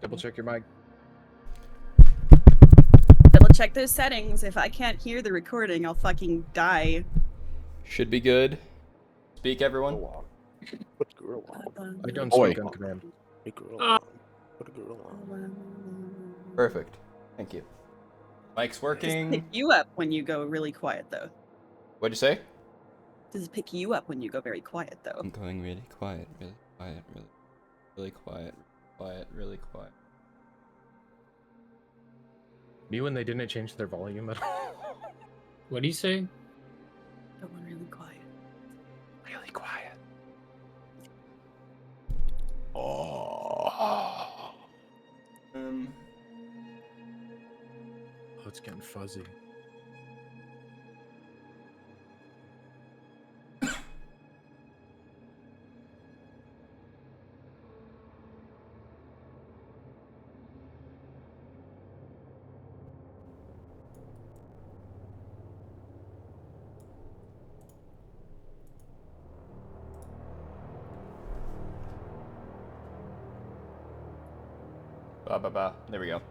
Double check your mic. Double check those settings. If I can't hear the recording, I'll fucking die. Should be good. Speak, everyone. Put the girl on. I don't Oi. speak on command. Put the girl on. Put the girl on. Perfect. Thank you. Mic's Does it working. pick you up when you go really quiet, though? What'd you say? Does it pick you up when you go very quiet, though? I'm going really quiet, really quiet, really quiet, really quiet. Me when they didn't change their volume at all. What do you say? Going really quiet. Really quiet. Oh. Oh, it's getting fuzzy. There we go.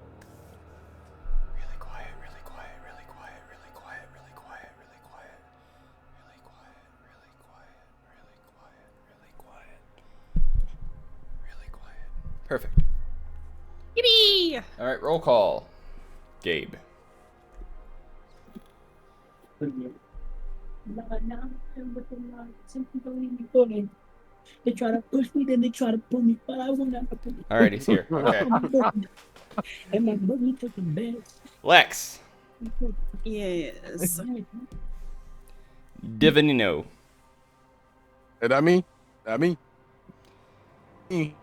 Really quiet, really quiet, really quiet, really quiet, really quiet, really quiet, really quiet, really quiet, really quiet, really quiet, really quiet. Perfect. Yippee! All right, roll call. Gabe. They try to push me, then they try to pull me, but I won't ever pull me. All right, he's here. Okay. And my boogie took bed. Lex. Yes. Divinino. Is that me? That me? Me.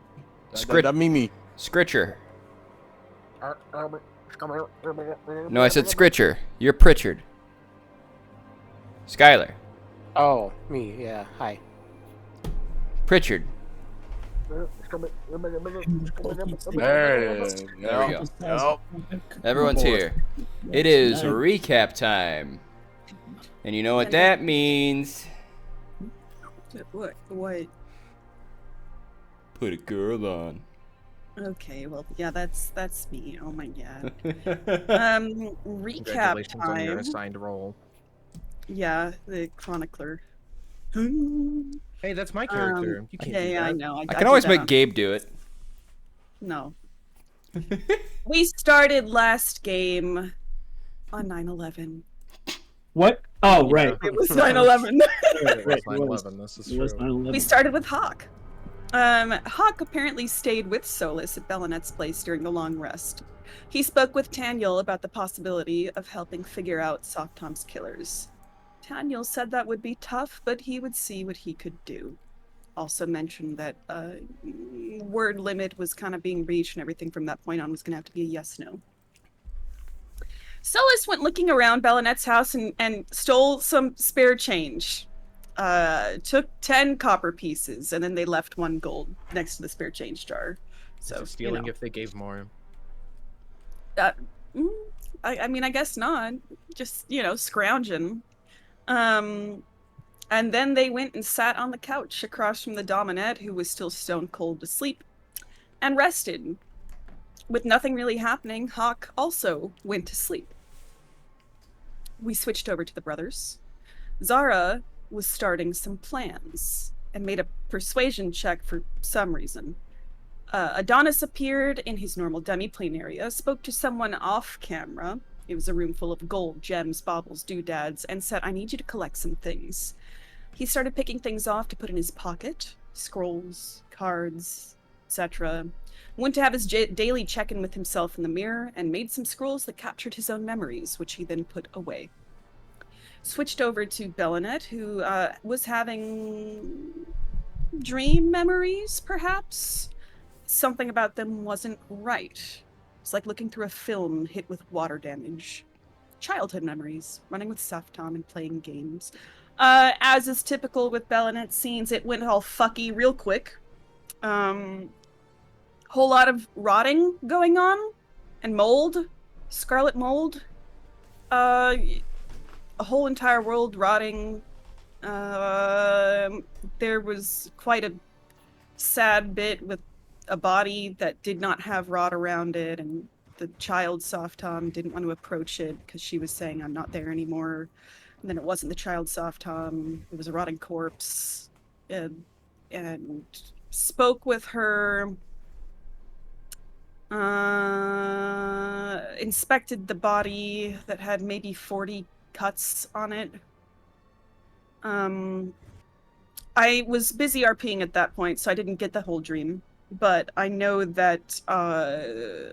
That me. Scritcher. No, I said Scritcher. You're Pritchard. Skylar. Oh, me, yeah. Hi. Pritchard. There There we go. Everyone's here. It is recap time. And you know what that means. What? Put a girl on. Okay, well, yeah, that's me. Oh my god. Recap Congratulations on your time. assigned role. Yeah, the chronicler. Hey, that's my character. You can't do Yeah, I that. know. I I can did always that make on- Gabe do it. No. We started last game on 9/11. What? Oh, right. It was 9/11. It was Right, it was. 9/11, this is It was true. 9/11. We started with Hawk. Hawk apparently stayed with Solus at Bellinette's place during the long rest. He spoke with Taniel about the possibility of helping figure out Soft Tom's killers. Taniel said that would be tough, but he would see what he could do. Also mentioned that word limit was kind of being reached and everything from that point on was going to have to be a yes-no. Solus went looking around Bellinette's house and stole some spare change. Took 10 copper pieces, and then they left 1 gold next to the spare change jar. So, Is it stealing if they gave more? I mean, I guess not. Just, scrounging. And then they went and sat on the couch across from the Dominette, who was still stone cold to sleep, and rested. With nothing really happening, Hawk also went to sleep. We switched over to the brothers. Zara was starting some plans and made a persuasion check for some reason. Adonis appeared in his normal demi-plane area, spoke to someone off camera. It was a room full of gold, gems, baubles, doodads, and said, "I need you to collect some things." He started picking things off to put in his pocket, scrolls, cards, etc. Went to have his daily check-in with himself in the mirror and made some scrolls that captured his own memories, which he then put away. Switched over to Bellinette, who was having dream memories, perhaps? Something about them wasn't right. It's like looking through a film hit with water damage. Childhood memories, running with Saftom and playing games. As is typical with Bellinette scenes, it went all fucky real quick. Whole lot of rotting going on, and mold, scarlet mold. A whole entire world rotting. There was quite a sad bit with a body that did not have rot around it, and the child soft Tom didn't want to approach it because she was saying, I'm not there anymore. And then it wasn't the child soft Tom, it was a rotting corpse. And spoke with her, inspected the body that had maybe 40 cuts on it. I was busy RPing at that point, so I didn't get the whole dream. But I know that,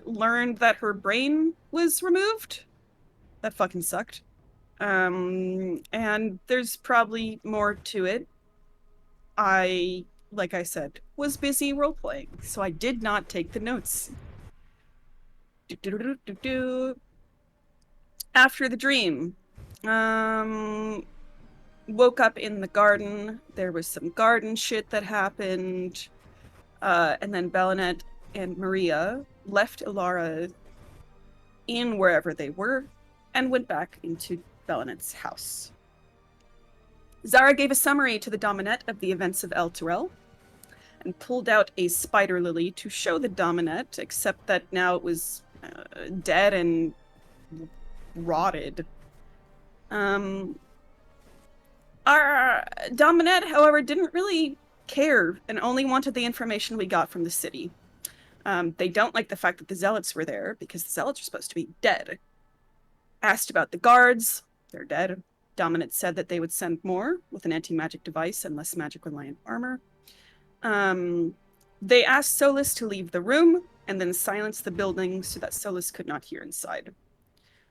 learned that her brain was removed. That fucking sucked. And there's probably more to it. I, like I said, was busy role-playing, so I did not take the notes. After the dream, woke up in the garden. There was some garden shit that happened. And then Bellinet and Maria left Ilara in wherever they were and went back into Bellinet's house. Zara gave a summary to the Dominet of the events of El Turel and pulled out a spider lily to show the Dominet, except that now it was dead and rotted. Our Dominet, however, didn't really care and only wanted the information we got from the city. They don't like the fact that the Zealots were there because the Zealots are supposed to be dead. Asked about the guards, they're dead. Dominet said that they would send more with an anti-magic device and less magic-reliant armor. They asked Solas to leave the room and then silence the building so that Solas could not hear inside.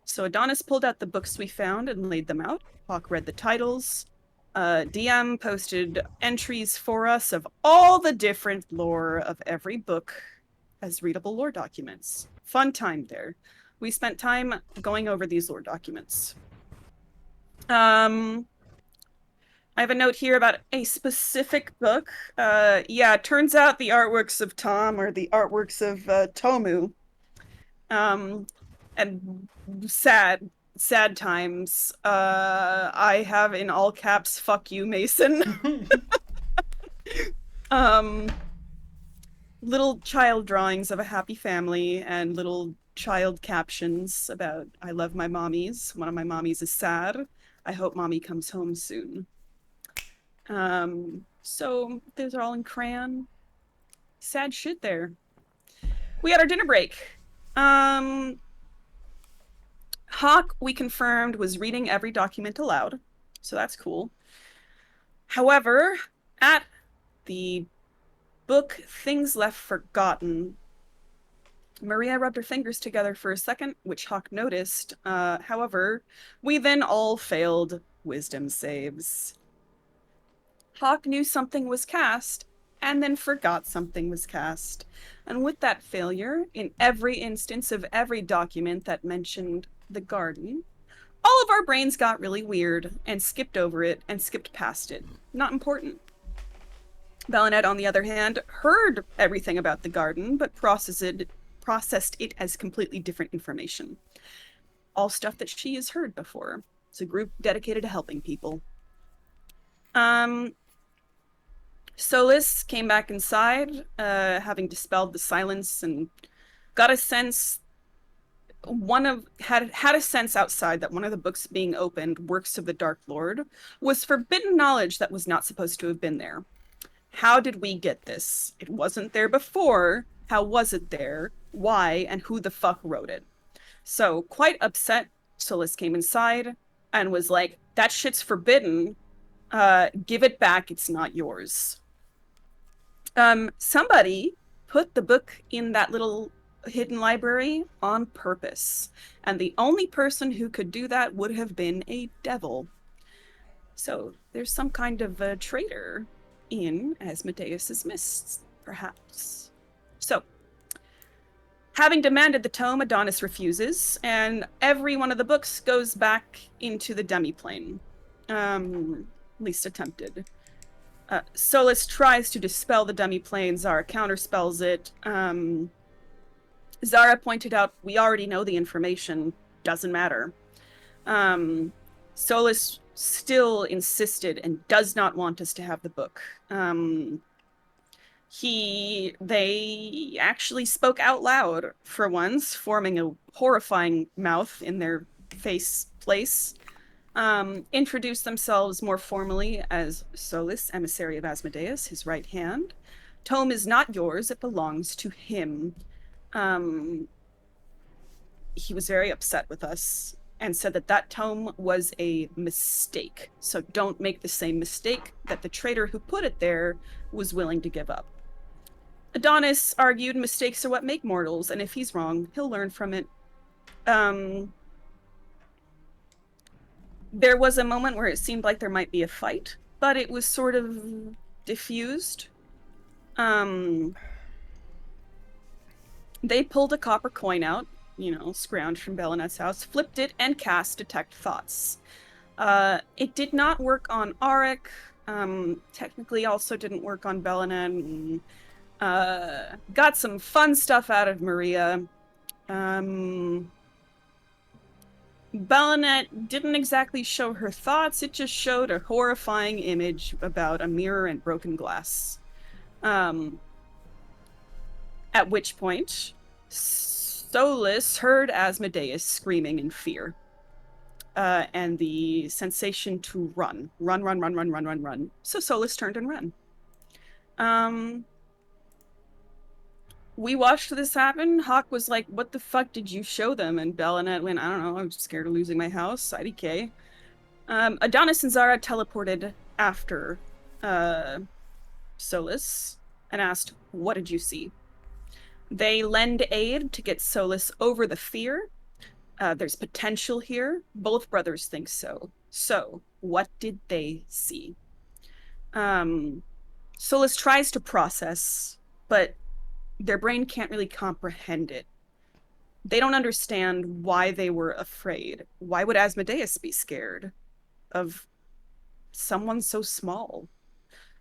So Adonis pulled out the books we found and laid them out. Hawk read the titles. DM posted entries for us of all the different lore of every book as readable lore documents. Fun time there. We spent time going over these lore documents. I have a note here about a specific book. Yeah, it turns out the artworks of Tom are the artworks of Tomu. And sad times. I have in all caps, fuck you, Mason. Little child drawings of a happy family and little child captions about, I love my mommies. One of my mommies is sad. I hope mommy comes home soon. So those are all in crayon. Sad shit there. We had our dinner break. Hawk, we confirmed, was reading every document aloud, so that's cool. However, at the book Things Left Forgotten, Maria rubbed her fingers together for a second, which Hawk noticed. However, we then all failed wisdom saves. Hawk knew something was cast, and then forgot something was cast. And with that failure, in every instance of every document that mentioned the garden, all of our brains got really weird and skipped over it and skipped past it. Not important. Bellinet, on the other hand, heard everything about the garden, but processed it as completely different information. All stuff that she has heard before. It's a group dedicated to helping people. Solas came back inside, having dispelled the silence, and got a sense had a sense outside that one of the books being opened, Works of the Dark Lord, was forbidden knowledge that was not supposed to have been there. How did we get this? It wasn't there before. How was it there? Why? And who the fuck wrote it? So, quite upset, Solas came inside and was like, that shit's forbidden. Give it back. It's not yours. Somebody put the book in that little hidden library on purpose, and the only person who could do that would have been a devil. So there's some kind of a traitor in Asmodeus's mists, perhaps. So, having demanded the tome, Adonis refuses, and every one of the books goes back into the demiplane. Least attempted. Solas tries to dispel the demiplane. Zara counterspells it. Zara pointed out, we already know the information. Doesn't matter. Solas still insisted and does not want us to have the book. They actually spoke out loud for once, forming a horrifying mouth in their face place. Introduced themselves more formally as Solus, emissary of Asmodeus, his right hand. Tome is not yours, it belongs to him. He was very upset with us and said that tome was a mistake. So don't make the same mistake that the traitor who put it there was willing to give up. Adonis argued mistakes are what make mortals, and if he's wrong, he'll learn from it. There was a moment where it seemed like there might be a fight, but it was sort of diffused. They pulled a copper coin out, scrounged from Belenet's house, flipped it, and cast Detect Thoughts. It did not work on Auric, technically also didn't work on Belenet. Got some fun stuff out of Maria. Belenet didn't exactly show her thoughts, it just showed a horrifying image about a mirror and broken glass. At which point, Solus heard Asmodeus screaming in fear. And the sensation to run. Run. So Solus turned and ran. We watched this happen. Hawk was like, what the fuck did you show them? And Belenet went, I don't know, I'm scared of losing my house. IDK. Adonis and Zara teleported after Solus and asked, what did you see? They lend aid to get Solus over the fear. There's potential here. Both brothers think so. So, what did they see? Solus tries to process, but their brain can't really comprehend it. They don't understand why they were afraid. Why would Asmodeus be scared of someone so small?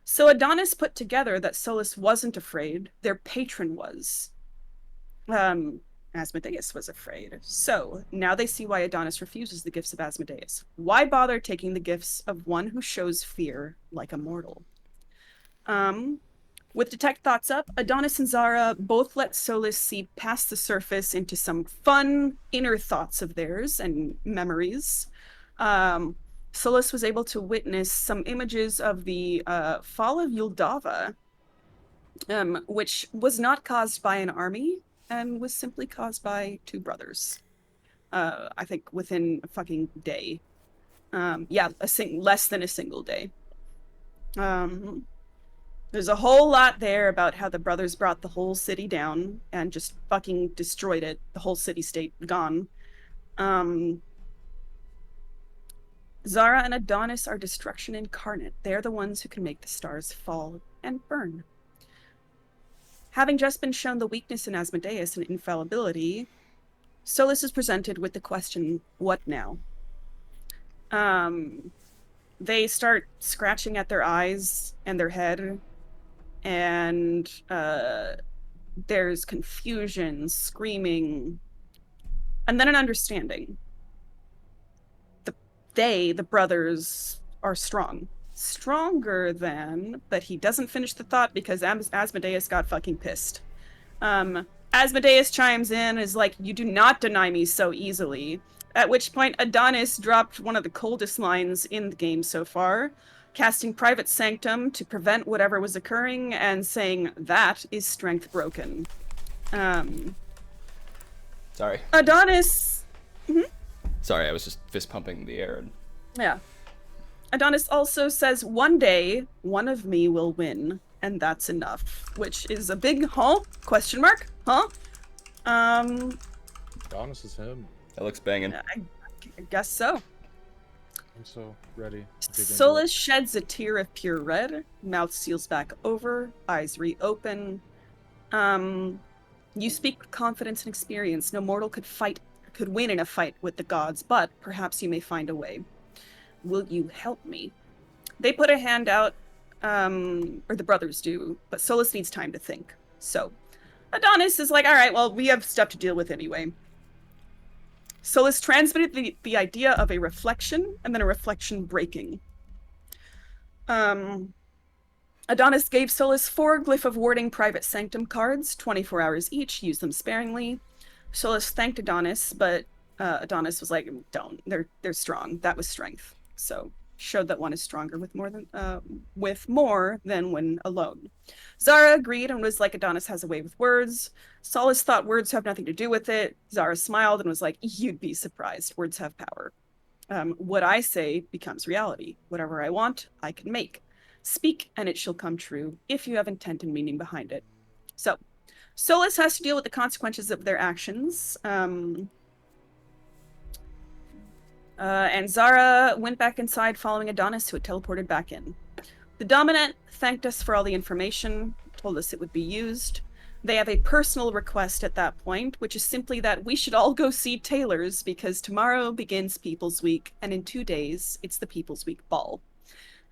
So Adonis put together that Solus wasn't afraid, their patron was. Asmodeus was afraid. So now they see why Adonis refuses the gifts of Asmodeus. Why bother taking the gifts of one who shows fear like a mortal? With Detect Thoughts up, Adonis and Zara both let Solus see past the surface into some fun inner thoughts of theirs and memories. Solus was able to witness some images of the fall of Yuldava, which was not caused by an army and was simply caused by two brothers. I think within a fucking day. Less than a single day. There's a whole lot there about how the brothers brought the whole city down and just fucking destroyed it. The whole city-state gone. Zara and Adonis are destruction incarnate. They're the ones who can make the stars fall and burn. Having just been shown the weakness in Asmodeus and infallibility, Solus is presented with the question, what now? They start scratching at their eyes and their head, and there's confusion, screaming, and then an understanding. The brothers, are strong. Stronger than, but he doesn't finish the thought because Asmodeus got fucking pissed. Asmodeus chimes in, is like, you do not deny me so easily. At which point Adonis dropped one of the coldest lines in the game so far, casting Private Sanctum to prevent whatever was occurring and saying, that is strength broken. Sorry. Adonis... Sorry, I was just fist pumping the air. Yeah. Adonis also says, one day, one of me will win, and that's enough. Which is a big, question mark? Adonis is him. That looks banging. I guess so. I'm so ready. Solus sheds a tear of pure red, mouth seals back over, eyes reopen. You speak with confidence and experience. No mortal could win in a fight with the gods, but perhaps you may find a way. Will you help me? They put a hand out, or the brothers do, but Solus needs time to think. So, Adonis is like, all right, well, we have stuff to deal with anyway. Solus transmitted the idea of a reflection, and then a reflection breaking. Adonis gave Solus 4 Glyph of Warding Private Sanctum cards, 24 hours each. Use them sparingly. Solus thanked Adonis, but Adonis was like, "Don't. They're strong." That was strength. So showed that one is stronger with more than when alone. Zara agreed and was like, "Adonis has a way with words." Solus thought words have nothing to do with it. Zara smiled and was like, "You'd be surprised. Words have power. What I say becomes reality. Whatever I want, I can make. Speak, and it shall come true, if you have intent and meaning behind it." So, Solus has to deal with the consequences of their actions. And Zara went back inside following Adonis, who had teleported back in. The Dominant thanked us for all the information, told us it would be used. They have a personal request at that point, which is simply that we should all go see tailors, because tomorrow begins People's Week, and in 2 days, it's the People's Week ball.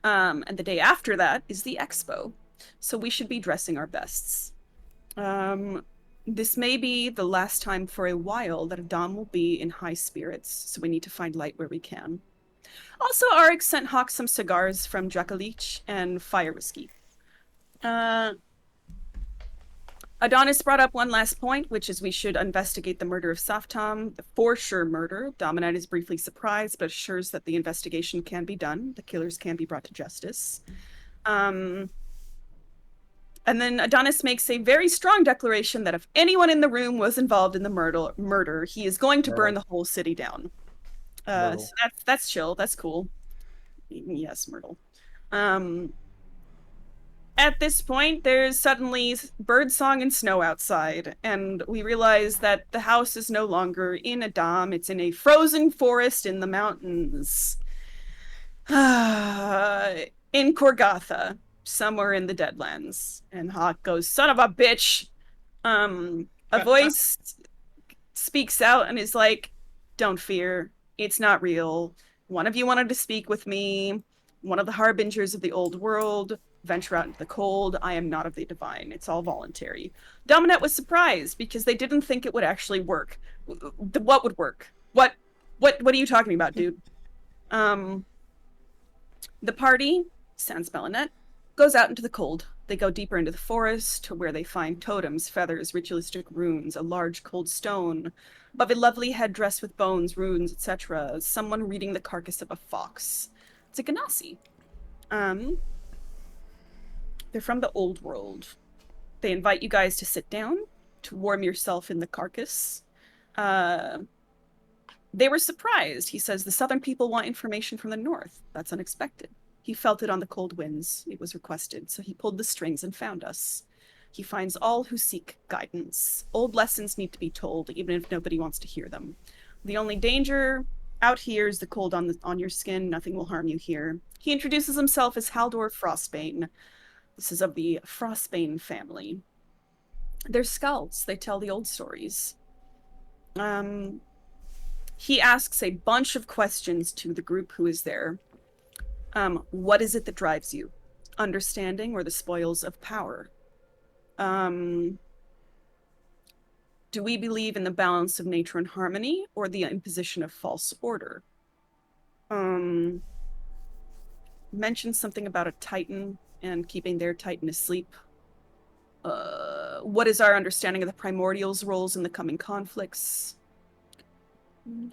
And the day after that is the expo. So we should be dressing our bests. This may be the last time for a while that Adam will be in high spirits, so we need to find light where we can. Also, Arik sent Hawk some cigars from Dracolich and fire whiskey. Adonis brought up one last point, which is we should investigate the murder of Saftam, the for sure murder. Dominant is briefly surprised, but assures that the investigation can be done. The killers can be brought to justice. And then Adonis makes a very strong declaration that if anyone in the room was involved in the murder, he is going to burn the whole city down. So that's chill. That's cool. Yes, Myrtle. At this point, there's suddenly birdsong and snow outside, and we realize that the house is no longer in Adam. It's in a frozen forest in the mountains. In Korgatha, somewhere in the Deadlands. And Hawk goes, "Son of a bitch!" A voice speaks out and is like, "Don't fear. It's not real. One of you wanted to speak with me. One of the harbingers of the old world. Venture out into the cold. I am not of the divine. It's all voluntary." Dominant was surprised because they didn't think it would actually work. What would work? What are you talking about, dude? The party, sans Melanet, goes out into the cold. They go deeper into the forest to where they find totems, feathers, ritualistic runes, a large cold stone, above a lovely headdress with bones, runes, etc. Someone reading the carcass of a fox. It's a Ganassi. They're from the old world. They invite you guys to sit down, to warm yourself in the carcass. They were surprised. He says the southern people want information from the north. That's unexpected. He felt it on the cold winds. It was requested, so he pulled the strings and found us. He finds all who seek guidance. Old lessons need to be told, even if nobody wants to hear them. The only danger out here is the cold on your skin. Nothing will harm you here. He introduces himself as Haldor Frostbane. This is of the Frostbane family. They're scouts. They tell the old stories. He asks a bunch of questions to the group who is there. What is it that drives you? Understanding or the spoils of power? Do we believe in the balance of nature and harmony or the imposition of false order? Mentioned something about a Titan and keeping their Titan asleep. What is our understanding of the primordials' roles in the coming conflicts? He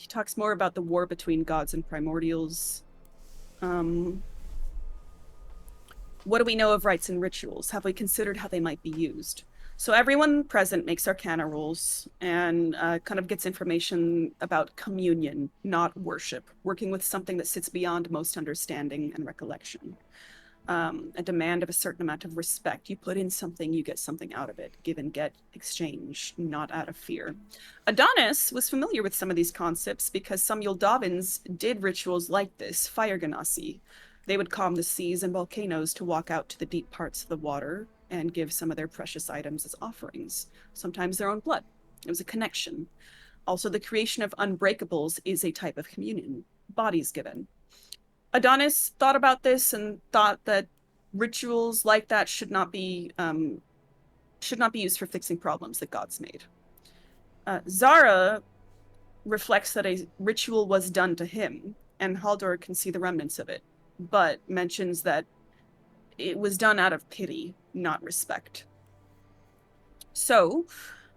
talks more about the war between gods and primordials. What do we know of rites and rituals? Have we considered how they might be used? So everyone present makes arcana rolls and kind of gets information about communion, not worship, working with something that sits beyond most understanding and recollection. A demand of a certain amount of respect. You put in something, you get something out of it. Give and get, exchange, not out of fear. Adonis was familiar with some of these concepts because some Yuldavans did rituals like this, fire ganassi. They would calm the seas and volcanoes to walk out to the deep parts of the water and give some of their precious items as offerings, sometimes their own blood. It was a connection. Also, the creation of unbreakables is a type of communion, bodies given. Adonis thought about this and thought that rituals like that should not be used for fixing problems that gods made. Zara reflects that a ritual was done to him, and Haldor can see the remnants of it, but mentions that it was done out of pity, not respect. So,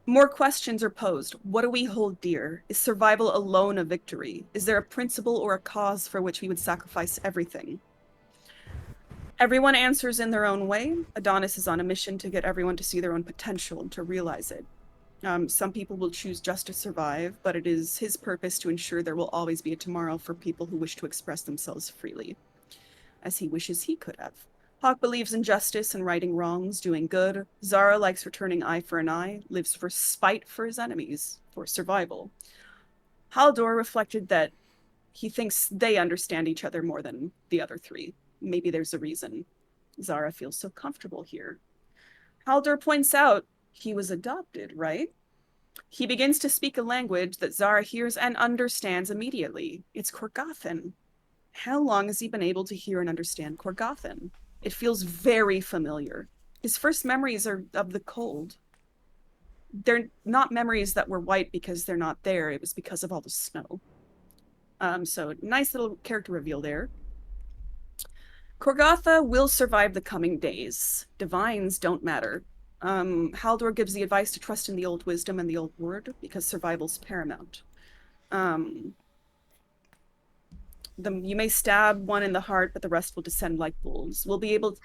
more questions are posed. What do we hold dear? Is survival alone a victory? Is there a principle or a cause for which we would sacrifice everything? Everyone answers in their own way. Adonis is on a mission to get everyone to see their own potential and to realize it. Some people will choose just to survive, but it is his purpose to ensure there will always be a tomorrow for people who wish to express themselves freely, as he wishes he could have. Hawk believes in justice and righting wrongs, doing good. Zara likes returning eye for an eye, lives for spite for his enemies, for survival. Haldor reflected that he thinks they understand each other more than the other three. Maybe there's a reason Zara feels so comfortable here. Haldor points out he was adopted, right? He begins to speak a language that Zara hears and understands immediately. It's Korgothan. How long has he been able to hear and understand Korgothan? It feels very familiar. His first memories are of the cold. They're not memories that were white because they're not there. It was because of all the snow. So nice little character reveal there. Korgotha will survive the coming days. Divines don't matter. Haldor gives the advice to trust in the old wisdom and the old word because survival's paramount. You may stab one in the heart, but the rest will descend like wolves. We'll be able,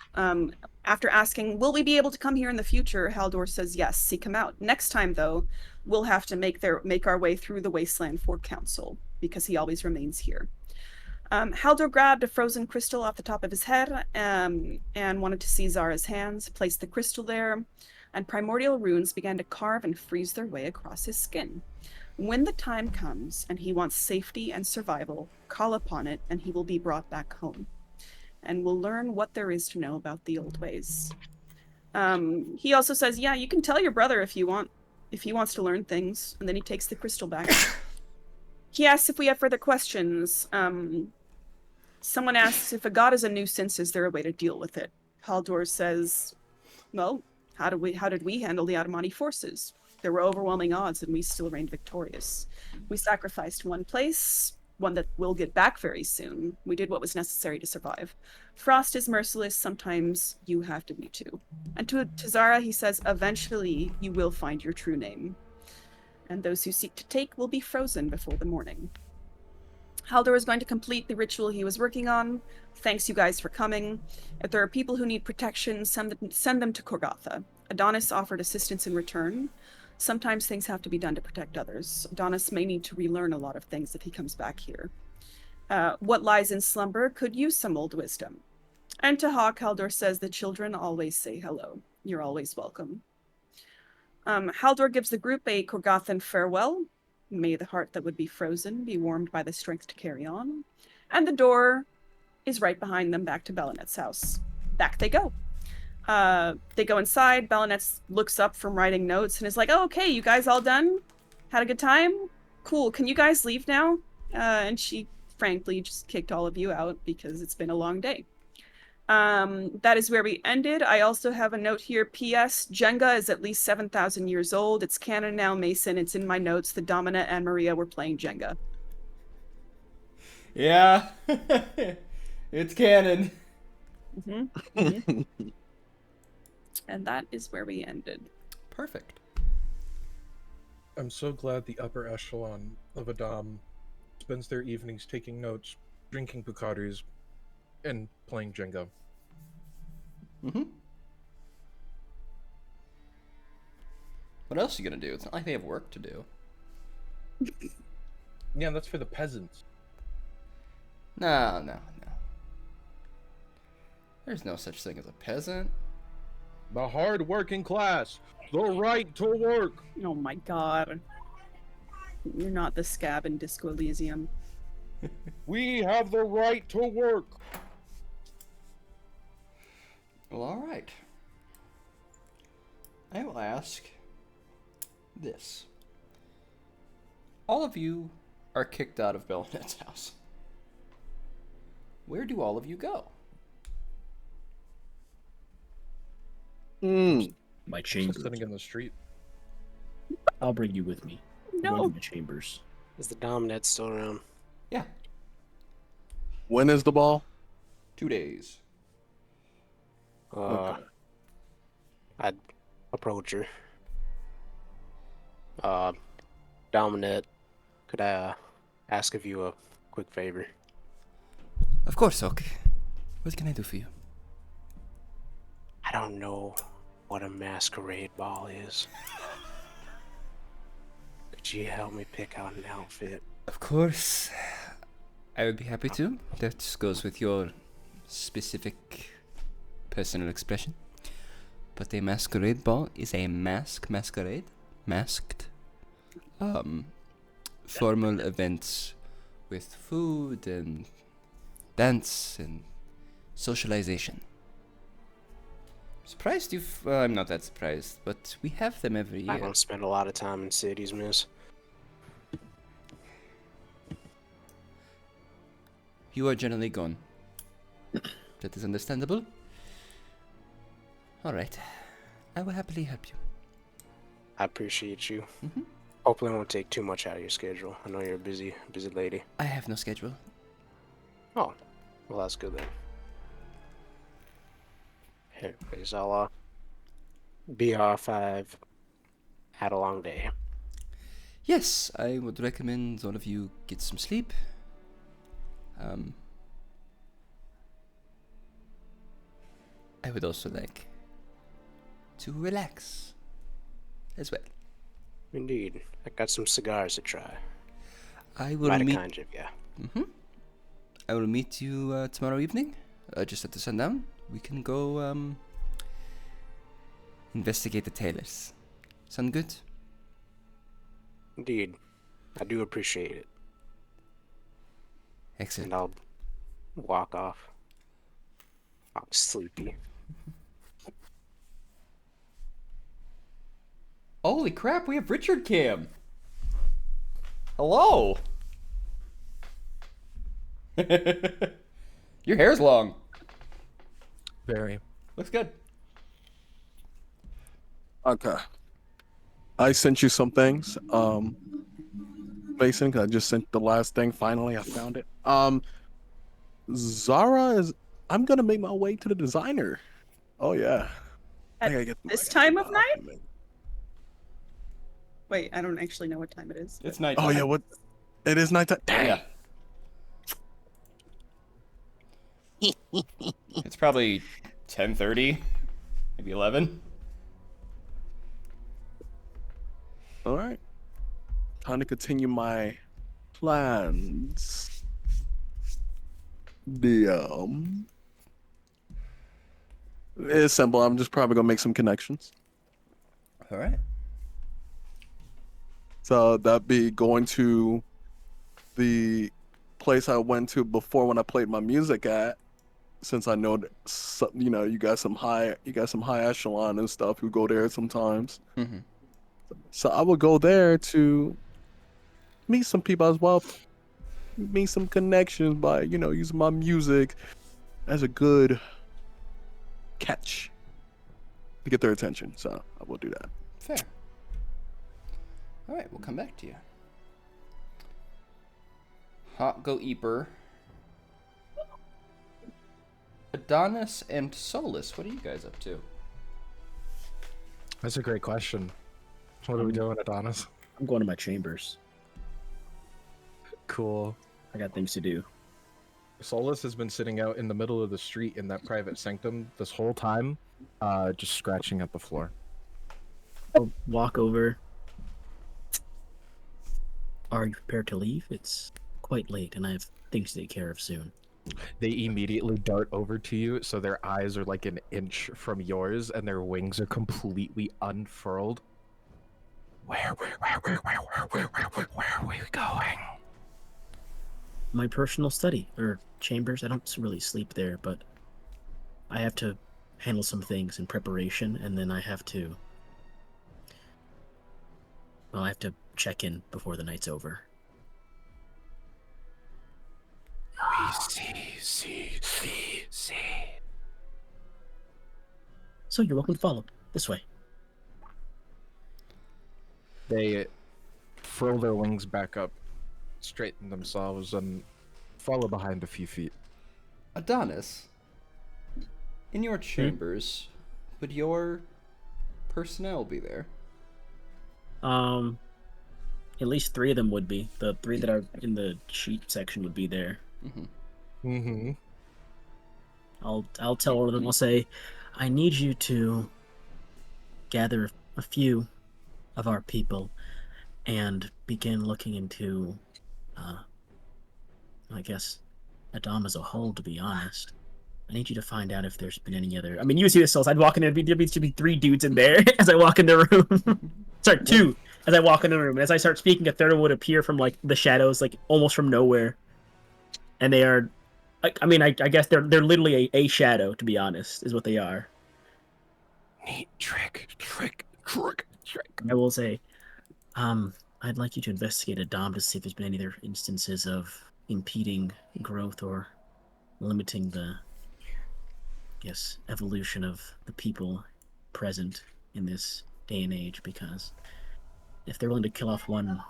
after asking, will we be able to come here in the future? Haldor says yes, seek him out. Next time, though, we'll have to make our way through the wasteland for council, because he always remains here. Haldor grabbed a frozen crystal off the top of his head and wanted to see Zara's hands, placed the crystal there, and primordial runes began to carve and freeze their way across his skin. When the time comes and he wants safety and survival, call upon it and he will be brought back home. And we'll learn what there is to know about the old ways. He also says, yeah, you can tell your brother if he wants to learn things, and then he takes the crystal back. He asks if we have further questions. Someone asks if a god is a nuisance, is there a way to deal with it? Haldor says, well, how did we handle the Adamani forces? There were overwhelming odds and we still reigned victorious. We sacrificed one place, one that we'll get back very soon. We did what was necessary to survive. Frost is merciless, sometimes you have to be too. And to Zara, he says, eventually you will find your true name. And those who seek to take will be frozen before the morning. Haldor is going to complete the ritual he was working on. Thanks you guys for coming. If there are people who need protection, send them to Korgotha. Adonis offered assistance in return. Sometimes things have to be done to protect others. Adonis may need to relearn a lot of things if he comes back here. What lies in slumber could use some old wisdom. And to Hawk, Haldor says the children always say hello. You're always welcome. Haldor gives the group a Korgothan farewell. May the heart that would be frozen be warmed by the strength to carry on. And the door is right behind them back to Belinet's house. Back they go. They go inside. Belinette looks up from writing notes and is like, oh, okay, you guys all done? Had a good time? Cool, can you guys leave now? And she frankly just kicked all of you out because it's been a long day. That is where we ended. I also have a note here. P.S. Jenga is at least 7,000 years old. It's canon now, Mason. It's in my notes. The Domina and Maria were playing Jenga. Yeah. It's canon. Mm-hmm. Mm-hmm. And that is where we ended. Perfect. I'm so glad the upper echelon of Adam spends their evenings taking notes, drinking Bucattis, and playing Jenga. Mm-hmm. What else are you gonna do? It's not like they have work to do. Yeah, that's for the peasants. No. There's no such thing as a peasant. The hard-working class. The right to work. Oh my god. You're not the scab in Disco Elysium. We have the right to work. Well, alright. I will ask this. All of you are kicked out of Belinette's house. Where do all of you go? My chambers. Just sitting in the street. I'll bring you with me. No. Go to the chambers. Is the Dominette still around? Yeah, When is the ball? 2 days. Okay. I'd approach her. Dominette, could I ask of you a quick favor? Of course, Oak. What can I do for you? I don't know what a masquerade ball is. Could you help me pick out an outfit? Of course. I would be happy to. That goes with your specific personal expression. But a masquerade ball is a masquerade, masked, formal events with food and dance and socialization. Surprised you've... I'm not that surprised, but we have them every I year. don't spend a lot of time in cities, miss. You are generally gone. That is understandable. Alright. I will happily help you. I appreciate you. Mhm. Hopefully I won't take too much out of your schedule. I know you're a busy lady. I have no schedule. Oh, well that's good then. Anyways, I'll be off. I've had a long day. Yes, I would recommend all of you get some sleep. I would also like to relax as well. Indeed. I got some cigars to try. I will Mighty meet. kind of ya. I will meet you tomorrow evening, just at the sundown. We can go investigate the tailors. Sound good? Indeed. I do appreciate it. Excellent. And I'll walk off. I'm sleepy. Holy crap! We have Richard Cam. Hello. Your hair's long. Very. Looks good. Okay. I sent you some things. Mason, 'cause I just sent the last thing. Finally, I found it. Zara is. I'm gonna make my way to the designer. Oh yeah. I At gotta get this I gotta time get of the night? document. Wait, I don't actually know what time it is. It's night. Oh yeah, what? It is nighttime. Dang. Yeah. It's probably 10:30, maybe 11. All right. Time to continue my plans. It's simple. I'm just probably gonna make some connections. All right. So that'd be going to the place I went to before when I played my music at. Since I know that you got some high echelon and stuff who go there sometimes. Mm-hmm. So I would go there to meet some people as well, meet some connections by using my music as a good catch to get their attention. So I will do that. Fair. All right, we'll come back to you. Hot Go Eeper, Adonis, and Solus. What are you guys up to? That's a great question. What are we doing, Adonis? I'm going to my chambers. Cool. I got things to do. Solus has been sitting out in the middle of the street in that private sanctum this whole time, just scratching at the floor. I'll walk over. Are you prepared to leave? It's quite late, and I have things to take care of soon. They immediately dart over to you, so their eyes are like an inch from yours, and their wings are completely unfurled. Where are we going? My personal study, or chambers. I don't really sleep there, but I have to handle some things in preparation, and then I have to check in before the night's over. We see. So you're welcome to follow. This way. They furl their wings back up, straighten themselves, and follow behind a few feet. Adonis, In your chambers, would your personnel be there? At least 3 of them would be. The 3 that are in the sheet section would be there. Mm-hmm. I'll tell one of them. I'll say, I need you to gather a few of our people and begin looking into, I guess, Adam as a whole. To be honest, I need you to find out if there's been any other. I mean, you see the cells. I'd walk in there. There should be 3 dudes in there as I walk in the room. Sorry, 2 as I walk in the room. As I start speaking, a third would appear from like the shadows, like almost from nowhere, and they are. I mean, I guess they're literally a shadow. To be honest, is what they are. Neat trick. I will say, I'd like you to investigate Adam to see if there's been any other instances of impeding growth or limiting the, evolution of the people present in this day and age. Because if they're willing to kill off one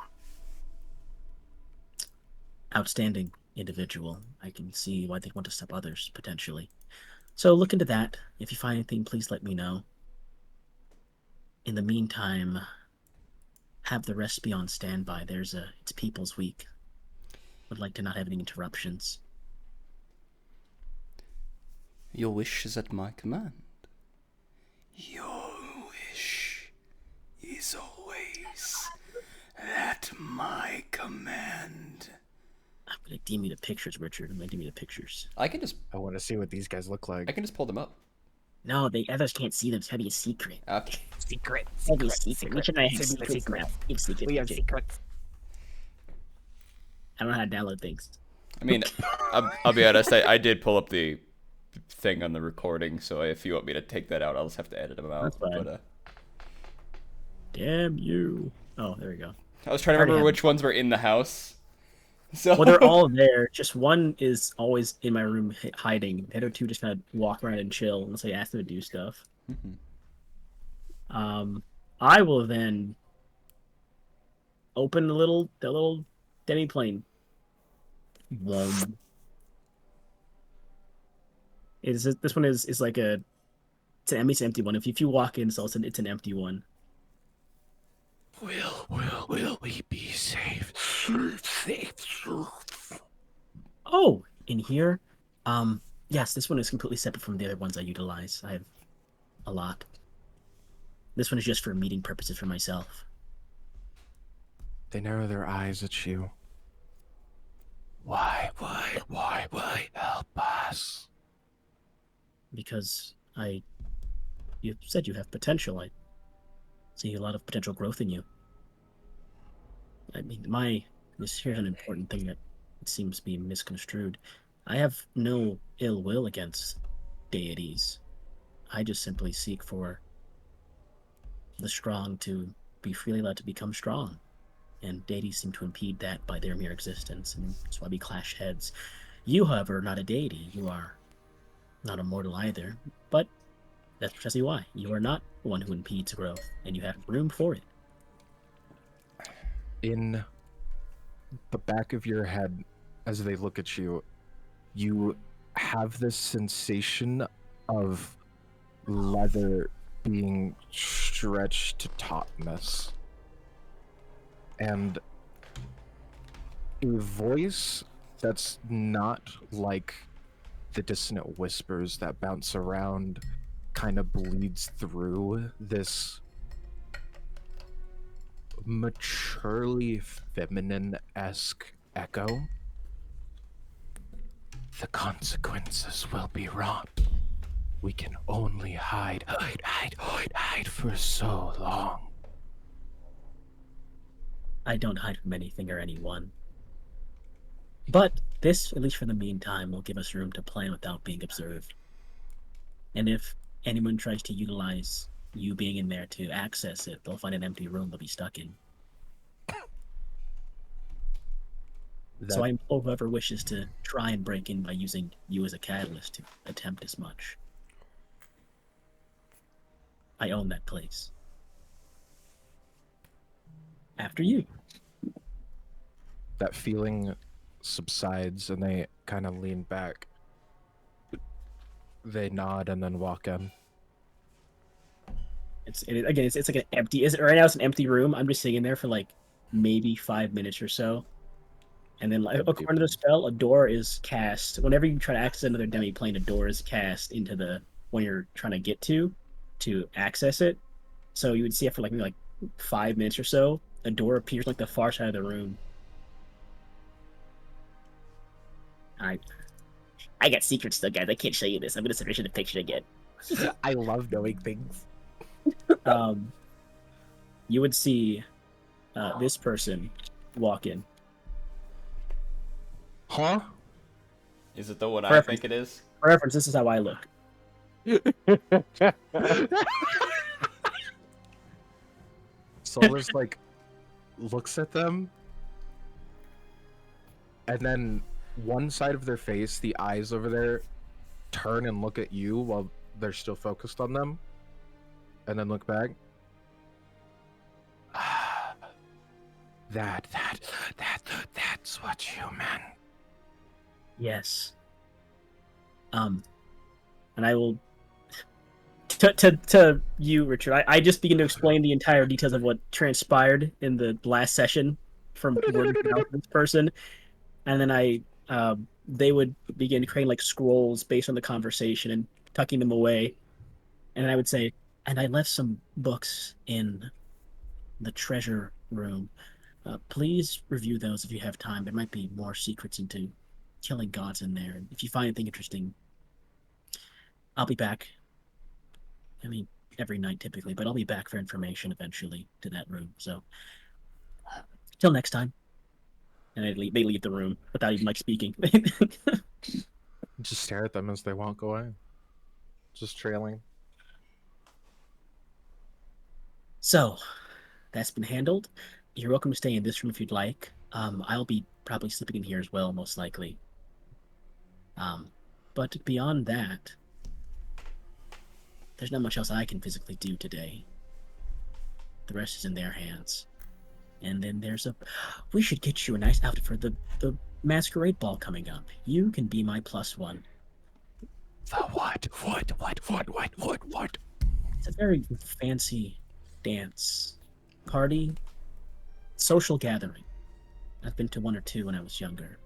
outstanding individual, I can see why they'd want to stop others potentially. So look into that. If you find anything, please let me know. In the meantime, have the rest be on standby. It's People's Week. Would like to not have any interruptions. Your wish is at my command. Your wish is always at my command. I'm gonna DM you the pictures, Richard. I'm gonna DM you the pictures. I can just I want to see what these guys look like. pull them up. No, others can't see them. It's gotta be a secret. Okay. Secret. Gotta be a secret. Richard and I have secrets. We have secrets. I don't know how to download things. I mean, I'll be honest. I did pull up the thing on the recording, so if you want me to take that out, I'll just have to edit them out. That's fine. But Damn you. Oh, there we go. I was trying to Already remember have which ones were in the house. So Well, they're all there. Just one is always in my room hiding. The other 2 just kind of walk around and chill unless I ask them to do stuff. I will then open the little demi-plane. This one is like it's an empty one. If you walk in, so it's an empty one. Will we be safe? Oh, in here? Yes, this one is completely separate from the other ones I utilize. I have a lot. This one is just for meeting purposes for myself. They narrow their eyes at you. Why help us? Because you said you have potential. I see a lot of potential growth in you. I mean, here's an important thing that it seems to be misconstrued. I have no ill will against deities. I just simply seek for the strong to be freely allowed to become strong. And deities seem to impede that by their mere existence, and that's why we clash heads. You, however, are not a deity. You are not immortal either, but that's precisely why. You are not one who impedes growth, and you have room for it. In the back of your head, as they look at you, you have this sensation of leather being stretched to tautness. And a voice that's not like the dissonant whispers that bounce around kind of bleeds through this maturely feminine-esque echo. The consequences will be wrought. We can only hide for so long. I don't hide from anything or anyone. But this, at least for the meantime, will give us room to plan without being observed. And if anyone tries to utilize you being in there to access it, they'll find an empty room they'll be stuck in. So I implore whoever wishes to try and break in by using you as a catalyst to attempt as much. I own that place. After you. That feeling subsides and they kind of lean back. They nod and then walk in. It's like an empty. Is it right now? It's an empty room. I'm just sitting there for like maybe 5 minutes or so, and then like, according to the spell, a door is cast. Whenever you try to access another demi-plane, a door is cast into the one you're trying to get to access it. So you would see after like maybe like 5 minutes or so, a door appears like the far side of the room. I got secrets though, guys. I can't show you this. I'm gonna search the picture again. I love knowing things. You would see this person walk in. Huh? Is it the one I Perfect. think it is? For reference, this is how I look. Solus like looks at them, and then one side of their face, the eyes over there, turn and look at you while they're still focused on them, and then look back. That's what you meant. Yes. And I will to you, Richard. I just begin to explain the entire details of what transpired in the last session from word of mouth of this person, and then they would begin creating like scrolls based on the conversation and tucking them away, and I would say, and I left some books in the treasure room. Please review those if you have time. There might be more secrets into killing gods in there. If you find anything interesting, I'll be back. I mean, every night typically, but I'll be back for information eventually to that room. So, till next time. And they leave the room without even like speaking. Just stare at them as they walk away. Just trailing. So, that's been handled. You're welcome to stay in this room if you'd like. I'll be probably sleeping in here as well, most likely. But beyond that, there's not much else I can physically do today. The rest is in their hands. And then we should get you a nice outfit for the masquerade ball coming up. You can be my +1. The what? What? It's a very fancy dance party, social gathering. I've been to one or two when I was younger.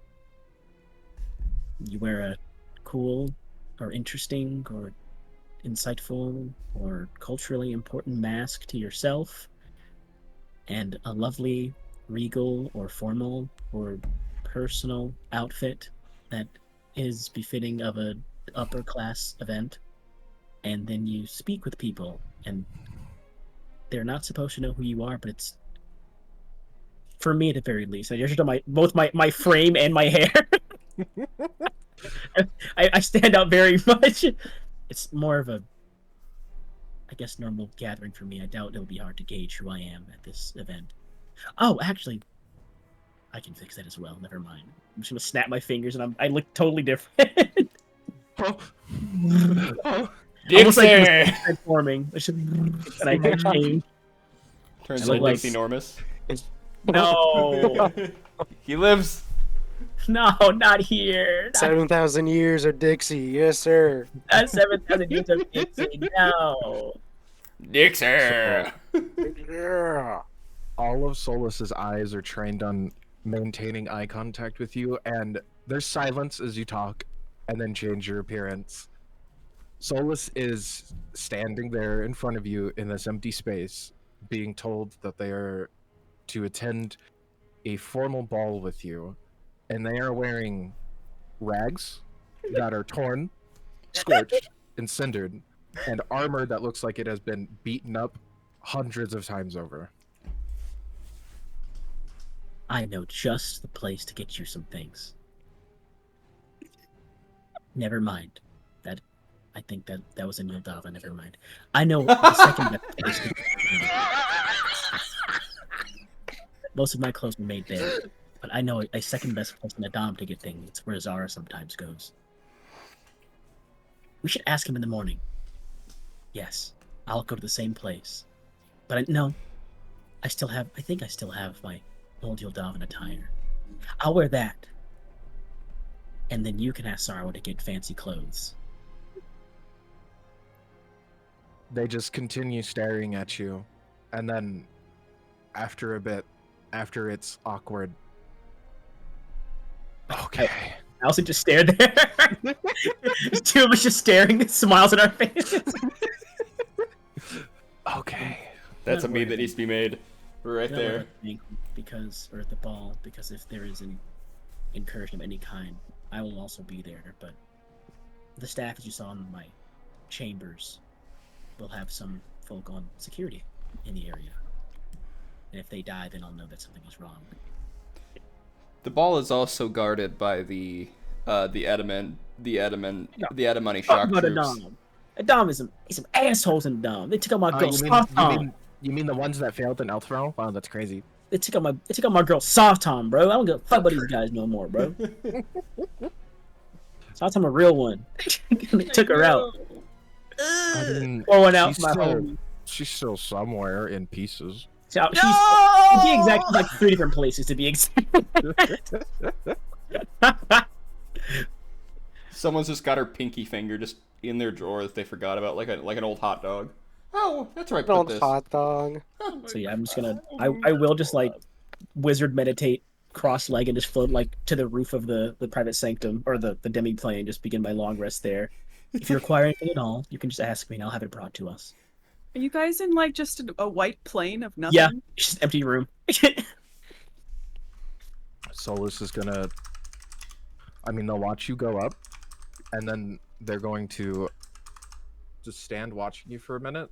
You wear a cool or interesting or insightful or culturally important mask to yourself, and a lovely regal or formal or personal outfit that is befitting of an upper class event, and then you speak with people, and they're not supposed to know who you are, but it's, for me at the very least, I just on both my frame and my hair. I stand out very much. It's more of a, I guess, normal gathering for me. I doubt it'll be hard to gauge who I am at this event. Oh, actually, I can fix that as well. Never mind. I'm just gonna snap my fingers and I look totally different. Almost like it was transforming. And I can change. Turns I into look like- Dixie Normus. No, He lives. no, not here. Not 7,000 years of Dixie, yes sir. that 7,000 years of Dixie. No. Dixie. Yeah. All of Solus's eyes are trained on maintaining eye contact with you, and there's silence as you talk, and then change your appearance. Solus is standing there in front of you in this empty space, being told that they are to attend a formal ball with you, and they are wearing rags that are torn, scorched, and cindered, and armor that looks like it has been beaten up hundreds of times over. I know just the place to get you some things. Never mind. I think that was a Nildava, never mind. I know the second best place to get things. Most of my clothes were made there, but I know a second best place in Adam to get things. It's where Zara sometimes goes. We should ask him in the morning. Yes, I'll go to the same place. But I think I still have my old Yuldavan attire. I'll wear that. And then you can ask Sarwa to get fancy clothes. they just continue staring at you, and then after a bit, after it's awkward. Okay. I also just stared there. Two of us just staring, smiles in our faces. Okay. That's a Not meme worried. that needs to be made right Not there. worried, I think, because, or the ball, because if there is an incursion of any kind, I will also be there. But the staff, as you saw in my chambers, will have some folk on security in the area. And if they die, then I'll know that something is wrong. The ball is also guarded by the Adamanti Fuck shock about troops. Adam. Adam is some assholes in Adam. They took out my girl you Softom. mean the ones that failed in Elthro? Wow, that's crazy. They took out my girl Softom, bro. I don't give a fuck about these guys no more, bro. Softom a real one. They took her out. I mean, Pour one out she's for my still- homie. she's still somewhere in pieces. So, she's to be exact, like 3 different places to be exact. Someone's just got her pinky finger just in their drawer that they forgot about, like an old hot dog. Oh, that's where I put Old this. hot dog. So yeah, I'm just gonna. I will just like wizard meditate, cross-leg, and just float like to the roof of the private sanctum or the demi plane. Just begin my long rest there. If you require anything at all, you can just ask me, and I'll have it brought to us. Are you guys in like just a white plane of nothing? Yeah, it's just empty room. Solus is gonna. I mean, they'll watch you go up, and then they're going to just stand watching you for a minute,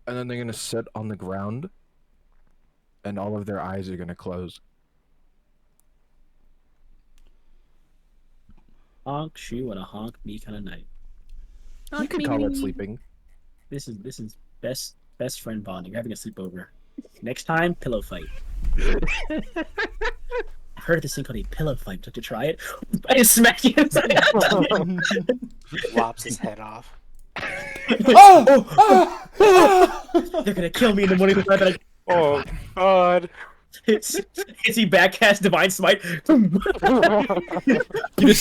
and then they're gonna sit on the ground, and all of their eyes are gonna close. Honk shoe and a honk me kind of night. You could call it sleeping. This is best friend bonding. You're having a sleepover. Next time, pillow fight. I've heard of this thing called a pillow fight. Would you like to try it? I just smack you. Lops his head off. They're gonna kill me in the morning. Like, Oh God! is he backcast divine smite? You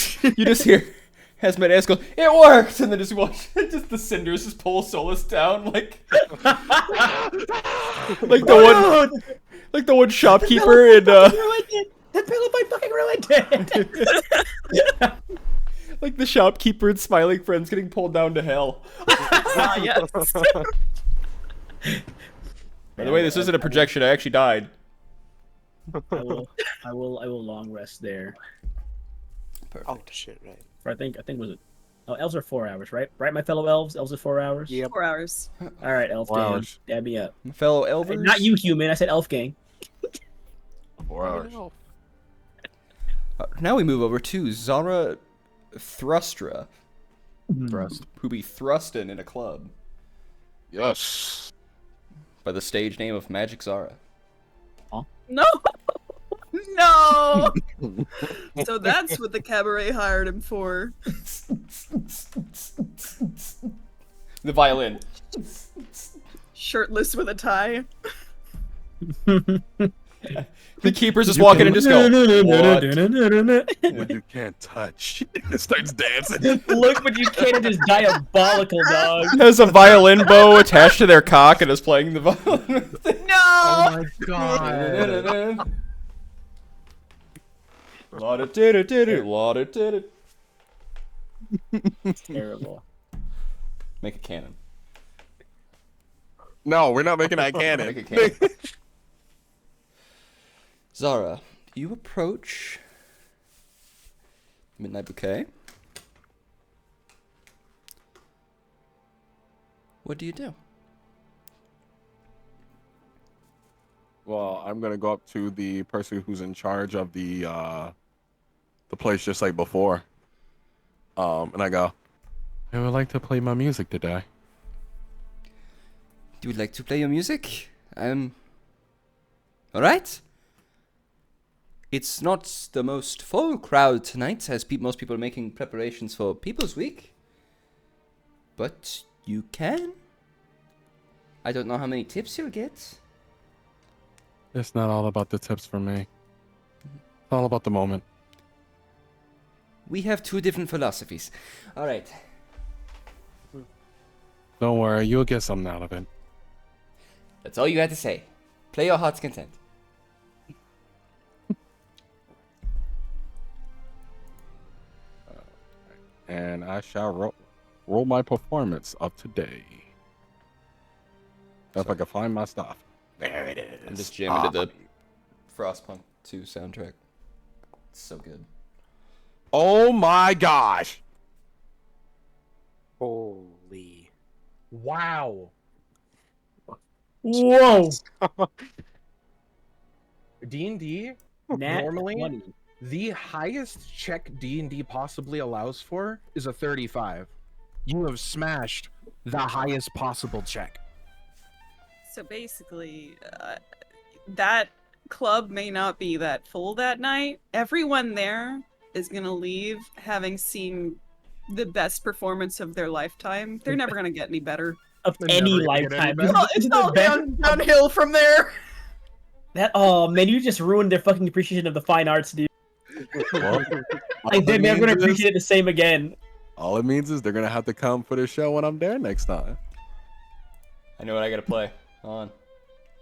just hear Hazmat Ass go, "It worked!" And then just watch just the cinders just pull Solus down like the one shopkeeper in The pillow fight fucking ruined it. like the shopkeeper in Smiling Friends getting pulled down to hell. Ah, yes. By the way, this isn't a projection. I actually died. I will long rest there. Perfect. Oh shit! Right. For I think was it? Oh, elves are 4 hours, right? Right, my fellow elves. Elves are 4 hours. Yep. 4 hours. All right, elf 4 gang, hours. dab me up. My fellow elvers. Not you, human. I said elf gang. 4 hours. Now we move over to Zara Thrustra, Thrust. who be thrusting in a club Yes. by the stage name of Magic Zara. No. No. So that's what the cabaret hired him for. The violin. Shirtless with a tie. The keeper's just walking and just go, "What?" When you can't touch, it starts dancing. Look, but you can't just diabolical, dog. Has a violin bow attached to their cock and is playing the violin. No. Oh my god. Terrible. Make a cannon. No, we're not making that cannon. Make a cannon. Zara, you approach Midnight Bouquet. What do you do? Well, I'm gonna go up to the person who's in charge of the place, just like before. And I go, I would like to play my music today. You would like to play your music? Alright. It's not the most full crowd tonight, as most people are making preparations for People's Week. But you can. I don't know how many tips you'll get. It's not all about the tips for me. It's all about the moment. We have two different philosophies. Alright. Don't worry, you'll get something out of it. That's all you had to say. Play your heart's content. And I shall roll my performance of today. If I can find my stuff. There it is. I'm just jamming to the Frostpunk 2 soundtrack. It's so good. Oh my gosh! Holy. Wow. Whoa! D&D, Nat normally 20. the highest check D&D possibly allows for is a 35. You have smashed the highest possible check. So basically, that club may not be that full that night. Everyone there is gonna leave having seen the best performance of their lifetime. They're never gonna get any better. Of They're any never gonna get any lifetime. better. This is the best- downhill from there. That man, you just ruined their fucking appreciation of the fine arts, dude. Well, Like they're never gonna appreciate it the same again. all it means is they're gonna have to come for the show when I'm there next time. I know what I gotta play. Hold on.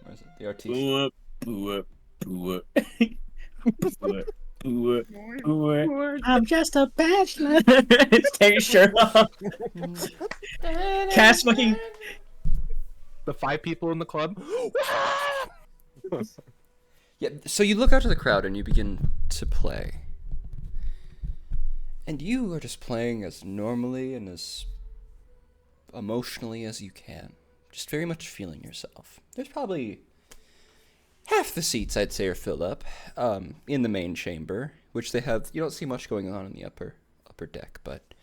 Where is it? The artiste. Boo up, boo up, boo up. Boo up, boo up, boo up. I'm just a bachelor. Take your shirt off. Cast fucking. The 5 people in the club. Yeah, so you look out to the crowd and you begin to play. And you are just playing as normally and as emotionally as you can. Just very much feeling yourself. There's probably half the seats, I'd say, are filled up in the main chamber, which they have. You don't see much going on in the upper deck, but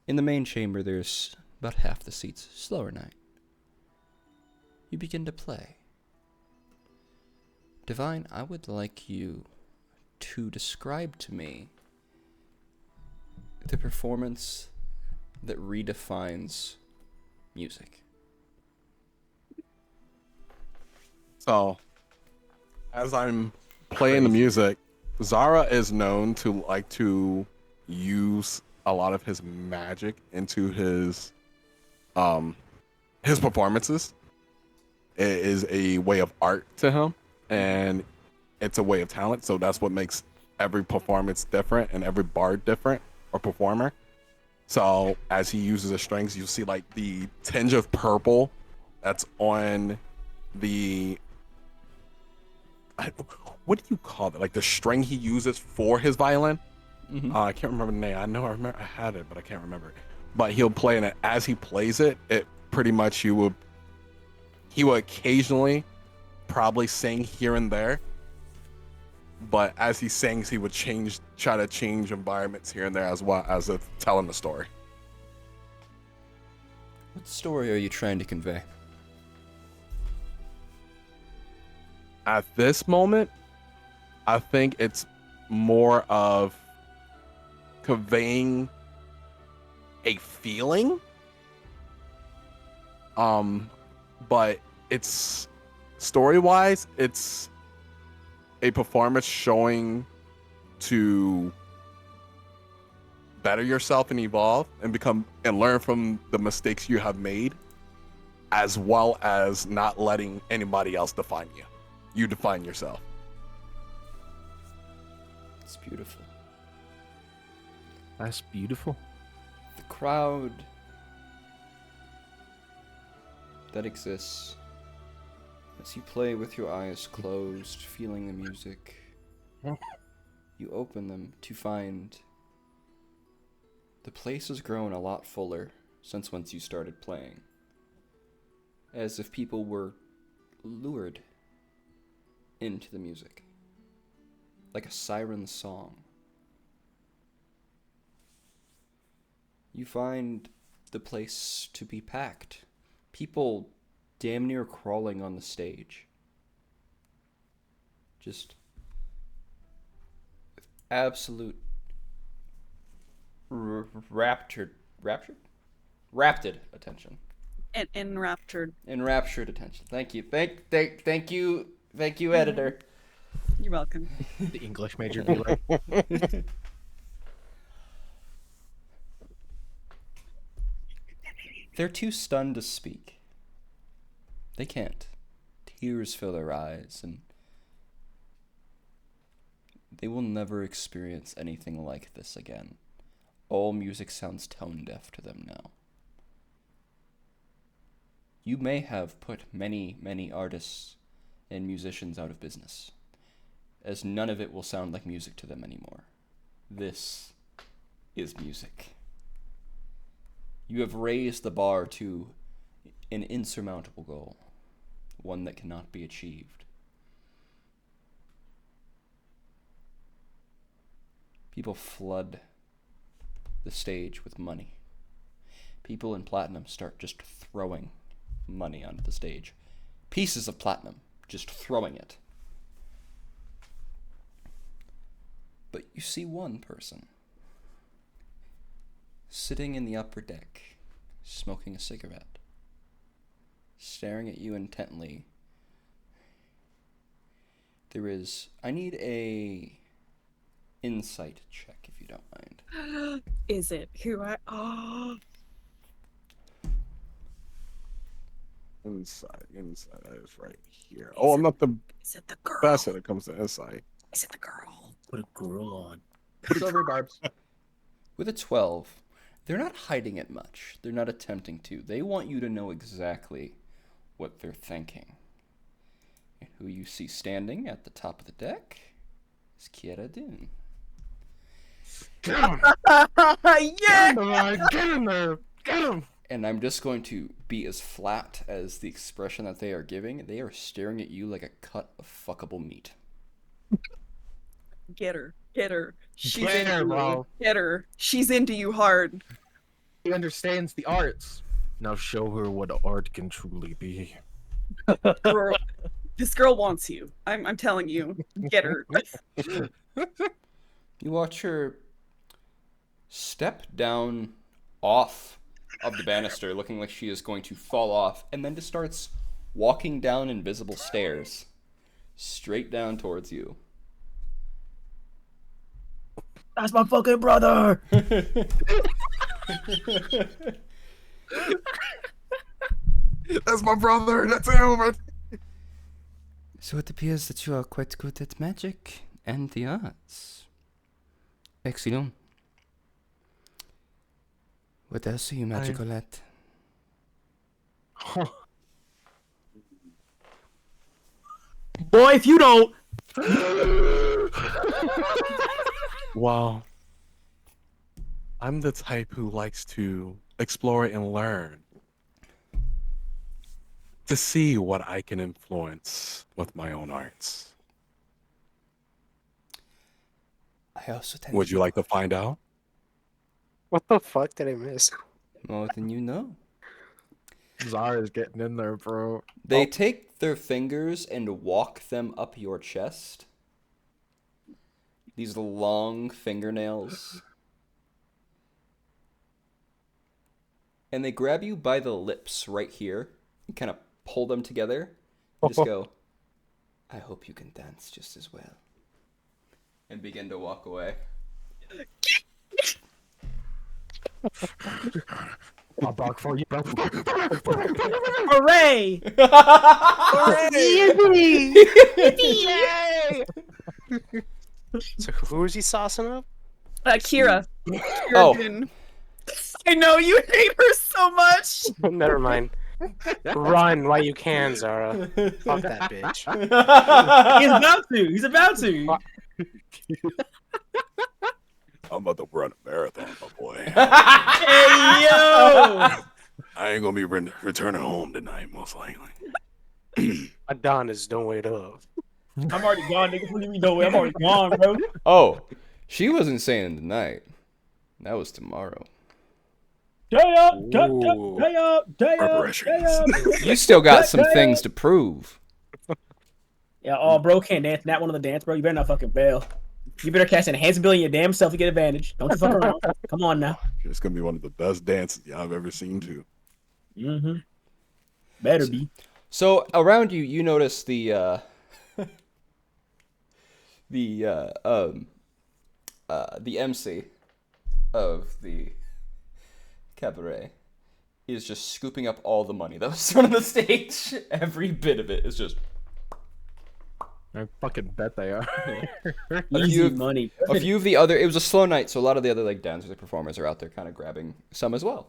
in the main chamber, there's about half the seats. Slower night. You begin to play. Divine, I would like you to describe to me the performance that redefines music. So, as I'm playing the music, Zara is known to like to use a lot of his magic into his performances. It is a way of art to him, and it's a way of talent. So that's what makes every performance different and every bard different or performer. So as he uses his strings, you see like the tinge of purple that's on the what do you call it? Like the string he uses for his violin. I can't remember the name. I remember I had it, but I can't remember it. But he'll play in it as he plays it. It pretty much he will occasionally probably sing here and there. But as he sings, he would try to change environments here and there as well as of telling the story. What story are you trying to convey? At this moment, I think it's more of conveying a feeling. But it's story-wise, it's a performance showing to better yourself and evolve and become and learn from the mistakes you have made, as well as not letting anybody else define you. You define yourself. It's beautiful. That's beautiful. The crowd that exists as you play with your eyes closed, feeling the music. You open them to find the place has grown a lot fuller since once you started playing. As if people were lured into the music. Like a siren song. You find the place to be packed. People damn near crawling on the stage. Just absolute raptured attention. And enraptured. Enraptured attention. Thank you. Thank you, editor. You're welcome. The English major be like, They're too stunned to speak. They can't. Tears fill their eyes, and they will never experience anything like this again. All music sounds tone deaf to them now. You may have put many, many artists and musicians out of business, as none of it will sound like music to them anymore. This is music. You have raised the bar to an insurmountable goal, one that cannot be achieved. People flood the stage with money. People in platinum start just throwing money onto the stage. Pieces of platinum, just throwing it. But you see one person sitting in the upper deck, smoking a cigarette, staring at you intently. I need a insight check if you don't mind. Is it who I? Oh, Insight. That is right here. Oh, I'm not the is it the girl? best when it comes to insight. Is it the girl? Put a girl on. Silver barbs. With a 12, they're not hiding it much. They're not attempting to. They want you to know exactly what they're thinking. And who you see standing at the top of the deck is Kiera Dune. Get him! Yeah. Get him there! Get him! And I'm just going to be as flat as the expression that they are giving. They are staring at you like a cut of fuckable meat. Get her. Get her. She's Get into her, you. bro. Get her. She's into you hard. He understands the arts. Now show her what art can truly be. Girl, this girl wants you. I'm telling you. Get her. You watch her step down off of the banister, looking like she is going to fall off, and then just starts walking down invisible stairs straight down towards you. That's my fucking brother. That's my brother. That's him. So it appears that you are quite good at magic and the arts. Excellent. What else are you magical at? Boy, if you don't. Well, I'm the type who likes to explore and learn. To see what I can influence with my own arts. I also tend Would you like to find out? What the fuck did I miss? more than you know. Zara's getting in there, bro. They take their fingers and walk them up your chest. These long fingernails. And they grab you by the lips right here and kind of pull them together and just go, I hope you can dance just as well. And begin to walk away. I'll bark for you, bro. Hooray! So who is he saucing up? Kira. Oh. Dune. I know you hate her so much. Never mind. Run while you can, Zara. Fuck that bitch. He's about to. I'm about to run a marathon, my boy. Hey, yo! I ain't gonna be returning home tonight, most likely. Adonis, don't wait up. I'm already gone, nigga. What do you mean, no way? I'm already gone, bro. Oh, she wasn't saying tonight. That was tomorrow. Day up, Ooh. day up, day up, Preparations. day up. You still got some things to prove. Yeah, oh, bro can't dance. Not one of the dance, bro. You better not fucking bail. You better cast an enhanced ability in your damn self to get advantage. Don't you fuck around. Come on now. It's gonna be one of the best dances y'all have ever seen, too. Mm-hmm. Better be. So around you, you notice the MC of the cabaret is just scooping up all the money that was thrown on the stage. Every bit of it is just I fucking bet they are. Easy money. a few of the other. It was a slow night, so a lot of the other like dancers, like performers, are out there kind of grabbing some as well.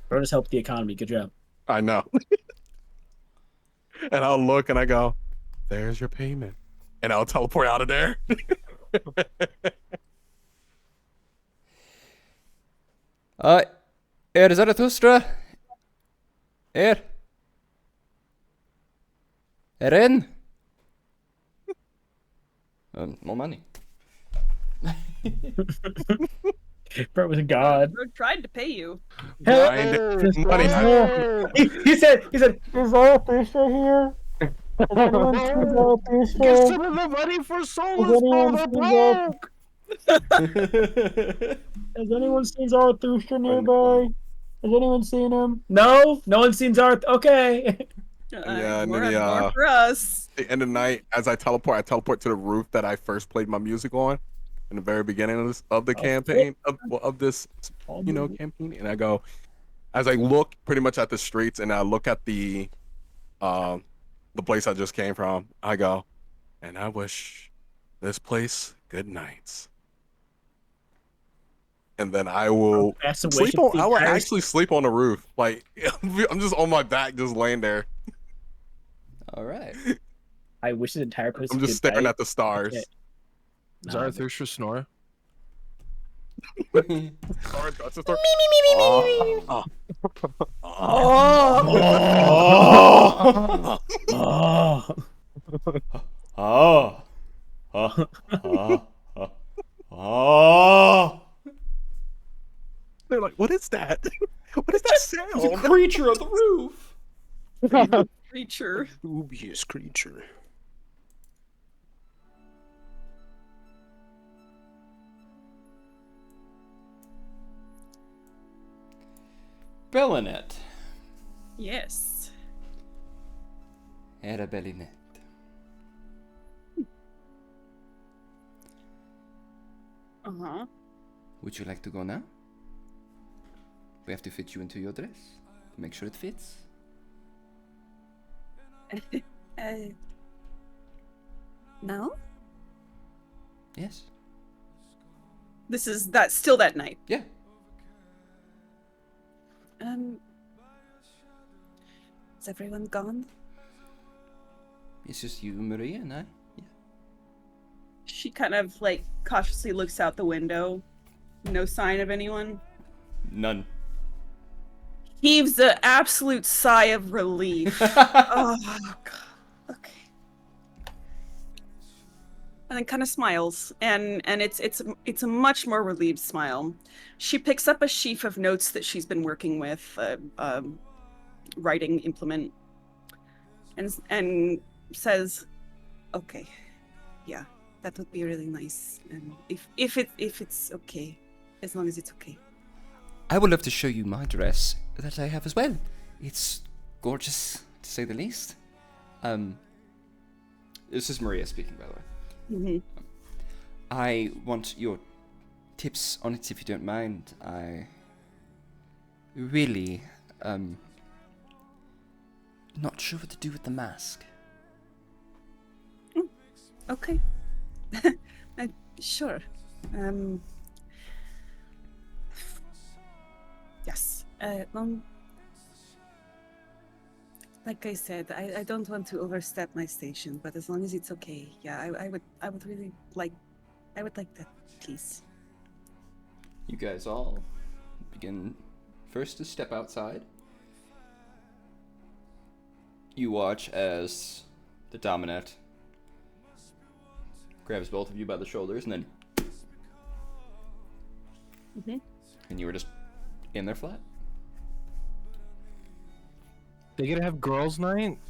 Brothers help the economy. Good job. I know. And I'll look and I go, "There's your payment," and I'll teleport out of there. Zarathustra. Eren. More money. Bro was a god. Bro tried to pay you. Grind money. He said, "Is Zarathustra here? Is anyone seen Get Zarathustra? some of the money for Has Solus, bro. anyone They're seen broke. Has anyone seen Zarathustra nearby? Has anyone seen him? No, no one's seen Zarathustra. Okay." Yeah, and more, then more for us. At the end of the night, as I teleport to the roof that I first played my music on in the very beginning of the campaign of this campaign, and I go as I look pretty much at the streets and I look at the place I just came from. I go, and I wish this place good nights. And then I will sleep on. I will actually sleep on the roof. Like I'm just on my back, just laying there. All right. I wish the entire place. I'm just staring at the stars. Okay. Zarathustra snore. Stars, that's a star. They're like, what is that? What is that sound? Creature on the roof. Creature. Dubious creature. Bellinet. Yes. Era Bellinet. Uh-huh. Would you like to go now? We have to fit you into your dress. Make sure it fits. No? Yes. That's still that night. Yeah. Is everyone gone? It's just you, Maria, and I. Yeah. She kind of like cautiously looks out the window. No sign of anyone. None. Heaves an absolute sigh of relief. Oh, God. Okay. And then kind of smiles, and it's a much more relieved smile. She picks up a sheaf of notes that she's been working with, writing implement, and says, "Okay, yeah, that would be really nice. And if it's okay, as long as it's okay." I would love to show you my dress that I have as well. It's gorgeous, to say the least. This is Maria speaking, by the way. Mm-hmm. I want your tips on it, if you don't mind. I really, not sure what to do with the mask. Okay. Sure. Yes. Like I said, I don't want to overstep my station, but as long as it's okay, yeah, I would really like, I would like that, please. You guys all begin first to step outside. You watch as the Dominant grabs both of you by the shoulders and then... Mm-hmm. And you were just in their flat. They gonna have girls' night?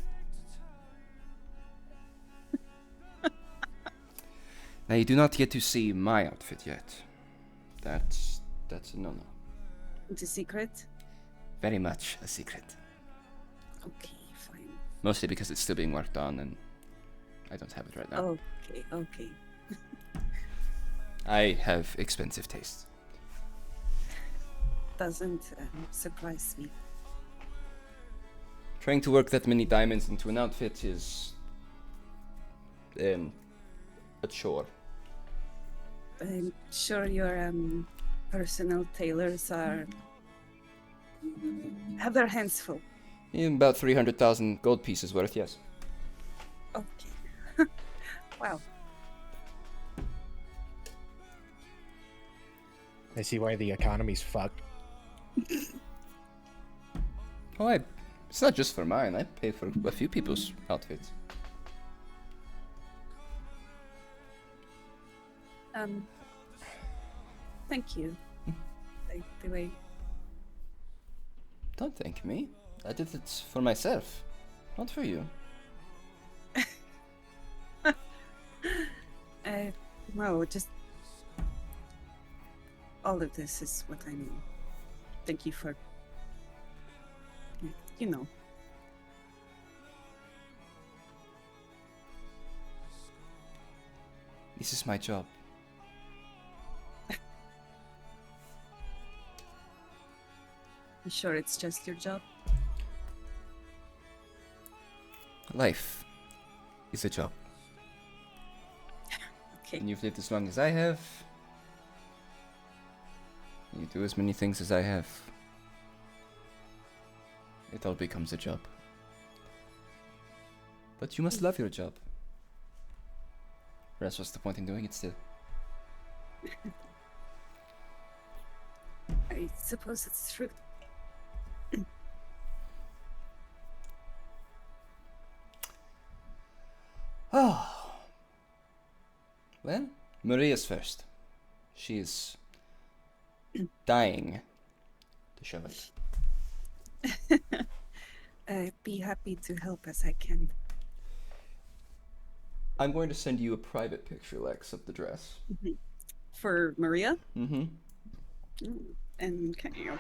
Now you do not get to see my outfit yet. That's a no-no. It's a secret? Very much a secret. Okay, fine. Mostly because it's still being worked on and I don't have it right now. Okay. I have expensive tastes. doesn't surprise me. Trying to work that many diamonds into an outfit is a chore. I'm sure your personal tailors have their hands full. About 300,000 gold pieces worth, yes. Okay. Wow. I see why the economy's fucked. Oh, it's not just for mine. I pay for a few people's outfits. Thank you. The way. Don't thank me. I did it for myself, not for you. No, just all of this is what I mean. Thank you for, you know. This is my job. You sure it's just your job? Life is a job. Okay. And you've lived as long as I have. You do as many things as I have. It all becomes a job. But you must love your job. Or else what's the point in doing it still? I suppose it's true. Oh. Well, Maria's first. She's dying to show it. I'd be happy to help as I can. I'm going to send you a private picture, Lex, of the dress. For Maria? Mm-hmm. And okay.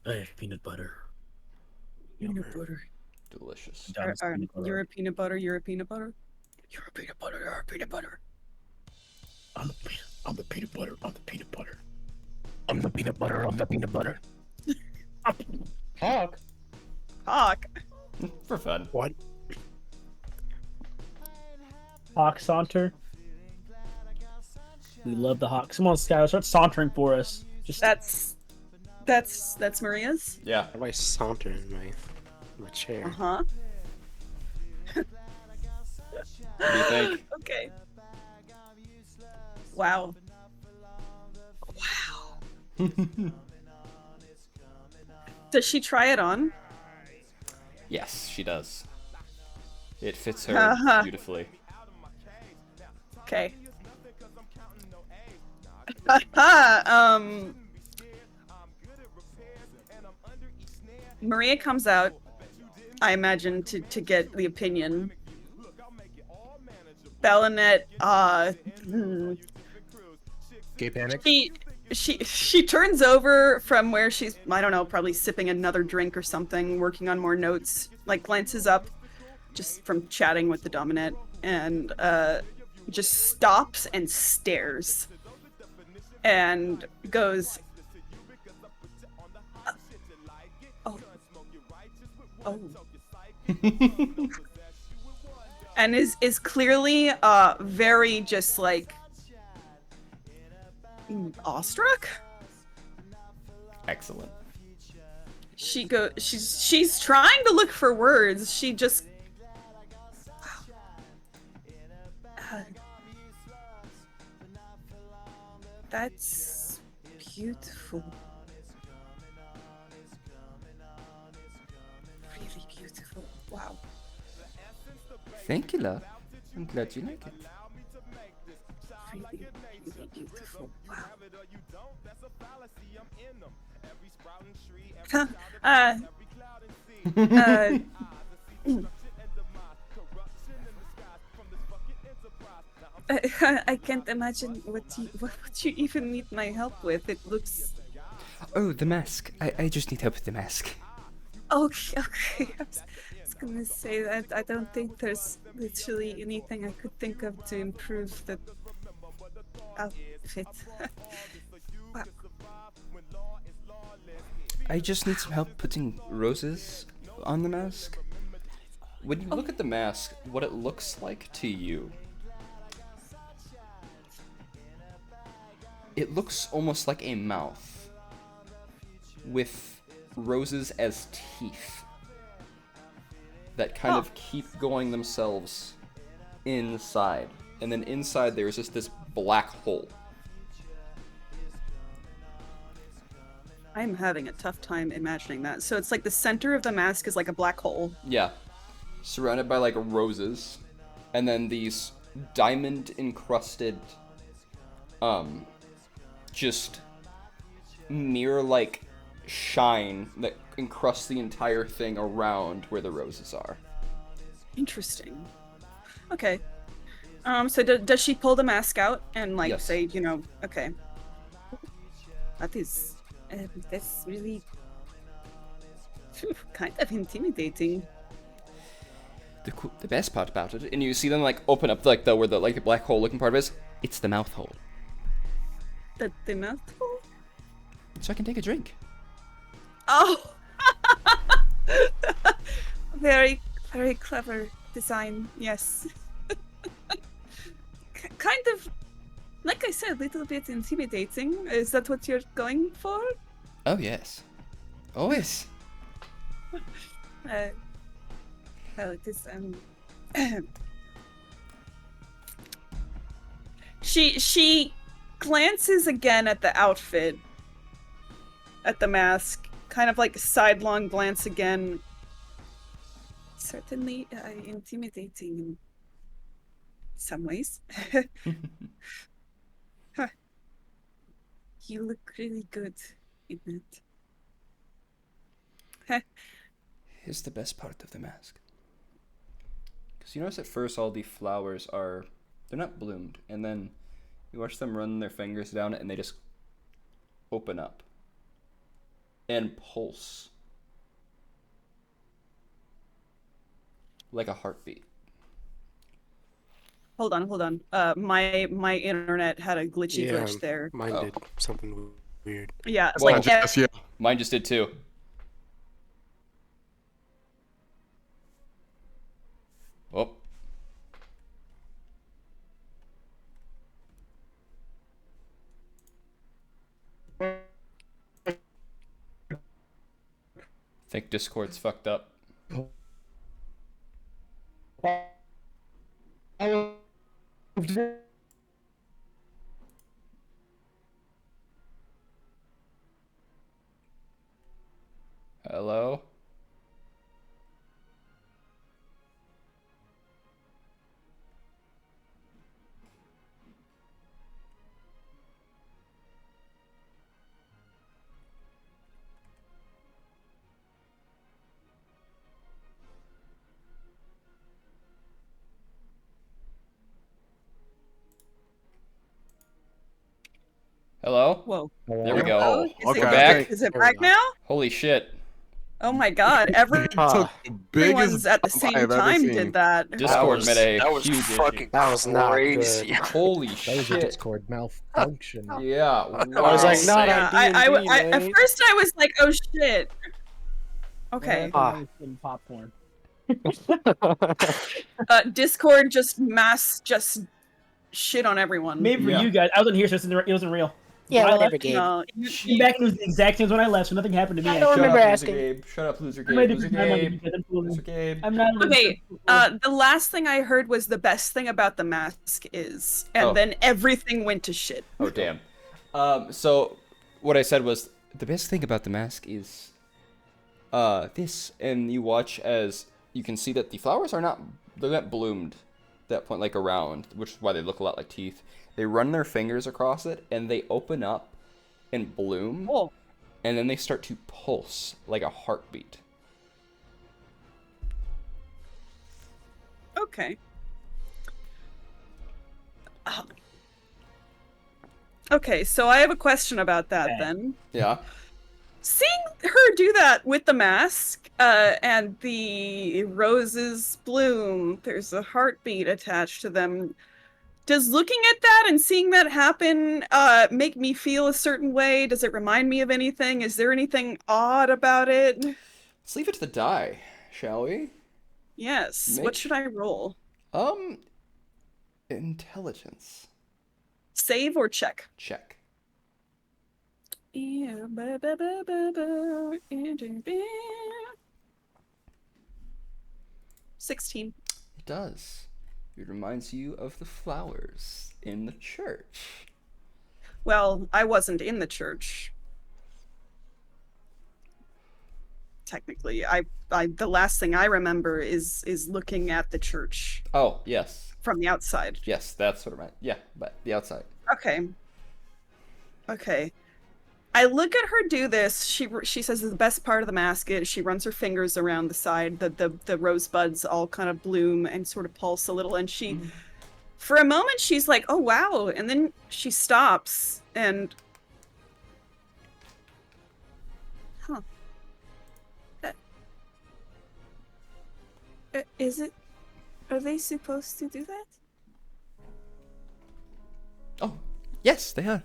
I have peanut butter. Peanut butter. Delicious. Down with peanut butter. You're a peanut butter. You're a peanut butter. You're a peanut butter. You're a peanut butter. I'm the peanut butter. I'm the peanut butter. I'm the peanut butter. I'm the peanut butter. Hawk. Hawk. For fun. What? Hawk saunter. We love the hawk. Come on, Skylar, start sauntering for us. Just That's Maria's. Yeah. How do I saunter in my chair? Uh-huh. What do you think? Okay. Wow. Wow. Does she try it on? Yes, she does. It fits her Uh-huh. beautifully. Okay. Maria comes out, I imagine, to get the opinion. Bellanet, Gay panic. she turns over from where she's, I don't know, probably sipping another drink or something, working on more notes, like glances up just from chatting with the dominant, and just stops and stares and goes, oh. And is clearly very just like awestruck. Excellent. She's trying to look for words. She just that's beautiful. Really beautiful. Wow. Thank you, love. I'm glad you like it. Really, really beautiful. Wow. I can't imagine what you even need my help with. It looks Oh, the mask. I just need help with the mask. okay. Okay, I was gonna say that I don't think there's literally anything I could think of to improve the outfit. Wow. I just need some help putting roses on the mask. When you look at the mask, what it looks like to you, it looks almost like a mouth with roses as teeth that kind of keep going themselves inside. And then inside there's just this black hole. I'm having a tough time imagining that. So it's like the center of the mask is like a black hole. Yeah. Surrounded by like roses. And then these diamond encrusted just mirror like shine that encrusts the entire thing around where the roses are. Interesting. Okay. So does she pull the mask out and like Yes. say, you know, okay. That's really kind of intimidating. The best part about it, and you see them like open up like where the black hole looking part of it is, it's the mouth hole. The mouth hole? So I can take a drink. Oh! Very, very clever design, yes. Kind of, like I said, a little bit intimidating. Is that what you're going for? Oh yes. Always. Well, it is, She glances again at the outfit, at the mask, kind of like sidelong glance again. Certainly intimidating in some ways. Huh. You look really good in it. Here's the best part of the mask. Because you notice at first all the flowers they're not bloomed, and then you watch them run their fingers down it and they just open up and pulse like a heartbeat. Hold on. My internet had a glitchy Yeah, glitch there. mine Oh. did something weird. Yeah, it's Well, like Yes, yeah. Mine just did too. Oh. Think Discord's fucked up. Hello? Hello? whoa. There we go. Oh, is okay, it We're back. Is it There we back go. now? Holy shit. Oh my god, Ah, Took the biggest everyone's at the jump I same have ever time seen. did that. Discord was- made a that was huge fucking issue. that was not crazy. good. Holy That was a shit. Discord malfunction. Yeah. I was like, wow. not Yeah, on D&D, at mate. first I was like, oh shit. Okay. Ah. I was eating popcorn. Discord just shit on everyone. Maybe for Yeah. you guys, I wasn't here, so it wasn't real. Yeah, I whatever, left, Gabe. No, Came back and it was the exact same as when I left, so nothing happened to me. I don't Shut remember up, asking. Loser Gabe. Shut up, Loser I Gabe. made a Loser different time on Gabe. you guys. I'm cool. Loser Gabe. I'm not. Okay, the last thing I heard was the best thing about the mask is, and Oh. then everything went to shit. Oh, damn. So, what I said was, the best thing about the mask is, this, and you watch as you can see that the flowers they're not bloomed at that point, like around, which is why they look a lot like teeth. They run their fingers across it, and they open up and bloom, Oh, and then they start to pulse like a heartbeat. okay. Okay, so I have a question about that Okay. then. Yeah. Seeing her do that with the mask, and the roses bloom, there's a heartbeat attached to them. Does looking at that and seeing that happen make me feel a certain way? Does it remind me of anything? Is there anything odd about it? Let's leave it to the die, shall we? Yes. What Make- should I roll? Intelligence. Save or check? Check. Yeah. 16. It does. It reminds you of the flowers in the church. Well, I wasn't in the church. Technically, I the last thing I remember is looking at the church Oh, yes. from the outside. Yes, that's what I meant. Yeah, but the outside. Okay. Okay. I look at her do this. She says the best part of the mask is she runs her fingers around the side. The rosebuds all kind of bloom and sort of pulse a little. And she, for a moment, she's like, "Oh wow!" And then she stops and, huh? Is it? Are they supposed to do that? Oh, yes, they are.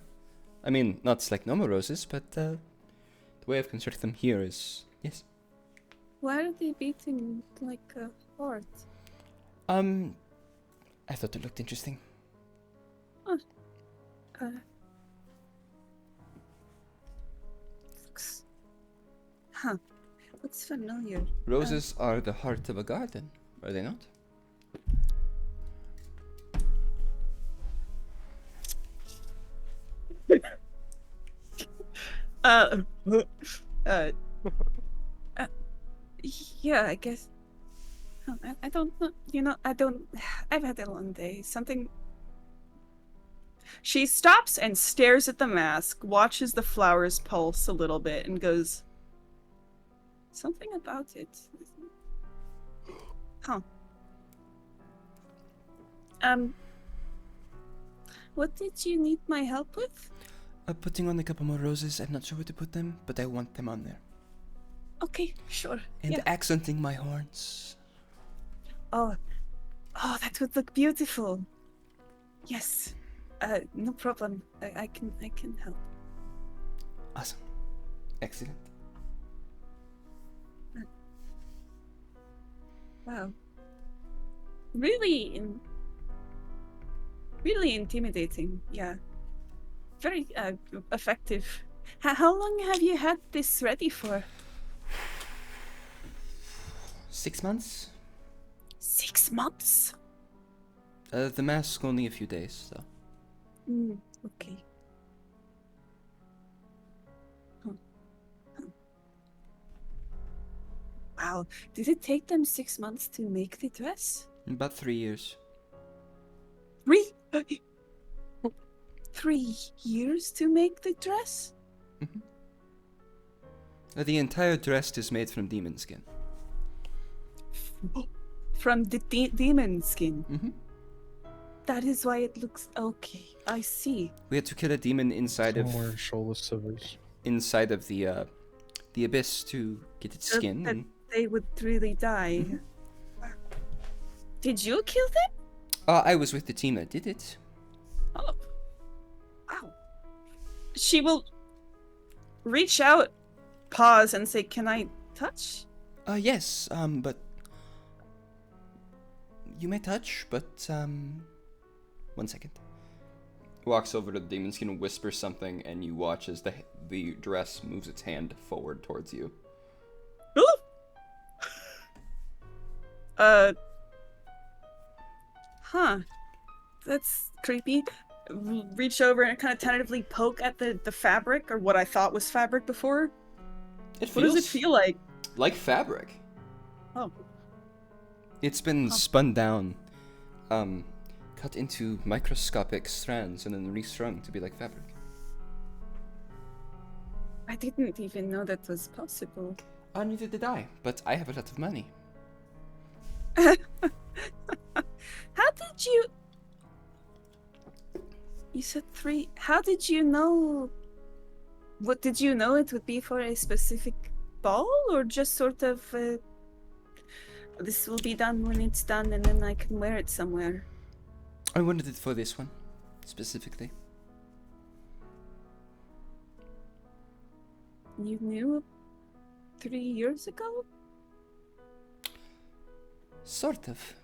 I mean, not like normal roses, but the way I've constructed them here is yes. Why are they beating like a heart? I thought it looked interesting. Looks, huh? Looks familiar. Roses are the heart of a garden, are they not? Uh, yeah, I guess. I don't know. You know, I don't. I've had a long day. Something. She stops and stares at the mask, watches the flowers pulse a little bit, and goes, "Something about it. Huh. What did you need my help with? Putting on a couple more roses. I'm not sure where to put them, but I want them on there. Okay, sure. And Yeah. accenting my horns. Oh, that would look beautiful. Yes. No problem. I can help. Awesome. Excellent. Wow. Really, really intimidating. Yeah. Very effective. How long have you had this ready for? 6 months? 6 months. The mask only a few days, so. Okay. Huh. Wow. Did it take them 6 months to make the dress? About 3 years. 3 years to make the dress? The entire dress is made from demon skin. From the demon skin. Mm-hmm. That is why it looks okay. I see. We had to kill a demon inside of Somewhere Shola Silvers. inside of the abyss to get its So skin. that And, they would really die. Did you kill them? I was with the team that did it. Oh. Wow. She will reach out, pause, and say, "Can I touch?" Yes, but you may touch, but 1 second. Walks over to the demon skin, whispers something, and you watch as the dress moves its hand forward towards you. Ooh. Huh. That's creepy. Reach over and kind of tentatively poke at the fabric, or what I thought was fabric before. It What does it feels feel like? like fabric. Oh. It's been spun down, cut into microscopic strands, and then restrung to be like fabric. I didn't even know that was possible. Neither did I, but I have a lot of money. How did you... You said 3. How did you know? What did you know it would be for a specific ball, or just sort of this will be done when it's done, and then I can wear it somewhere? I wanted it for this one, specifically. You knew 3 years ago? Sort of.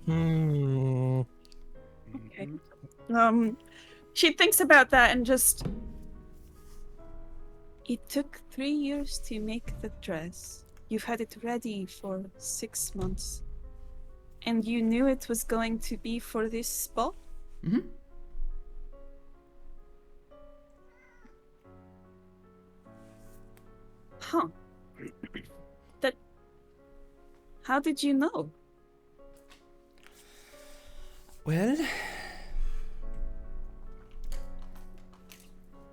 Okay. She thinks about that and just. It took 3 years to make the dress. You've had it ready for 6 months. And you knew it was going to be for this ball? Mm-hmm. Huh. That. How did you know? Well,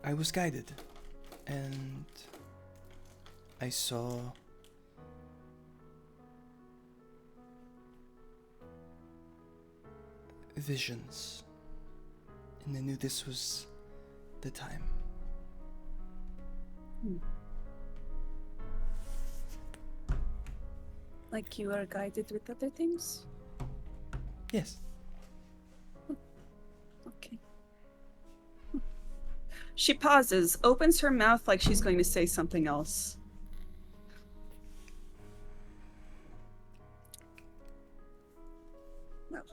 I was guided, and I saw visions, and I knew this was the time. Like you are guided with other things? Yes. Okay. She pauses, opens her mouth like she's going to say something else. Well,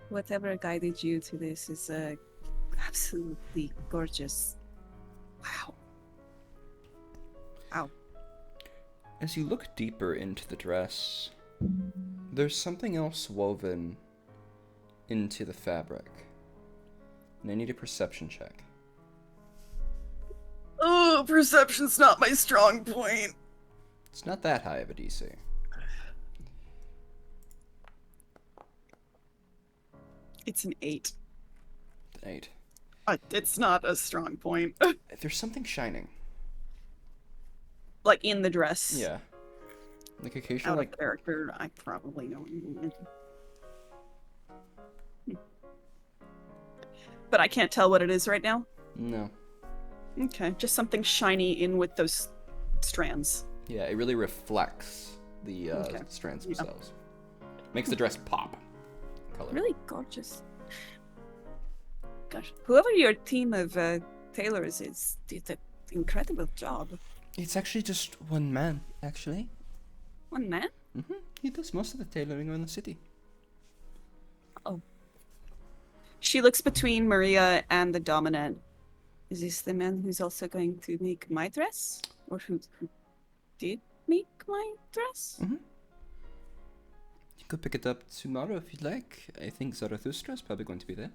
whatever guided you to this is absolutely gorgeous. Wow. Wow. As you look deeper into the dress, there's something else woven into the fabric. And I need a perception check. Oh, perception's not my strong point. It's not that high of a DC. It's an 8. An 8. It's not a strong point. There's something shining. Like in the dress. Yeah. Like Out occasionally, of character, I probably know. But I can't tell what it is right now. no. Okay, just something shiny in with those strands. Yeah, it really reflects the Okay. strands Yeah. themselves. Makes the dress pop. Color. Really gorgeous. Gosh, whoever your team of tailors is did an incredible job. It's actually just one man, actually. One man? He does most of the tailoring around the city. She looks between Maria and the dominant. Is this the man who's also going to make my dress? Or who did make my dress? You could pick it up tomorrow if you'd like. I think Zarathustra's probably going to be there.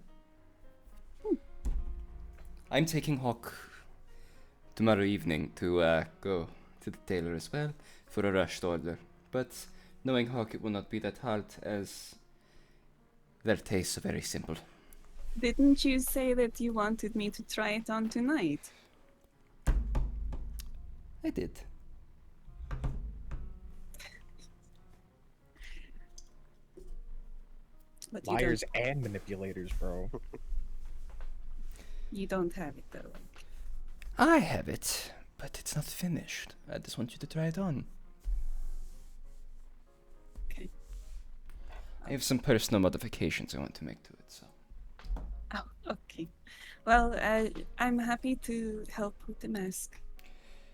I'm taking Hawk tomorrow evening to go to the tailor as well for a rushed order. But knowing Hawk, it will not be that hard as their tastes are very simple. Didn't you say that you wanted me to try it on tonight? I did. But Liars and manipulators, bro. you don't have it though. I have it, but it's not finished. I just want you to try it on. Okay. I have some personal modifications I want to make to it, so. Oh, okay. Well, I'm happy to help with the mask.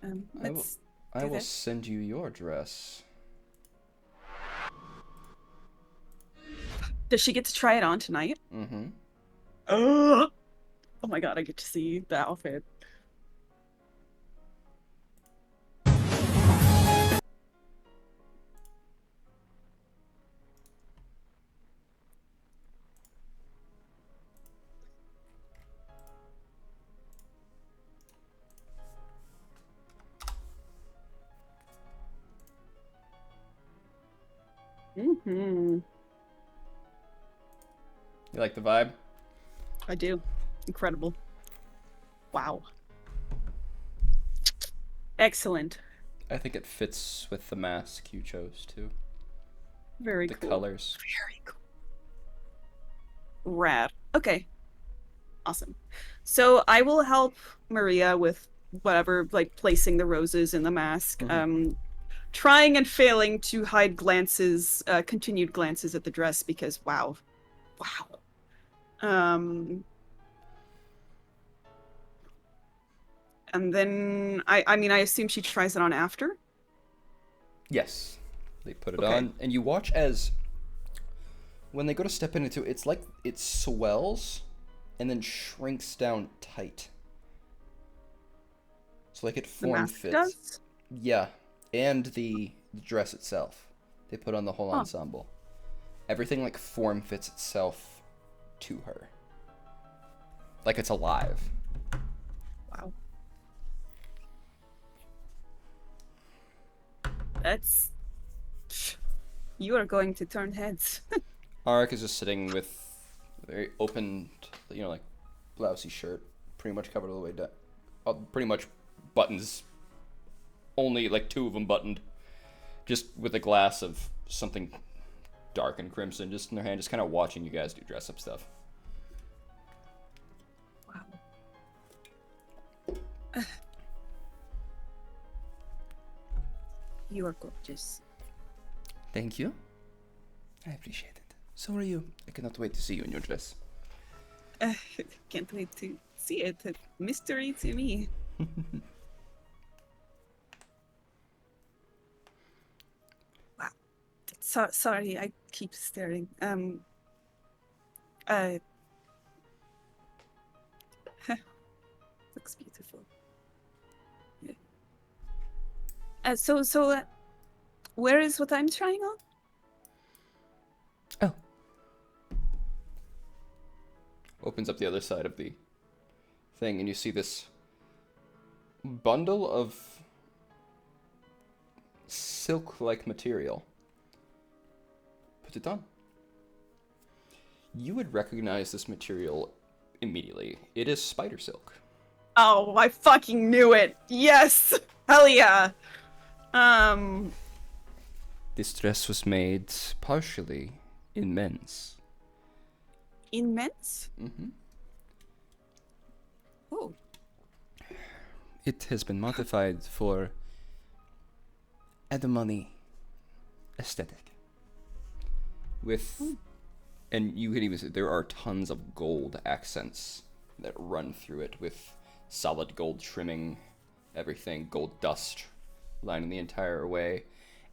I will, Let's I do will that. send you your dress. Does she get to try it on tonight? Mm-hmm. Oh my god, I get to see the outfit. Mm-hmm. You like the vibe? I do. Incredible. Wow. Excellent. I think it fits with the mask you chose too. Very the cool. colors. Very cool. Rad. Okay. Awesome. So I will help Maria with whatever, like placing the roses in the mask. Trying and failing to hide glances, continued glances at the dress because wow. And then I mean I assume she tries it on after. Yes, they put it Okay. on, and you watch as when they go to step into it, it's like it swells and then shrinks down tight. So like it The form mask fits. does. Yeah, and the dress itself. They put on the whole Huh. ensemble. Everything like form fits itself to her. Like it's alive. Wow. That's. You are going to turn heads. Arik is just sitting with a very open, like blousey shirt, pretty much covered all the way down. Pretty much buttons. Only like 2 of them buttoned. Just with a glass of something dark and crimson just in their hand, just kind of watching you guys do dress up stuff. Wow. You are gorgeous. Thank you. I appreciate it. So are you. I cannot wait to see you in your dress. Can't wait to see it. A mystery to me. Wow. Sorry, I keep staring. Looks beautiful. Yeah. So, where is what I'm trying on? Oh. Opens up the other side of the thing, and you see this bundle of silk-like material. Put it on. You would recognize this material immediately. It is spider silk. Oh, I fucking knew it. Yes. Hell yeah. This dress was made partially in men's. In men's? Mm-hmm. Oh. It has been modified for Edamani aesthetic. With, and you can even see there are tons of gold accents that run through it with solid gold trimming, everything, gold dust lining the entire way.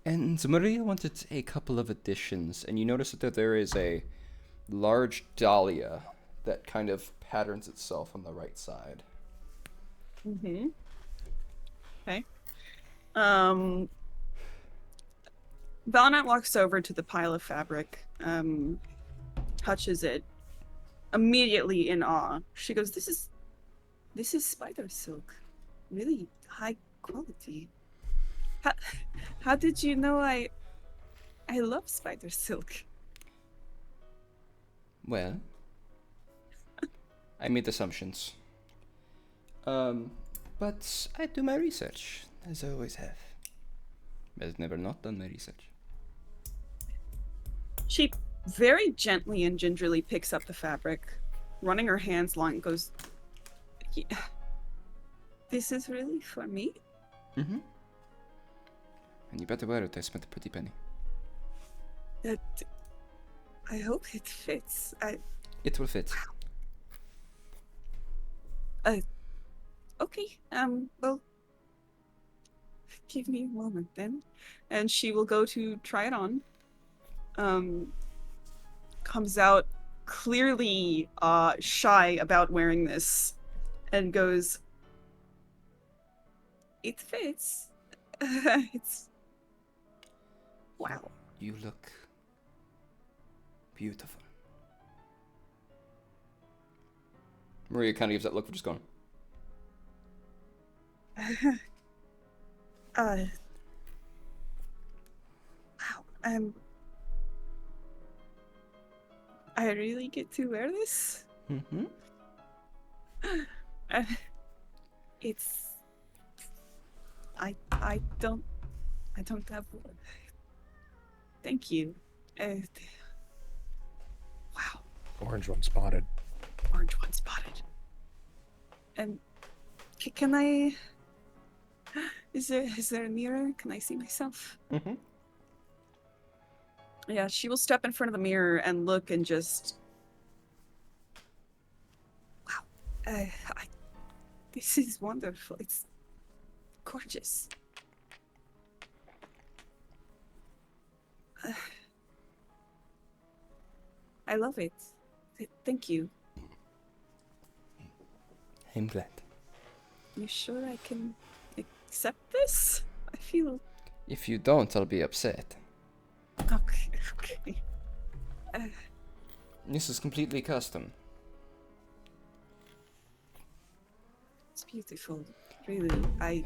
And Maria wanted a couple of additions, and you notice that there is a large dahlia that kind of patterns itself on the right side. Mm-hmm. Okay. Valnat walks over to the pile of fabric, touches it, immediately in awe. She goes, This is spider silk. Really high quality. How did you know I love spider silk? Well, I made assumptions. But I do my research, as I always have. I've never not done my research. She very gently and gingerly picks up the fabric, running her hands along, and goes, "Yeah, this is really for me?" Mm-hmm. And you better wear it, I spent a pretty penny. I hope it fits. It will fit. Okay, well, give me a moment then. And she will go to try it on. Comes out clearly shy about wearing this and goes, "It fits." It's wow. You look beautiful. Maria kind of gives that look of just going, Wow. I really get to wear this? mm-hmm. It's I don't have. Thank you. Uh, wow, Orange one spotted. orange one spotted. And can I? Is there a mirror? Can I see myself? Mm-hmm. Yeah, she will step in front of the mirror and look and just. Wow, this is wonderful. It's gorgeous. I love it. Thank you. I'm glad. You sure I can accept this? I feel If you don't, I'll be upset. okay. Okay. This is completely custom. It's beautiful. Really,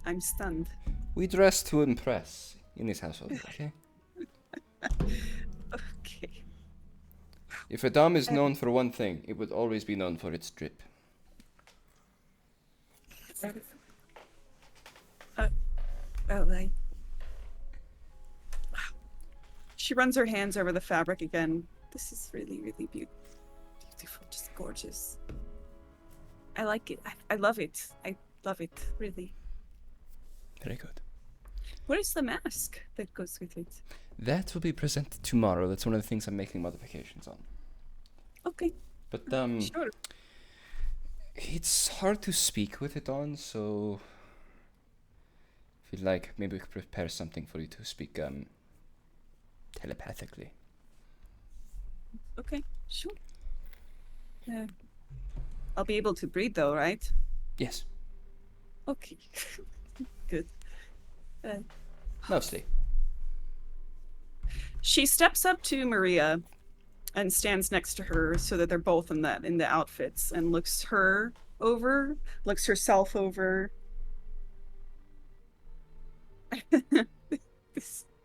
I'm stunned. We dress to impress in this household, okay? Okay. If a dom is known for one thing, it would always be known for its drip. Well, wow. She runs her hands over the fabric again. This is really, really beautiful, just gorgeous. I like it. I love it. I love it, really. Very good. What is the mask that goes with it? That will be presented tomorrow. That's one of the things I'm making modifications on. Okay, But sure. it's hard to speak with it on, so if you'd like, maybe we could prepare something for you to speak telepathically. Okay, sure. I'll be able to breathe though, right? Yes, Okay. Good. mostly. She steps up to Maria and stands next to her so that they're both in the outfits and looks herself over.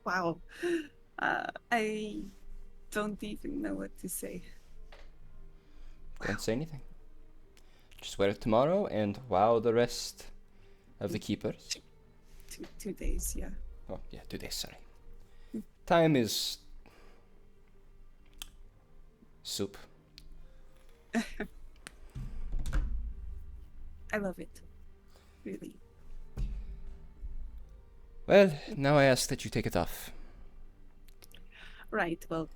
Wow. I don't even know what to say. Don't say anything. Just wear it tomorrow and wow the rest of the keepers. 2 days, yeah. Oh, yeah, 2 days, sorry. Time is soup. I love it. Really. Well, now I ask that you take it off. Right, well,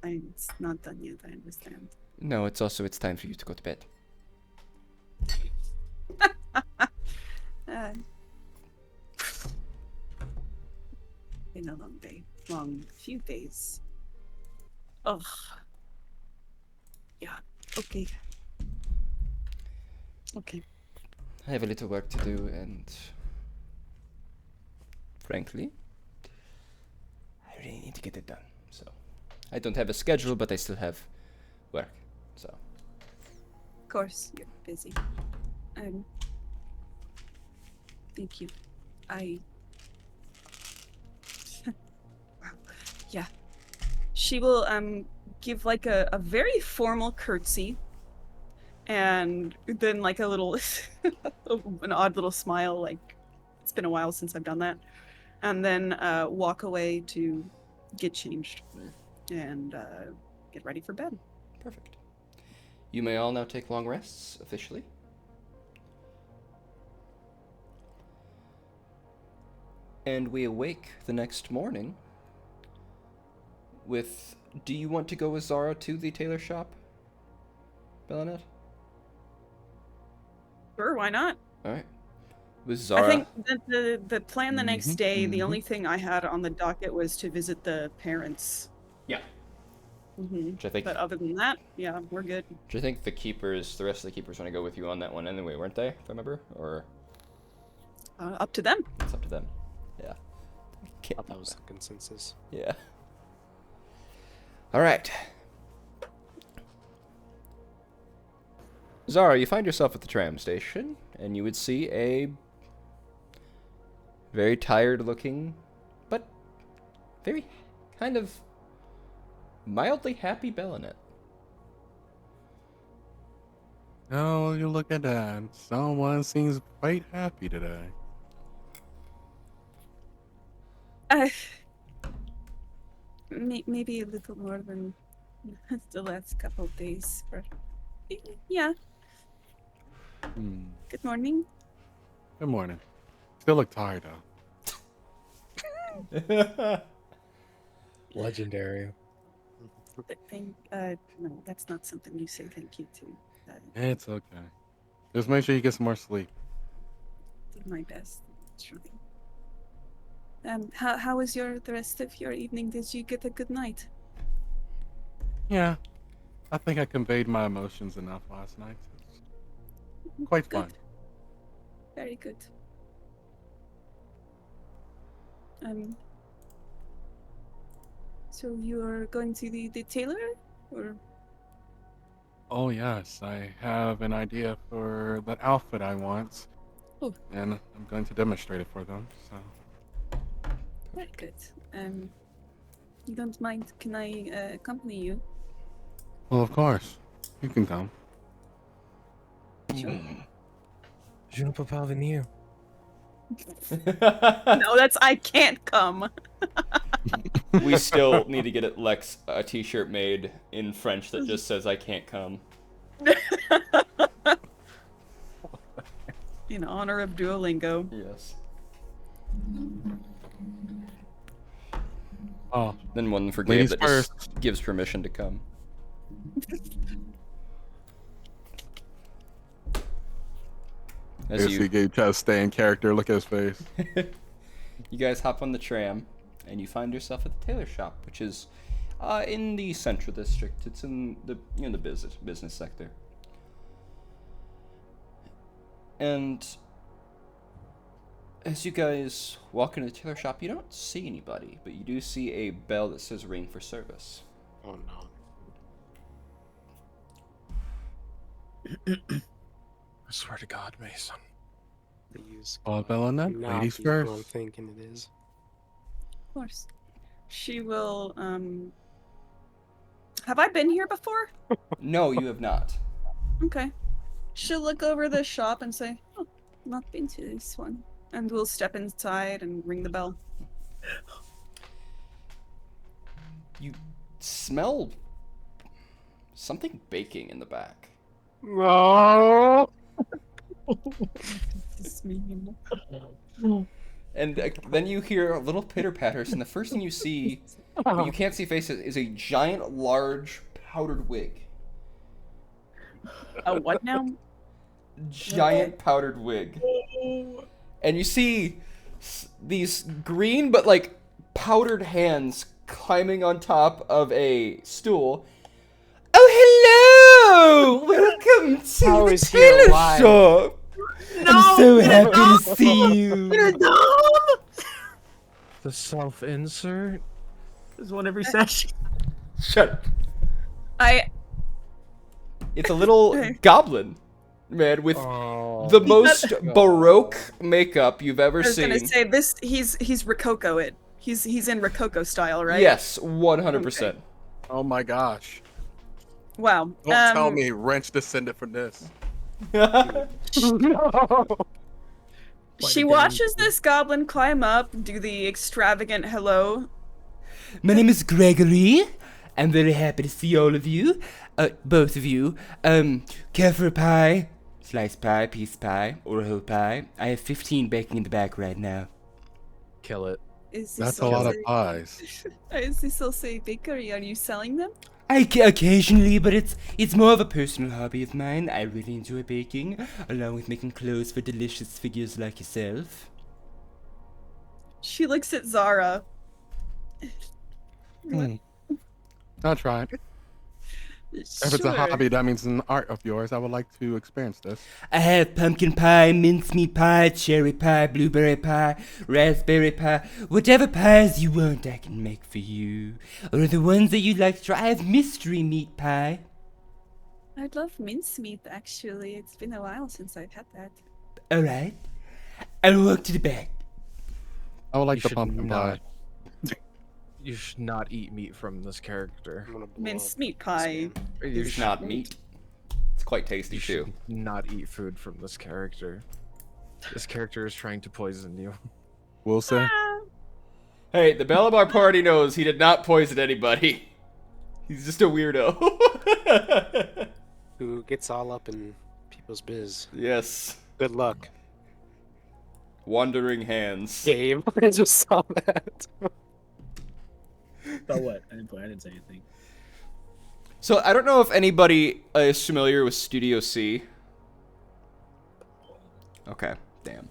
it's not done yet, I understand. No, it's time for you to go to bed. Been a long day. Long few days. Ugh. Yeah, okay. Okay. I have a little work to do, and frankly, I really need to get it done. So, I don't have a schedule, but I still have work. So, Of course, you're busy. Thank you. Wow. Yeah. She will give like a very formal curtsy and then like a little an odd little smile, like it's been a while since I've done that. And then walk away to get changed and get ready for bed. perfect. You may all now take long rests officially. And we awake the next morning with. Do you want to go with Zara to the tailor shop, Bellanet? Sure, why not? All right. With Zara. I think that the plan the next day, the only thing I had on the docket was to visit the parents. Yeah. Which I think. But other than that, yeah, we're good. Which I think the rest of the keepers want to go with you on that one anyway, weren't they? If I remember, or Up to them. it's up to them. Yeah. I thought that was the consensus. Yeah. All right. Zara, you find yourself at the tram station, and you would see a very tired-looking, but very kind of mildly happy Bellanet. Oh, you look at that. Someone seems quite happy today. Maybe a little more than the last couple of days. But yeah. Hmm. Good morning. Good morning. Still look tired though. Legendary. No, that's not something you say thank you to. It's okay. Just make sure you get some more sleep. Did my best. Trying. How was the rest of your evening? Did you get a good night? Yeah. I think I conveyed my emotions enough last night. It's quite fun. Good. Very good. So you're going to the tailor, or? Oh yes, I have an idea for the outfit I want. Oh. And I'm going to demonstrate it for them, so. Very good. You don't mind? Can I accompany you? Well, of course. You can come. Sure. Je ne peux pas venir. No, that's I can't come. We still need to get Lex a t-shirt made in French that just says I can't come. In honor of Duolingo. Yes. Oh, Then one for Gabe ladies that first. just gives permission to come. As I see you Gabe try to stay in character. Look at his face. you guys hop on the tram and you find yourself at the tailor shop, which is in the central district. It's in the the business sector. And as you guys walk into the tailor shop, you don't see anybody, but you do see a bell that says "Ring for service." Oh no. I swear to God, Mason. Please. All bell on that. Not Ladies the first. who I'm thinking it is. Of course. She will. Have I been here before? No, you have not. Okay. She'll look over the shop and say, "Oh, not been to this one," and we'll step inside and ring the bell. You smell something baking in the back. No. It's me. And then you hear little pitter patters, and the first thing you see, but you can't see faces, is a giant, large, powdered wig. A what now? Giant powdered wig. And you see these green, but like powdered hands climbing on top of a stool. Oh, hello! Welcome to How the is he tailor alive? shop. I'm so happy to see you. The self-insert? There's one every session. Shut up. I It's a little goblin, man, with Oh. the most baroque makeup you've ever was seen. gonna say this. He's Rococo. He's in Rococo style, right? Yes, 100%. Oh my gosh. Wow. Don't tell me Wrench descended from this. She watches this goblin climb up, do the extravagant hello. My name is Gregory. I'm very happy to see all of you. Both of you. Care for a pie? Slice pie, piece pie, or a whole pie? I have 15 baking in the back right now. Kill it. Is this That's a lot of also- pies. Is this also a bakery? Are you selling them? Occasionally, but it's more of a personal hobby of mine. I really enjoy baking, along with making clothes for delicious figures like yourself. She looks at Zara. I'll try it. If it's a hobby, that means an art of yours. I would like to experience this. I have pumpkin pie, mincemeat pie, cherry pie, blueberry pie, raspberry pie, whatever pies you want I can make for you. Or the ones that you'd like to try. I have mystery meat pie. I'd love mincemeat, actually. It's been a while since I've had that. Alright. I'll walk to the back. I would like You the should pumpkin pie. not- You should not eat meat from this character. I'm gonna blow Mincemeat up pie. this You It's should- not meat. It's quite tasty You too. should not eat food from this character. This character is trying to poison you. We'll say. Ah, Hey, the Balabar party knows he did not poison anybody. He's just a weirdo. Who gets all up in people's biz. Yes. Good luck. Wandering hands. Game. I just saw that. So what? I didn't say anything. So I don't know if anybody is familiar with Studio C. Okay, damn.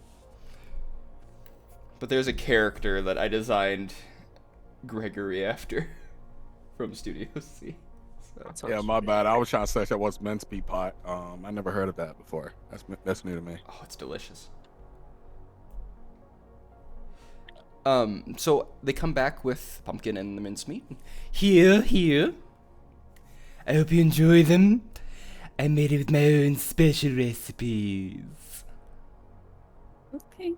But there's a character that I designed Gregory after from Studio C. So. Yeah, my bad. I was trying to search that was mincemeat pie. I never heard of that before. That's new to me. Oh, it's delicious. So they come back with pumpkin and the mincemeat. Here. I hope you enjoy them. I made it with my own special recipes. Okay.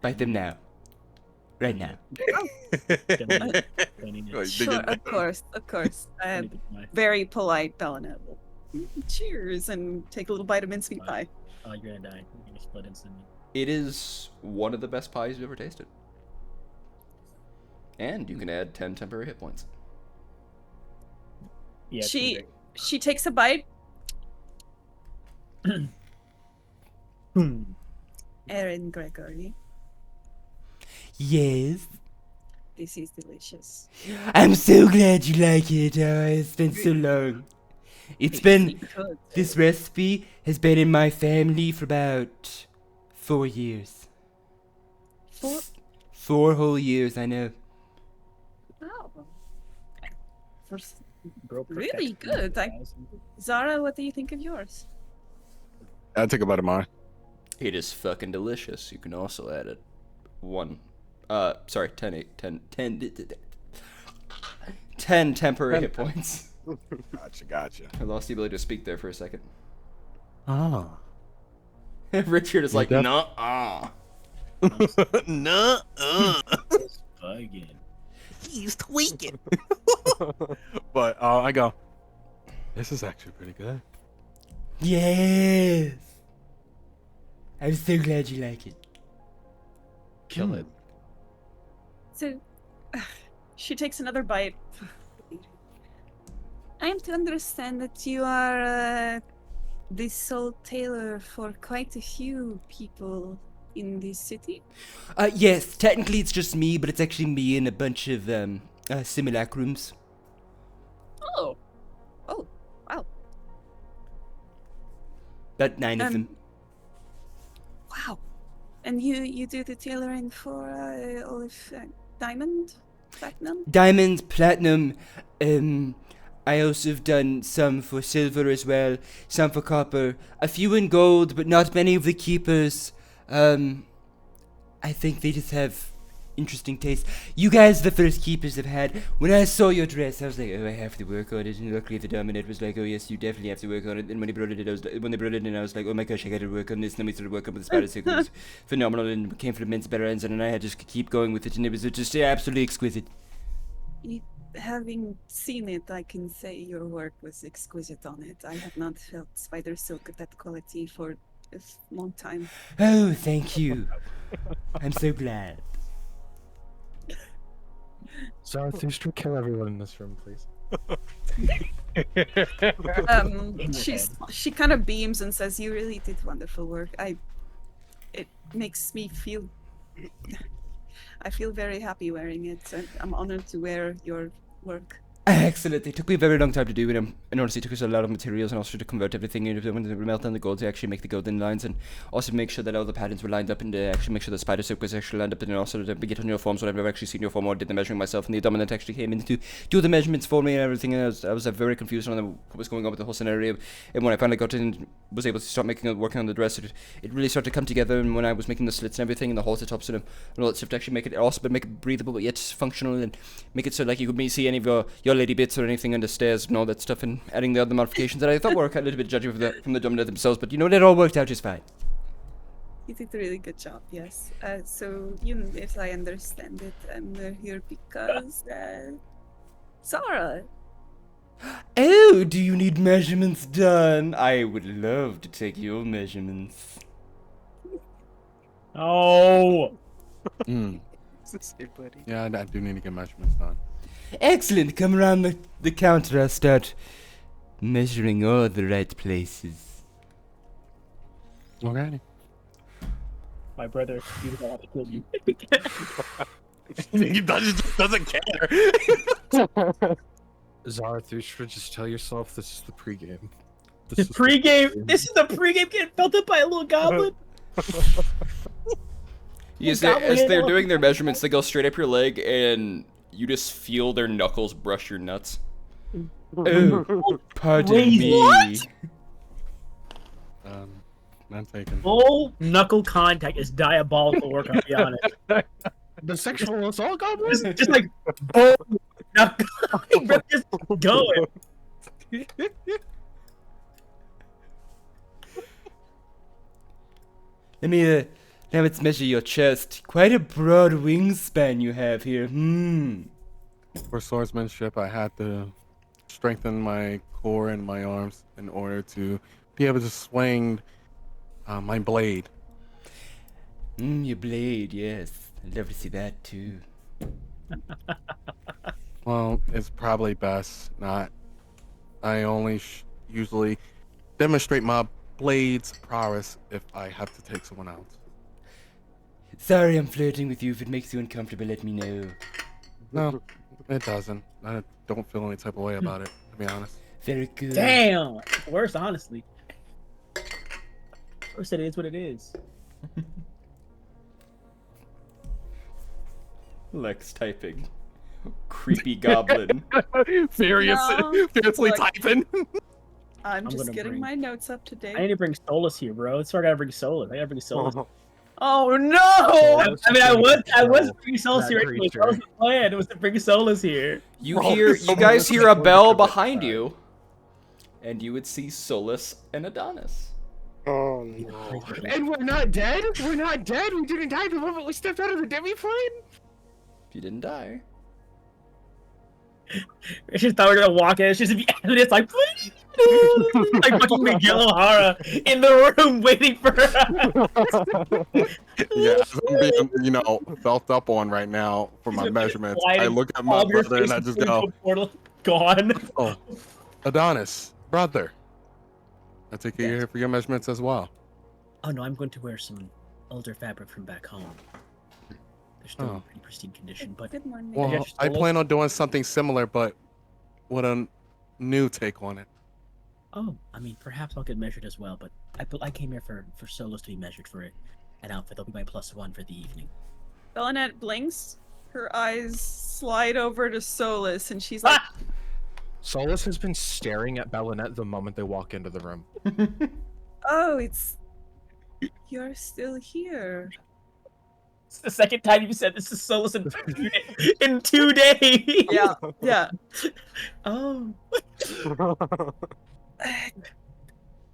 Bite them now. Right now. Sure, of course. Very polite Bellinet will cheers and take a little bite of mincemeat pie. Oh, you're gonna die. You're gonna split instantly. It is one of the best pies you've ever tasted. And you can add 10 temporary hit points. Yeah. She takes a bite. Erin Gregory, Yes. this is delicious. I'm so glad you like it. It's been so long. It's been... Good. This recipe has been in my family for about 4 years. 4 whole years, I know. Wow. First, Girl really perfection. good. Zara, what do you think of yours? I'll take a bite of mine. It is fucking delicious. You can also add it 10 temporary hit points. Gotcha. I lost the ability to speak there for a second. Ah. Richard is like, def- nuh-uh. Again. He's tweaking. But I go. This is actually pretty good. Yes. I'm so glad you like it. Kill it. So, she takes another bite. I am to understand that you are the sole tailor for quite a few people in this city. Yes, technically it's just me, but it's actually me and a bunch of simulacrums. Oh, wow. About 9 of them. Wow. And you do the tailoring for Olive Diamond? Platinum? Diamond, platinum. I also have done some for silver as well, some for copper, a few in gold, but not many of the keepers. I think they just have interesting taste. You guys are the first keepers I've had. When I saw your dress, I was like, oh, I have to work on it. And luckily the dominant was like, oh yes, you definitely have to work on it. And when they brought it in, I was like, oh my gosh, I gotta work on this. And then we started working with the spider silk. It was phenomenal and came from immense better ends, and I had to just keep going with it, and it was just absolutely exquisite. Having seen it, I can say your work was exquisite on it. I have not felt spider silk of that quality for a long time. Oh, thank you. I'm so glad. Zarathustra, kill everyone in this room, please. She kind of beams and says, "You really did wonderful work. It makes me feel. I feel very happy wearing it, and I'm honored to wear your work." Excellent. It took me a very long time to do it, and honestly it took us a lot of materials and also to convert everything into when we melt down the gold to actually make the golden lines, and also make sure that all the patterns were lined up, and actually make sure the spider silk was actually lined up, and also to get on your forms when I've never actually seen your form or did the measuring myself, and the dominant actually came in to do the measurements for me and everything, and I was very confused on what was going on with the whole scenario, and when I finally got in and was able to start working on the dress, it really started to come together, and when I was making the slits and everything, and the halter tops and all that stuff to actually make it breathable but yet functional, and make it so like you could see any of your lady bits or anything on the stairs and all that stuff, and adding the other modifications that I thought were a little bit judgy from the dominant themselves, but you know, it all worked out just fine. You did a really good job, yes. So, if I understand it, I'm here because Zara. Oh, do you need measurements done? I would love to take your measurements. Oh. Hey, buddy. Yeah, I do need to get measurements done. Excellent. Come around the counter. I'll start measuring all the right places. Okay. My brother, you don't have to kill you. He doesn't care. Zarathustra, just tell yourself this is the pregame. The This is pregame. This is the pregame getting felt up by a little goblin. Yes, Goblin as they're head. doing their measurements, they go straight up your leg, and you just feel their knuckles brush your nuts. Oh, pardon Wait, me. what? Not taken. Full knuckle contact is diabolical work. I'll be honest. the sexual assault goblin. Just like boom, knuckle, bro, just going. Let me, now let's measure your chest. Quite a broad wingspan you have here. For swordsmanship, I had to strengthen my core and my arms in order to be able to swing my blade. Your blade, yes. I'd love to see that too. Well, it's probably best not. I only usually demonstrate my blade's prowess if I have to take someone out. Sorry I'm flirting with you. If it makes you uncomfortable, let me know. No, it doesn't. I don't feel any type of way about it, to be honest. Very good. Damn, it's worse, honestly. First, it is what it is. Lex typing. Creepy goblin. Furiously look. typing. I'm just gonna getting bring- my notes up to I need date. to bring Solus here, bro. So I gotta bring Solus. I gotta bring Solus. Oh no! I mean, I was bringing Solus That here anyway. creature. That was the plan. It was to bring Solus here. You Roll hear, so you guys much hear a for bell it. behind you, and you would see Solus and Adonis. Oh no. And we're not dead. We're not dead. We didn't die the moment we stepped out of the demi-plane. If you didn't die. I just thought we were gonna walk in. It's just be evidence like, like fucking Miguel O'Hara in the room waiting for her. Yeah, as I'm being, felt up on right now for He's my gonna be measurements. sliding I look at my all of your brother and I faces just into go, a portal. Gone. "Oh, Adonis, brother." I take it you're here for your measurements as well. Oh no, I'm going to wear some older fabric from back home. They're still in Oh. pretty pristine condition, but Good morning. Well, just I told us- plan on doing something similar, but with a new take on it. oh, I mean, perhaps I'll get measured as well. But I came here for Solus to be measured for an outfit. That'll be my +1 for the evening. Bellinette blinks. Her eyes slide over to Solus, and she's like, Ah! Solus has been staring at Bellinette the moment they walk into the room. "Oh, you're still here." It's the second time you said this is Solus in 2 days. Yeah, yeah. Oh,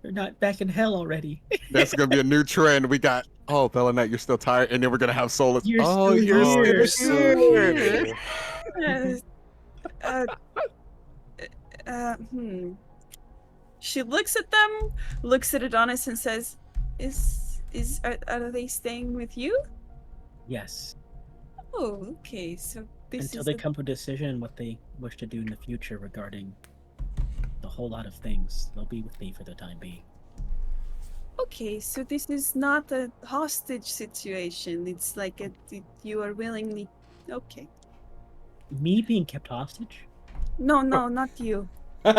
they're not back in hell already. That's gonna be a new trend. We got, oh, Bellinette, you're still tired, and then we're gonna have Solus. You're Oh, still you're here. still You're here. She looks at them, looks at Adonis, and says, "Are they staying with you?" Yes. Oh, okay. So this Until is they the- come to a decision what they wish to do in the future regarding the whole lot of things, they'll be with me for the time being. Okay, so this is not a hostage situation. It's like you are willingly. Okay. Me being kept hostage? No, not you. No,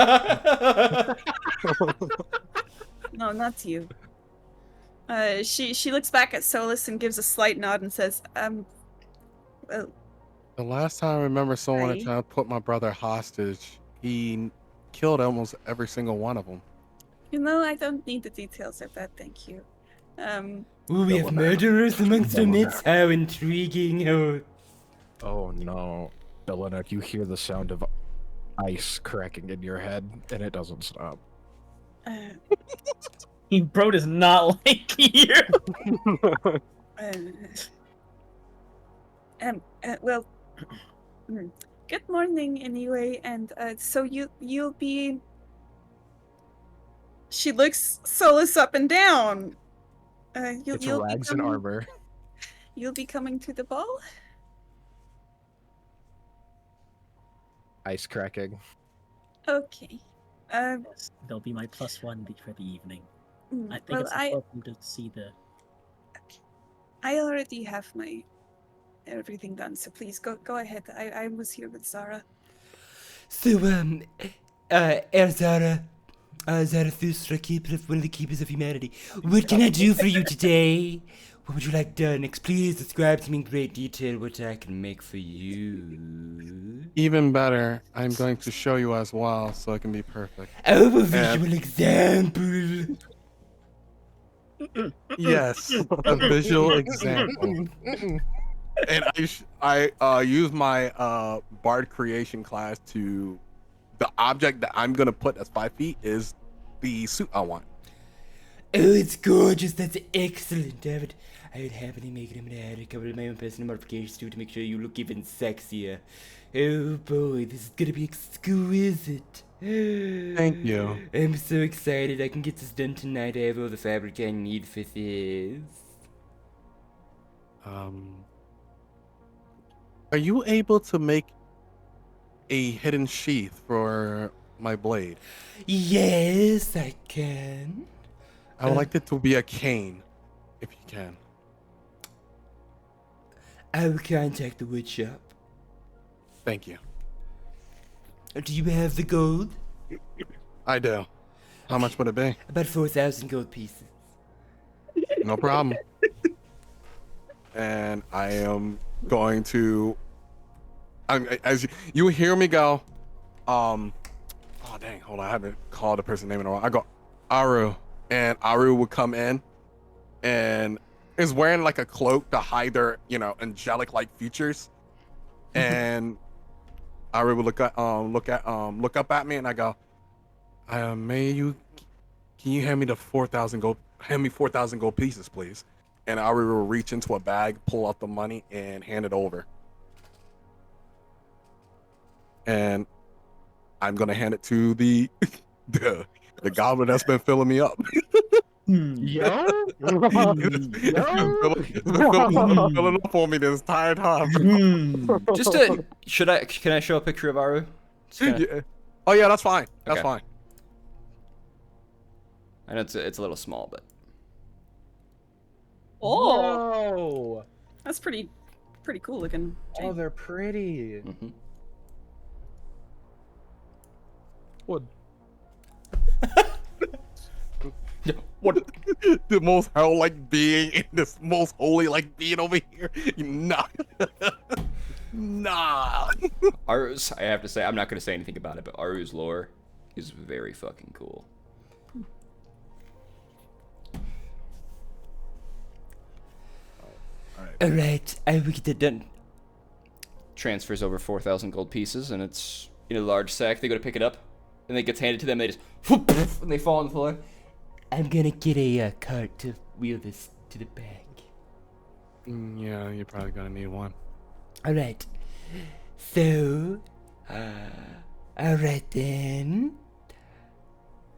not you. She looks back at Solus and gives a slight nod and says, well, The last time I remember someone Right. trying to put my brother hostage, he killed almost every single one of them. I don't need the details of that, thank you. Ooh, we have murderers amongst our midst. How intriguing. How... Oh no, Bellinette, you hear the sound of ice cracking in your head, and it doesn't stop. Bro does not like you. Well, good morning anyway, and so you'll be. She looks Solus up and down. It's You'll be rags and coming- armor. You'll be coming to the ball. ice cracking. Okay. Yes, they'll be my +1 for the evening. I think Well, it's important to see the. I already have my everything done, so please go ahead. I was here with Zara. So, Erzara, Zarathustra, keeper of one of the keepers of humanity. What can I do for you today? What would you like done? Please describe to me in great detail what I can make for you. Even better, I'm going to show you as well, so it can be perfect. Oh, a visual example. Yes, a visual example. And I use my bard creation class to the object that I'm gonna put as 5 feet is the suit I want. Oh, it's gorgeous. That's excellent, David. I would happily make it. I'm gonna add a couple of my own personal modifications to it to make sure you look even sexier. Oh boy, this is gonna be exquisite. Thank you. I'm so excited. I can get this done tonight. I have all the fabric I need for this. Are you able to make a hidden sheath for my blade? Yes, I can. I would like it to be a cane, if you can. I will contact the wood shop. Thank you. Do you have the gold? I do. How much would it be? About 4,000 gold pieces. No problem. And I am going to. As you hear me go, oh dang, hold on, I haven't called the person's name in a while. I go, Aru, and Aru would come in, and is wearing like a cloak to hide their, angelic like features, and Aru would look up at me, and I go, can you hand me the 4,000 gold? Hand me 4,000 gold pieces, please. And Aru will reach into a bag, pull out the money, and hand it over. And I'm gonna hand it to the goblin that's been filling me up. Yo? Filling up for me this entire time. Can I show a picture of Aru? Yeah. Oh yeah, that's fine. That's Okay. fine. I know it's a little small, but Oh, Whoa! that's pretty cool looking. Oh, they're pretty. mhm. What? What the most hell-like being in this most holy-like being over here? Nah. Nah. Aru's, I have to say, I'm not gonna say anything about it, but Aru's lore is very fucking cool. Alright, I will get that done. Transfers over 4,000 gold pieces, and it's in a large sack. They go to pick it up, and it gets handed to them. They just whoop, and they fall on the floor. I'm gonna get a cart to wheel this to the bank. Yeah, you're probably gonna need one. Alright. So, alright then.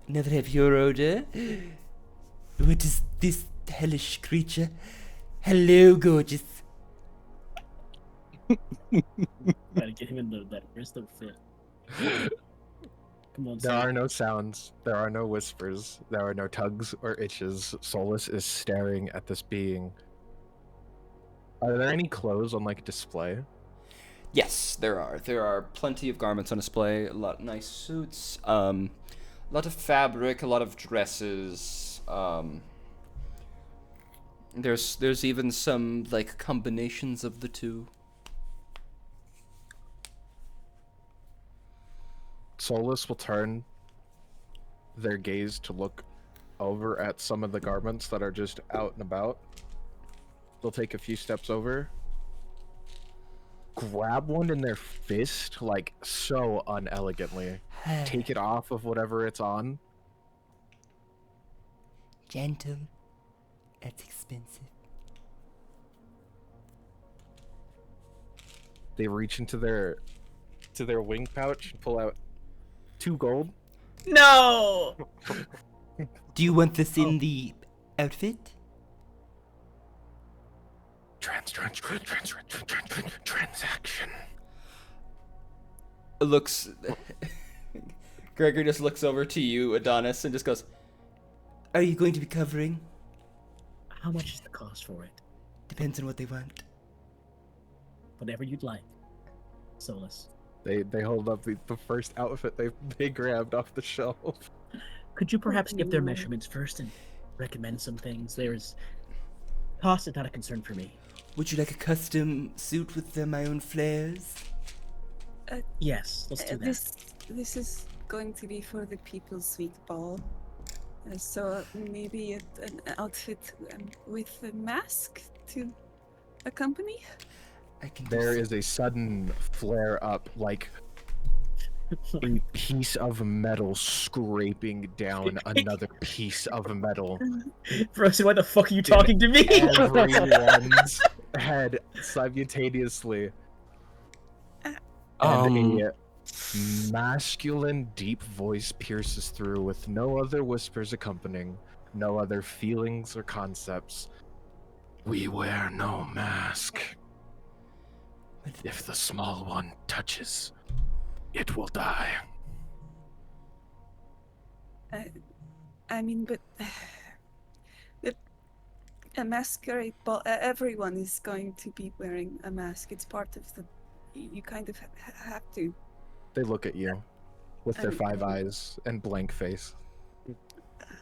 Now that I have your order, what is this hellish creature? Hello, gorgeous. Gotta get him in that wrist fit. Come on, There son. are no sounds. There are no whispers. There are no tugs or itches. Solus is staring at this being. Are there any clothes on like display? Yes, there are. There are plenty of garments on display. A lot of nice suits. A lot of fabric. A lot of dresses. There's even some like combinations of the two. Solus will turn their gaze to look over at some of the garments that are just out and about. They'll take a few steps over, grab one in their fist, like so unelegantly, take it off of whatever it's on. Gentle. That's expensive. They reach into their wing pouch and pull out 2 gold. No. Do you want this in the outfit? Transaction. looks. Gregor just looks over to you, Adonis, and just goes, "Are you going to be covering?" How much is the cost for it? Depends on what they want. Whatever you'd like. Solus. They hold up the first outfit they grabbed off the shelf. Could you perhaps give their measurements first and recommend some things? There's cost is not a concern for me. Would you like a custom suit with my own flares? Yes, let's do that. This is going to be for the People's Week ball. So maybe an outfit with a mask to accompany? I can. There is a sudden flare up, like a piece of metal scraping down another piece of metal. Frozen, why the fuck are you talking to me? Everyone's head simultaneously. And a masculine, deep voice pierces through with no other whispers accompanying, no other feelings or concepts. We wear no mask. If the small one touches, it will die. I mean, but a masquerade ball. Everyone is going to be wearing a mask. It's part of the. You kind of have to. They look at you with their 5 eyes and blank face.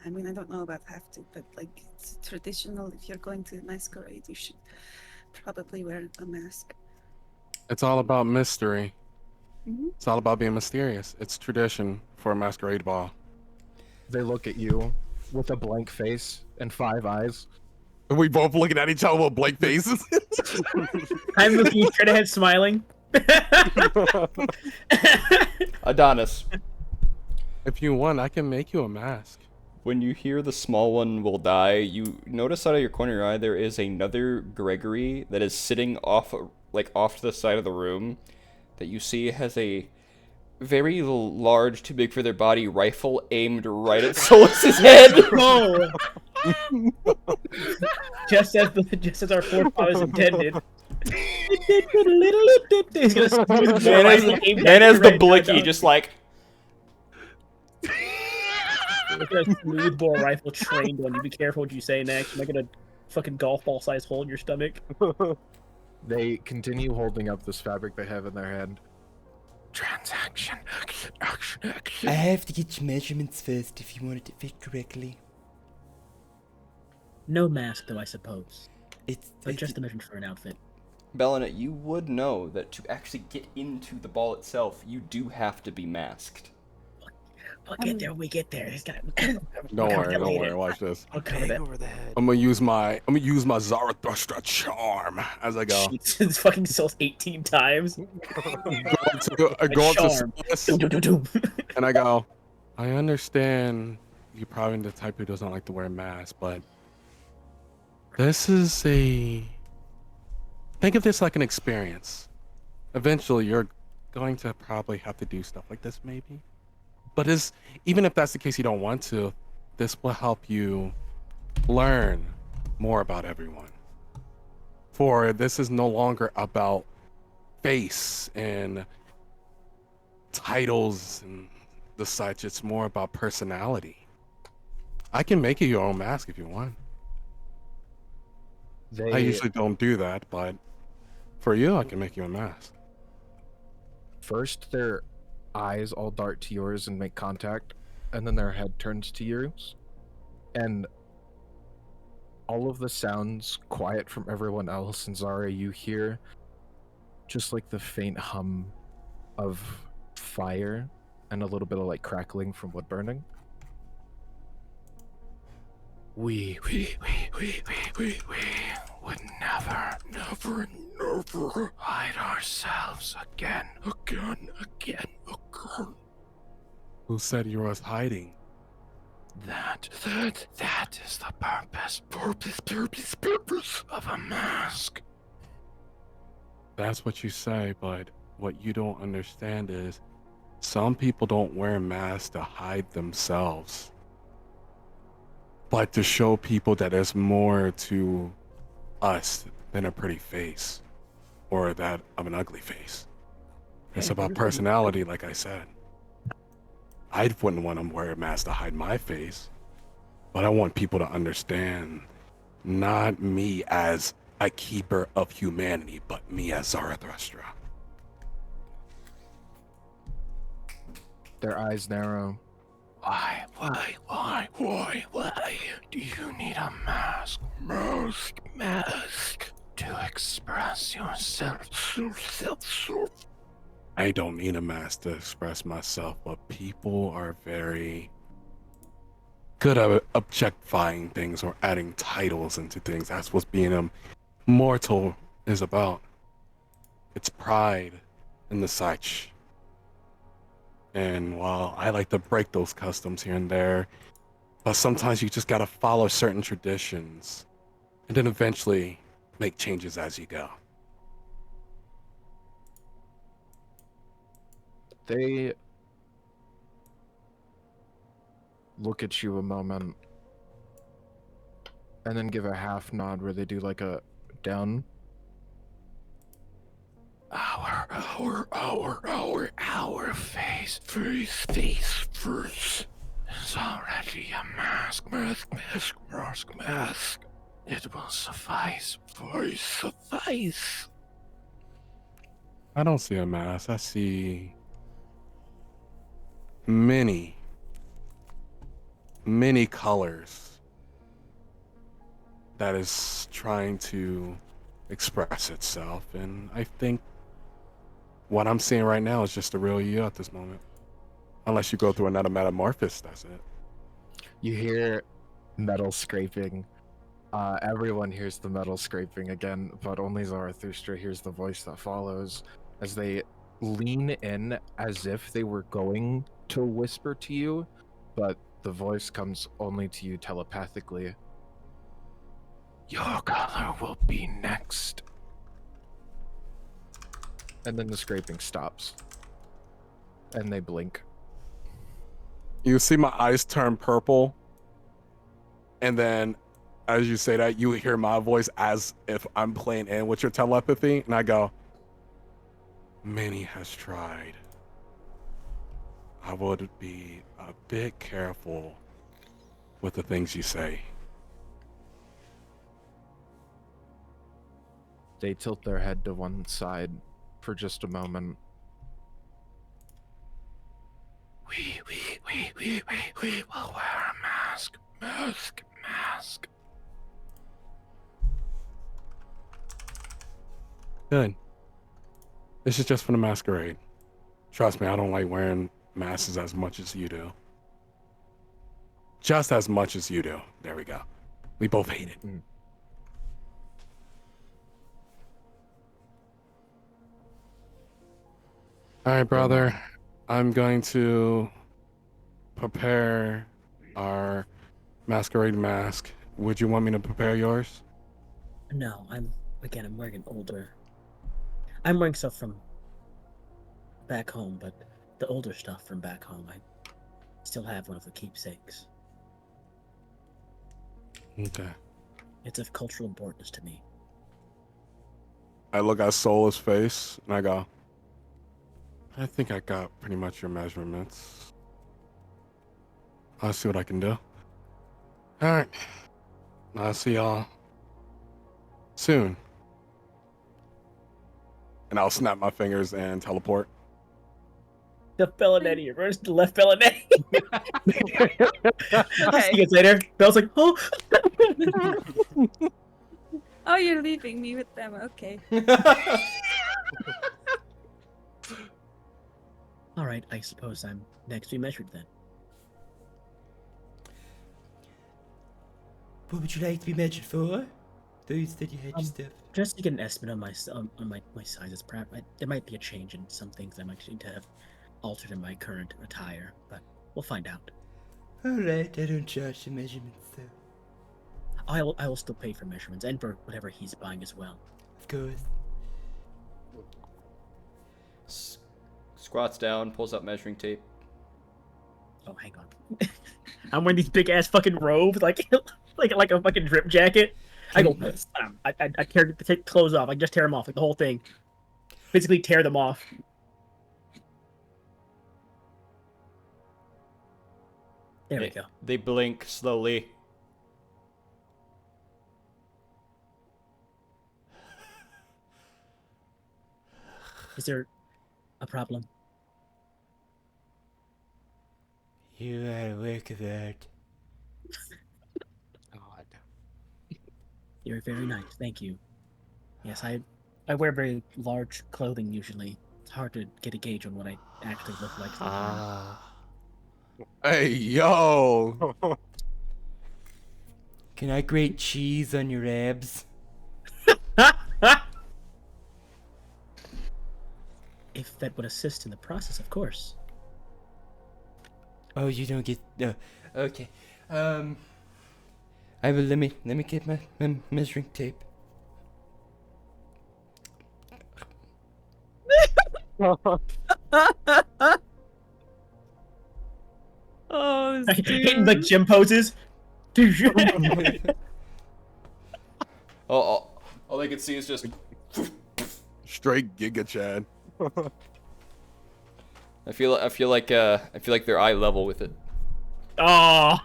I mean, I don't know about have to, but like it's traditional. If you're going to a masquerade, you should probably wear a mask. It's all about mystery. Mm-hmm. It's all about being mysterious. It's tradition for a masquerade ball. They look at you with a blank face and 5 eyes. Are we both looking at each other with blank faces? I'm looking straight ahead, smiling. Adonis, If you want, I can make you a mask. when you hear the small one will die, you notice out of your corner of your eye there is another Gregory that is sitting off to the side of the room that you see has a very large, too big for their body rifle aimed right at Solus's head. Oh. just as our forefathers intended. He's gonna smooth And as, aim and as the right blicky down. just like, Look at a smooth bore rifle trained on you. Be careful what you say next. You might get a fucking golf ball sized hole in your stomach. They continue holding up this fabric they have in their hand. Transaction. I have to get your measurements first if you want it to fit correctly. No mask, though, I suppose. It's But just a measurement for an outfit. Bellinet, you would know that to actually get into the ball itself, you do have to be masked. We'll get there when we get there. He's got. Don't worry. Watch this. I'll cover that. over the head. I'm gonna use my Zarathustra charm as I go. It's fucking sells 18 times. I go up to charm. Solus Doom, doom, doom, doom. and I go, I understand you're probably the type who doesn't like to wear a mask, but this is think of this like an experience. Eventually, you're going to probably have to do stuff like this, maybe. But even if that's the case, you don't want to, this will help you learn more about everyone. For this is no longer about face and titles and the such. It's more about personality. I can make you your own mask if you want. I usually don't do that, but for you, I can make you a mask. First, their eyes all dart to yours and make contact, and then their head turns to yours. And all of the sounds quiet from everyone else, and Zara, you hear just like the faint hum of fire and a little bit of like crackling from wood burning. We would never hide ourselves again. Who said you was hiding? That is the purpose of a mask. That's what you say, but what you don't understand is some people don't wear masks to hide themselves, but to show people that there's more to us than a pretty face or that of an ugly face. It's about personality, like I said. I wouldn't want to wear a mask to hide my face, but I want people to understand not me as a keeper of humanity, but me as Zarathustra. Their eyes narrow. Why do you need a mask? Mask to express yourself. I don't need a mask to express myself, but people are very good at objectifying things or adding titles into things. That's what being immortal is about. It's pride and the such. And while I like to break those customs here and there, but sometimes you just gotta follow certain traditions and then eventually make changes as you go. They look at you a moment and then give a half nod where they do like a down. Our face first is already a mask. It will suffice. I don't see a mask. I see many colors that is trying to express itself, and I think what I'm seeing right now is just the real you at this moment. Unless you go through another metamorphosis, that's it. You hear metal scraping. Everyone hears the metal scraping again, but only Zarathustra hears the voice that follows as they lean in as if they were going to whisper to you, but the voice comes only to you telepathically. Your color will be next. And then the scraping stops. And they blink. You see my eyes turn purple, and then as you say that, you hear my voice as if I'm playing in with your telepathy, and I go, many has tried. I would be a bit careful with the things you say. They tilt their head to one side for just a moment. We will wear a mask. Good. This is just for the masquerade. Trust me, I don't like wearing masks as much as you do. Just as much as you do. There we go. We both hate it. All right, brother. I'm going to prepare our masquerade mask. Would you want me to prepare yours? No, I'm wearing an older. I'm wearing stuff from back home, but the older stuff from back home, I still have one of the keepsakes. Okay. It's of cultural importance to me. I look at Sola's face and I go, I think I got pretty much your measurements. I'll see what I can do. All right. I'll see y'all soon. And I'll snap my fingers and teleport. The Bellinetti reverse the left Bellinetti. Okay. See you guys later. Bell's like, oh. Oh, you're leaving me with them. Okay. All right, I suppose I'm next to be measured then. What would you like to be measured for? Those that you had your stuff. Just to get an estimate on my sizes, perhaps there might be a change in some things I might need to have altered in my current attire, but we'll find out. Alright, I don't charge the measurements though. I will still pay for measurements and for whatever he's buying as well. Of course. Squats down, pulls out measuring tape. Oh, hang on. I'm wearing these big ass fucking robes, like a fucking drip jacket. I go, I tear the clothes off. I just tear them off, like the whole thing. Basically, tear them off. There we go. They blink slowly. Is there a problem? You are a work of art. God. You're very nice, thank you. Yes, I wear very large clothing usually. It's hard to get a gauge on what I actually look like sometimes. Ah. Hey, yo. Can I grate cheese on your abs? If that would assist in the process, of course. Oh, you don't get. Okay. I will. Let me get my measuring tape. Oh, this Hitting like dude. gym poses. All I can see is just. Straight Giga Chad. I feel like they're eye level with it. Oh.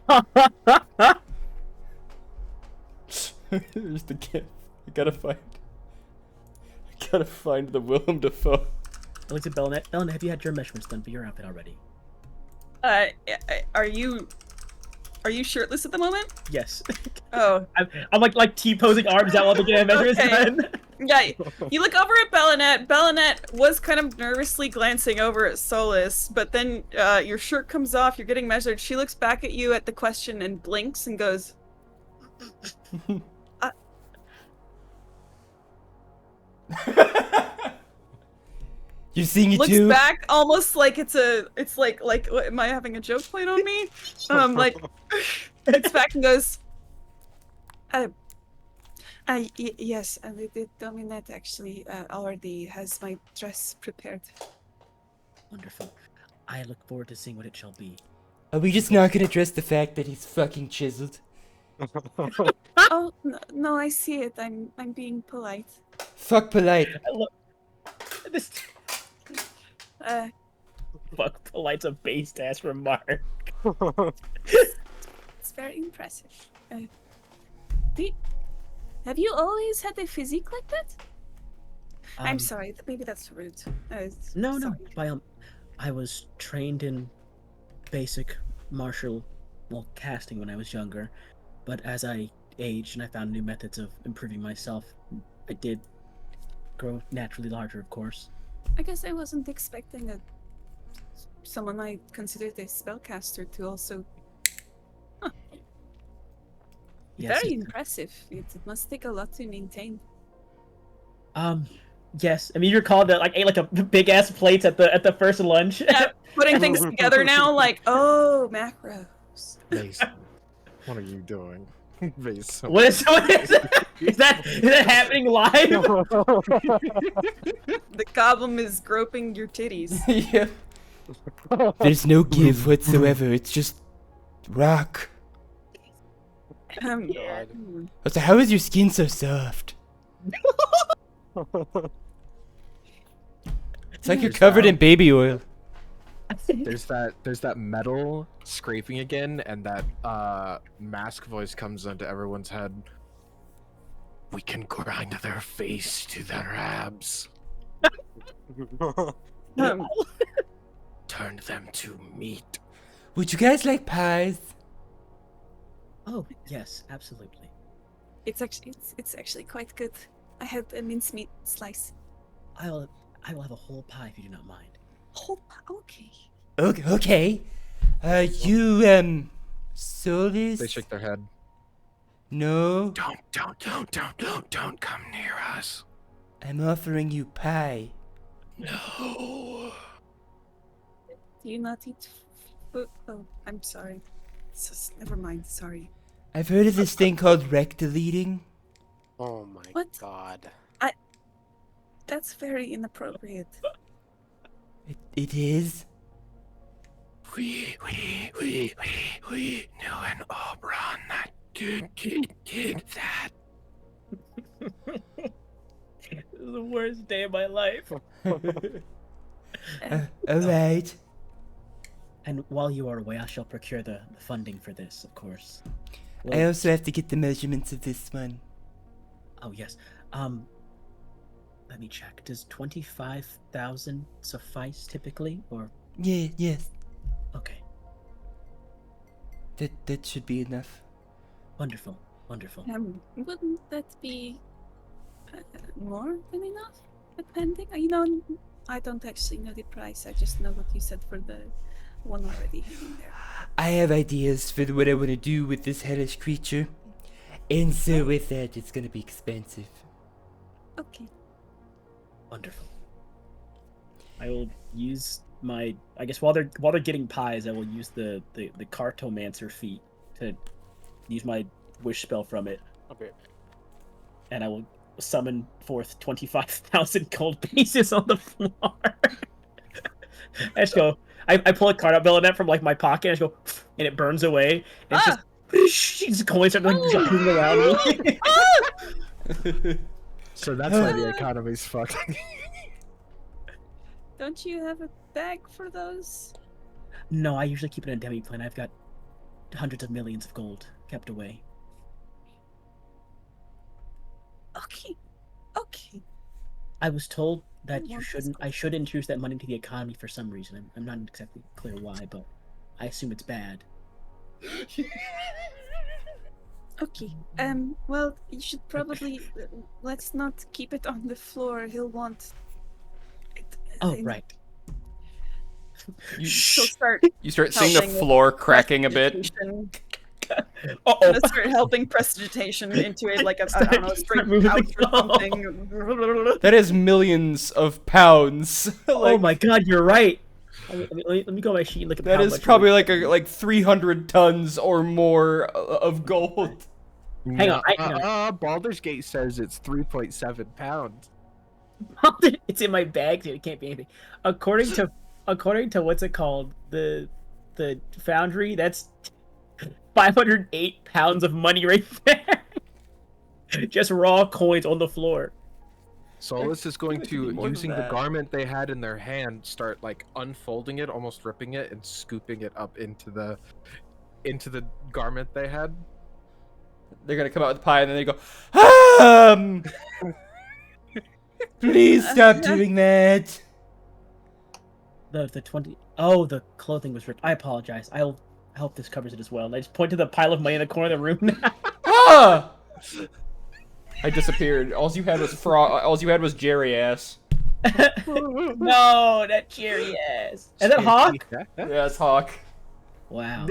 There's the gift. I gotta find the Willem Dafoe. I looked at Belnet. Belnet, have you had your measurements done for your outfit already? Are you shirtless at the moment? Yes. Oh, I'm like T-posing arms out while the game measurements Okay. done. yeah. You look over at Bellinet. Bellinet was kind of nervously glancing over at Solus, but then your shirt comes off. You're getting measured. She looks back at you at the question and blinks and goes, You seeing it looks too? back almost like it's like what, am I having a joke played on me? Like looks back and goes, yes, the Dominette actually already has my dress prepared. Wonderful. I look forward to seeing what it shall be. Are we just not gonna address the fact that he's fucking chiseled? Oh no, I see it. I'm being polite. Fuck polite. I look. This Uh, fuck polite's a based ass remark. it's very impressive. Have you always had a physique like that? I'm Um, sorry, maybe that's rude. No, sorry. I was trained in basic martial, casting when I was younger, but as I aged and I found new methods of improving myself, I did grow naturally larger, of course. I guess I wasn't expecting someone I considered a spellcaster to also. Yes, Very impressive. It must take a lot to maintain. yes. I mean, you're called that ate like a big ass plates at the first lunch. Yeah, putting things together now, like, oh, macros. Mason, what are you doing? Mason. What is that happening live? The goblin is groping your titties. Yeah. There's no give whatsoever. It's just rock. God. So how is your skin so soft? It's like you're covered in baby oil. There's that metal scraping again, and that mask voice comes into everyone's head. We can grind their face to their abs. Turn them to meat. Would you guys like pies? Oh, yes, absolutely. It's actually quite good. I had a mincemeat slice. I will have a whole pie if you do not mind. Oh, okay. Okay. You Solis? They shake their head. No. Don't come near us. I'm offering you pie. No. Do you not eat food? Oh, I'm sorry. Never mind. Sorry. I've heard of this thing called rectal eating. Oh my What? God. That's very inappropriate. It is. We knew an Oberon that did that. This is the worst day of my life. Alright. And while you are away, I shall procure the funding for this, of course. I Well, also have to get the measurements of this one. oh yes. Let me check. Does 25,000 suffice typically, or Yeah, yes. okay? That should be enough. Wonderful, wonderful. Wouldn't that be more than enough? Depending, you know, I don't actually know the price. I just know what you said for the one already hanging there. I have ideas for what I want to do with this hellish creature. And so with that, it's gonna be expensive. Okay. Wonderful. I will use my. I guess while they're getting pies, I will use the cartomancer feat to use my wish spell from it, Okay. and I will summon forth 25,000 gold pieces on the floor. I just go. I pull a card out, Belladette, from like my pocket. And I just go, and it burns away. And it's just coins start like jumping around me. So that's why the economy's fucked. Don't you have a bag for those? No, I usually keep it in a demi plane. I've got hundreds of millions of gold kept away. Okay. Okay. I was told that I you want this shouldn't. I gold. should introduce that money into the economy for some reason. I'm not exactly clear why, but I assume it's bad. Okay. Well, you should probably let's not keep it on the floor. He'll want it. Oh, right. You, He'll start you start seeing the helping with floor cracking a bit. prestidigitation. Uh-oh. Gonna start helping prestidigitation into it like I don't know, a straight Start moving the couch or something. That is millions of pounds. Oh Like, my God, you're right. Let me go on my sheet and look at that how is much probably like 300 tons or more of gold. Hang on, I- Baldur's Gate says it's 3.7 pounds. It's in my bag, dude. It can't be anything. According to what's it called, the foundry, that's 508 pounds of money right there. Just raw coins on the floor. Solus is going to, More than using the that. garment they had in their hand, start like unfolding it, almost ripping it, and scooping it up into the garment they had. They're gonna come out with pie and then they go, please stop doing that. The 20. Oh, the clothing was ripped. I apologize. I hope this covers it as well. I just point to the pile of money in the corner of the room now. Ah! I disappeared. All you had was Jerry ass. No, that cherry ass. Is that Hawk? Yeah, it's Hawk. Wow.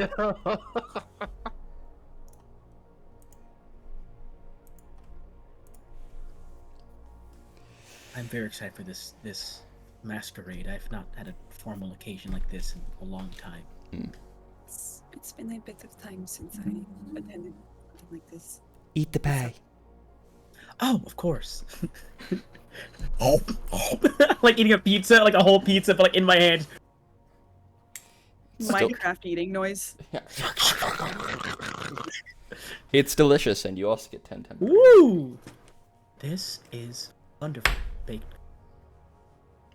I'm very excited for this masquerade. I've not had a formal occasion like this in a long time. It's been a bit of time since I attended something like this. Eat the pie. Oh, of course. Like eating a pizza, like a whole pizza, but like in my hand. Still- Minecraft eating noise. It's delicious, and you also get 10 times. Woo! This is wonderful. Baked.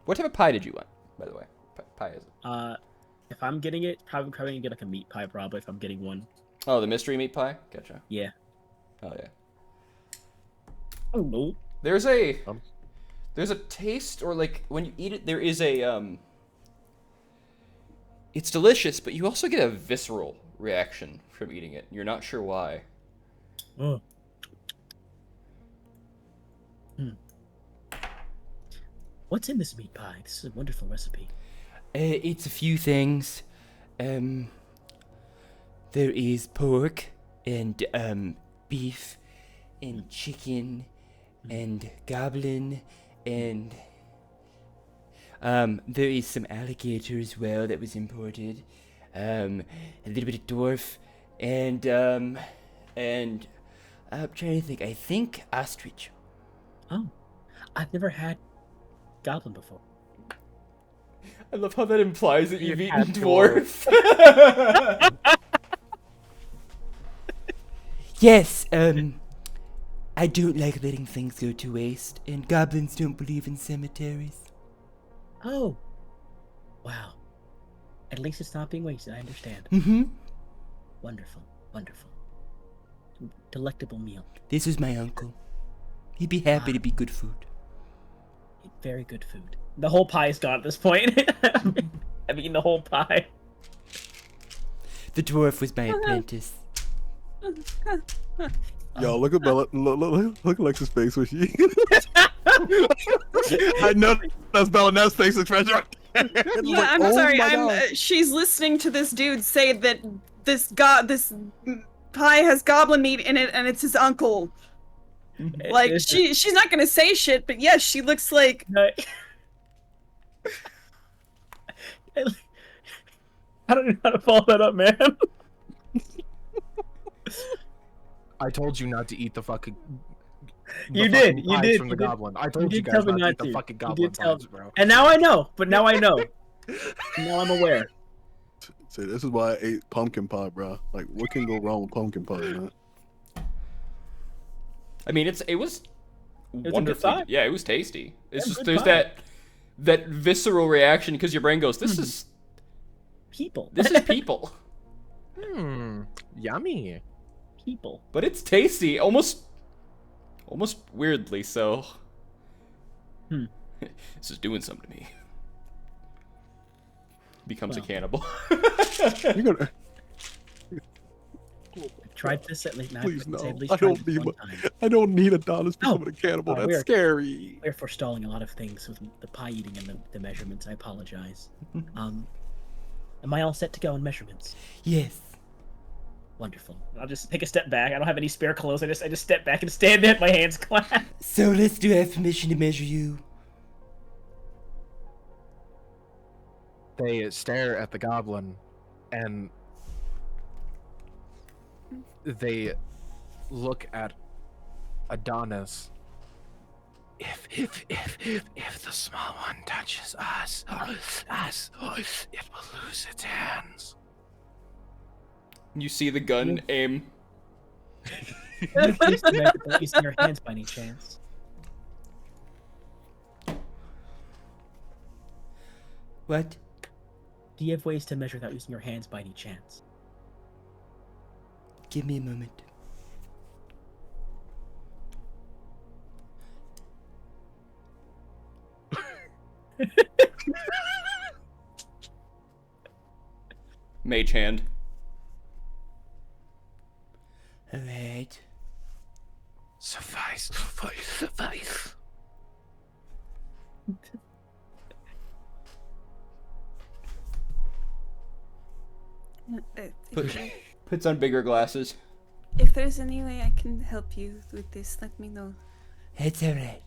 What type of pie did you want, by the way? Pie is it? If I'm getting it, probably gonna get like a meat pie, probably. If I'm getting one. Oh, the mystery meat pie? Gotcha. Yeah. Oh, yeah. Oh no. There's a taste, or like when you eat it, there is a it's delicious, but you also get a visceral reaction from eating it. You're not sure why. Oh. What's in this meat pie? This is a wonderful recipe. It's a few things. There is pork and beef and chicken and goblin and there is some alligator as well that was imported. A little bit of dwarf and I'm trying to think. I think ostrich. Oh, I've never had goblin before. I love how that implies that you've eaten had dwarf. Yes, I don't like letting things go to waste, and goblins don't believe in cemeteries. Oh, wow. At least it's not being wasted. I understand. Mm-hmm. Wonderful, wonderful, delectable meal. This is my uncle. He'd be happy to be good food. Very good food. The whole pie is gone at this point. I've eaten the whole pie. The dwarf was my apprentice. Yo, look at Bella. Look at Alexa's face when she. I know that's Bellanet's face expression. Right there. It's Yeah, like, I'm oh sorry. my God. She's listening to this dude say that this pie has goblin meat in it, and it's his uncle. Like she's not gonna say shit, but yes, she looks like. No. I don't know how to follow that up, man. I told you not to eat the fucking. You fucking did, you pies did, from you the did. goblin. I told you did guys tell me not to not eat the to. fucking You goblin did tell pies, bro. And now I know, but now I know. Now I'm aware. See, this is why I ate pumpkin pie, bro. Like, what can go wrong with pumpkin pie, man? I mean, it was a good wonderfully. pie. Yeah, it was tasty. It's Yeah, just good there's pie. that visceral reaction because your brain goes, "This is People. people," Yummy. People. but it's tasty, almost weirdly so. This is doing something to me. Becomes a Well. cannibal. You're gonna. Tried this at least. Please I'd say no. at least I tried don't this need one my. time. I don't need $1 to No. become a cannibal. Oh, That's we're- scary. We're forestalling a lot of things with the pie eating and the measurements. I apologize. Am I all set to go in measurements? Yes. Wonderful. I'll just take a step back. I don't have any spare clothes. I just step back and stand there with my hands clasped. So let's do have permission to measure you. They stare at the goblin, and they look at Adonis. If the small one touches us, it will lose its hands. You see the gun aim. Please measure without using your hands by any chance. What? Do you have ways to measure without using your hands by any chance? Give me a moment. Mage hand. Alright. Suffice. Puts on bigger glasses. If there's any way I can help you with this, let me know. It's alright.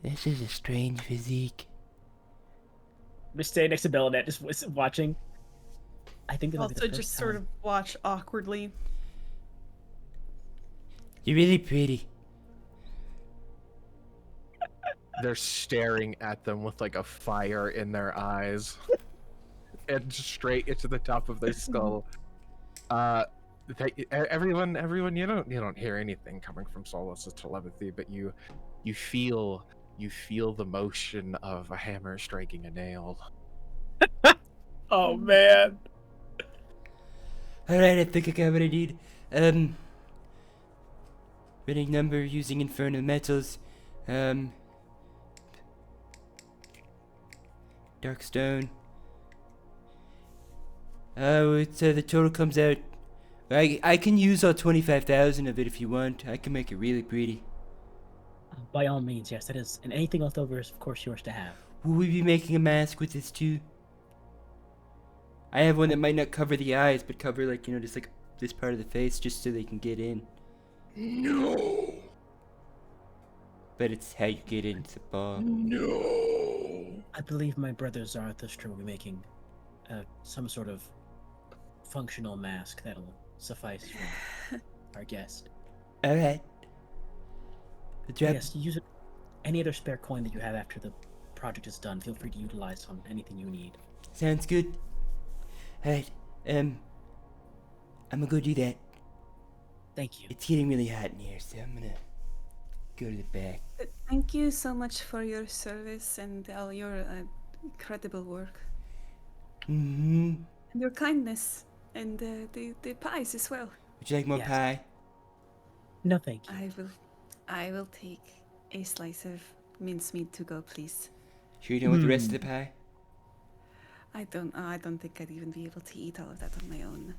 This is a strange physique. I'm just standing next to Bellanette, just watching. I think that'll be Also, the just first sort time. of watch awkwardly. You're really pretty. They're staring at them with like a fire in their eyes, and straight into the top of their skull. Everyone, you don't hear anything coming from Solus's telepathy, but you feel the motion of a hammer striking a nail. Oh man. Alright, I think I got what I need. Running number using infernal metals. Dark stone. The total comes out. I can use all 25,000 of it if you want. I can make it really pretty. By all means, yes, that is. And anything left over is, of course, yours to have. Will we be making a mask with this too? I have one that might not cover the eyes, but cover just like this part of the face, just so they can get in. No. But it's how you get into the ball. No. I believe my brother Zarathustra will be making some sort of functional mask that'll suffice for our guest. Alright. Yes, use it. Any other spare coin that you have after the project is done, feel free to utilize on anything you need. Sounds good. Alright, I'm gonna go do that. Thank you. It's getting really hot in here, so I'm gonna Go to the back. Thank you so much for your service and all your incredible work. Mm-hmm. And your kindness. And the pies as well. Would you like more Yes. pie? No, thank you. I will take a slice of mincemeat to go, please. Sure you don't want the rest of the pie? I don't think I'd even be able to eat all of that on my own.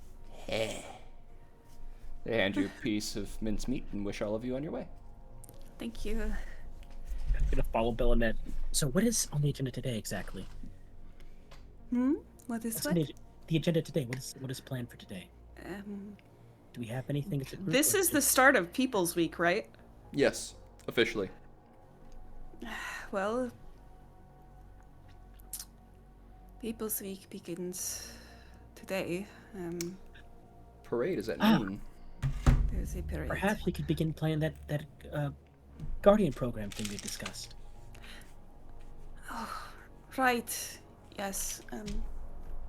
They hand you a piece of mincemeat and wish all of you on your way. Thank you. I'm gonna follow Bellinet. So, what is on the agenda today exactly? What is What's what? on the agenda today? What is planned for today? Do we have anything? As a group, This or is the just- start of People's Week, right? Yes, officially. Well, People's Week begins today. Parade is at Ah. noon. There's a parade. Perhaps we could begin playing that Guardian program thing we discussed. Right. Yes.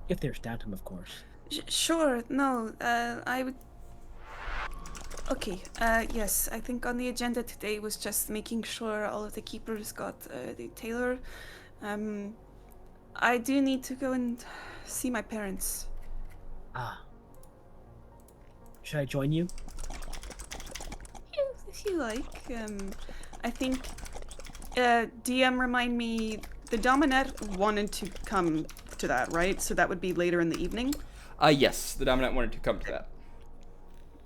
If there's downtime, of course. Sure. No. I would. Okay. Yes. I think on the agenda today was just making sure all of the keepers got the tailor. I do need to go and see my parents. Ah. Should I join you? If you like. I think. DM, remind me. The Dominette wanted to come to that, right? So that would be later in the evening. Yes, the Dominant wanted to come to that.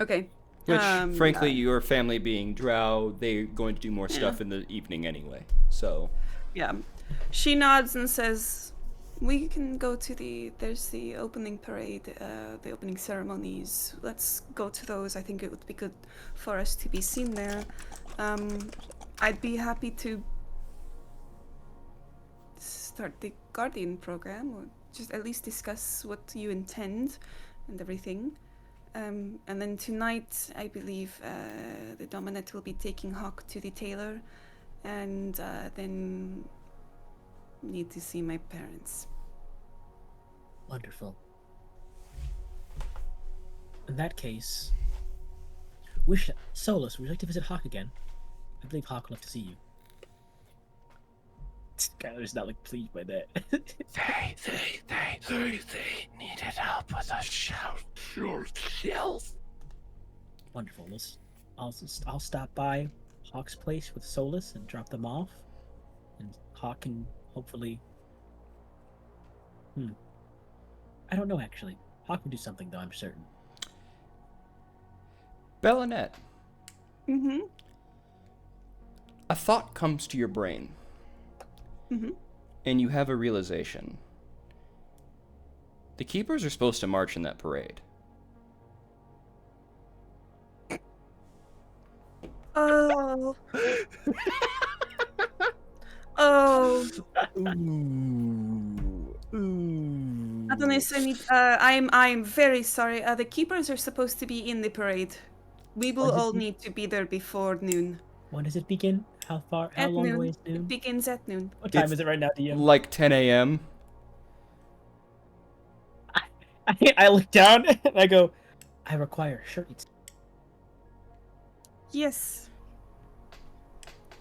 Okay. Which, frankly, your family being Drow, they're going to do more stuff in the evening anyway. So, Yeah. She nods and says, we can go to there's the opening parade, the opening ceremonies. Let's go to those. I think it would be good for us to be seen there. I'd be happy to start the Guardian program, or just at least discuss what you intend and everything. And then tonight, I believe the Dominant will be taking Hawk to the tailor, and then need to see my parents. Wonderful. In that case, Solus, would you like to visit Hawk again? I believe Hawk would love to see you. Skylar's not like pleased by that. They needed help with a shelf. Wonderful. I'll stop by Hawk's place with Solus and drop them off, and Hawk can hopefully. I don't know actually. Hawk will do something though. I'm certain. Bellinet, Mm-hmm. a thought comes to your brain. Mm-hmm. And you have a realization. The Keepers are supposed to march in that parade. Oh. Oh. Adonis, I'm very sorry. The keepers are supposed to be in the parade. We will What did all you- need to be there before noon. When does it begin? How At long noon. away is It noon? begins at noon. What time It's is it right now, DM? Like 10 a.m. I look down and I go, I require shirts. Yes.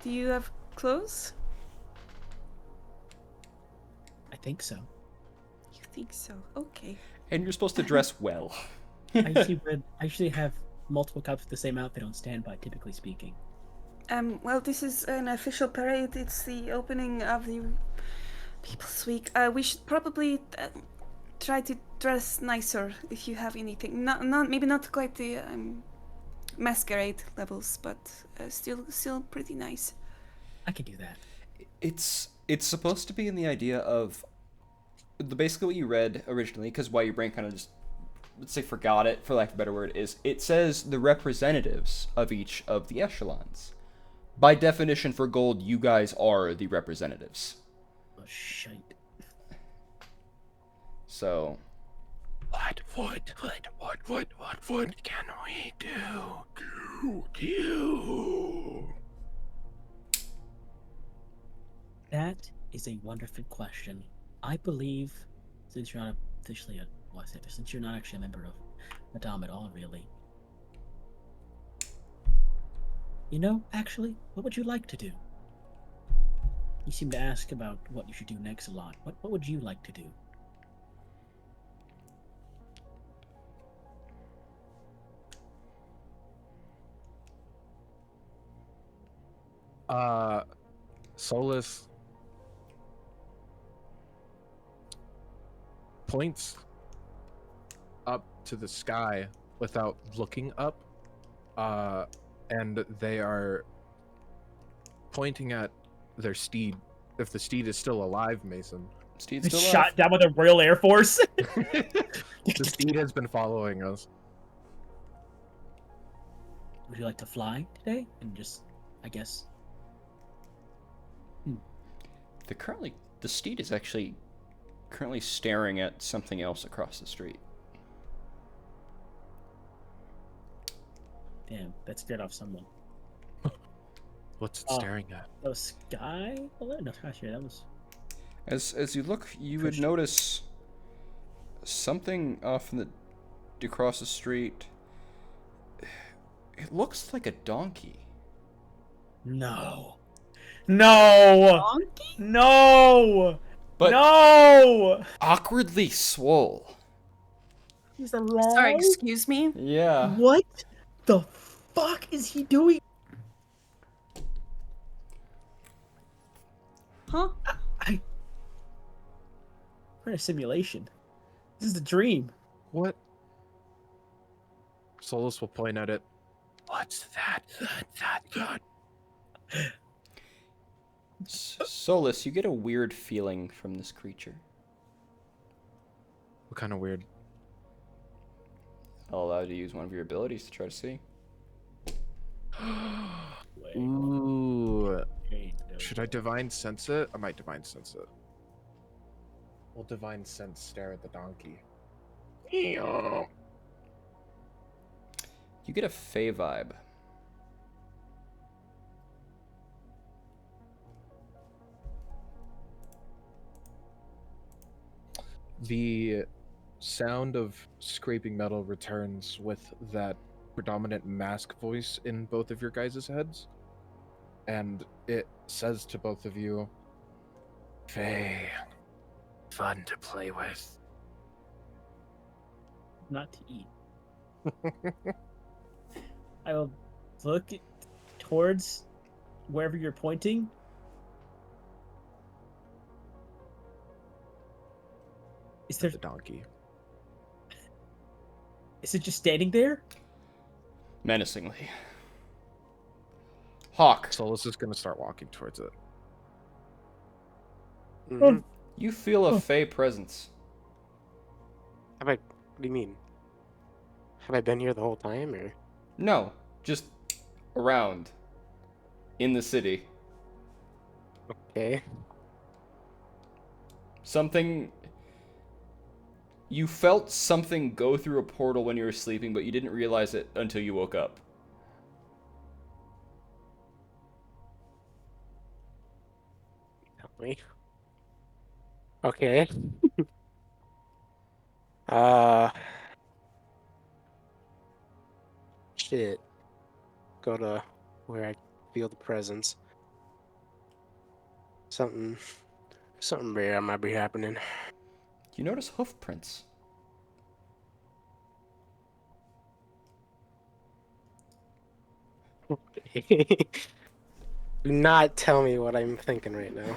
Do you have clothes? I think so. You think so? Okay. And you're supposed to dress well. I usually have multiple cops with the same outfit on standby, typically speaking. Well, this is an official parade. It's the opening of the People's Week. We should probably try to dress nicer if you have anything. Maybe not quite the masquerade levels, but still pretty nice. I can do that. It's supposed to be in the idea of basically what you read originally, because why your brain kind of just, let's say, forgot it, for lack of a better word, is it says the representatives of each of the echelons. By definition, for gold, you guys are the representatives. Oh, shite. So, What can we do? That is a wonderful question. I believe, since you're not officially since you're not actually a member of Madame at all, really, You know, actually, what would you like to do? You seem to ask about what you should do next a lot. What would you like to do? Solus points up to the sky without looking up, and they are pointing at their steed. If the steed is still alive, Mason. Steed's It's still shot alive. down by the Royal Air Force. The steed has been following us. Would you like to fly today? And just, I guess. The steed is actually currently staring at something else across the street. Damn, that scared off someone. What's it Oh. staring at? That was Sky? Oh, no, gosh, yeah, that was. As you look, you would Christian. notice something off in the across the street. It looks like a donkey. No. No! Donkey? No! But No! awkwardly swole. He's alive? Sorry, excuse me? Yeah. What the fuck is he doing? Huh? We're in a simulation. This is a dream. What? Solus will point at it. What's that? That. Solus, you get a weird feeling from this creature. What kind of weird? I'll allow you to use one of your abilities to try to see. Wait, Ooh. wait, no. Should I divine sense it? I might divine sense it. We'll divine sense stare at the donkey. You get a Fey vibe. The sound of scraping metal returns with that predominant mask voice in both of your guys' heads. And it says to both of you, Faye, fun to play with. Not to eat. I will look towards wherever you're pointing. Is there? The donkey. Is it just standing there? Menacingly. Hawk, Solus is going to start walking towards it. Mhm. you feel a Fey presence. What do you mean? Have I been here the whole time, or? No, just around. In the city. Okay. Something. You felt something go through a portal when you were sleeping, but you didn't realize it until you woke up. Tell me. Okay. Shit. Go to where I feel the presence. Something rare might be happening. You notice hoof prints. Do not tell me what I'm thinking right now.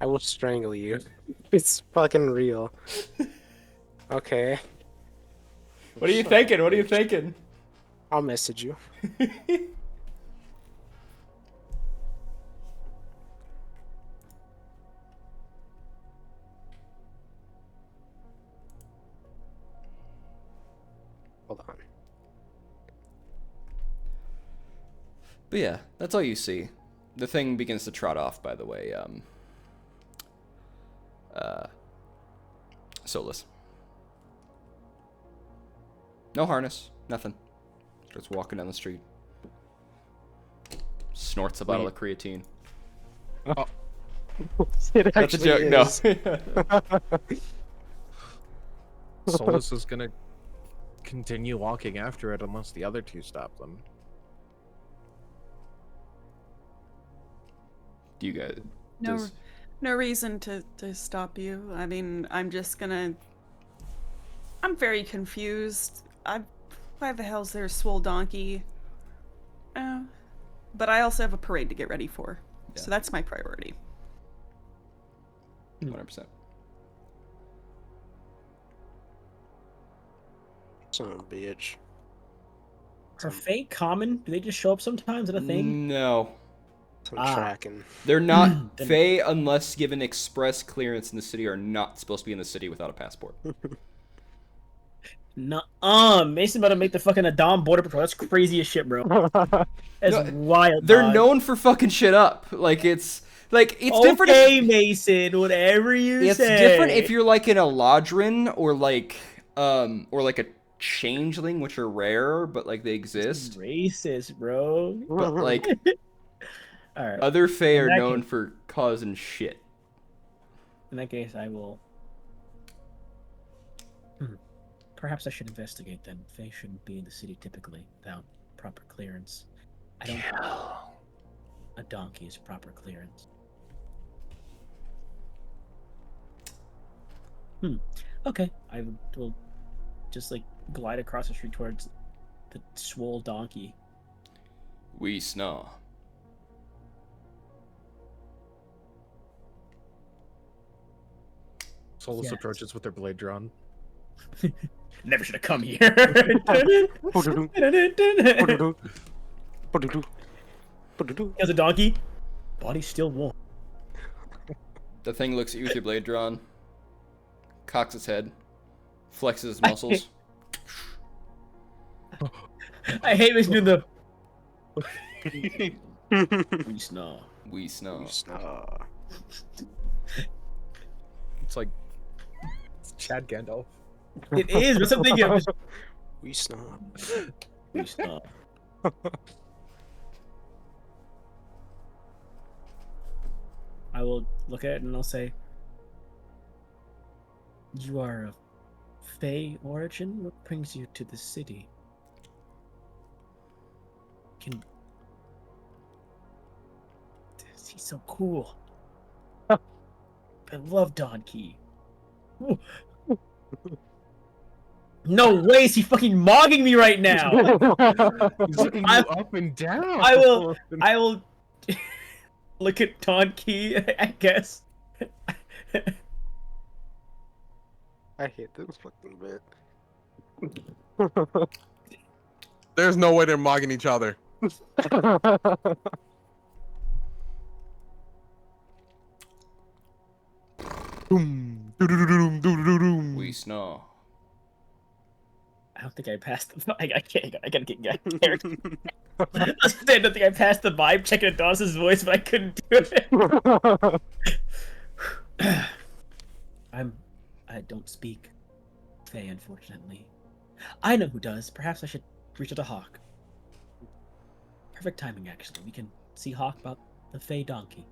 I will strangle you. It's fucking real. Okay. What are you thinking? What are you thinking? I'll message you. Hold on. But yeah, that's all you see. The thing begins to trot off, by the way. Solus. No harness, nothing. Starts walking down the street. Snorts a bottle of creatine. It That's a joke. actually is. No. Solus is going to continue walking after it unless the other two stop them. Do you guys? No, Does, no reason to stop you. I mean, I'm just gonna. I'm very confused. Why the hell's there a swole donkey? But I also have a parade to get ready for, Yeah. so that's my priority. 100%. Son of a bitch. Are Fae common? Do they just show up sometimes? Is that a thing? No, Some Ah. tracking. they're not. Then- Fae, unless given express clearance in the city, are not supposed to be in the city without a passport. Nuh-uh. Mason about to make the fucking Adam border patrol. That's crazy as shit, bro. That's No, wild. They're dog. known for fucking shit up. it's different. Okay, Mason. Whatever you It's say. different if you're like an Eladrin or like a changeling, which are rare, but like they exist. Racist, bro. But like All right. other Fae are that known case- for causing shit. In that case, I will. Perhaps I should investigate then. Fae shouldn't be in the city typically without proper clearance. I don't. A donkey is proper clearance. Okay, I will just like glide across the street towards the swole donkey. We snaw. Solus Yes. approaches with their blade drawn. Never should have come here. As a donkey, body still warm. The thing looks at you with your blade drawn, cocks its head, flexes its muscles. I hate Mason doing the. We snaw. We snaw. It's like it's Chad Gandalf. It is. What's I'm thinking of? We snob. We snaw. I will look at it and I'll say, "You are of Fey origin. What brings you to the city? Can he's so cool. I love Don Key. No way is he fucking mogging me right now. He's looking you up and down. I will look at Don Key, I guess. I hate this fucking bit. There's no way they're mogging each other. Boom, doo-doo-doo-doom, doo-doo-doo-doom. We snaw. I don't think I passed the vibe. I gotta get character. I don't think I passed the vibe checking at Dawson's voice, but I couldn't do it. I don't speak Fey, unfortunately. I know who does. Perhaps I should reach out to Hawk. Perfect timing, actually. We can see Hawk about the Fey donkey.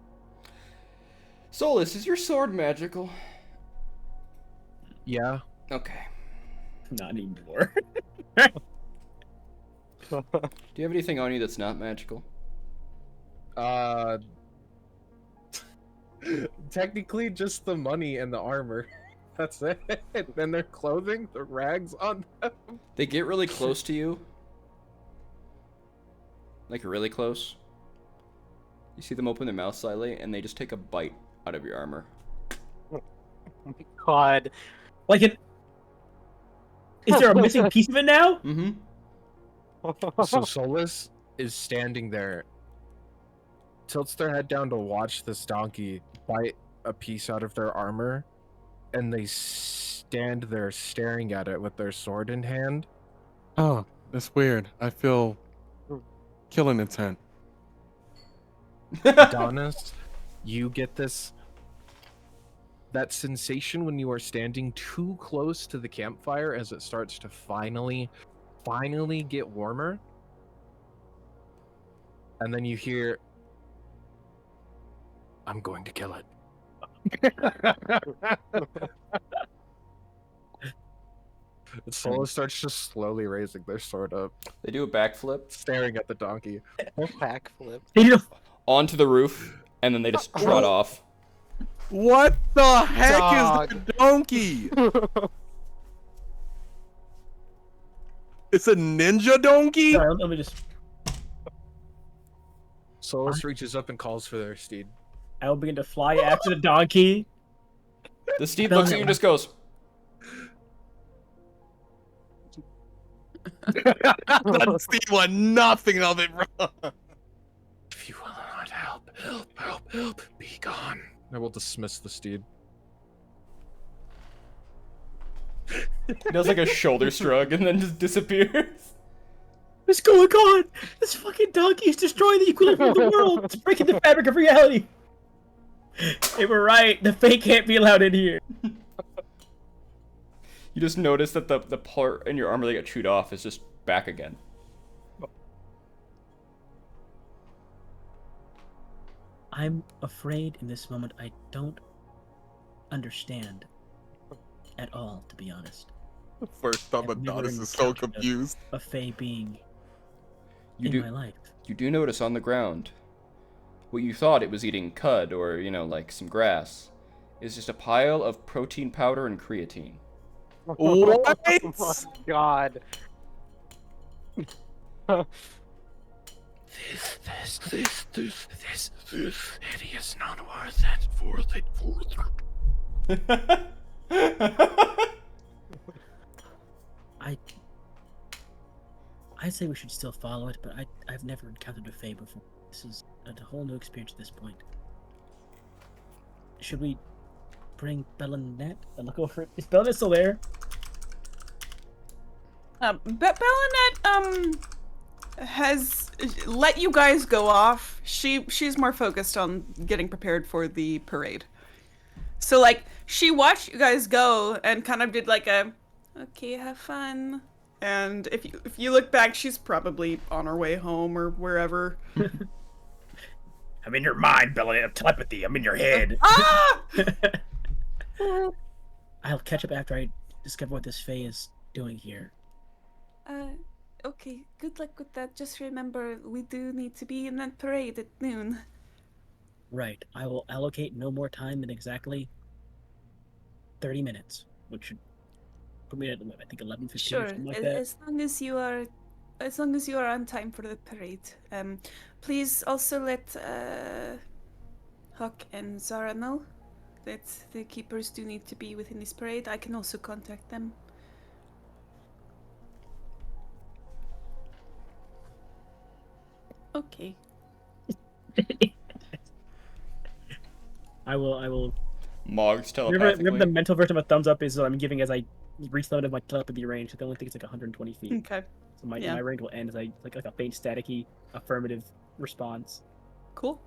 Solus, is your sword magical? Yeah. Okay. Not anymore. Do you have anything on you that's not magical? Technically, just the money and the armor. That's it. And their clothing, the rags on them. They get really close to you. Like really close. You see them open their mouth slightly, and they just take a bite out of your armor. God. Like an. Is there a missing piece of it now? Mm-hmm. So Solus is standing there, tilts their head down to watch this donkey bite a piece out of their armor, and they stand there staring at it with their sword in hand. Oh, that's weird. I feel killing intent. Adonis, you get that sensation when you are standing too close to the campfire as it starts to finally get warmer. And then you hear, I'm going to kill it. And Solo starts just slowly raising their sword up, They do a backflip staring at the donkey. Backflip. You know, onto the roof, and then they just trot off. What the heck Dog. is the donkey? It's a ninja donkey? sorry, let me just. Solus reaches up and calls for their steed. I will begin to fly after the donkey. The steed looks at you and just goes, That Steve want nothing of it, bro. If you will not help, be gone. I will dismiss the steed. he does like a shoulder shrug and then just disappears. What's going on? This fucking donkey is destroying the equilibrium of the world. It's breaking the fabric of reality. They were right. The fake can't be allowed in here. You just notice that the part in your armor that got chewed off is just back again. I'm afraid in this moment I don't understand at all, to be honest. First time I've never Adonis is so encountered confused. A fae being You in do my life. you do notice on the ground what you thought it was eating cud or, like some grass is just a pile of protein powder and creatine. What? Oh my god. This, it is not worth it. I say we should still follow it, but I've never encountered a fae before. This is a whole new experience at this point. Should we bring Bellinet and look over it? Is Bellinet still there? Bellinet has let you guys go off. She's more focused on getting prepared for the parade. So like she watched you guys go and kind of did like a okay, have fun. And if you look back, she's probably on her way home or wherever. I'm in your mind, Bellinet. Telepathy. I'm in your head. Ah! I'll catch up after I discover what this fae is doing here. Okay. Good luck with that. Just remember, we do need to be in that parade at noon. Right. I will allocate no more time than exactly 30 minutes, which should put me at, I think, 11:15 Sure. or something like that. As long as you are on time for the parade. Please also let Huck and Zara know that the keepers do need to be within this parade. I can also contact them. Okay. I will. Mog's Remember telepathically. the mental version of a thumbs up is what I'm giving as I reach the limit of my telepathy range. I only think it's like 120 feet. Okay. So my Yeah. range will end as I like a faint staticky affirmative response. Cool.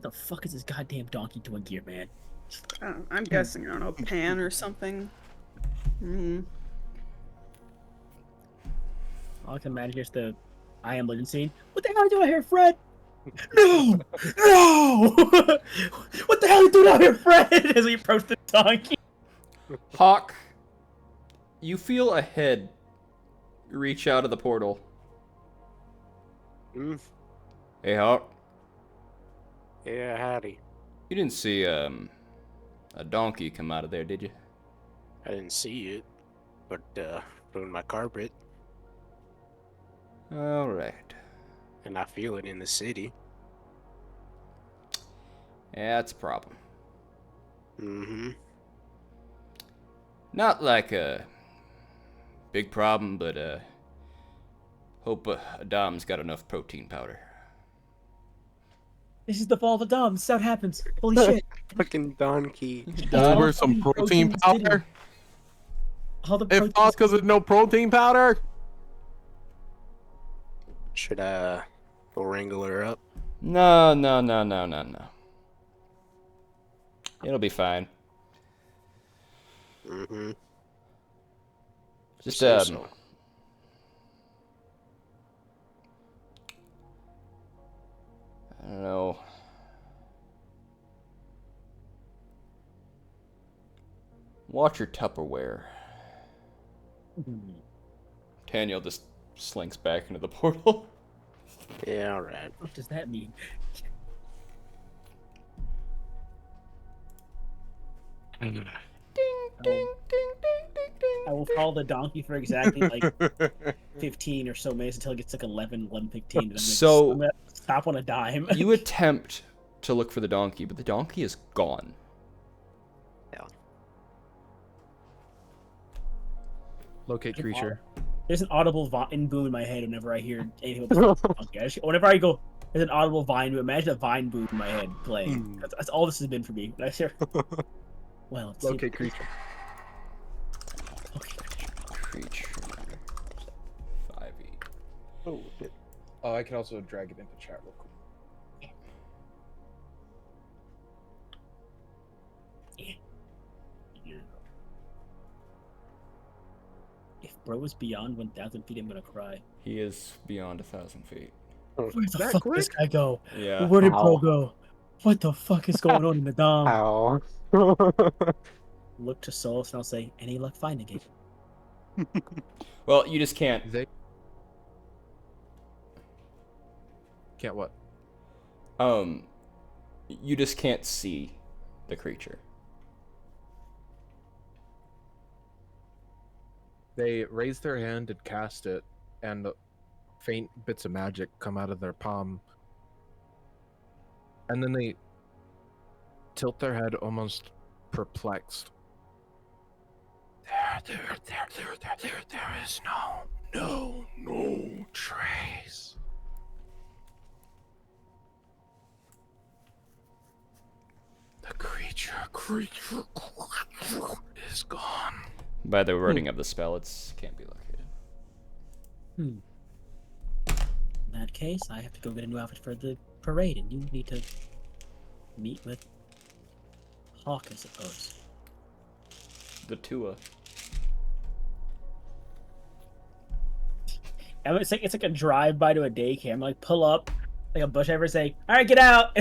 The fuck is this goddamn donkey doing here, man? I'm guessing, I don't know, pan or something. Mm. All I can imagine is the I Am Legend scene. What the hell are you doing out here, Fred? No! No! What the hell are you doing out here, Fred? As we approach the donkey. Hawk, you feel a head reach out of the portal. Hmm? Hey, Hawk. Yeah, howdy. You didn't see a donkey come out of there, did you? I didn't see it, but ruined my carpet, All right. and I feel it in the city. Yeah, that's a problem. Mm-hmm. Not like a big problem, but hope Adam's got enough protein powder. This is the fall of the Dom. This is how it happens. Holy shit. Fucking donkey. Over some protein powder? All the If protein. that's because there's no protein powder? Should go wrangle her up? No. It'll be fine. Mm-hmm. Just So. I don't know. Watch your Tupperware. Hmm. Daniel just slinks back into the portal. Yeah, alright. What does that mean? I will follow the donkey for exactly like 15 or so minutes until it gets like 11, 15. And So- I'm gonna stop on a dime. You attempt to look for the donkey, but the donkey is gone. Locate creature. There's an audible vine boom in my head whenever I hear anything about the donkey. Whenever I go, there's an audible vine boom. Imagine a vine boom in my head playing. That's all this has been for me. When I hear, well, it's Locate creature. Okay. Creature. 5e. Oh, shit. Oh, I can also drag it into chat real quick. If bro is beyond 1,000 feet, I'm gonna cry. He is beyond 1,000 feet. Where the That fuck did this quick? guy go? Yeah. Where did bro Ow. go? What the fuck is going on in the dom? Ow. Look to Solus and I'll say, any luck finding it? Well, you just can't. They can't what? You just can't see the creature. They raise their hand and cast it, and faint bits of magic come out of their palm. And then they tilt their head almost perplexed. There is no trace. The creature is gone. By the wording of the spell, it can't be located. In that case, I have to go get a new outfit for the parade, and you need to meet with Hawk, I suppose. The Tua. And it's like a drive-by to a daycare. I'm like, pull up, like a bush ever say, all right, get out.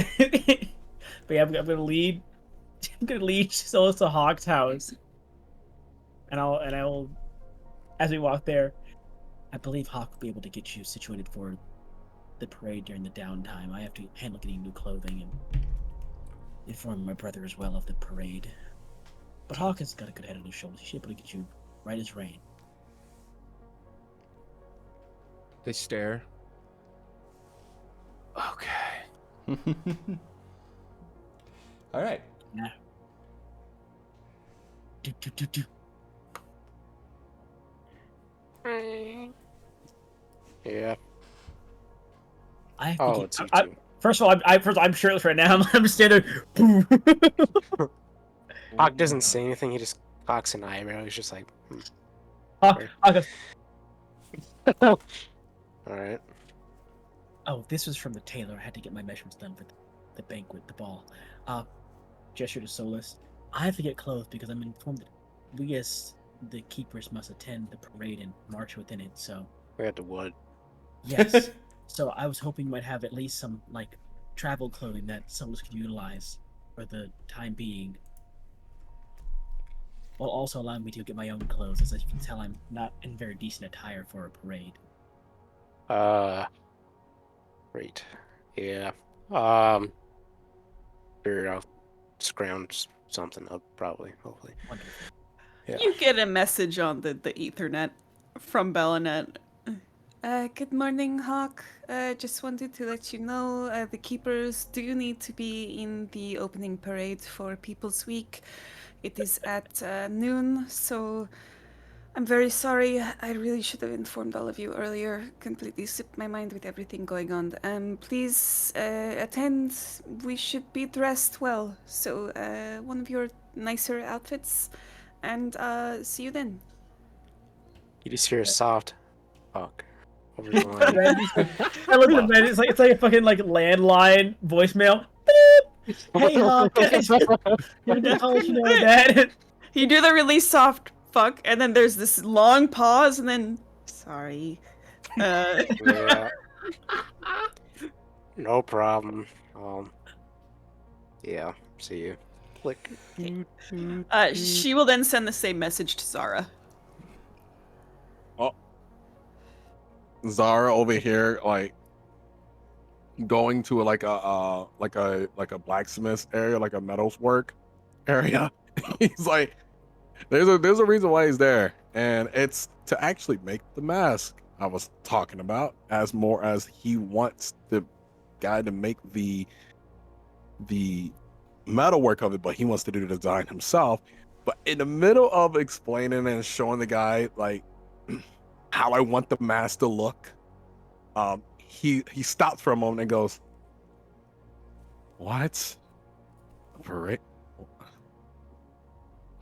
But yeah, I'm gonna lead Solus to Hawk's house. And I'll, as we walk there, I believe Hawk will be able to get you situated for the parade during the downtime. I have to handle getting new clothing and inform my brother as well of the parade. But Hawk has got a good head on his shoulders. He should be able to get you right as rain. They stare. Okay. All right. Do. Yeah. I have to Oh, get, it's you I- two. First of all, I'm shirtless right now. I'm standing there. Hawk doesn't say anything. He just cocks an eyebrow. He's just like, Hawk goes, alright. oh, this was from the tailor. I had to get my measurements done for the banquet, the ball. Gesture to Solus. I have to get clothes because I'm informed that we as the keepers must attend the parade and march within it. So We had to wood. yes. So I was hoping you might have at least some like travel clothing that Solus could utilize for the time being. While also allowing me to get my own clothes, as you can tell, I'm not in very decent attire for a parade. Great. Yeah. Sure, I'll scrounge something up, probably, hopefully. Wonderful. Yeah. You get a message on the Ethernet from Bellanet. Good morning, Hawk. Just wanted to let you know the keepers do need to be in the opening parade for People's Week. It is at noon, so I'm very sorry. I really should have informed all of you earlier. Completely slipped my mind with everything going on. Please attend. We should be dressed well, so one of your nicer outfits, and see you then. You just hear a soft fuck over the line. I look at Ben. It's like a fucking like landline voicemail. Hey Hawk, I'll let you know that. You do the really soft fuck, and then there's this long pause, and then sorry. Yeah. No problem. Yeah, see you. Like, She will then send the same message to Zara. Zara over here, like going to like a blacksmith area, like a metals work area. He's like, there's a reason why he's there, and it's to actually make the mask I was talking about, as more as he wants the guy to make the metal work of it, but he wants to do the design himself. But in the middle of explaining and showing the guy like how I want the mask to look, he stops for a moment and goes, "What? Parade?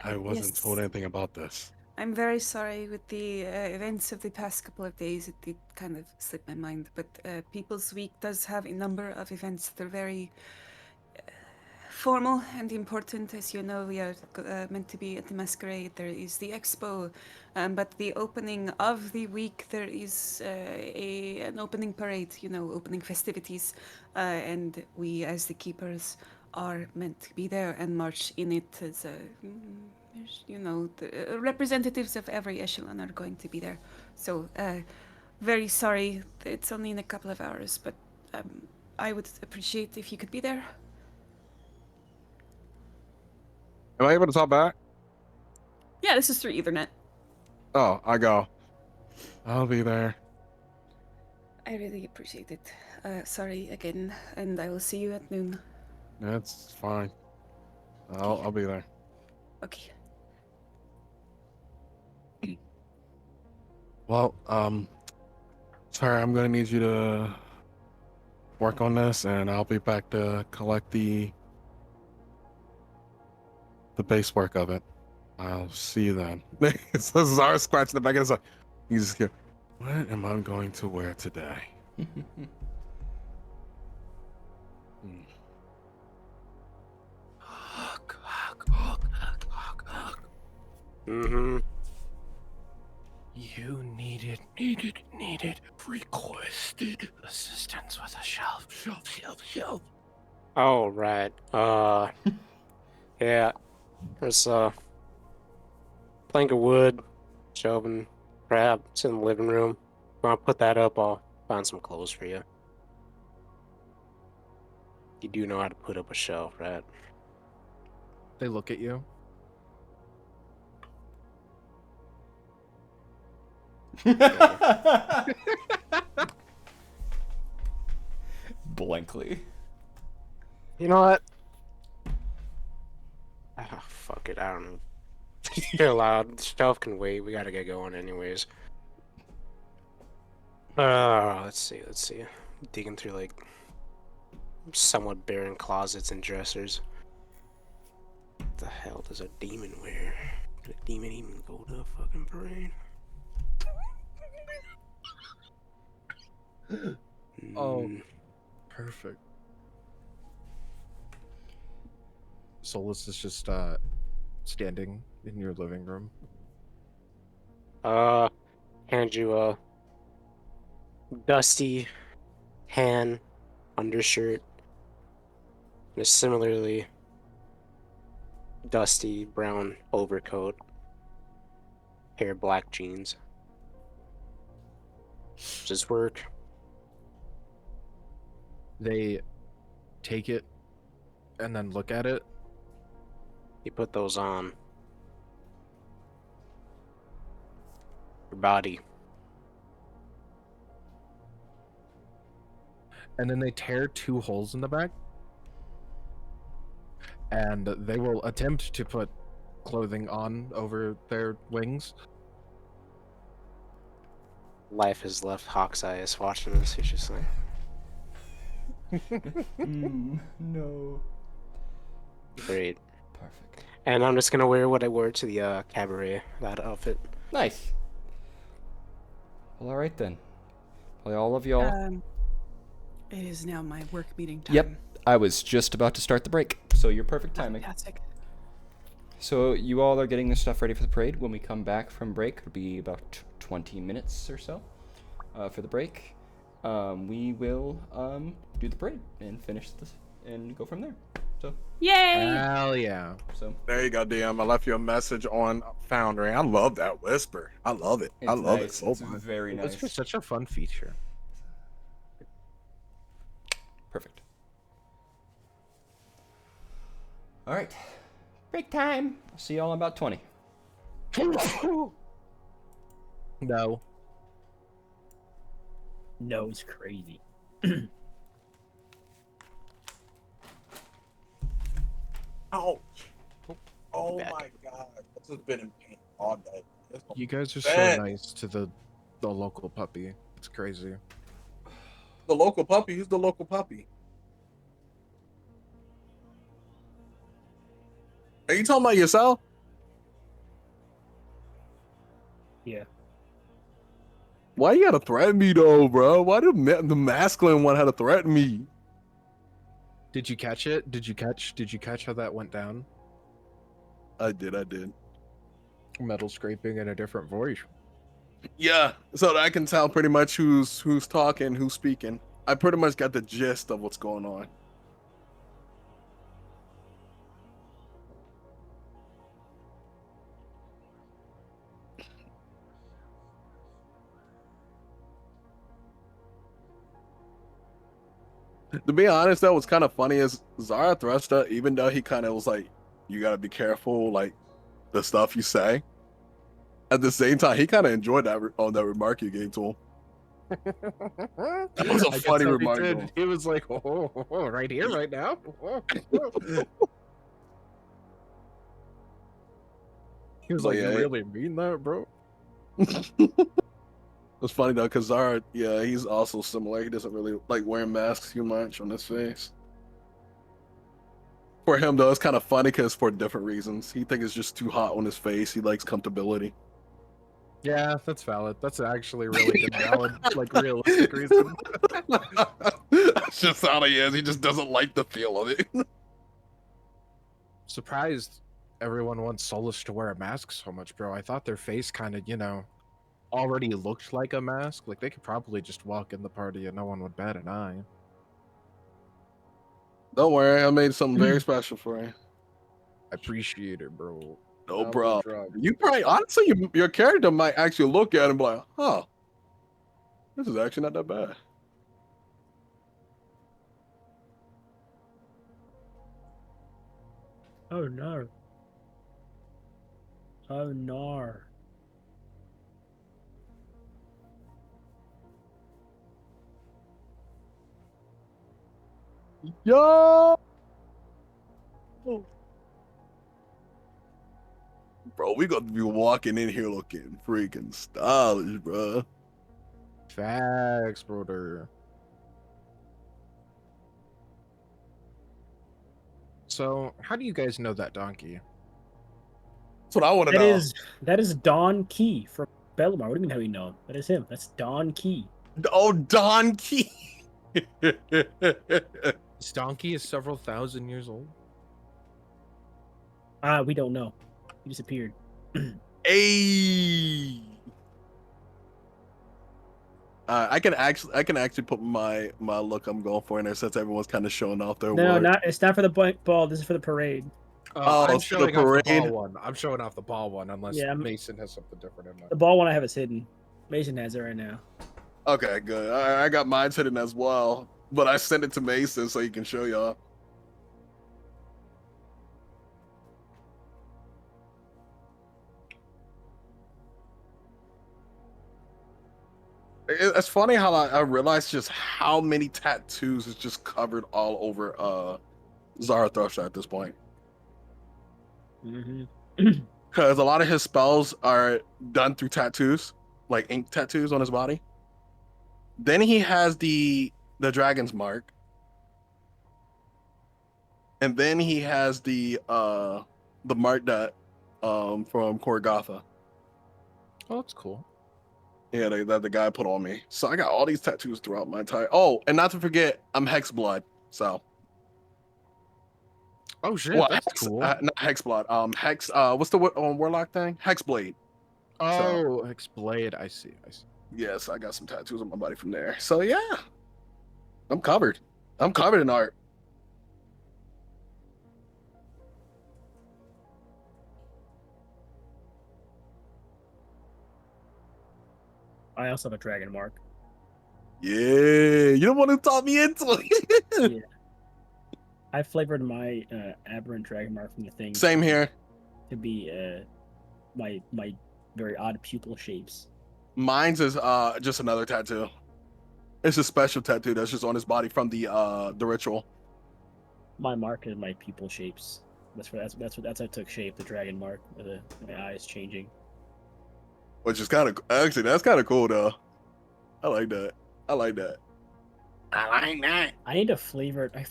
I wasn't Yes. told anything about this." I'm very sorry with the events of the past couple of days. It did kind of slip my mind, but People's Week does have a number of events that are very formal and important. As you know, we are meant to be at the masquerade. There is the expo, but the opening of the week, there is an opening parade, opening festivities, and we as the keepers are meant to be there and march in it as the representatives of every echelon are going to be there. So very sorry, it's only in a couple of hours, but I would appreciate if you could be there. Am I able to talk back? Yeah, this is through Ethernet. Oh, I go. I'll be there. I really appreciate it. Sorry again, and I will see you at noon. That's fine. I'll be there. Okay. Well, sorry, I'm gonna need you to work on this, and I'll be back to collect the base work of it. I'll see you then. So Zara scratching the back of his head. You just hear, "What am I going to wear today?" Mm-hmm. You needed, requested assistance with a shelf. Oh, right. Yeah. There's a plank of wood, shelving, crab. It's in the living room. I'll put that up. I'll find some clothes for you. You do know how to put up a shelf, right? They look at you. Blankly. You know what? Ah, fuck it. I don't know. You're loud. The shelf can wait. We gotta get going anyways. Let's see. Digging through like somewhat barren closets and dressers. What the hell does a demon wear? Could a demon even go to a fucking parade? Oh. Perfect. Solus is just standing in your living room. Hand you a dusty tan undershirt and a similarly dusty brown overcoat, pair of black jeans. Just work. They take it and then look at it. You put those on your body. And then they tear 2 holes in the back. And they will attempt to put clothing on over their wings. Life has left Hawk's eyes watching this. He's just like, No. great. Perfect. And I'm just gonna wear what I wore to the cabaret, that outfit. Nice. Well, all right then. Well, all of y'all. It is now my work meeting time. Yep. I was just about to start the break, so you're perfect timing. Fantastic. So you all are getting this stuff ready for the parade. When we come back from break, it'll be about 20 minutes or so for the break. We will do the parade and finish this and go from there. So, Yay! Hell yeah. so There you go, DM. I left you a message on Foundry. I love that whisper. I love it. I it's love it nice. so It's much. very It's nice. just such a fun feature. Perfect. All right. Break time. I'll see y'all in about 20. No. No, it's crazy. Oh, oh back. my god. This has been in pain all day. You guys are Ben. so nice to the local puppy. It's crazy. The local puppy. Who's the local puppy? Are you talking about yourself? Yeah. Why you gotta threaten me though, bro? Why the masculine one had to threaten me? Did you catch it? Did you catch how that went down? I did. Metal scraping in a different voice. Yeah, so that I can tell pretty much who's talking, who's speaking. I pretty much got the gist of what's going on. To be honest, that was kind of funny. Is Zarathustra, even though he kind of was like, "You gotta be careful, like the stuff you say." At the same time, he kind of enjoyed that that remark you gave to him. That was a I funny guess how remark. He, though. did. He was like, right here, right now. He was But like, yeah, you really mean that, bro? It's funny though, because Zara, yeah, he's also similar. He doesn't really like wearing masks too much on his face. For him though, it's kind of funny because for different reasons. He thinks it's just too hot on his face. He likes comfortability. Yeah, that's valid. That's actually really good, valid, like realistic reason. That's just how he is. He just doesn't like the feel of it. Surprised everyone wants Solus to wear a mask so much, bro. I thought their face kind of, already looked like a mask. Like they could probably just walk in the party and no one would bat an eye. Don't worry, I made something very special for you. I appreciate it, bro. No Now problem. drop. You probably, honestly, your character might actually look at it and be like, huh, this is actually not that bad. Oh no. Oh no. Yo! Bro, we got to be walking in here looking freaking stylish, bro. Facts, brother. So, how do you guys know that donkey? That's what I want to That know. that is Don Key from Belmar. What do you mean how you know him? That is him. That's Don Key. Oh, Don Key. This donkey is several thousand years old. We don't know. He disappeared. Hey. I can actually put my look I'm going for in there since everyone's kind of showing off their No, work. it's not for the ball. This is for the parade. Oh, I'm it's for the showing off the ball parade? one. I'm showing off the ball one, unless Yeah, Mason has something different in mind. The ball one I have is hidden. Mason has it right now. Okay, good. I got mine hidden as well, but I sent it to Mason so he can show y'all. It's funny how I realized just how many tattoos is just covered all over Zarathustra at this point. Mm-hmm. Because a lot of his spells are done through tattoos, like ink tattoos on his body. Then he has the dragon's mark. And then he has the mark that from Korgatha. Oh, that's cool. Yeah, that the guy put on me. So I got all these tattoos throughout my entire. Oh, and not to forget, I'm Hexblood. So. Oh shit, Well, that's Hex, cool. not Hexblood. Hex. What's the warlock thing? Hexblade. Oh, Hexblade. I see. Yes, I got some tattoos on my body from there. So yeah, I'm covered. I'm covered in art. I also have a dragon mark. Yeah, you the one who taught me into it. Yeah. I flavored my aberrant dragon mark from the thing. Same here. To be my very odd pupil shapes. Mine's is just another tattoo. It's a special tattoo that's just on his body from the ritual. My mark is my pupil shapes. That's how it took shape. The dragon mark, with my eyes changing. Which is kind of actually that's kind of cool though. I like that. I like that. I like that. I need to flavor. I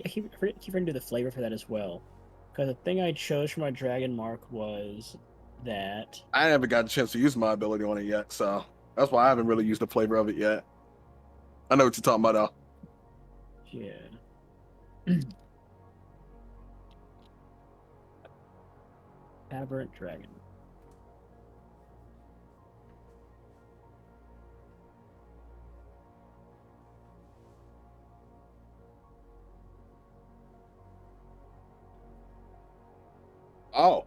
keep forgetting to do the flavor for that as well, because the thing I chose for my dragon mark was that. I haven't got a chance to use my ability on it yet, so that's why I haven't really used the flavor of it yet. I know what you're talking about though. Yeah. Aberrant dragon. Oh.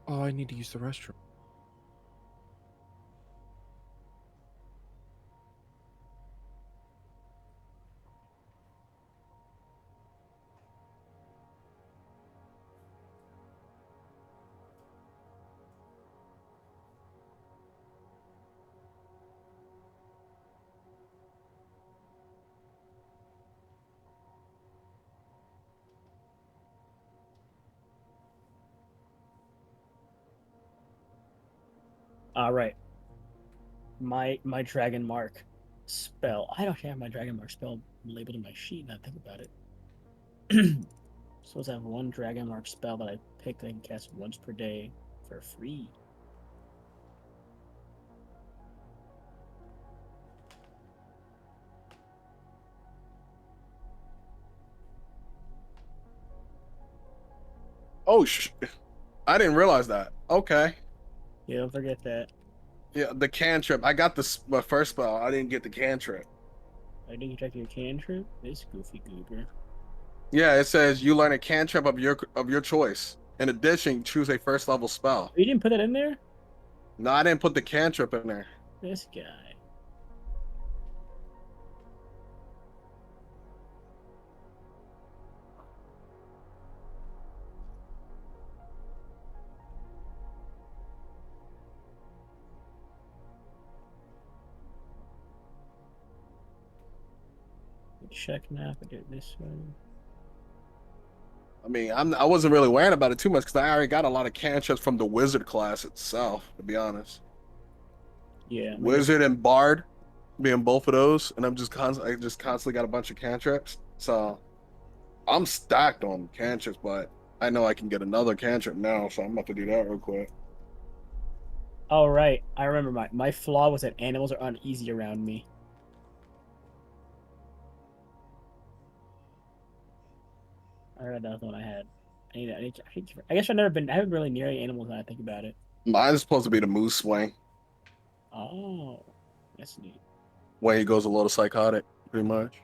Oh, I need to use the restroom. All right. My dragon mark spell. I don't have my dragon mark spell labeled in my sheet. Now think about it. Supposed to have one dragon mark spell that I pick that I can cast once per day for free. Oh I didn't realize that. Okay. Yeah, don't forget that. Yeah, the cantrip. I got my first spell. I didn't get the cantrip. I didn't check your cantrip. This goofy goober. Yeah, it says you learn a cantrip of your choice. In addition, choose a first level spell. You didn't put that in there? No, I didn't put the cantrip in there. This guy. Check now if I do it this way. I mean, I wasn't really worrying about it too much because I already got a lot of cantrips from the wizard class itself, to be honest. Yeah. Wizard and bard being both of those, and I just constantly got a bunch of cantrips. So I'm stacked on cantrips, but I know I can get another cantrip now, so I'm about to do that real quick. Oh right, I remember my flaw was that animals are uneasy around me. I read that was the one I had. I guess I haven't really near any animals now I think about it. Mine's supposed to be the moose swing Oh, that's neat. when he goes a little psychotic, pretty much.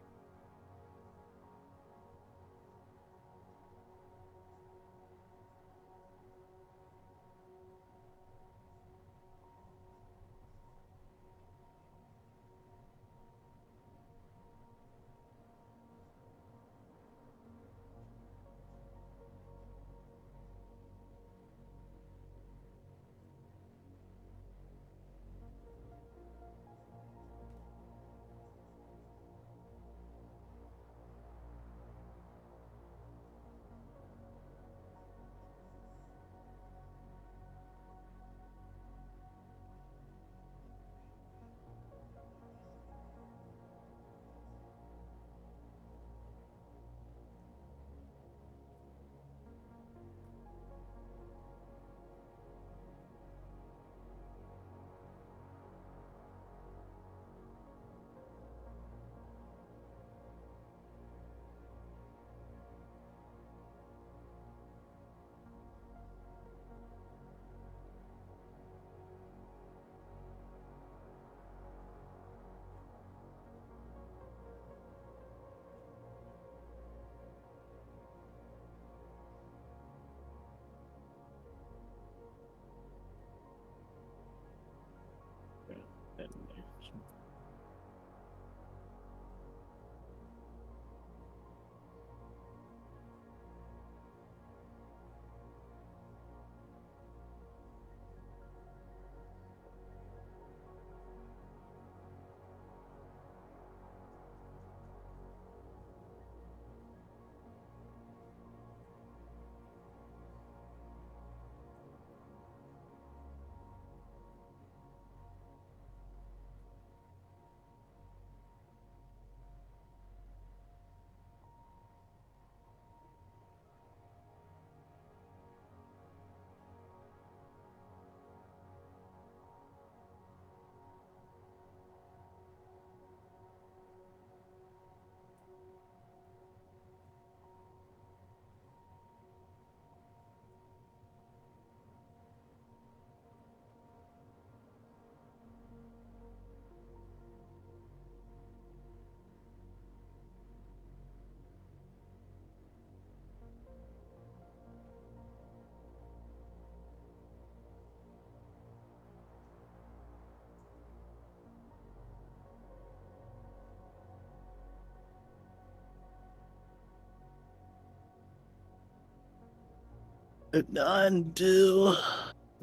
And undo.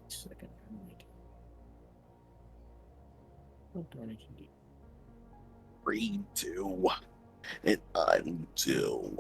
Second. What do I need to do? Redo. And undo.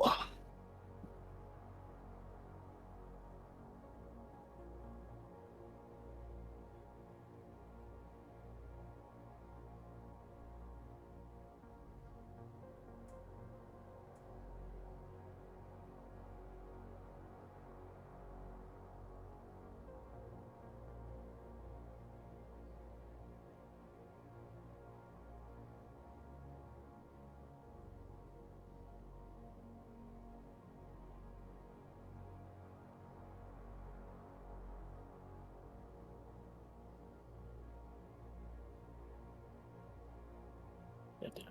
That down.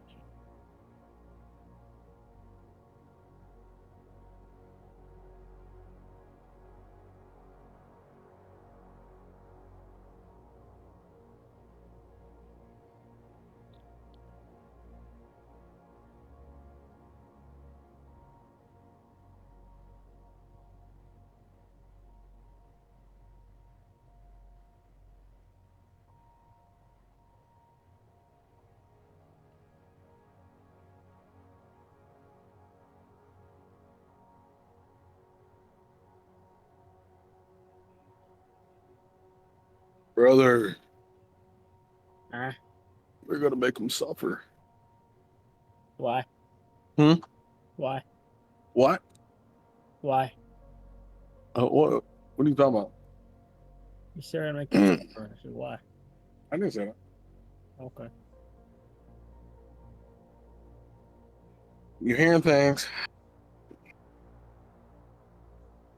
Brother, Huh? we're gonna make him suffer. Why? Hmm? Why? What? Why? What? What are you talking about? You said I make you suffer. I said, why? I didn't say that. Okay. You're hearing things.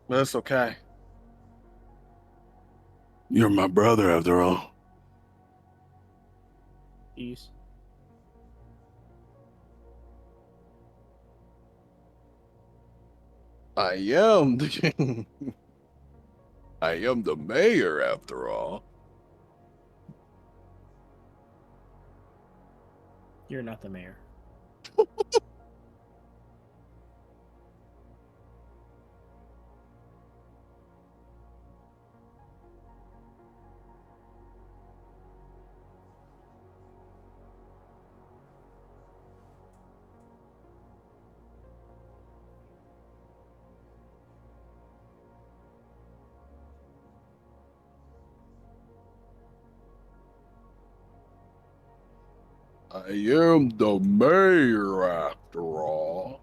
But it's okay. You're my brother, after all. Peace. I am the I am the mayor, after all. You're not the mayor. I am the mayor, after all.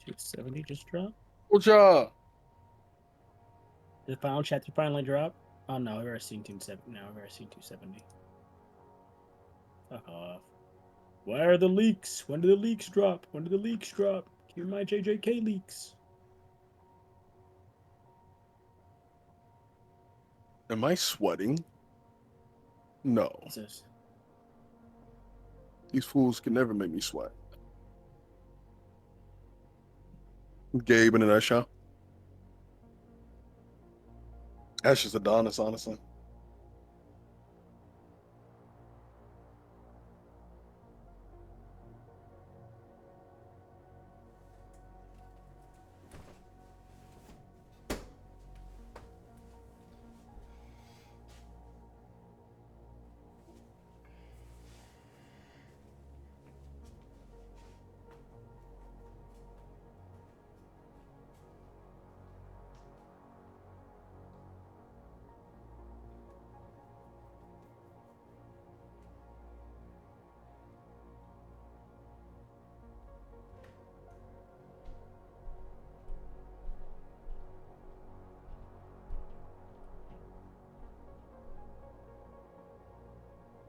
270 just dropped. Good job. The final chapter finally dropped. Oh no, I've already seen 270. No, I've already seen 270. Fuck off. Where are the leaks? When do the leaks drop? When do the leaks drop? Give me my JJK leaks. Am I sweating? No. What's this? These fools can never make me sweat. Gabe in a nutshell. That's just Adonis, honestly.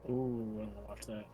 Ooh, I don't watch that.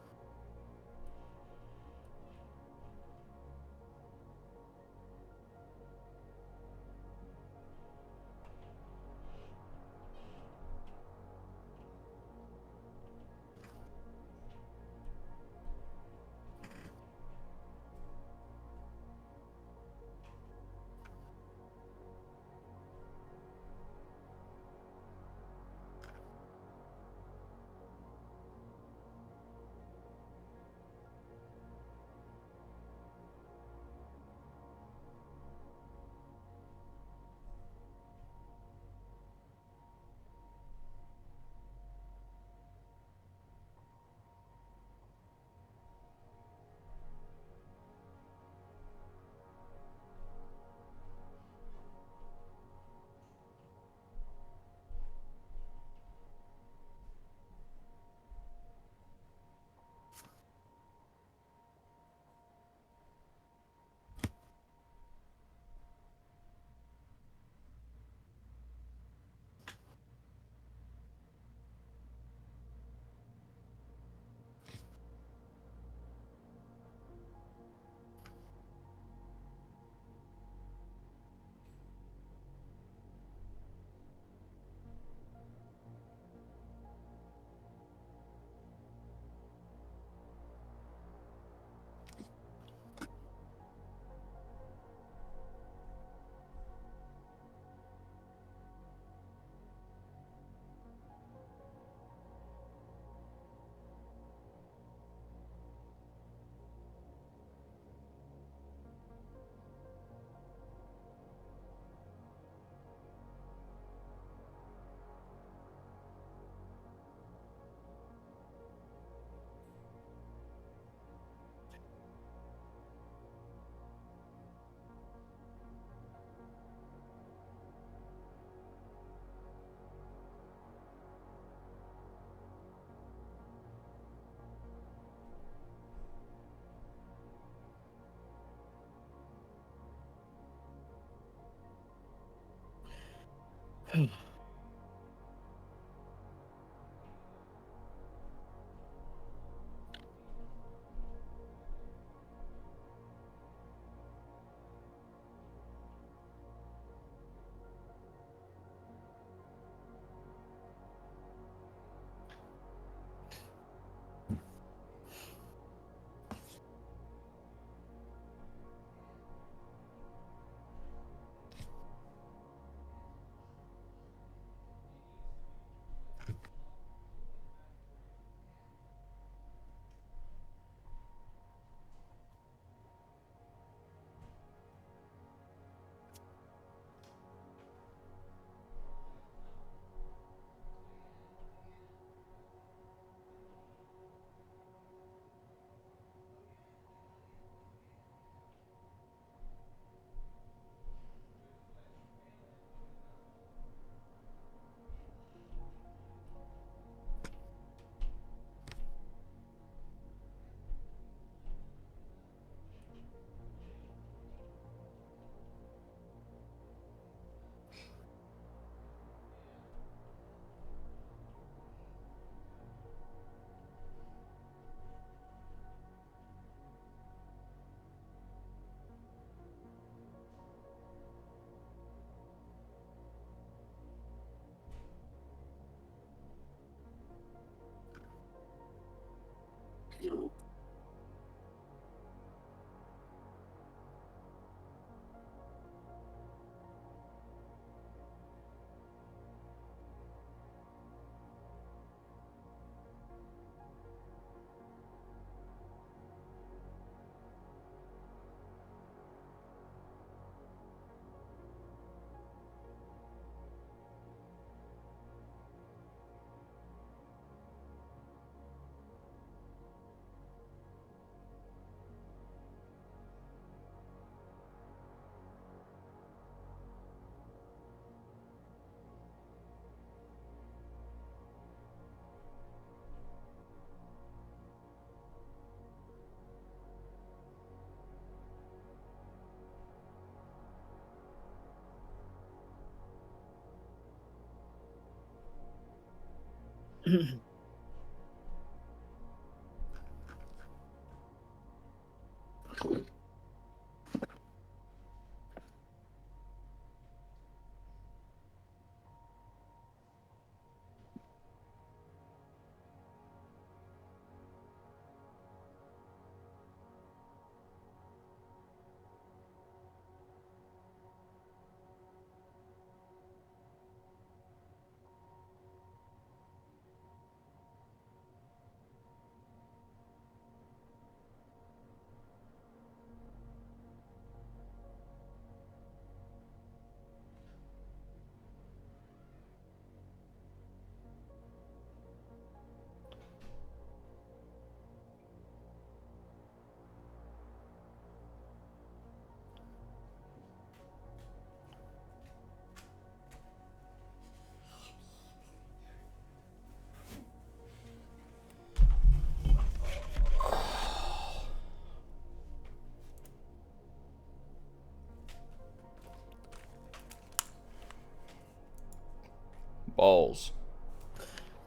Balls.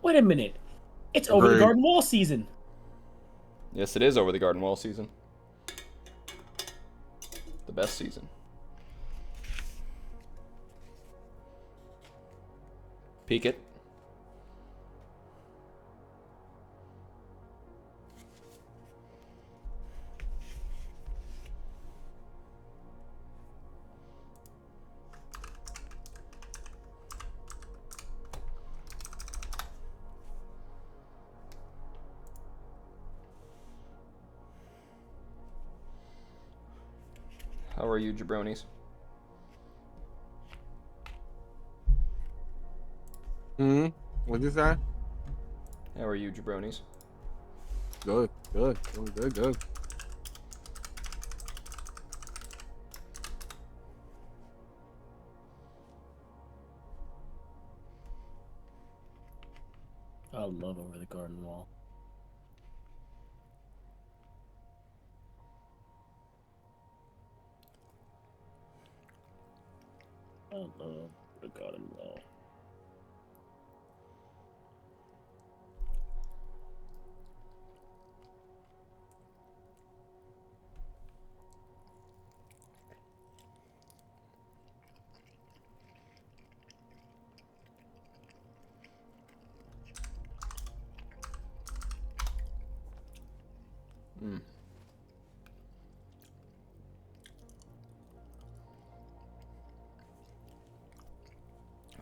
Wait a minute. It's over the Agreed. garden wall season. Yes, it is over the garden wall season. The best season. Peek it. How are you, jabronis? What'd you say? How are you, jabronis? Good, good, good, good. I love Over the Garden Wall. I love the Garden Wall.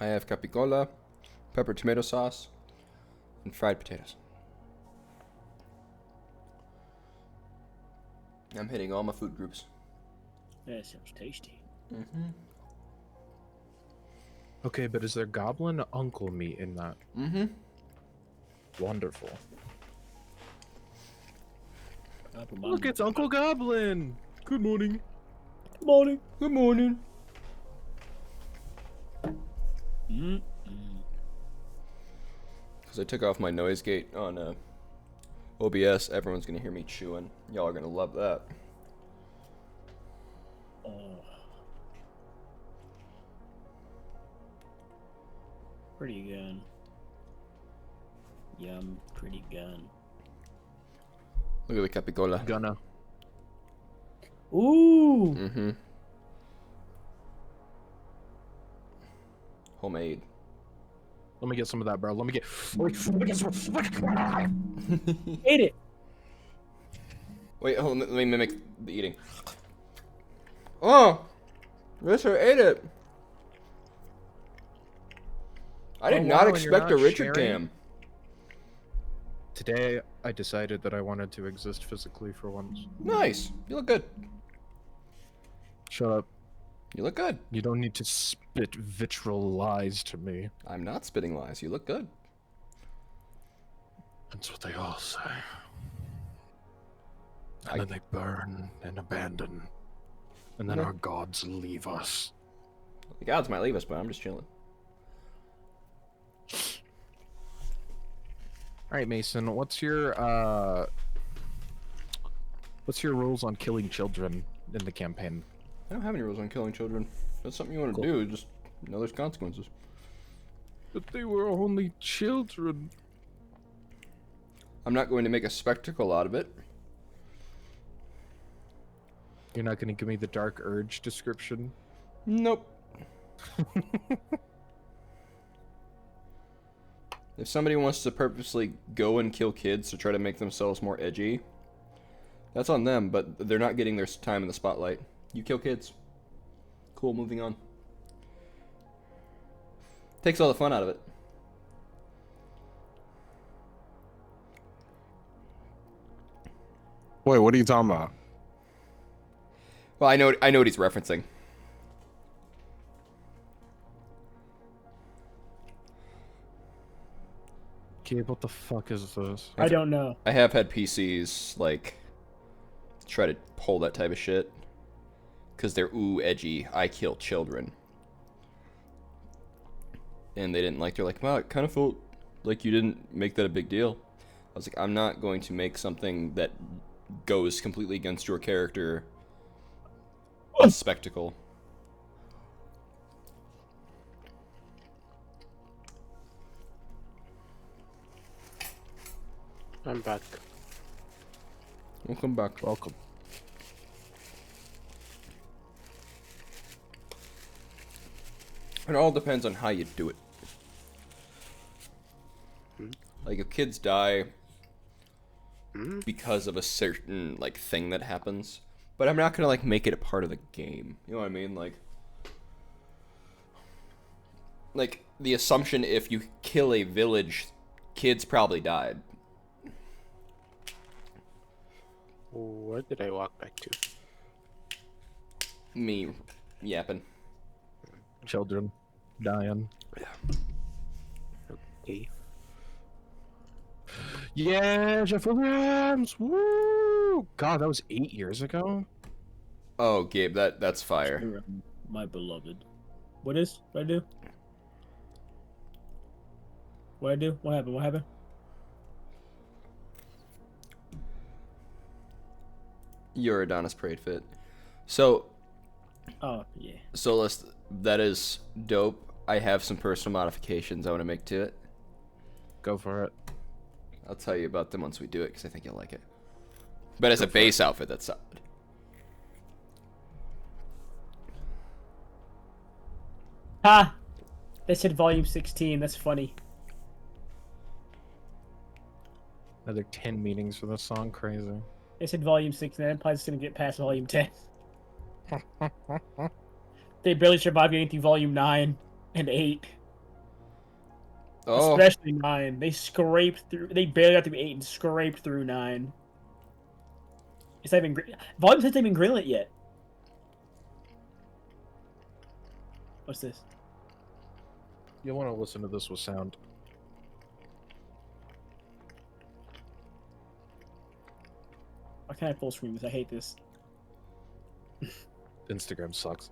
I have capicola, pepper tomato sauce, and fried potatoes. I'm hitting all my food groups. That sounds tasty. Mm-hmm. Okay, but is there goblin uncle meat in that? Mm-hmm. Wonderful. Apple Look, it's Uncle Goblin. Good morning. Good morning. Good morning. Because I took off my noise gate on OBS, everyone's gonna hear me chewing. Y'all are gonna love that. Pretty good. Yum, pretty good. Look at the capicola. Gonna. Ooh. Mm-hmm. Homemade. Let me get some of that, bro. Let me get some. Ate it. Wait, hold on, let me mimic the eating. Oh! Richard ate it! I did Oh, not wow, and you're expect a not Richard sharing? cam. Today, I decided that I wanted to exist physically for once. Nice. You look good. Shut up. You look good. You don't need to spit vitriol lies to me. I'm not spitting lies. You look good. That's what they all say. And then they burn and abandon. And then Yeah. our gods leave us. The gods might leave us, but I'm just chilling. Alright, Mason, what's your rules on killing children in the campaign? I don't have any rules on killing children. If that's something you want to do, just know there's consequences. But they were only children. I'm not going to make a spectacle out of it. You're not gonna give me the Dark Urge description? Nope. If somebody wants to purposely go and kill kids to try to make themselves more edgy, that's on them, but they're not getting their time in the spotlight. You kill kids. Cool, moving on. Takes all the fun out of it. Wait, what are you talking about? Well, I know what he's referencing. Gabe, what the fuck is this? I don't know. I have had PCs, like, try to pull that type of shit. Because they're, ooh, edgy, I kill children. And they didn't like, they're like, wow, it kind of felt like you didn't make that a big deal. I was like, I'm not going to make something that goes completely against your character a spectacle. I'm back. Welcome back. Welcome. It all depends on how you do it. Hmm? Like, if kids die Hmm? because of a certain, like, thing that happens, but I'm not gonna, like, make it a part of the game. You know what I mean? Like, the assumption if you kill a village, kids probably died. Where did I walk back to? Me yapping. Children dying. Hey. Yeah, Jeff Williams! Woo! God, that was 8 years ago? Oh, Gabe, that's fire. You're, my beloved. What I do? What I do? What happened? What happened? Your Adonis Parade fit. So, Oh yeah. Solus, that is dope. I have some personal modifications I want to make to it. Go for it. I'll tell you about them once we do it, because I think you'll like it. But as a base outfit, that's solid. Ha! They said volume 16. That's funny. Another 10 meanings for this song, crazy. They said volume 16. That implies it's gonna get past volume 10. They barely survived getting through volume 9 and 8. Oh, Especially 9. They scraped through. They barely got through 8 and scraped through 9. It's not even. Volume 6 ain't even greenlit yet. What's this? You'll want to listen to this with sound. Why can't I full screen this? I hate this. Instagram sucks.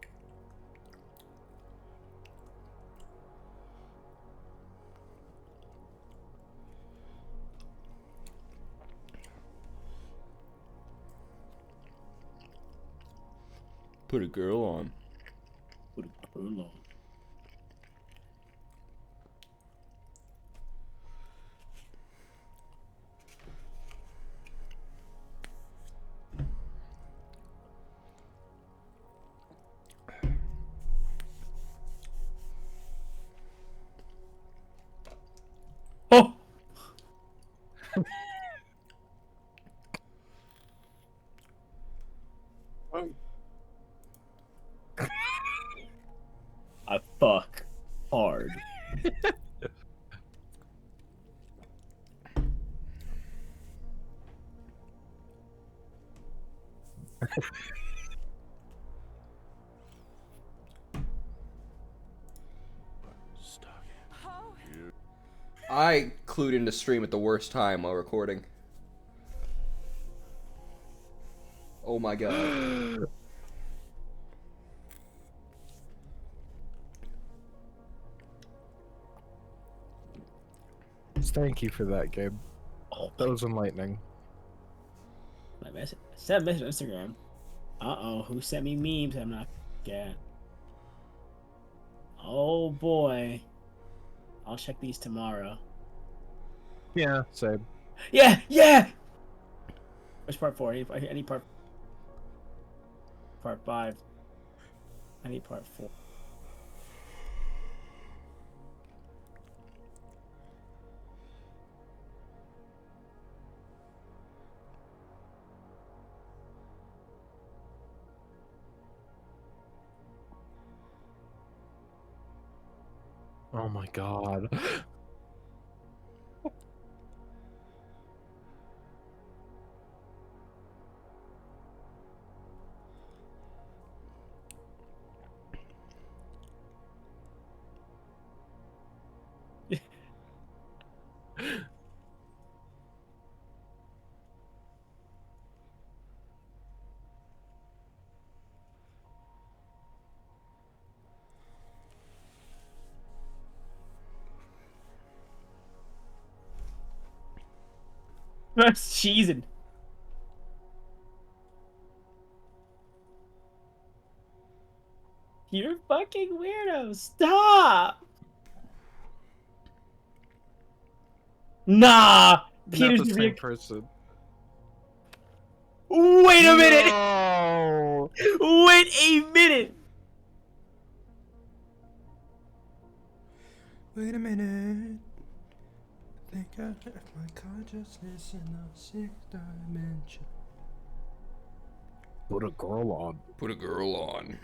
put a girl on. Put a girl on. Oh! I fuck hard. I clued into stream at the worst time while recording. Oh my god. Thank you for that, Gabe. Oh, That was enlightening. my message. Sent a message on Instagram. Uh-oh, who sent me memes I'm not get? Oh boy. I'll check these tomorrow. Yeah, same. Yeah, yeah. Which part 4? Any part? Part 5. I need part 4. Oh my god. That's cheesing. You're fucking weirdo. Stop. Nah. Peter's Not the the same person. Wait a minute. No! Wait a minute. Wait a minute. Think I have my consciousness in the sixth dimension. Put a girl on. Put a girl on.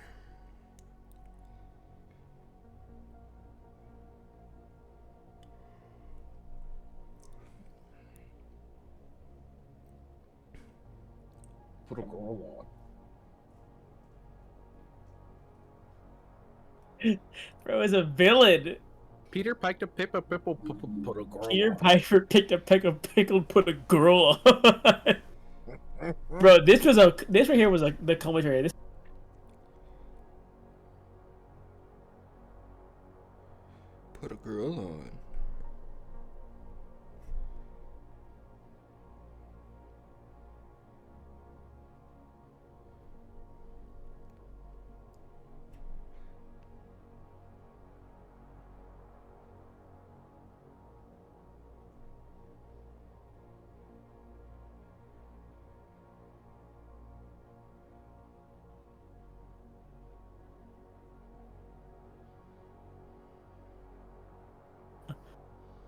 Put a girl on. Bro is a villain. Peter picked a pip a pipple put a girl Peter on. Piper picked a peck of pickle, put a girl on. Bro, this right here was like the commentary. This Put a girl on.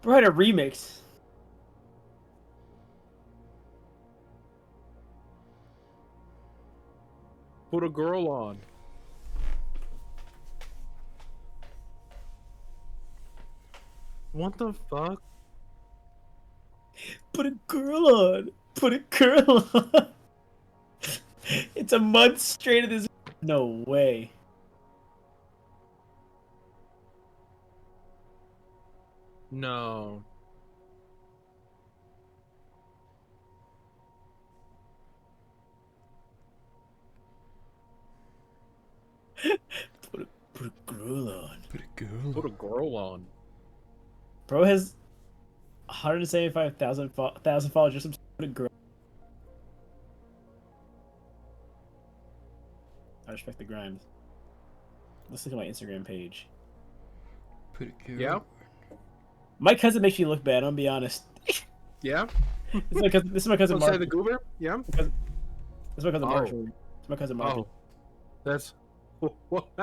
bro had a remix. Put a girl on. What the fuck? Put a girl on. Put a girl on. It's a month straight of this. No way. No. Put a girl on. Put a girl Put a girl on. Bro has 175,000 followers just to put a girl. I respect the grind. Let's look at my Instagram page. Put a girl. Yeah? My cousin makes you look bad. I'm gonna be honest. Yeah? This is my cousin Outside Mark. the goober? Yeah? This is my cousin Mark. Oh. It's my cousin Mark. Oh. That's what?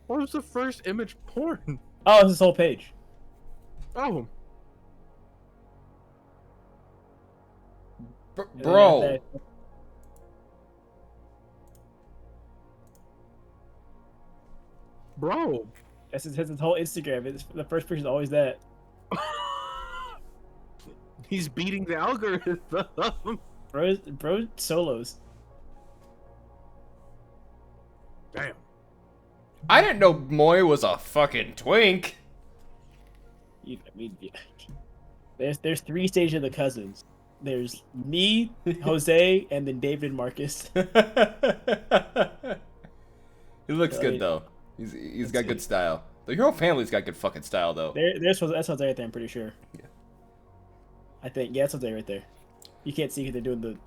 What was the first image porn? Oh, it's his whole page. Oh. Bro. Bro. That's his whole Instagram. The first picture is always that. He's beating the algorithm. Bro solos. Damn. I didn't know Moy was a fucking twink. I mean, yeah. There's 3 stages of the cousins. There's me, Jose, and then David and Marcus. He looks good though. He's got good style. The whole family's got good fucking style though. That's Jose right there. I'm pretty sure. Yeah. I think that's Jose right there. You can't see because they're doing the.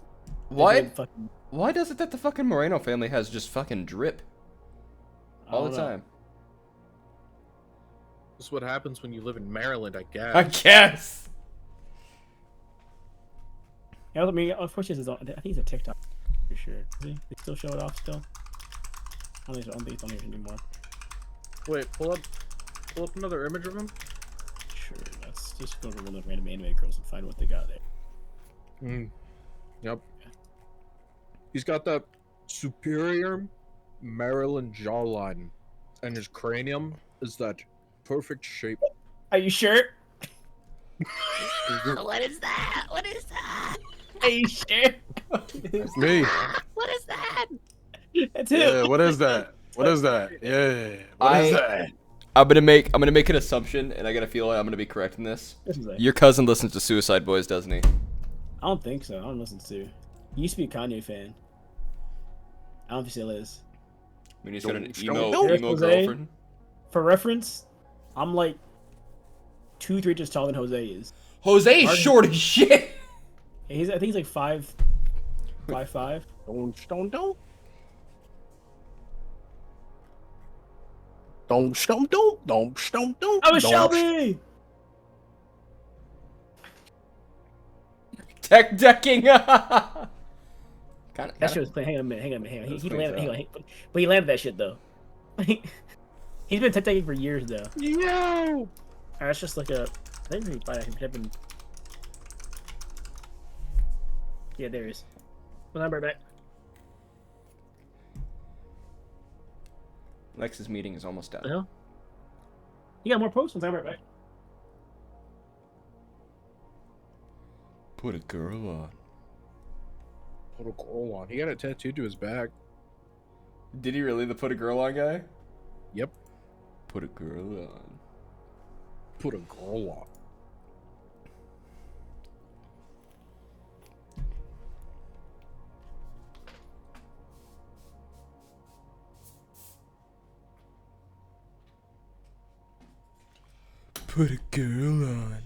What? Why does it that the fucking Moreno family has just fucking drip all the time? This is what happens when you live in Maryland, I guess. I guess. Yeah, I mean, unfortunately, I think it's a TikTok for sure. They still show it off still. I don't think it's on here anymore. Wait, pull up another image of him. Sure, let's just go to one of the random anime girls and find what they got there. Yep. He's got that superior Maryland jawline, and his cranium is that perfect shape. Are you sure? What is that? What is that? Are you sure? That's me. What is that? That's it. Yeah, what is that? What is that? Yeah. What is that? I'm gonna make an assumption, and I gotta feel like I'm gonna be correct in this. This is like, Your cousin listens to Suicide Boys, doesn't he? I don't think so. I don't listen to. He used to be a Kanye fan. I don't know if he still is. I mean, he's got an Don't- emo don't- Jose. girlfriend. For reference, I'm like 2-3 inches taller than Jose is. Jose is Martin- short as shit. I think he's like 5'5". Don't. Don't. Oh, Shelby! Tech decking. That Kinda. shit was playing. Hang on a minute. He That's landed. pretty Hang on. But he landed that shit though. He's been tech decking for years though. Yo! Alright, let's just look up. I think we find him. Yeah, there he is. Well, I'm right back. Lex's meeting is almost The done. hell? You got more posts? I'm right back. Put a girl on. Put a girl on. He got it tattooed to his back. Did he really, the put a girl on guy? Yep. Put a girl on. Put a girl on. Put a girl on.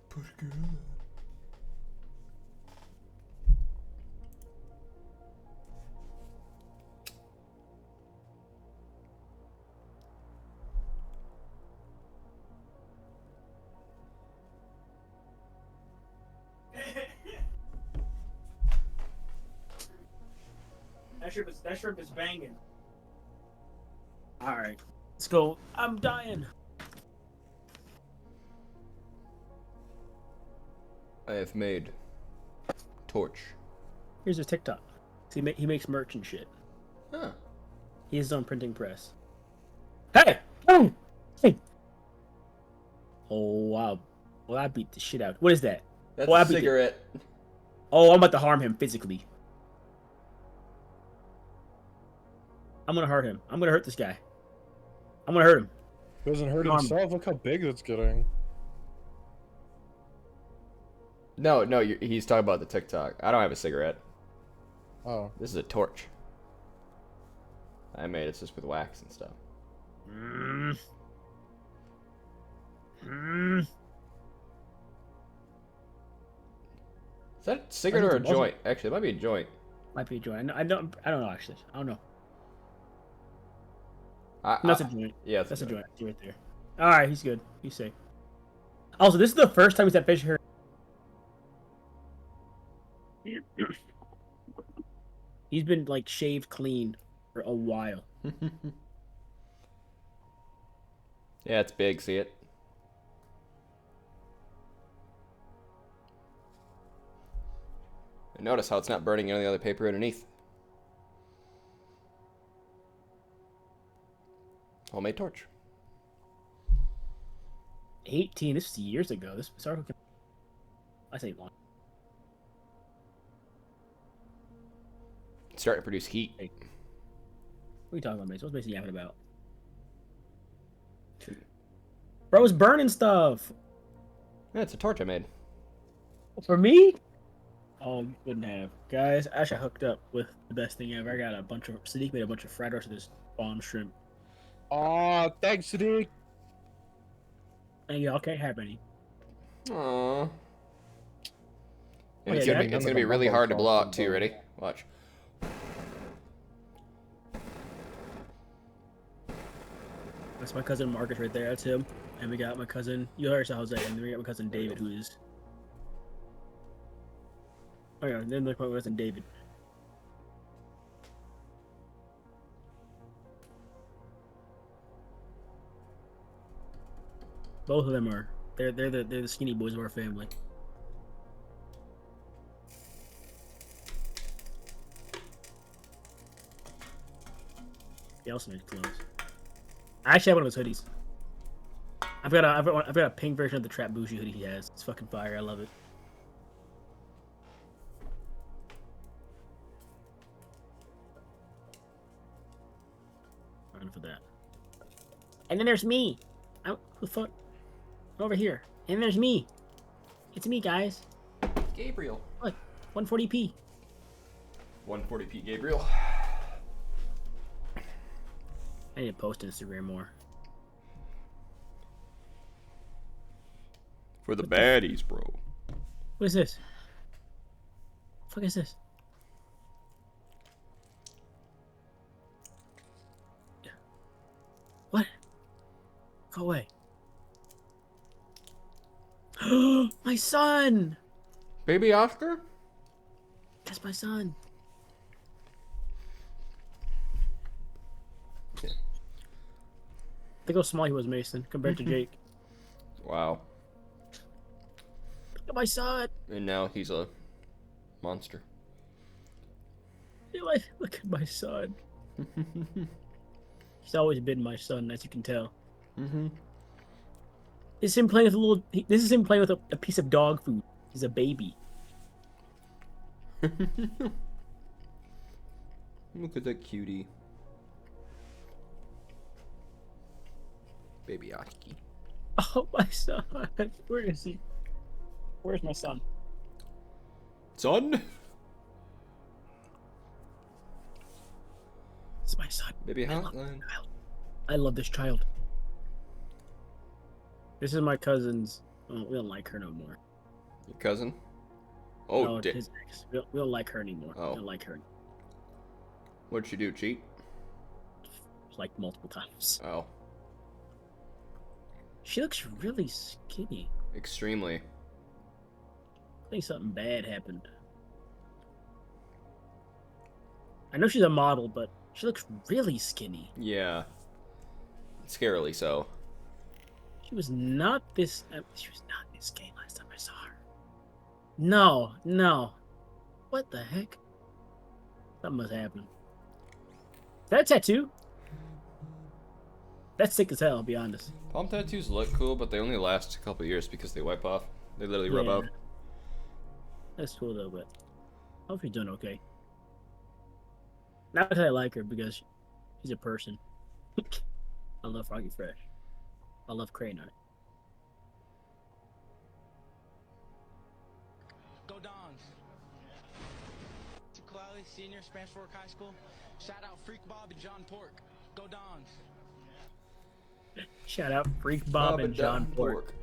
Put a girl on. That shrimp is banging. All right, let's go. I'm dying. I have made torch. Here's his TikTok. So he makes merch and shit. Huh. He has his own printing press. Hey! Oh! Hey! Oh, wow. Well, I beat the shit out. What is that? That's Well, I a beat it. cigarette. Oh, I'm about to harm him physically. I'm gonna hurt him. I'm gonna hurt this guy. I'm gonna hurt him. He doesn't hurt Arm. himself. Look how big it's getting. No, he's talking about the TikTok. I don't have a cigarette. Oh. This is a torch. I made it just with wax and stuff. Is that a cigarette or a think it's a joint? Actually, it might be a joint. Might be a joint. I don't know actually. I don't know. I, That's I- a joint. Yeah, That's a joint. It's right there. All right, he's good. He's safe. Also, this is the first time he's had facial hair. He's been like shaved clean for a while. Yeah, it's big. See it? And notice how it's not burning any of the other paper underneath. Homemade torch. 18. This is years ago. This article. I say long. It's starting to produce heat. What are you talking about, Mace? What's Mason yapping about? Bro's burning stuff. Yeah, it's a torch I made. For me? Oh, you couldn't have. Guys, I actually hooked up with the best thing ever. I got a bunch of Sadiq made a bunch of fried rice with this bomb shrimp. Aw, thanks, Sadiq. And y'all can't have any. Aww. Oh, It's yeah, gonna be, that- it's gonna be really hard to blow out too. Ready? Watch. That's my cousin Marcus right there. That's him. And we got my cousin. You already saw Jose. And then we got my cousin David, who is. Oh yeah, then there's my cousin David. Both of them are. They're the skinny boys of our family. He also makes clothes. I actually have one of his hoodies. I've got a pink version of the Trap Bougie hoodie he has. It's fucking fire. I love it. Run for that. And then there's me. Who the fuck? I'm over here. And there's me. It's me, guys. Gabriel. Look, 140p. 140p Gabriel. I need to post Instagram more. For the baddies, bro. What is this? The fuck is this? What? Go away. My son! Baby Oscar? That's my son. Think how small he was, Mason, compared to Jake. Wow. Look at my son. And now he's a monster. Look at my son. He's always been my son, as you can tell. Mm-hmm. This is him playing with a little. This is him playing with a piece of dog food. He's a baby. Look at that cutie. Baby Aki. Oh, my son. Where is he? Where's my son? Son? It's my son. Baby I love Hotline. this child. I love this child. This is my cousin's. Oh, we don't like her no more. Your cousin? Oh, no, dick. his ex. We don't like her anymore. Oh. We don't like her. What'd she do? Cheat? Like multiple times. Oh. She looks really skinny. Extremely. I think something bad happened. I know she's a model, but she looks really skinny. Yeah. Scarily so. She was not this. She was not this gay last time I saw her. No, no. What the heck? Something must happen. Is that a tattoo? That's sick as hell, I'll be honest. Palm tattoos look cool, but they only last a couple years because they wipe off. They literally rub Yeah. out. That's cool though, but I hope she's doing okay. Not because I like her, because she's a person. I love Froggy Fresh. I love Crane on it. Go Dons. To Kalali Senior, Spanish Fork High School. Shout out Freak Bob and John Pork. Go Dons. Shout out Freak Bob and John Pork.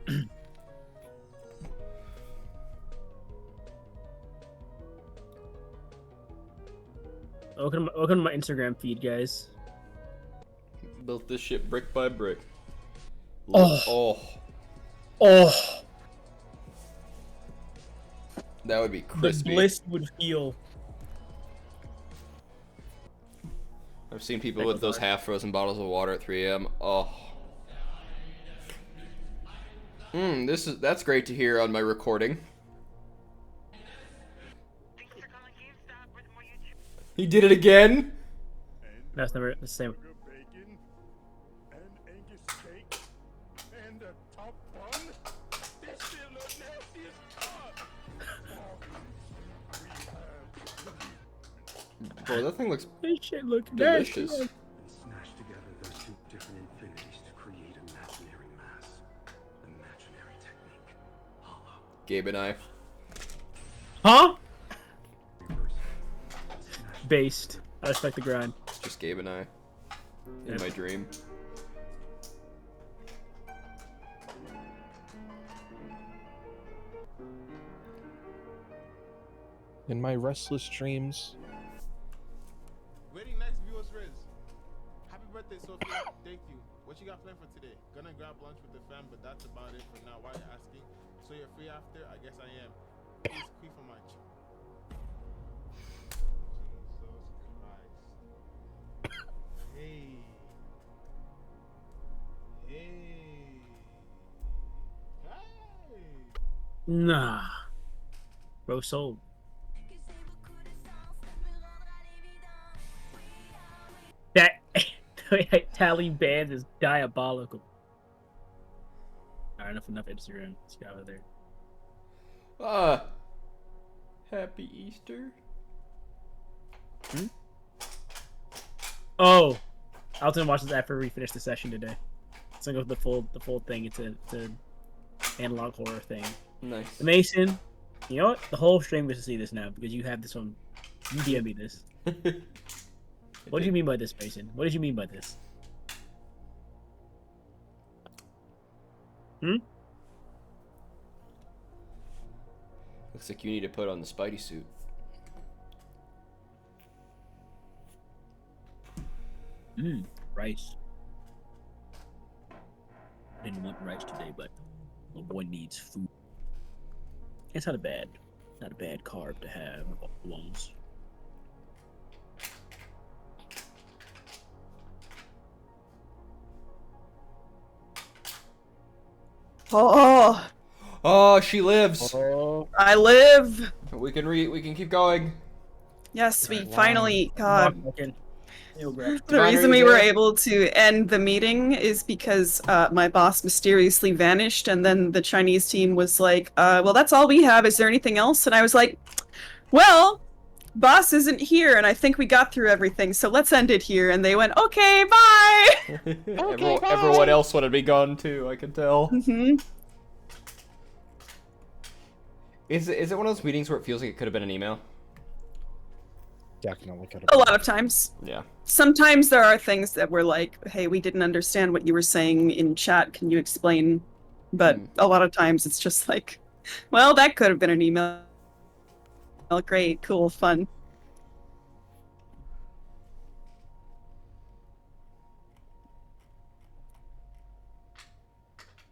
Welcome to my Instagram feed, guys. Built this shit brick by brick. Oh. Oh. That would be crispy. The bliss would feel. I've seen people with those half-frozen bottles of water at 3 a.m. Oh. That's great to hear on my recording. He did it again? That's never the same. Bro, that thing looks This shit looks delicious. nasty. Smash together those two different infinities to create imaginary mass. Imaginary technique. Hollow. Gabe and I. Huh? based. I respect the grind. Just Gabe and I. In my dream. In my restless dreams. Waiting next viewers Riz. Happy birthday, Sophia. Thank you. What you got planned for today? Gonna grab lunch with the fam, but that's about it for now. Why are you asking? So you're free after? I guess I am. Please queef for much. Jesus Christ. Hey. Hey. Hey. Nah. Bro sold. That tally band is diabolical. Alright, enough Instagram. Let's get out of there. Happy Easter. Oh, I was gonna watch this after we finish the session today. It's gonna go the full thing. It's a analog horror thing. Nice. Mason, you know what? The whole stream gets to see this now because you have this one. You DM me this. What do you mean by this, Mason? What did you mean by this? Looks like you need to put on the Spidey suit. Rice. I didn't want rice today, but the boy needs food. It's not a bad carb to have all at once. Oh, Oh, she lives. I live. We can keep going. Yes, we finally. God. Okay. The Divine, reason are we you were there? able to end the meeting is because my boss mysteriously vanished, and then the Chinese team was like, well, that's all we have. Is there anything else? And I was like, well, boss isn't here, and I think we got through everything, so let's end it here. And they went, okay, bye! Everyone else wanted to be gone too, I can tell. Mm-hmm. Is it one of those meetings where it feels like it could have been an email? Definitely could A lot of times. Yeah. Sometimes there are things that were like, hey, we didn't understand what you were saying in chat. Can you explain? But a lot of times it's just like, well, that could have been an email. Oh, great, cool, fun.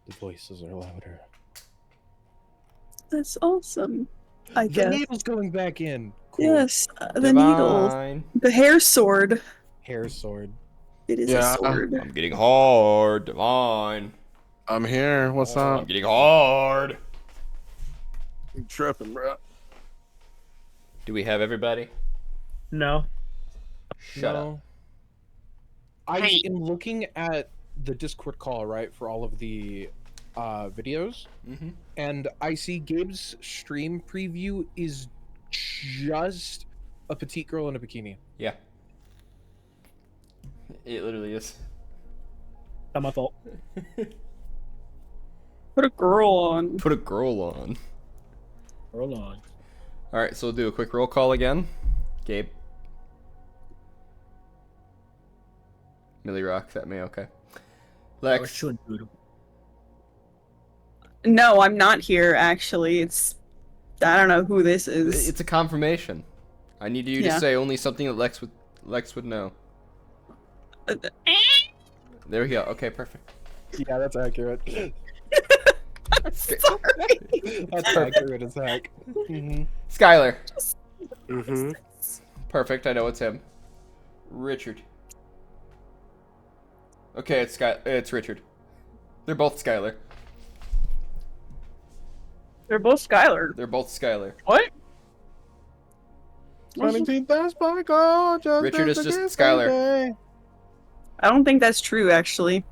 The voices are louder. That's awesome. I The guess. needle's going back in. Cool. Yes, the needle. Divine. The hair sword. Hair sword. It is a sword. I'm getting hard, Divine. I'm here. What's I'm up? getting hard. I'm tripping, bro. Do we have everybody? No. Shut up. I am looking at the Discord call, right, for all of the videos, and I see Gabe's stream preview is just a petite girl in a bikini. Yeah. It literally is. Not my fault. Put a girl on. Put a girl on. Roll on. Alright, so we'll do a quick roll call again. Gabe. Millie Rock, that me, okay. Lex. No, I'm not here, actually. I don't know who this is. It's a confirmation. I need you to say only something that Lex would know. There we go. Okay, perfect. Yeah, that's accurate. Sorry. That's accurate as heck. Skylar. Mm-hmm. Perfect, I know it's him. Richard. Okay, it's Richard. They're both Skylar. They're both Skylar. They're both Skylar. What? Richard is just Skylar. I don't think that's true, actually.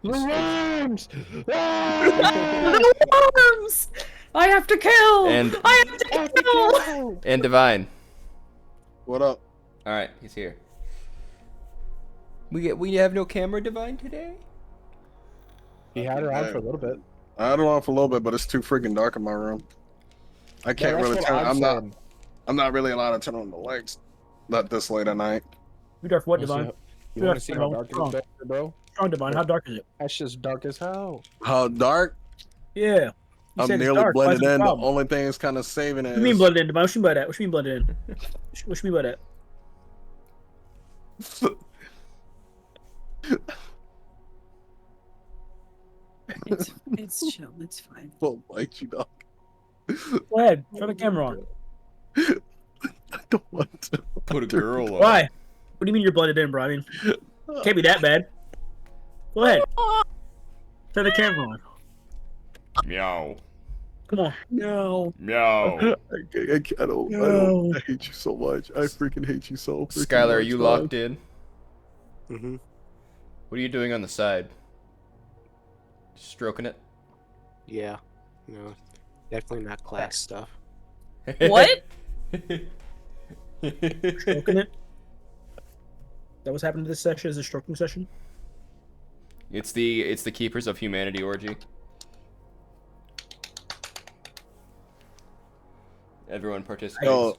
The worms! The worms! I have to kill! And- I have to kill! And Divine. What up? Alright, he's here. We have no camera, Divine, today? He had her on for a little bit. I had it on for a little bit, but it's too freaking dark in my room. I can't that's really what turn. I'm saying. I'm not really allowed to turn on the lights. Not this late at night. Too dark for what, You wanna Divine? see- You Too want dark to see for how what, dark it Divine? is back there, bro? Strong Divine, how dark is it? That's just dark as hell. How dark? Yeah. You I'm said it's nearly dark. Why is blended it a in. The problem? only thing is kind of saving it. What do you mean is- blended in, Divine? What you mean by that? What you mean blended in? What you mean by that? It's chill. It's fine. Well, like you, dog. Go ahead. Turn the camera on. I don't want to. Put a girl on. Why? What do you mean you're blended in, bro? I mean, can't be that bad. Go ahead. Turn the camera on. Meow. Come on. No. Meow. I don't. I hate you so much. I freaking hate you so. freaking Skylar, are much, you dog. locked in? Mm-hmm. What are you doing on the side? Stroking it? Yeah. No. Definitely not class stuff. What? Stroking it? That what's happening to this session? Is a stroking session? It's the Keepers of Humanity orgy. Everyone participates. Yo,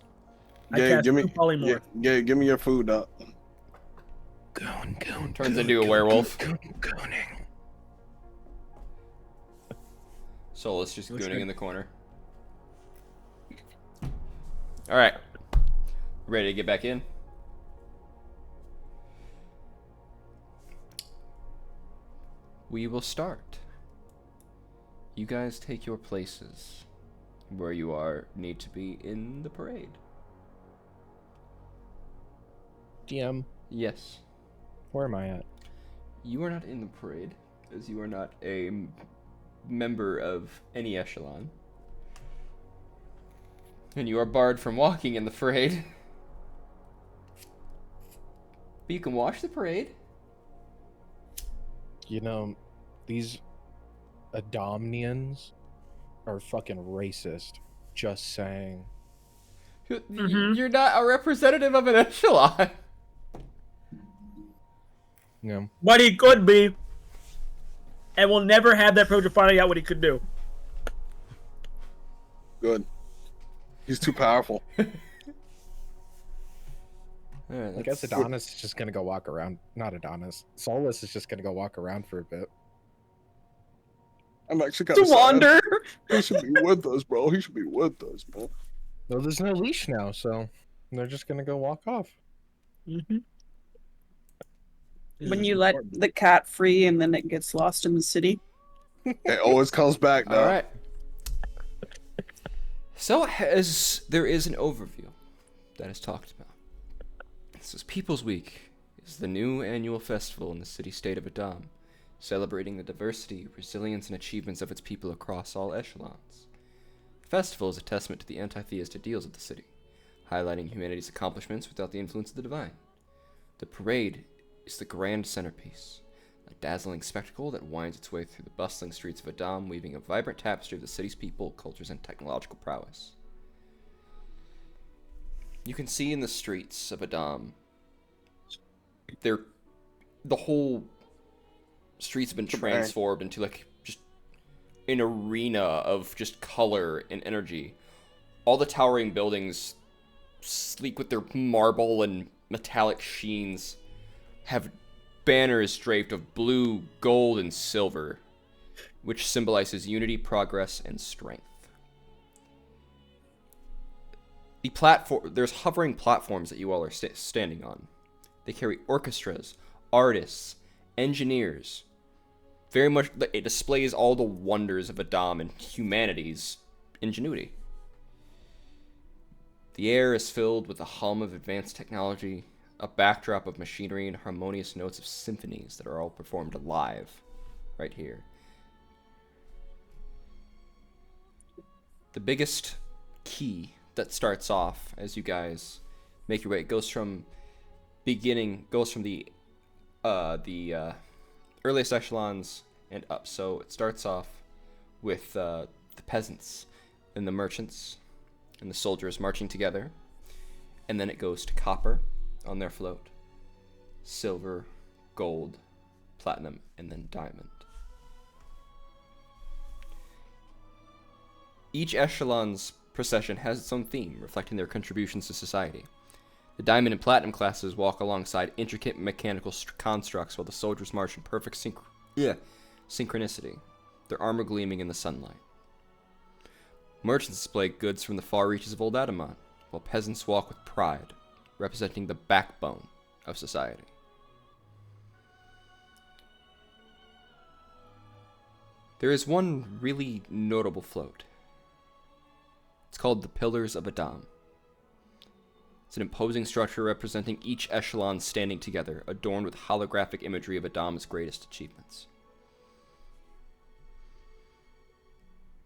I Gabe, cast give me, two polymorph. Gabe, give me your food, dog. Turns into a werewolf. Solus just gooning in the corner. Alright. Ready to get back in? We will start. You guys take your places where you need to be in the parade. DM, Yes. where am I at? You are not in the parade, as you are not a member of any echelon. And you are barred from walking in the parade. But you can watch the parade. You know, these Adomnians are fucking racist. Just saying. You're not a representative of an echelon. Yeah. But he could be. And we'll never have that approach of finding out what he could do. Good. He's too powerful. Alright, I guess Adonis is just gonna go walk around. Not Adonis. Solus is just gonna go walk around for a bit. I'm actually kind To of sad. wander. He should be with us, bro. He should be with us, bro. Well, there's no leash now, so they're just gonna go walk off. Mm-hmm. When you let the cat free and then it gets lost in the city. It always comes back, though. Alright. So, as there is an overview that is talked about. This is People's Week. It's the new annual festival in the city-state of Adam, celebrating the diversity, resilience, and achievements of its people across all echelons. The festival is a testament to the anti-theist ideals of the city, highlighting humanity's accomplishments without the influence of the divine. The parade is the grand centerpiece, a dazzling spectacle that winds its way through the bustling streets of Adam, weaving a vibrant tapestry of the city's people, cultures, and technological prowess. You can see in the streets of Adam, the whole streets have been transformed into like just an arena of just color and energy. All the towering buildings, sleek with their marble and metallic sheens, have banners draped of blue, gold, and silver, which symbolizes unity, progress, and strength. There's hovering platforms that you all are standing on. They carry orchestras, artists, engineers. Very much, it displays all the wonders of Adam and humanity's ingenuity. The air is filled with the hum of advanced technology, a backdrop of machinery, and harmonious notes of symphonies that are all performed live right here. The biggest key that starts off as you guys make your way, it goes from the earliest echelons and up. So it starts off with the peasants and the merchants and the soldiers marching together, and then it goes to copper on their float, silver, gold, platinum, and then diamond. Each echelon's procession has its own theme, reflecting their contributions to society. The Diamond and Platinum classes walk alongside intricate mechanical constructs while the soldiers march in perfect synchronicity, their armor gleaming in the sunlight. Merchants display goods from the far reaches of Old Adamant, while peasants walk with pride, representing the backbone of society. There is one really notable float. It's called the Pillars of Adam. It's an imposing structure representing each echelon standing together, adorned with holographic imagery of Adam's greatest achievements.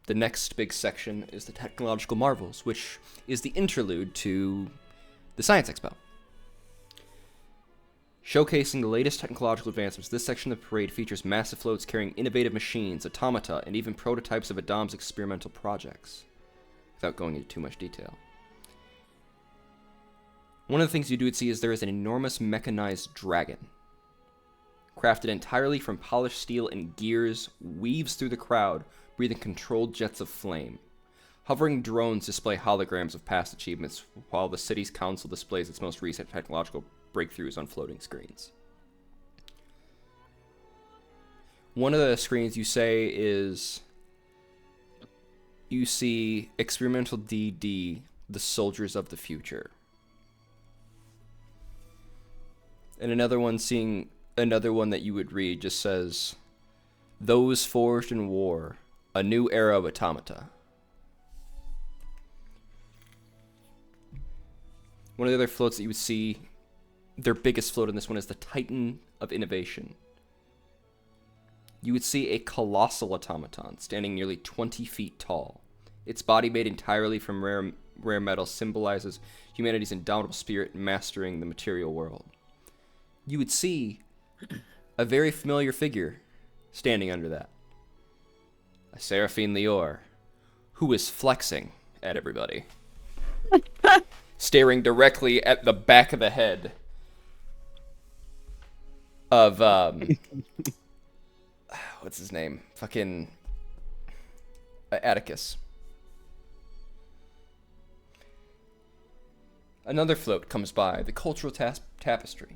The next big section is the Technological Marvels, which is the interlude to the Science Expo. Showcasing the latest technological advancements, this section of the parade features massive floats carrying innovative machines, automata, and even prototypes of Adam's experimental projects, without going into too much detail. One of the things you do see is there is an enormous mechanized dragon. Crafted entirely from polished steel and gears, weaves through the crowd, breathing controlled jets of flame. Hovering drones display holograms of past achievements, while the city's council displays its most recent technological breakthroughs on floating screens. One of the screens you see Experimental DD, the Soldiers of the Future. And another one that you would read just says, Those Forged in War, a New Era of Automata. One of the other floats that you would see, their biggest float in this one is the Titan of Innovation. You would see a colossal automaton standing nearly 20 feet tall. Its body, made entirely from rare metal, symbolizes humanity's indomitable spirit in mastering the material world. You would see a very familiar figure standing under that. A Seraphine Lior, who is flexing at everybody. Staring directly at the back of the head of, what's his name? Fucking Atticus. Another float comes by, the Cultural Tapestry.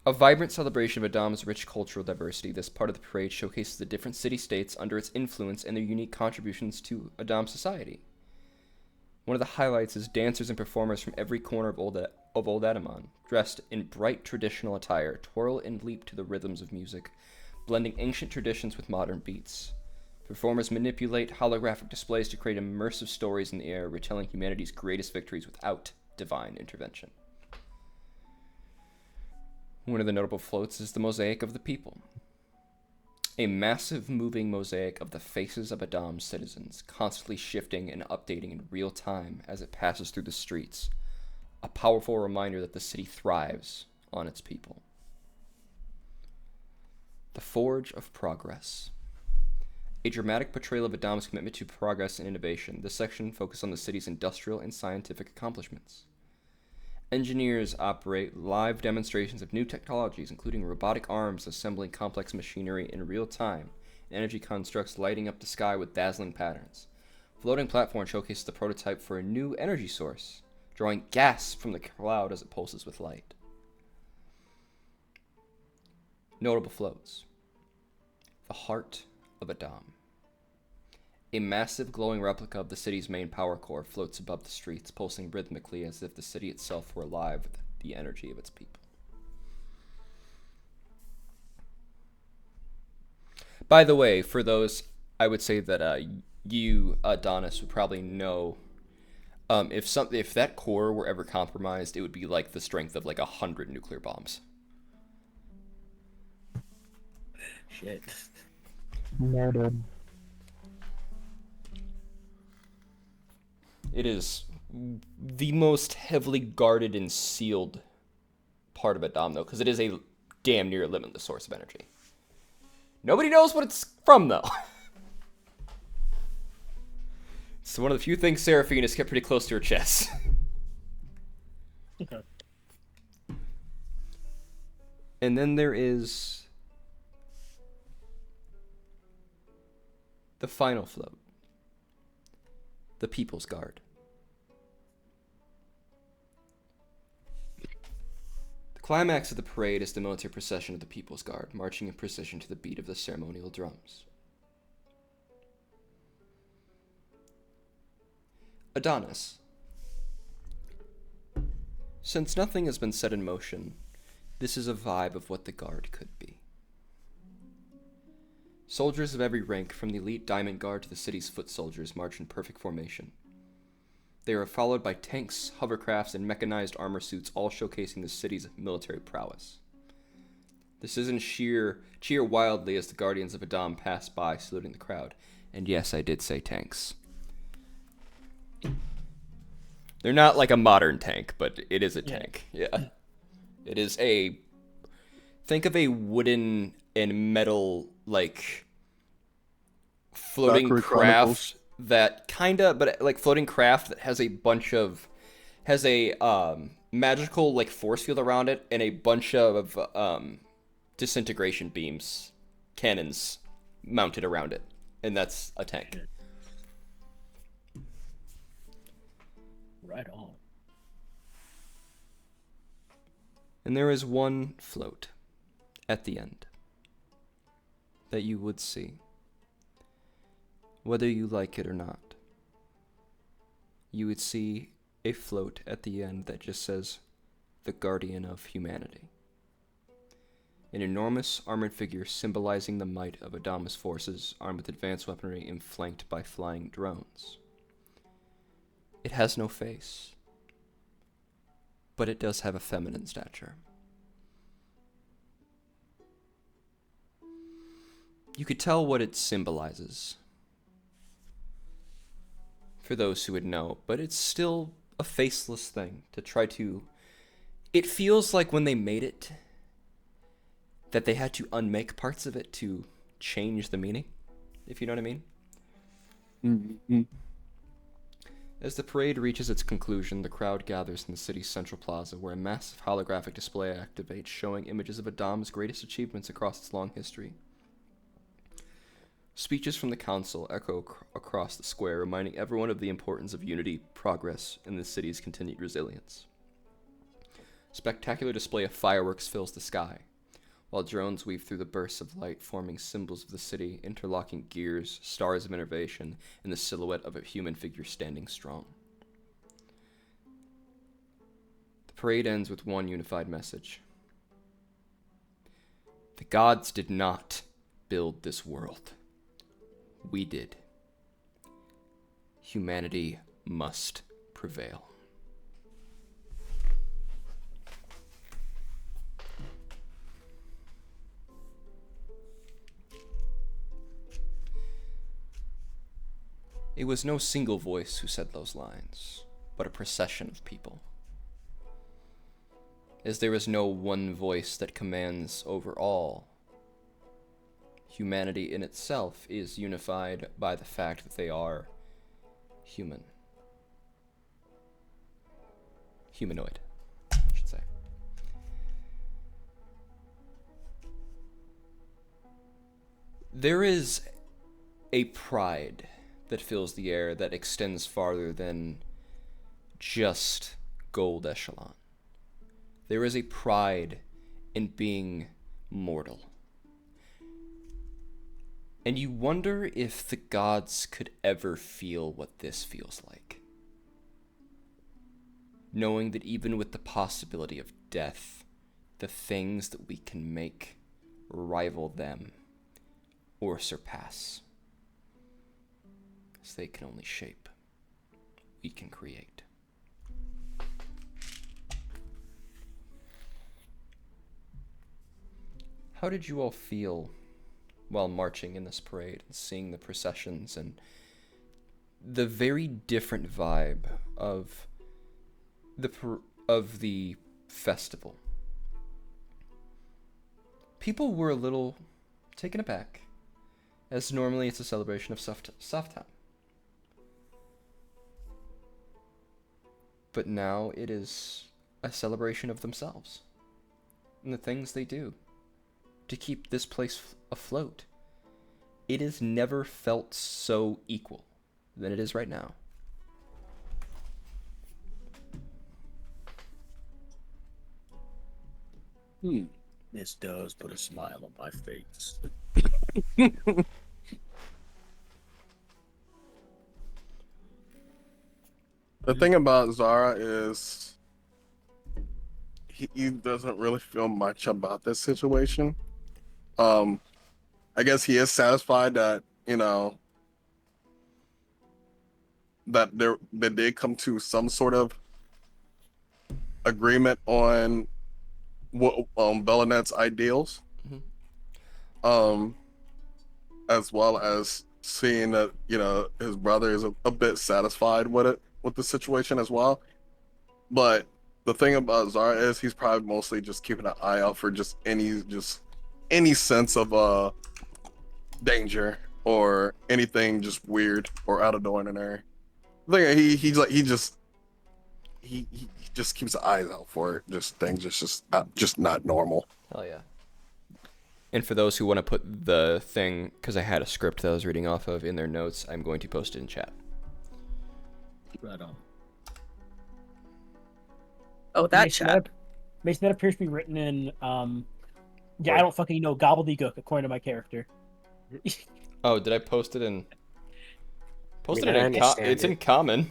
A vibrant celebration of Adam's rich cultural diversity, this part of the parade showcases the different city-states under its influence and their unique contributions to Adam society. One of the highlights is dancers and performers from every corner of Old Adamant, dressed in bright traditional attire, twirl and leap to the rhythms of music, blending ancient traditions with modern beats. Performers manipulate holographic displays to create immersive stories in the air, retelling humanity's greatest victories without divine intervention. One of the notable floats is the Mosaic of the People. A massive moving mosaic of the faces of Adam's citizens, constantly shifting and updating in real time as it passes through the streets. A powerful reminder that the city thrives on its people. The Forge of Progress. A dramatic portrayal of Adam's commitment to progress and innovation. This section focuses on the city's industrial and scientific accomplishments. Engineers operate live demonstrations of new technologies, including robotic arms assembling complex machinery in real time, and energy constructs lighting up the sky with dazzling patterns. Floating platform showcases the prototype for a new energy source, drawing gas from the cloud as it pulses with light. Notable floats. The Heart of Adam. A massive glowing replica of the city's main power core floats above the streets, pulsing rhythmically as if the city itself were alive with the energy of its people. By the way, for those, I would say that you, Adonis, would probably know if that core were ever compromised, it would be like the strength of like 100 nuclear bombs. Shit. Murdered. It is the most heavily guarded and sealed part of Adam, though, because it is a damn near limitless source of energy. Nobody knows what it's from, though. It's one of the few things Seraphine has kept pretty close to her chest. Okay. And then there is the final float. The People's Guard. climax of the parade is the military procession of the People's Guard, marching in precision to the beat of the ceremonial drums. Adonis. Since nothing has been set in motion, this is a vibe of what the Guard could be. Soldiers of every rank, from the elite Diamond Guard to the city's foot soldiers, march in perfect formation. They are followed by tanks, hovercrafts, and mechanized armor suits, all showcasing the city's military prowess. The citizens cheer wildly as the Guardians of Adam pass by, saluting the crowd. And yes, I did say tanks. They're not like a modern tank, but it is a tank. Yeah. It is a... Think of a wooden and metal, like, floating Valkyrie craft Chronicles. that kinda, but like floating craft that has a bunch of, has a magical, like, force field around it and a bunch of disintegration beams, cannons mounted around it. And that's a tank. Right on. And there is one float at the end that you would see, whether you like it or not. You would see a float at the end that just says, "The Guardian of Humanity." An enormous armored figure symbolizing the might of Adama's forces, armed with advanced weaponry and flanked by flying drones. It has no face, but it does have a feminine stature. You could tell what it symbolizes, for those who would know, but it's still a faceless thing to try to... It feels like when they made it, that they had to unmake parts of it to change the meaning, if you know what I mean. Mm-hmm. As the parade reaches its conclusion, the crowd gathers in the city's central plaza, where a massive holographic display activates, showing images of Adam's greatest achievements across its long history. Speeches from the council echo across the square, reminding everyone of the importance of unity, progress, and the city's continued resilience. Spectacular display of fireworks fills the sky, while drones weave through the bursts of light, forming symbols of the city, interlocking gears, stars of innovation, and the silhouette of a human figure standing strong. The parade ends with one unified message. The gods did not build this world. We did. Humanity must prevail. It was no single voice who said those lines, but a procession of people. As there is no one voice that commands over all, humanity in itself is unified by the fact that they are human. Humanoid, I should say. There is a pride that fills the air that extends farther than just gold echelon. There is a pride in being mortal. And you wonder if the gods could ever feel what this feels like. Knowing that even with the possibility of death, the things that we can make rival them or surpass. As they can only shape, we can create. How did you all feel while marching in this parade and seeing the processions and the very different vibe of the festival? People were a little taken aback, as normally it's a celebration of Softown. But now it is a celebration of themselves and the things they do to keep this place afloat. It has never felt so equal than it is right now. This does put a smile on my face. The thing about Zara is he doesn't really feel much about this situation. I guess he is satisfied that, you know, that they did come to some sort of agreement on what Bellanet's ideals. As well as seeing that, you know, his brother is a bit satisfied with the situation as well. But the thing about Zara is he's probably mostly just keeping an eye out for just any sense of danger or anything just weird or out of the ordinary. I think he just keeps the eyes out for it. Just things just not normal. Hell yeah. And for those who want to put the thing, because I had a script that I was reading off of in their notes, I'm going to post it in chat. Right on. Oh, that Mason, chat. Mason, that appears to be written in, I don't fucking know, gobbledygook, according to my character. Oh, did I post it in... Posted I it in understand it's it. in common.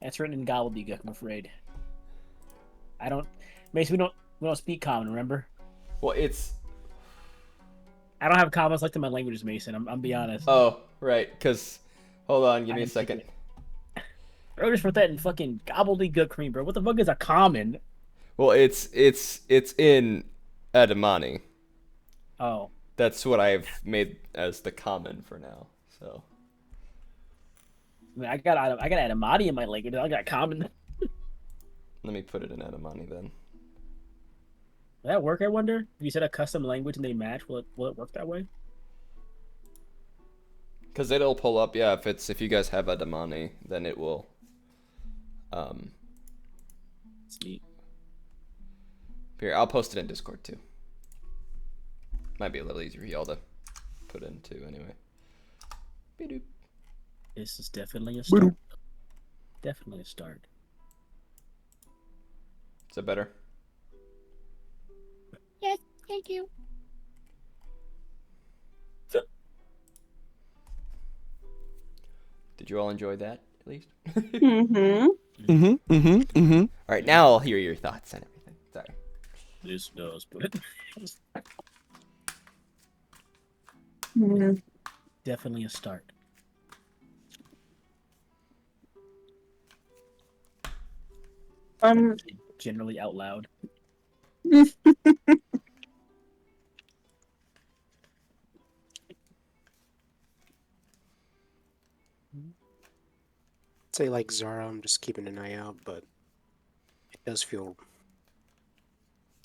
That's written in gobbledygook, I'm afraid. Mason, we don't speak common, remember? Well, it's... I don't have common selected in my languages, Mason. I'm be honest. Oh, right, because... Hold on, give me a second. Bro, just put that in fucking gobbledygook cream, bro. What the fuck is a common? Well, it's in Adamani. Oh. That's what I've made as the common for now, so... I mean, I got Adamati in my language. I got common. Let me put it in Adamani then. Will that work, I wonder? If you said a custom language and they match, will it work that way? Because it'll pull up, yeah, if you guys have Adamani, then it will... Sweet. Here, I'll post it in Discord too. Might be a little easier for y'all to put in too, anyway. Be-doop. This is definitely a start. Definitely a start. Is that better? Yes, thank you. Did you all enjoy that, at least? Mm-hmm. Alright, now I'll hear your thoughts on everything. Sorry. This does put Definitely a start. Generally out loud. Say like Zara, I'm just keeping an eye out, but it does feel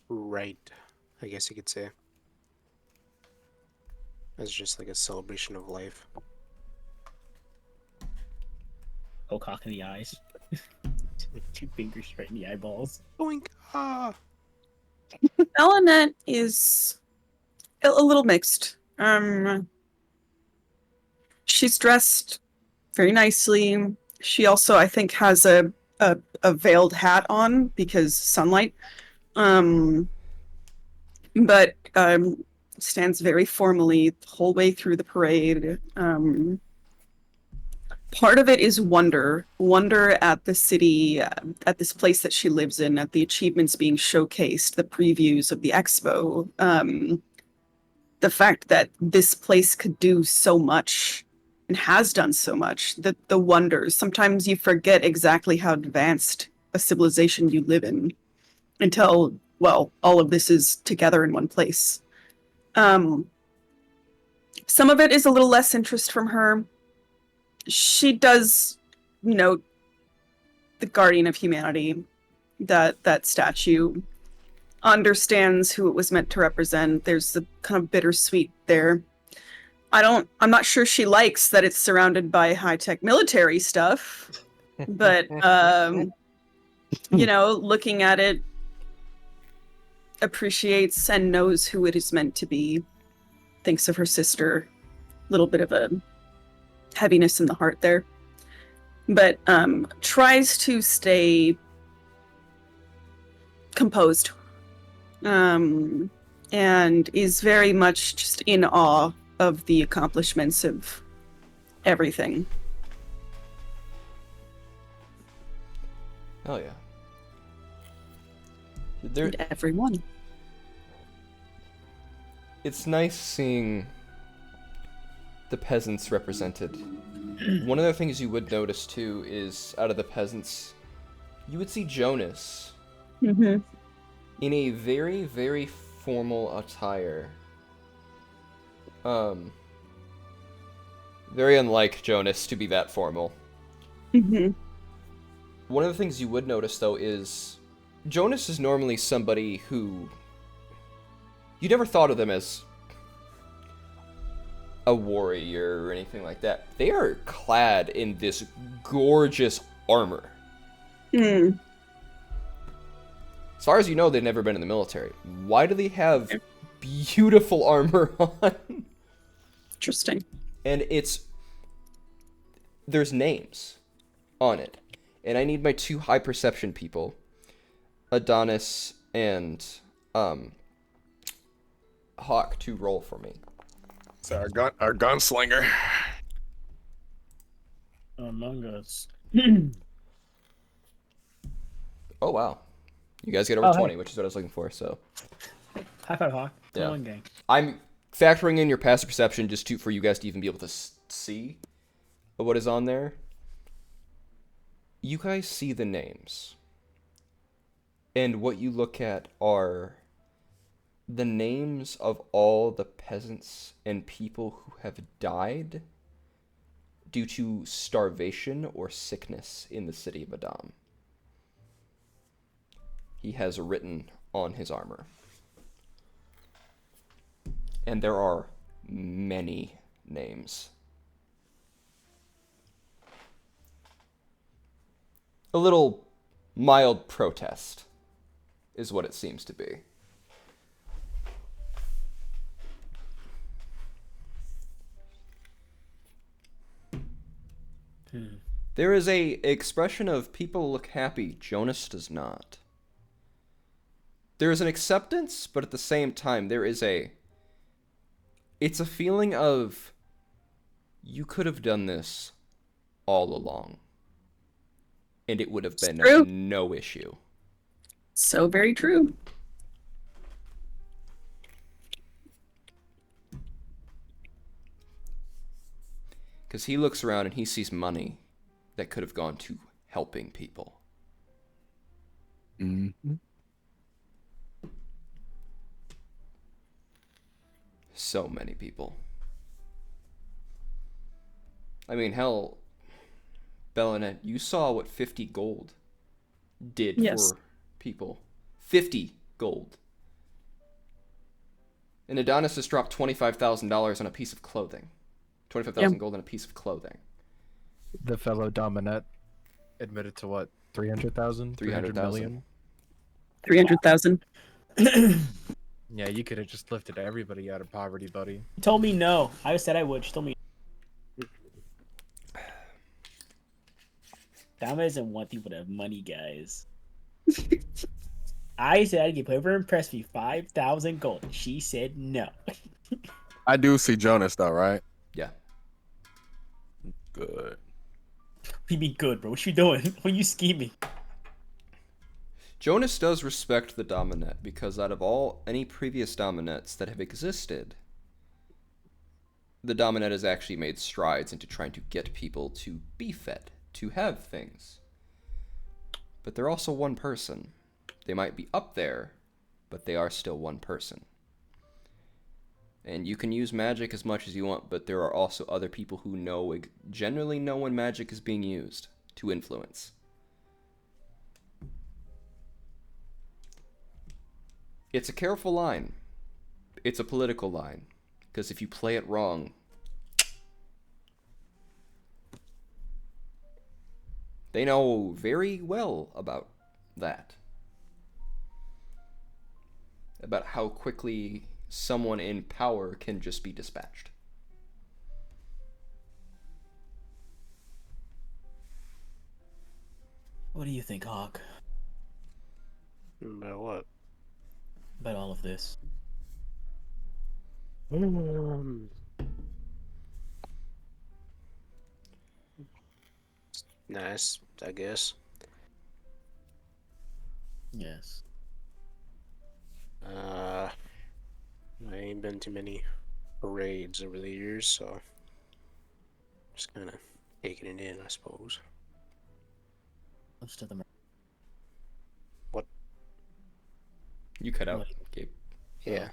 right, I guess you could say. It's just like a celebration of life. Oh, cock in the eyes. 2 fingers straight in the eyeballs. Oink! Ah! Bellanette is a little mixed. She's dressed very nicely. She also, I think, has a veiled hat on because sunlight. But stands very formally the whole way through the parade. Part of it is wonder at the city, at this place that she lives in, at the achievements being showcased, the previews of the expo. The fact that this place could do so much and has done so much, the wonders. Sometimes you forget exactly how advanced a civilization you live in until, well, all of this is together in one place. Some of it is a little less interest from her. She does, the Guardian of Humanity, that statue, understands who it was meant to represent. There's the kind of bittersweet there. I'm not sure she likes that it's surrounded by high-tech military stuff, but, looking at it, appreciates and knows who it is meant to be. Thinks of her sister. Little bit of a heaviness in the heart there. But tries to stay composed and is very much just in awe of the accomplishments of everything. Oh yeah. There, And everyone. it's nice seeing the peasants represented. One of the things you would notice too is out of the peasants, you would see Jonas Mm-hmm. in a very, very formal attire. Very unlike Jonas to be that formal. Mm-hmm. One of the things you would notice though is Jonas is normally somebody who you never thought of them as a warrior or anything like that. They are clad in this gorgeous armor. Mm. As far as you know, they've never been in the military. Why do they have beautiful armor on? Interesting. And there's names on it. And I need my 2 high perception people, Adonis and Hawk, to roll for me. So our gunslinger. Among Us. Oh wow, you guys get over 20, which is what I was looking for. So High five, Hawk. Yeah. Come on, gang. I'm factoring in your passive perception just for you guys to even be able to see what is on there. You guys see the names, and what you look at are the names of all the peasants and people who have died due to starvation or sickness in the city of Adam. He has written on his armor. And there are many names. A little mild protest is what it seems to be. There is a expression of people look happy. Jonas does not. There is an acceptance, but at the same time, it's a feeling of, you could have done this all along. And it would have been true. no issue. So very true. Because he looks around and he sees money that could have gone to helping people. Mm-hmm. So many people. I mean, hell, Bellanet, you saw what 50 gold did Yes. for people. 50 gold. And Adonis has dropped $25,000 on a piece of clothing. 25,000 gold on a piece of clothing. The fellow Dominette admitted to what? 300,000? 300 million? 300,000. Yeah, you could have just lifted everybody out of poverty, buddy. She told me no. I said I would. She told me. Dama doesn't want people to have money, guys. I said I'd give whoever impressed me 5,000 gold. She said no. I do see Jonas though, right? Yeah. Good. You be good, bro. What you doing? What you scheming? Jonas does respect the Dominette because out of any previous Dominettes that have existed, the Dominette has actually made strides into trying to get people to be fed, to have things. But they're also one person. They might be up there, but they are still one person. And you can use magic as much as you want, but there are also other people who generally know when magic is being used to influence. It's a careful line. It's a political line. Because if you play it wrong, they know very well about that. About how quickly someone in power can just be dispatched. What do you think, Hawk? About what? about all of this? Nice, I guess. Yes. I ain't been to many parades over the years, so just kind of taking it in, I suppose. Most of them are. What? You cut out, What? Gabe. Yeah.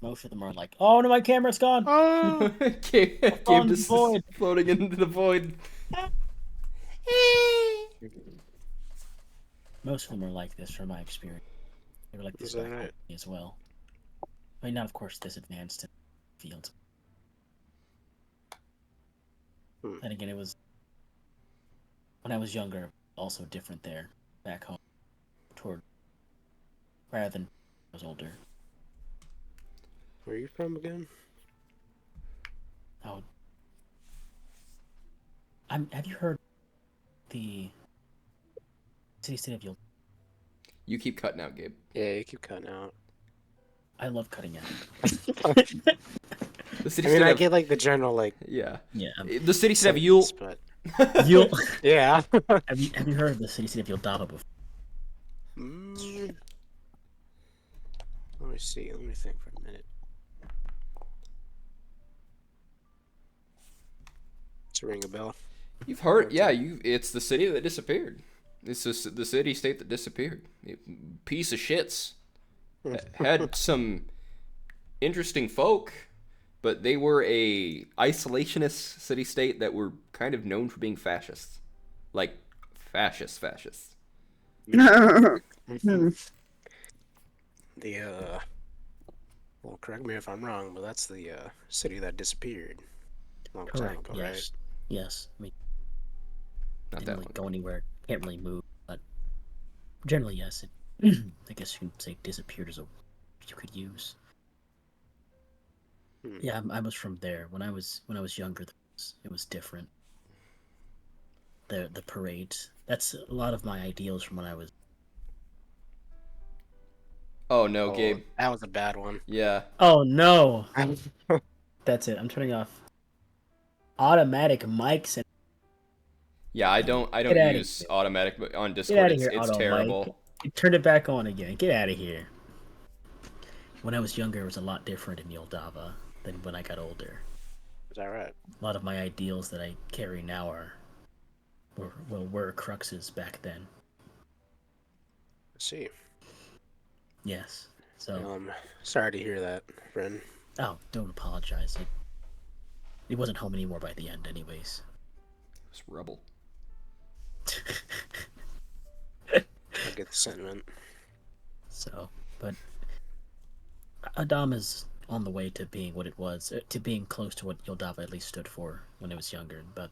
Most of them are like, oh no, my camera's gone. Gabe On the just void. floating into the void. Most of them are like this from my experience. They were like this Is that back right? home as well. I mean, not of course this advanced in fields. And again, it was when I was younger, also different there back home, toward rather than I was older. Where are you from again? Oh, have you heard the city-state of Yul? You keep cutting out, Gabe. Yeah, you keep cutting out. I love cutting out. The city I mean, state I of- get like the general like. Yeah. Yeah. The city state of Yule. But Yul. yeah. Have you heard of the city-state of Yuldava before? Let me see. Let me think for a minute. Does it ring a bell? You've heard, yeah. It's the city that disappeared. It's the city state that disappeared. Piece of shits. Had some interesting folk, but they were a isolationist city state that were kind of known for being fascists, like fascists. The well, correct me if I'm wrong, but that's the city that disappeared a long time Correct. ago, Yes. Yes. I mean, Not didn't that really one. go anywhere. Can't really move, but generally, yes. It, I guess you can say disappeared as a you could use. Yeah, I was from there when I was younger. It was different. The parades. That's a lot of my ideals from when I was. Oh no, Gabe. That was a bad one. Yeah. Oh no. That's it. I'm turning off automatic mics and. Yeah, I don't Get outta use automatic but on Get Discord. out of It's, here, it's auto terrible. mic. You turned it back on again. Get out of here. When I was younger, it was a lot different in Moldova than when I got older. Is that right? A lot of my ideals that I carry now were cruxes back then. Let's see. Yes. So. Well, I'm sorry to hear that, friend. Oh, don't apologize. It wasn't home anymore by the end, anyways. It was rubble. I get the sentiment. So, but Adam is on the way to being what it was, to being close to what Yoldava at least stood for when I was younger, but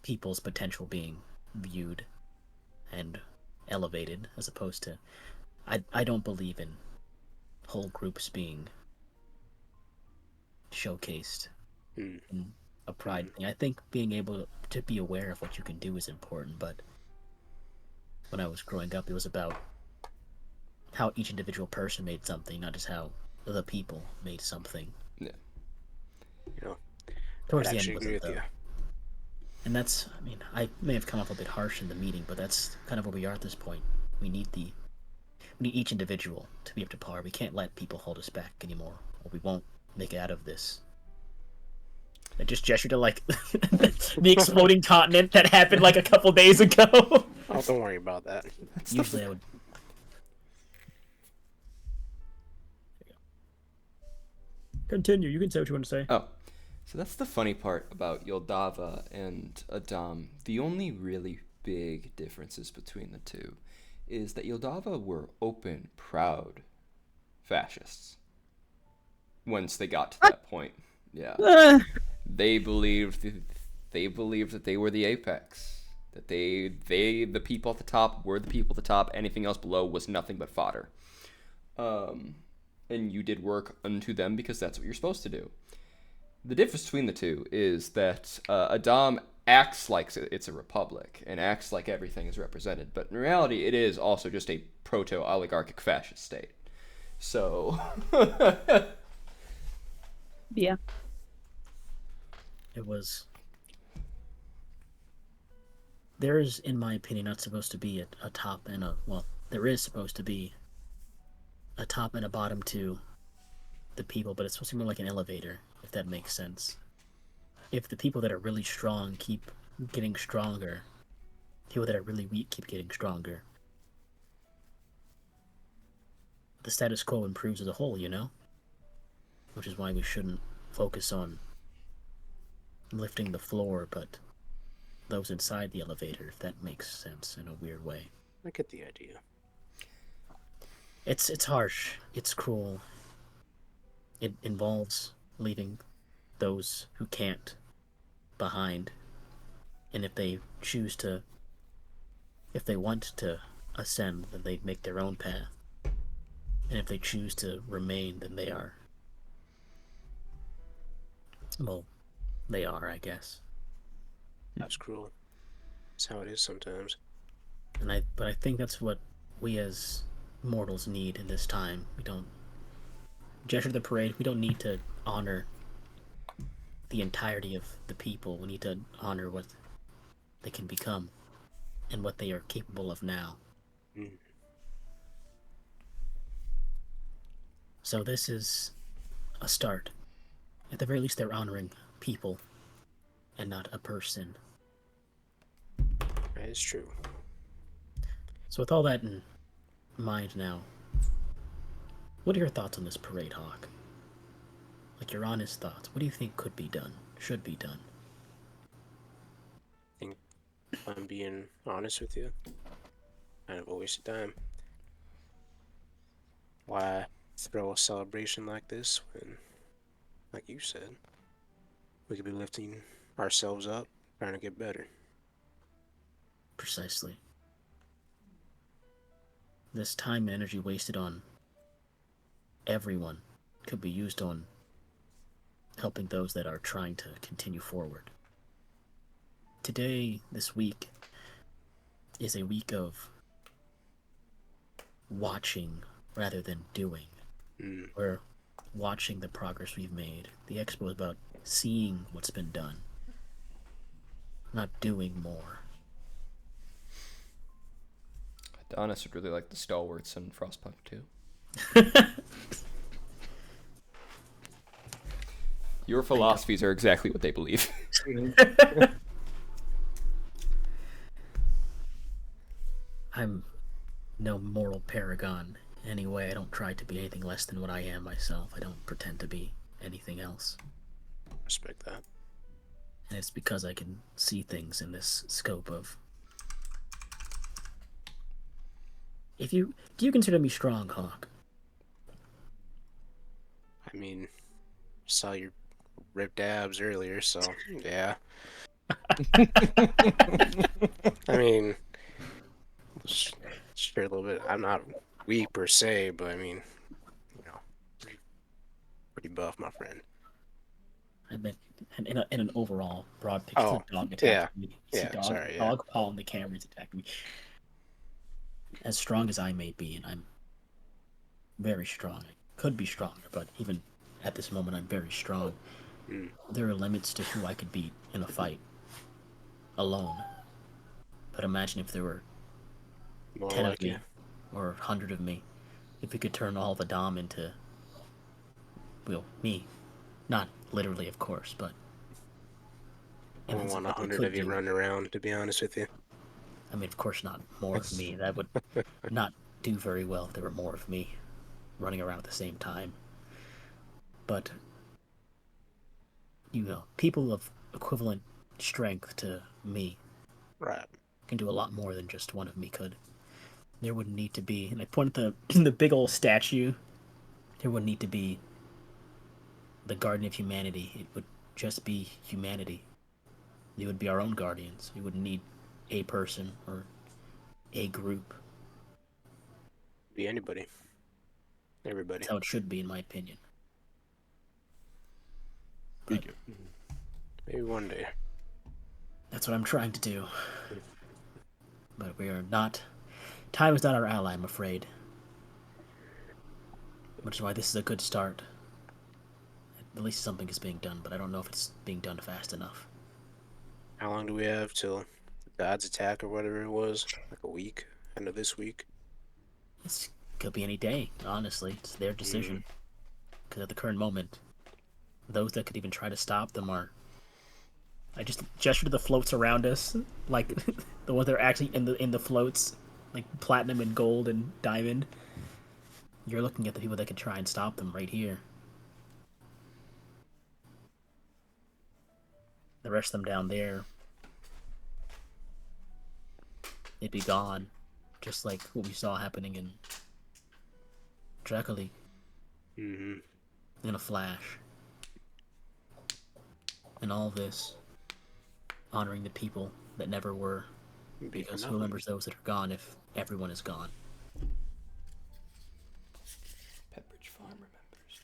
people's potential being viewed and elevated as opposed to I don't believe in whole groups being showcased in a pride thing. I think being able to be aware of what you can do is important, but when I was growing up, it was about how each individual person made something, not just how the people made something. Yeah. You know, Towards I'd the actually end, agree wasn't, with you. and that's, I mean, I may have come off a bit harsh in the meeting, but that's kind of where we are at this point. We need each individual to be up to par. We can't let people hold us back anymore, or we won't make it out of this. I just gestured to like the exploding continent that happened like a couple days ago. Oh, don't worry about that. Usually I would. Continue. You can say what you want to say. Oh, so that's the funny part about Yoldava and Adam. The only really big differences between the two is that Yoldava were open, proud fascists. Once they got to that point, yeah, they believed that they were the apex. That the people at the top were the people at the top. Anything else below was nothing but fodder. And you did work unto them because that's what you're supposed to do. The difference between the two is that Adam acts like it's a republic and acts like everything is represented, but in reality, it is also just a proto-oligarchic fascist state. So, Yeah. It was. There is, in my opinion, not supposed to be a top and a. Well, there is supposed to be a top and a bottom to the people, but it's supposed to be more like an elevator, if that makes sense. If the people that are really strong keep getting stronger, people that are really weak keep getting stronger, the status quo improves as a whole, you know? Which is why we shouldn't focus on lifting the floor, but those inside the elevator, if that makes sense in a weird way. I get the idea. It's harsh. It's cruel. It involves leaving those who can't behind. And if they want to ascend, then they make their own path. And if they choose to remain, then they are. Well, they are, I guess. That's cruel. That's how it is sometimes. But I think that's what we as mortals need in this time. We don't gesture the parade. We don't need to honor the entirety of the people. We need to honor what they can become and what they are capable of now. Mm. So this is a start. At the very least, they're honoring people and not a person. That is true. So with all that in mind now, what are your thoughts on this parade, Hawk? Like your honest thoughts. What do you think could be done, should be done? I think, if I'm being honest with you, kind of a waste of time. Why throw a celebration like this when, like you said, we could be lifting ourselves up, trying to get better? Precisely. This time and energy wasted on everyone could be used on helping those that are trying to continue forward. Today, this week, is a week of watching rather than doing. Mm. We're watching the progress we've made. The expo is about seeing what's been done, not doing more. Adonis would really like the stalwarts and Frostpunk too. Your philosophies are exactly what they believe. I'm no moral paragon. Anyway, I don't try to be anything less than what I am myself. I don't pretend to be anything else. Respect that. And it's because I can see things in this scope of... Do you consider me strong, Hawk? I mean, saw your ripped abs earlier, so yeah. I mean, sure a little bit. I'm not weak per se, but I mean, you know, pretty buff, my friend. I meant in an overall broad picture. Oh, dog attacked yeah. me. Yeah, dog, sorry, yeah. dog paw on the camera's attacked me. As strong as I may be, and I'm very strong. I could be stronger, but even at this moment, I'm very strong. Mm. There are limits to who I could beat in a fight alone. But imagine if there were More 10 like of me, it. or 100 of me. If we could turn all the Dom into, well, me. Not literally, of course, but... I don't want 100 of you running around, to be honest with you. I mean, of course not more of me. That would not do very well if there were more of me running around at the same time. But, you know, people of equivalent strength to me Right. can do a lot more than just one of me could. There would need to be, and I point at the big old statue, there would need to be the Guardian of Humanity. It would just be humanity. It would be our own guardians. We wouldn't need a person or a group. Be anybody. Everybody. That's how it should be, in my opinion. Thank you. Maybe one day. That's what I'm trying to do. But we are not. Time is not our ally, I'm afraid. Which is why this is a good start. At least something is being done, but I don't know if it's being done fast enough. How long do we have till the gods attack or whatever it was? Like a week? End of this week? This could be any day, honestly. It's their decision. Because at the current moment, those that could even try to stop them are... I just gesture to the floats around us, like the ones that are actually in the floats, like platinum and gold and diamond. You're looking at the people that can try and stop them right here. The rest of them down there, they'd be gone, just like what we saw happening in Dracula. In a flash. And all this, honoring the people that never were, because who remembers those that are gone if everyone is gone? Pepperidge Farm remembers.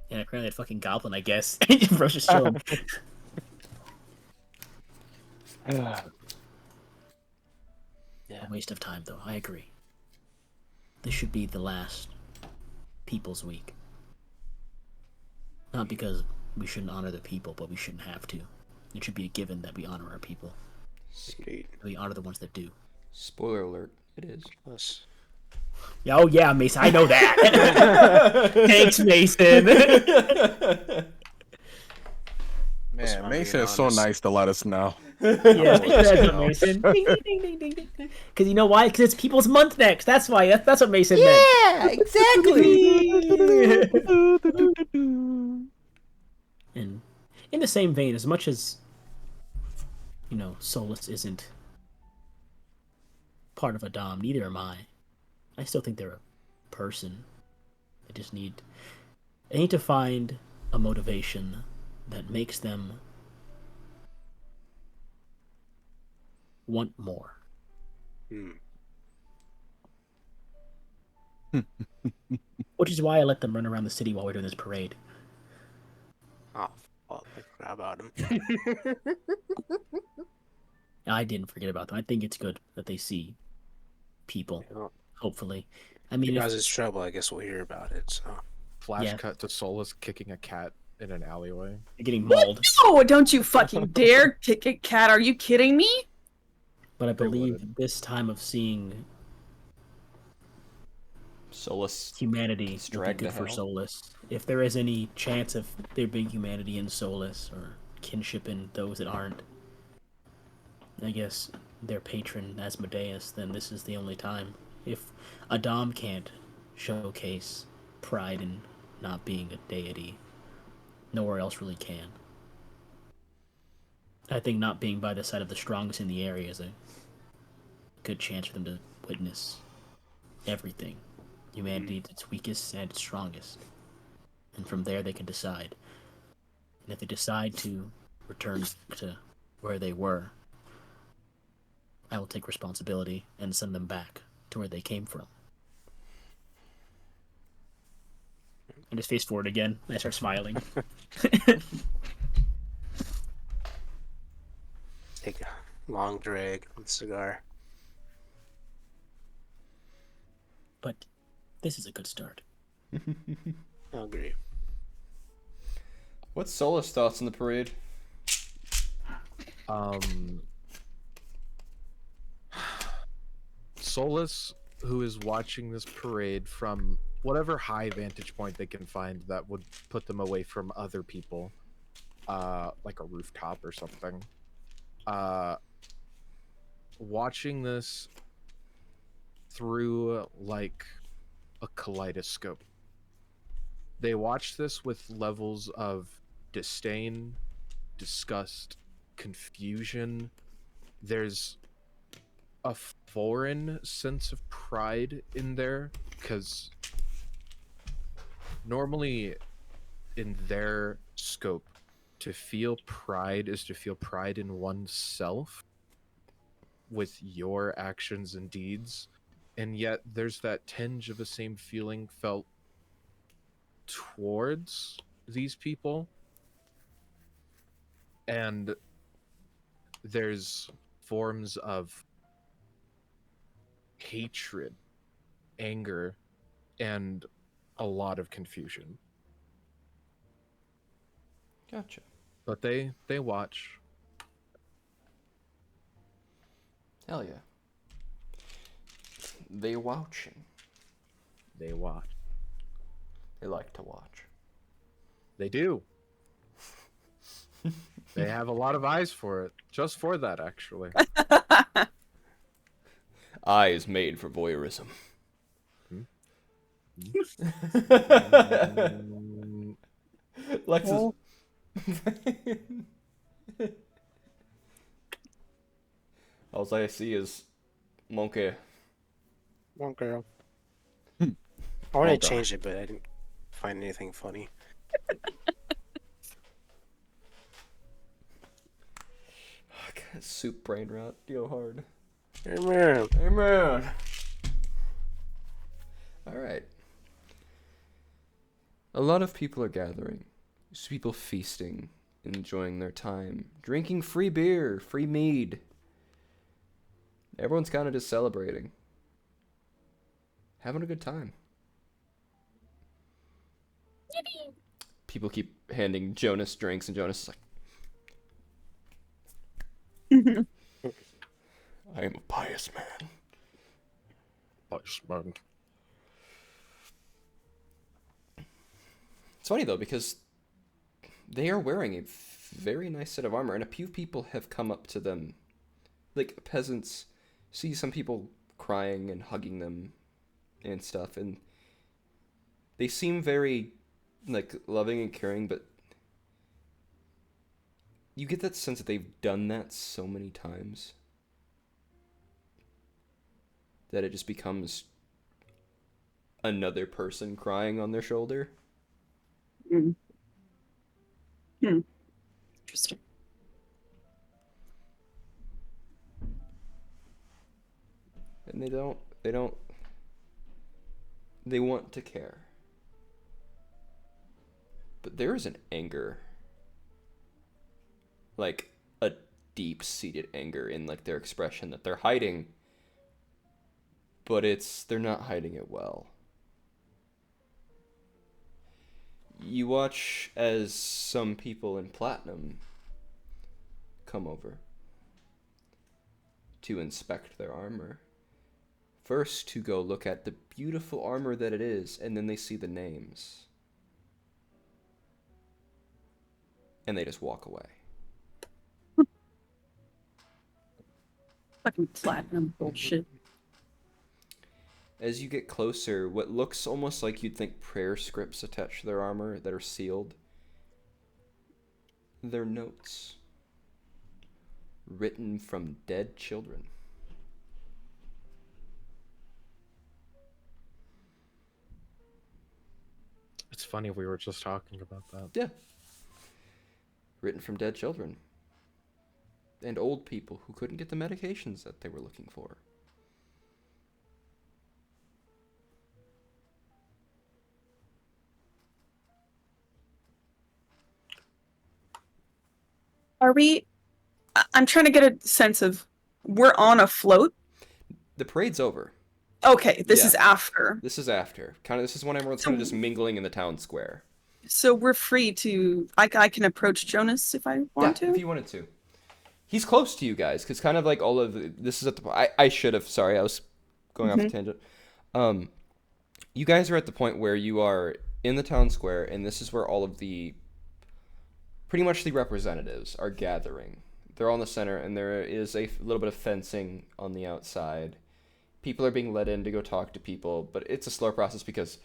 And apparently that fucking goblin, I guess. Bro's just chilling. A waste of time, though. I agree. This should be the last People's Week. Not because we shouldn't honor the people, but we shouldn't have to. It should be a given that we honor our people. We honor the ones that do. Spoiler alert, it is. Us. Oh yeah, Mason, I know that. Thanks, Mason. Man, Mason is so nice to let us know. Yeah, that's Mason. Because you know why? Because it's People's Month next. That's why. That's what Mason meant. Yeah, exactly. And in the same vein, as much as, you know, Solus isn't part of a Dom, neither am I. I still think they're a person. They need to find a motivation that makes them want more. Which is why I let them run around the city while we're doing this parade. Oh, fuck. I forgot about him. I didn't forget about them. I think it's good that they see people. Yeah. Hopefully. I mean, if it's trouble, I guess we'll hear about it, so... Flash cut to Solus kicking a cat in an alleyway. They're getting mauled. No, don't you fucking dare kick a cat. Are you kidding me? But I believe this time of seeing Solus humanity will be dragged good to for hell. Solus. If there is any chance of there being humanity in Solus or kinship in those that aren't, I guess their patron Asmodeus, then this is the only time. If a Dom can't showcase pride in not being a deity, nowhere else really can. I think not being by the side of the strongest in the area is a good chance for them to witness everything. Humanity at its weakest and its strongest. And from there they can decide. And if they decide to return to where they were, I will take responsibility and send them back to where they came from. And just face forward again. I start smiling. Take a long drag on the cigar. But this is a good start. I agree. What's Solus' thoughts on the parade? Solus, who is watching this parade from whatever high vantage point they can find that would put them away from other people, like a rooftop or something. Watching this through like a kaleidoscope. They watch this with levels of disdain, disgust, confusion. There's a foreign sense of pride in there, because normally in their scope, to feel pride is to feel pride in oneself with your actions and deeds, and yet there's that tinge of the same feeling felt towards these people. And there's forms of hatred, anger, and a lot of confusion. Gotcha. But they watch. Hell yeah. They watching. They watch. They like to watch. They do. They have a lot of eyes for it. Just for that, actually. Eyes made for voyeurism. Lexus. All I see is monkey. One girl. I wanted to Okay. change it, but I didn't find anything funny. Soup brain rot. Go hard. Amen. Amen. Alright. A lot of people are gathering. There's people feasting, enjoying their time, drinking free beer, free mead. Everyone's kind of just celebrating. Having a good time. People keep handing Jonas drinks, and Jonas is like, I am a pious man. Pious man. It's funny though, because they are wearing a very nice set of armor, and a few people have come up to them, like peasants, see some people crying and hugging them and stuff, and they seem very like loving and caring, but you get that sense that they've done that so many times that it just becomes another person crying on their shoulder. Interesting. And they want to care. But there is an anger. Like a deep-seated anger in like their expression that they're hiding. But they're not hiding it well. You watch as some people in Platinum come over to inspect their armor. First, to go look at the beautiful armor that it is, and then they see the names. And they just walk away. Fucking platinum bullshit. As you get closer, what looks almost like you'd think prayer scripts attached to their armor that are sealed. They're notes. Written from dead children. It's funny, we were just talking about that. Yeah. Written from dead children. And old people who couldn't get the medications that they were looking for. Are we... I'm trying to get a sense of... We're on a float? The parade's over. Okay, this Yeah. is after. This is after. This is when everyone's kind of just mingling in the town square. So we're free to... I can approach Jonas if I want to? If you wanted to. He's close to you guys, because kind of like all of this is at the... I should have... Sorry, I was going off a tangent. You guys are at the point where you are in the town square, and this is where all of the... Pretty much the representatives are gathering. They're all in the center, and there is a little bit of fencing on the outside. People are being let in to go talk to people, but it's a slow process because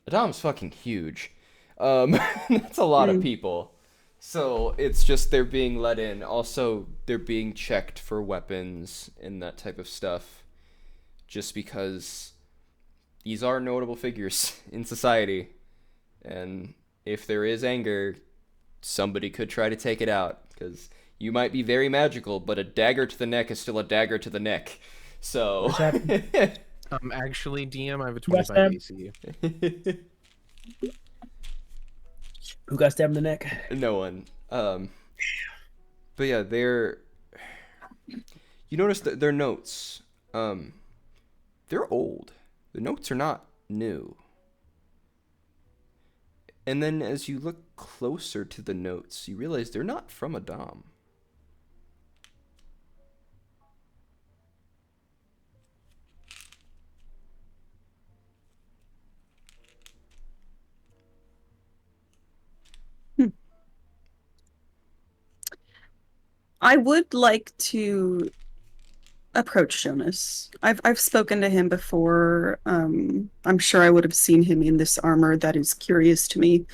Adam's fucking huge. That's a lot of people. So it's just they're being let in. Also, they're being checked for weapons and that type of stuff. Just because these are notable figures in society. And if there is anger, somebody could try to take it out. Because you might be very magical, but a dagger to the neck is still a dagger to the neck. So... Actually, DM, I have a What's 25 that? AC. Who got stabbed in the neck? No one. But yeah, they're You notice that their notes, they're old. The notes are not new. And then as you look closer to the notes, you realize they're not from a Dom. I would like to approach Jonas. I've spoken to him before. I'm sure I would have seen him in this armor. That is curious to me.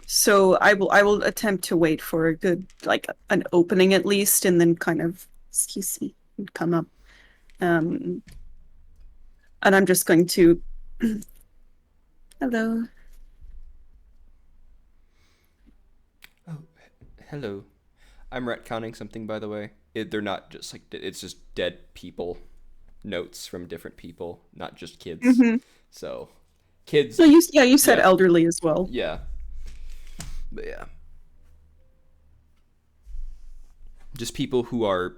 So I will attempt to wait for a good, like, an opening at least, and then kind of, excuse me, and come up. And I'm just going to hello. Hello. I'm retconning something, by the way. They're not just like, it's just dead people notes from different people, not just kids. Mm-hmm. So, kids. No, you said elderly as well. Yeah. But yeah. Just people who are,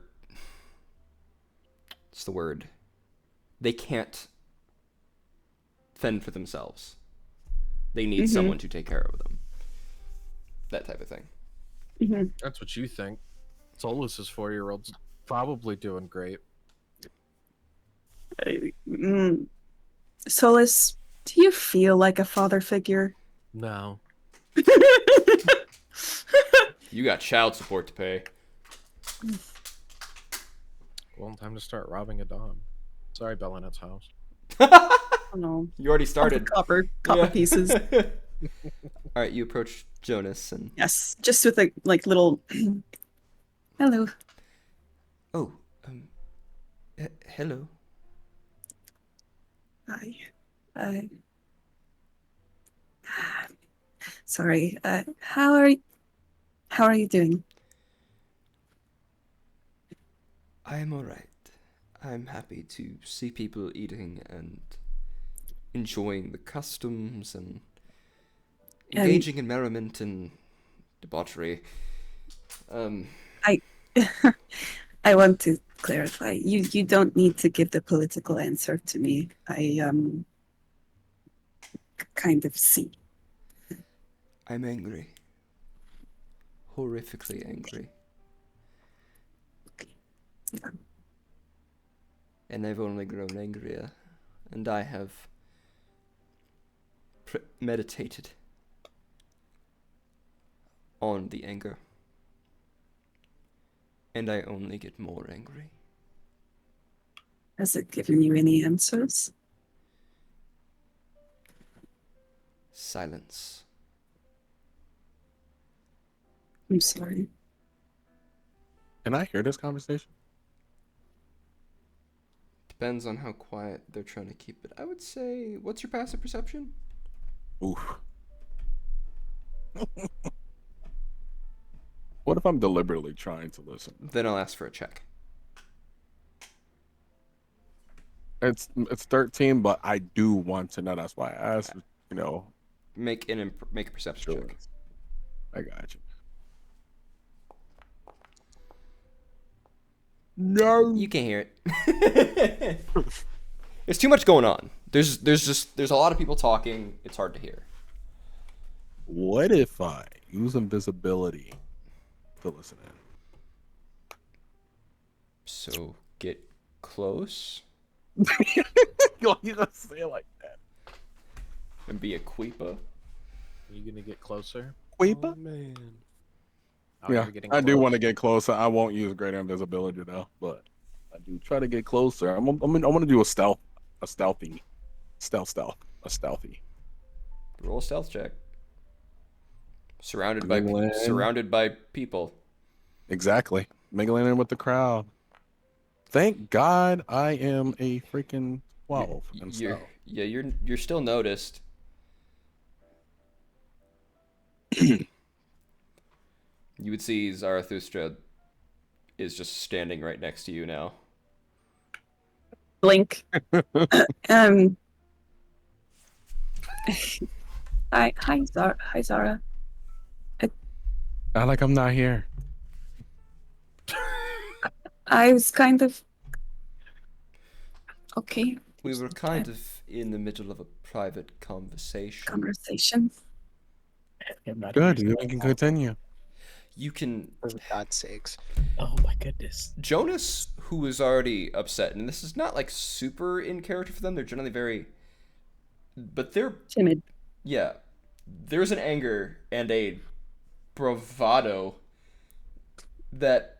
what's the word? They can't fend for themselves. They need someone to take care of them. That type of thing. Mm-hmm. That's what you think. Solus's 4-year-old's probably doing great. Solus, do you feel like a father figure? No. You got child support to pay. Well, time to start robbing a Dom. Sorry, Bellinette's house. Oh, no. You already started. Copper pieces. All right, you approach Jonas and. Yes, just with a little. Hello. Oh, hello. Hi. Sorry. How are you doing? I am all right. I'm happy to see people eating and enjoying the customs and engaging in merriment and debauchery. I want to clarify. You don't need to give the political answer to me. I kind of see. I'm angry. Horrifically angry. And I've only grown angrier. And I have meditated on the anger. And I only get more angry. Has it given you any answers? Silence. I'm sorry. Can I hear this conversation? Depends on how quiet they're trying to keep it. I would say, what's your passive perception? Oof. What if I'm deliberately trying to listen? Then I'll ask for a check. It's 13, but I do want to know. That's why I asked. You know, make a perception check. I got you. No, you can't hear it. There's too much going on. There's a lot of people talking. It's hard to hear. What if I use invisibility to listen in? So get close. You gotta say it like that. And be a Queepa. Are you gonna get closer? Queepa? Oh, man. Yeah, I do want to get closer. I won't use greater invisibility though, but I do try to get closer. I'm gonna do a stealthy. Roll a stealth check. Surrounded by people. Exactly. Mingling in with the crowd. Thank God I am a freaking 12. You're still noticed. You would see Zarathustra is just standing right next to you now. Blink. Hi, Zara. I like I'm not here. I was kind of okay. We were kind of in the middle of a private conversation. Conversation. I'm not Good. understanding We can all. continue. You can. For God's sakes. Oh my goodness. Jonas, who was already upset, and this is not like super in character for them, they're generally very. But they're. Timid. Yeah. There's an anger and a bravado that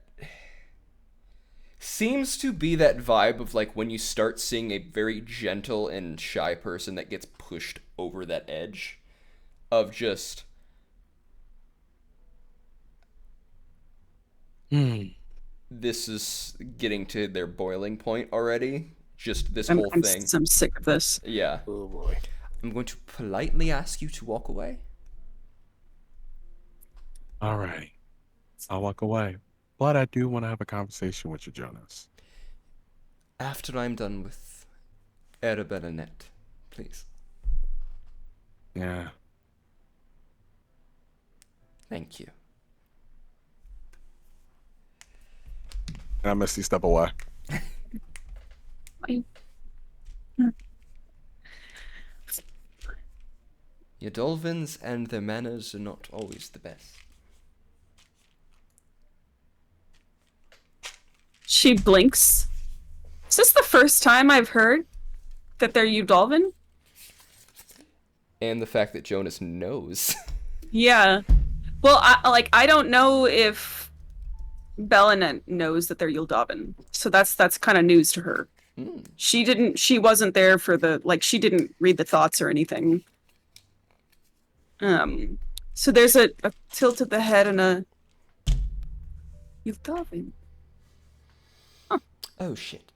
seems to be that vibe of like when you start seeing a very gentle and shy person that gets pushed over that edge of just this is getting to their boiling point already. Just this whole thing. I'm sick of this. Yeah. Oh boy. I'm going to politely ask you to walk away. All right. I'll walk away. But I do want to have a conversation with you, Jonas. After I'm done with Arabella Net, please. Yeah. Thank you. And I Misty step away. Your Dolphins and their manners are not always the best. She blinks. Is this the first time I've heard that they're Udolvin? And the fact that Jonas knows. Yeah. Well, I don't know if Bellanet knows that they're Yuldovin. So that's kind of news to her. She wasn't there for she didn't read the thoughts or anything. So there's a tilt of the head and a Yuldovin. Huh. Oh shit.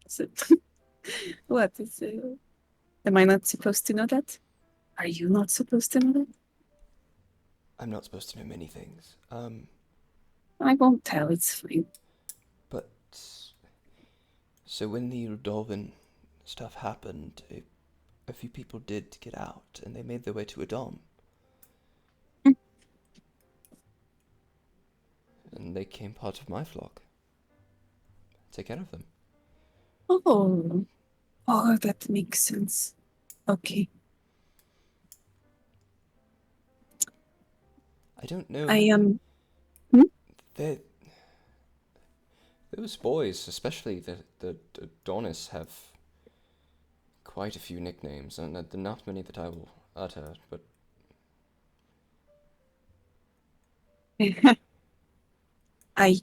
Is it what is it? Am I not supposed to know that? Are you not supposed to know that? I'm not supposed to know many things. I won't tell, it's fine. But so when the Udolvin stuff happened, a few people did get out, and they made their way to Adom. And they became part of my flock. Take care of them. Oh, that makes sense. Okay. I don't know. Those boys, especially the Adonis, have quite a few nicknames, and there are not many that I will utter, but I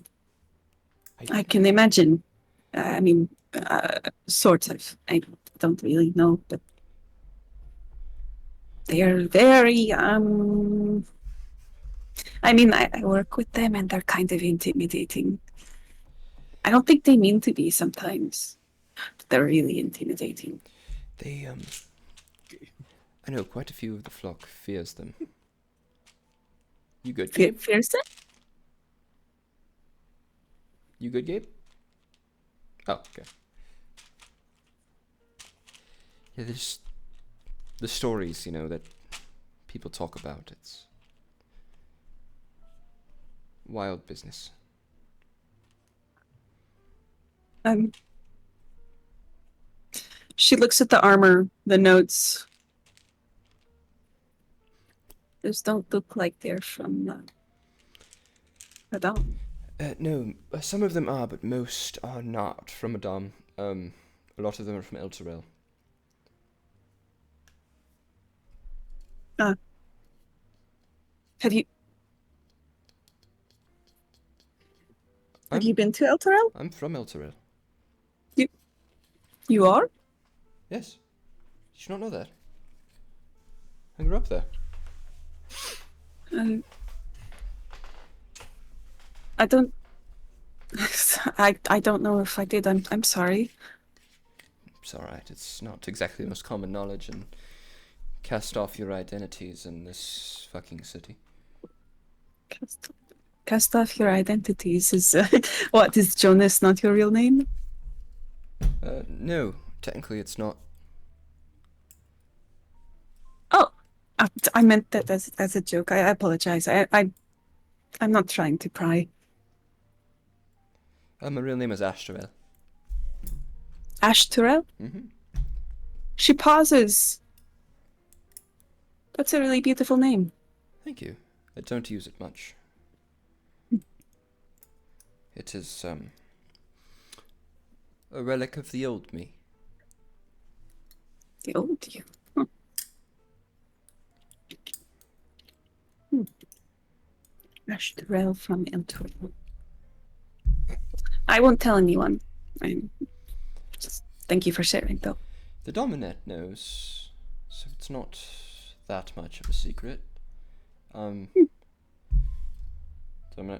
can imagine. I mean, sort of. I don't really know, but they're very I mean, I work with them and they're kind of intimidating. I don't think they mean to be sometimes. But they're really intimidating. they I know quite a few of the flock fears them. You good, Gabe? Fears them? You good, Gabe? Oh, okay. Yeah, there's the stories, that people talk about. It's wild business. She looks at the armor, the notes. Those don't look like they're from Adon. No, some of them are, but most are not from Adom. A lot of them are from Elturel. Have you been to Elturel? I'm from Elturel. You are? Yes. Did you not know that? I grew up there. I don't. I don't know if I did. I'm sorry. It's alright. It's not exactly the most common knowledge, and cast off your identities in this fucking city. Cast off your identities is what is Jonas not your real name? No, technically it's not. Oh, I meant that as a joke. I apologize. I'm not trying to pry. My real name is Ashtorel. Ashtorel? Mm-hmm. She pauses. That's a really beautiful name. Thank you. I don't use it much. It is, a relic of the old me. The old you. Huh. Ashtorel from Eltoril. I won't tell anyone. Just thank you for sharing, though. The Dominet knows, so it's not that much of a secret. Dominet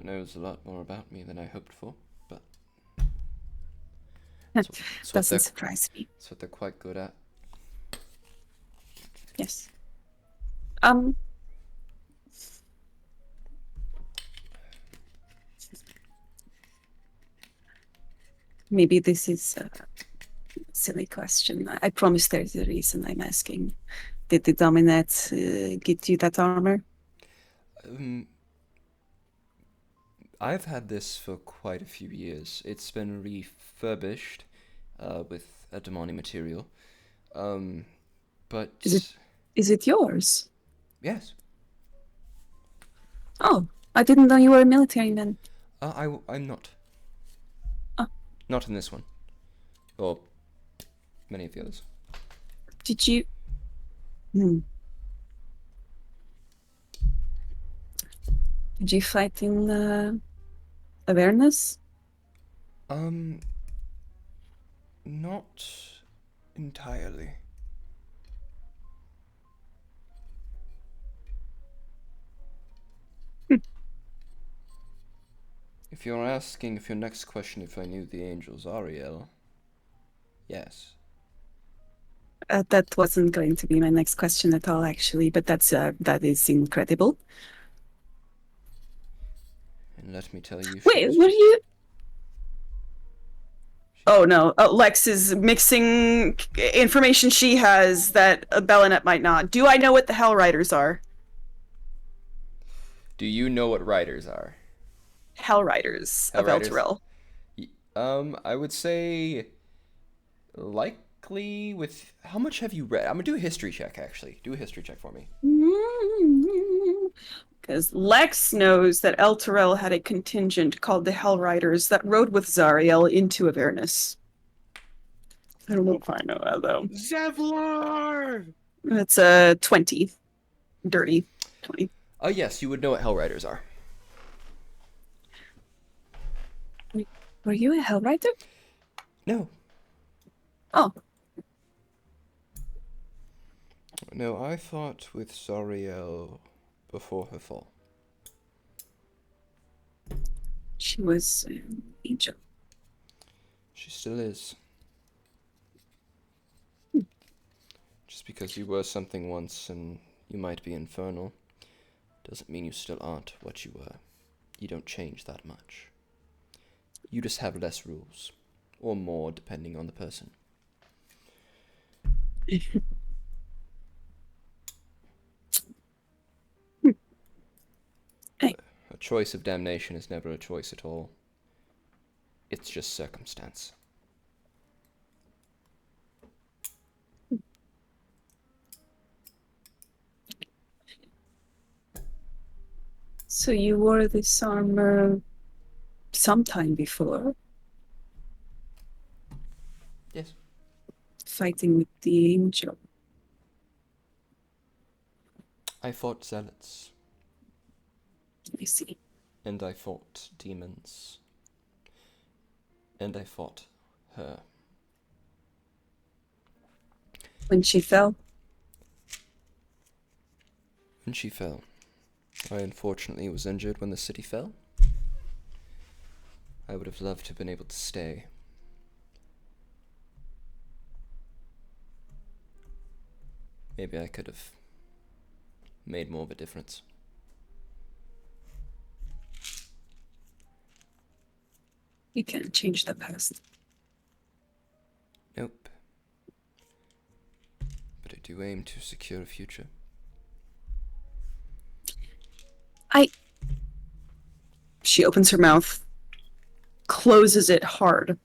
knows a lot more about me than I hoped for, but That it's doesn't surprise me. That's what they're quite good at. Yes. Maybe this is a silly question. I promise there's a reason I'm asking. Did the Dominet get you that armor? I've had this for quite a few years. It's been refurbished with a Damani material. But Is it yours? yes. Oh, I didn't know you were a military man. I'm not. Oh. Not in this one. Or many of the others. Did you? Did you fight in Avernus? Not entirely. If you're asking if your next question if I knew the angel Zariel, yes. That wasn't going to be my next question at all, actually, but that is incredible. And let me tell you. Wait, were you? Oh no, Lex is mixing information she has that Bellanet might not. Do I know what the Hell Riders are? Do you know what riders are? Hell Riders of Elturel. I would say likely with how much have you read? I'm gonna do a history check actually. Do a history check for me. Because Lex knows that Elturel had a contingent called the Hell Riders that rode with Zariel into Avernus. I don't know if I know that though. Zevlor! That's a 20. Dirty 20. Yes, you would know what Hell Riders are. Were you a Hell Rider? No. Oh. No, I fought with Zariel before her fall. She was an angel. She still is. Just because you were something once and you might be infernal, doesn't mean you still aren't what you were. You don't change that much. You just have less rules. Or more, depending on the person. A choice of damnation is never a choice at all. It's just circumstance. So you wore this armor sometime before? Yes. Fighting with the angel. I fought zealots. I see. And I fought demons. And I fought her. When she fell? When she fell. I unfortunately was injured when the city fell. I would have loved to have been able to stay. Maybe I could have made more of a difference. You can't change the past. Nope. But I do aim to secure a future. She opens her mouth, closes it hard.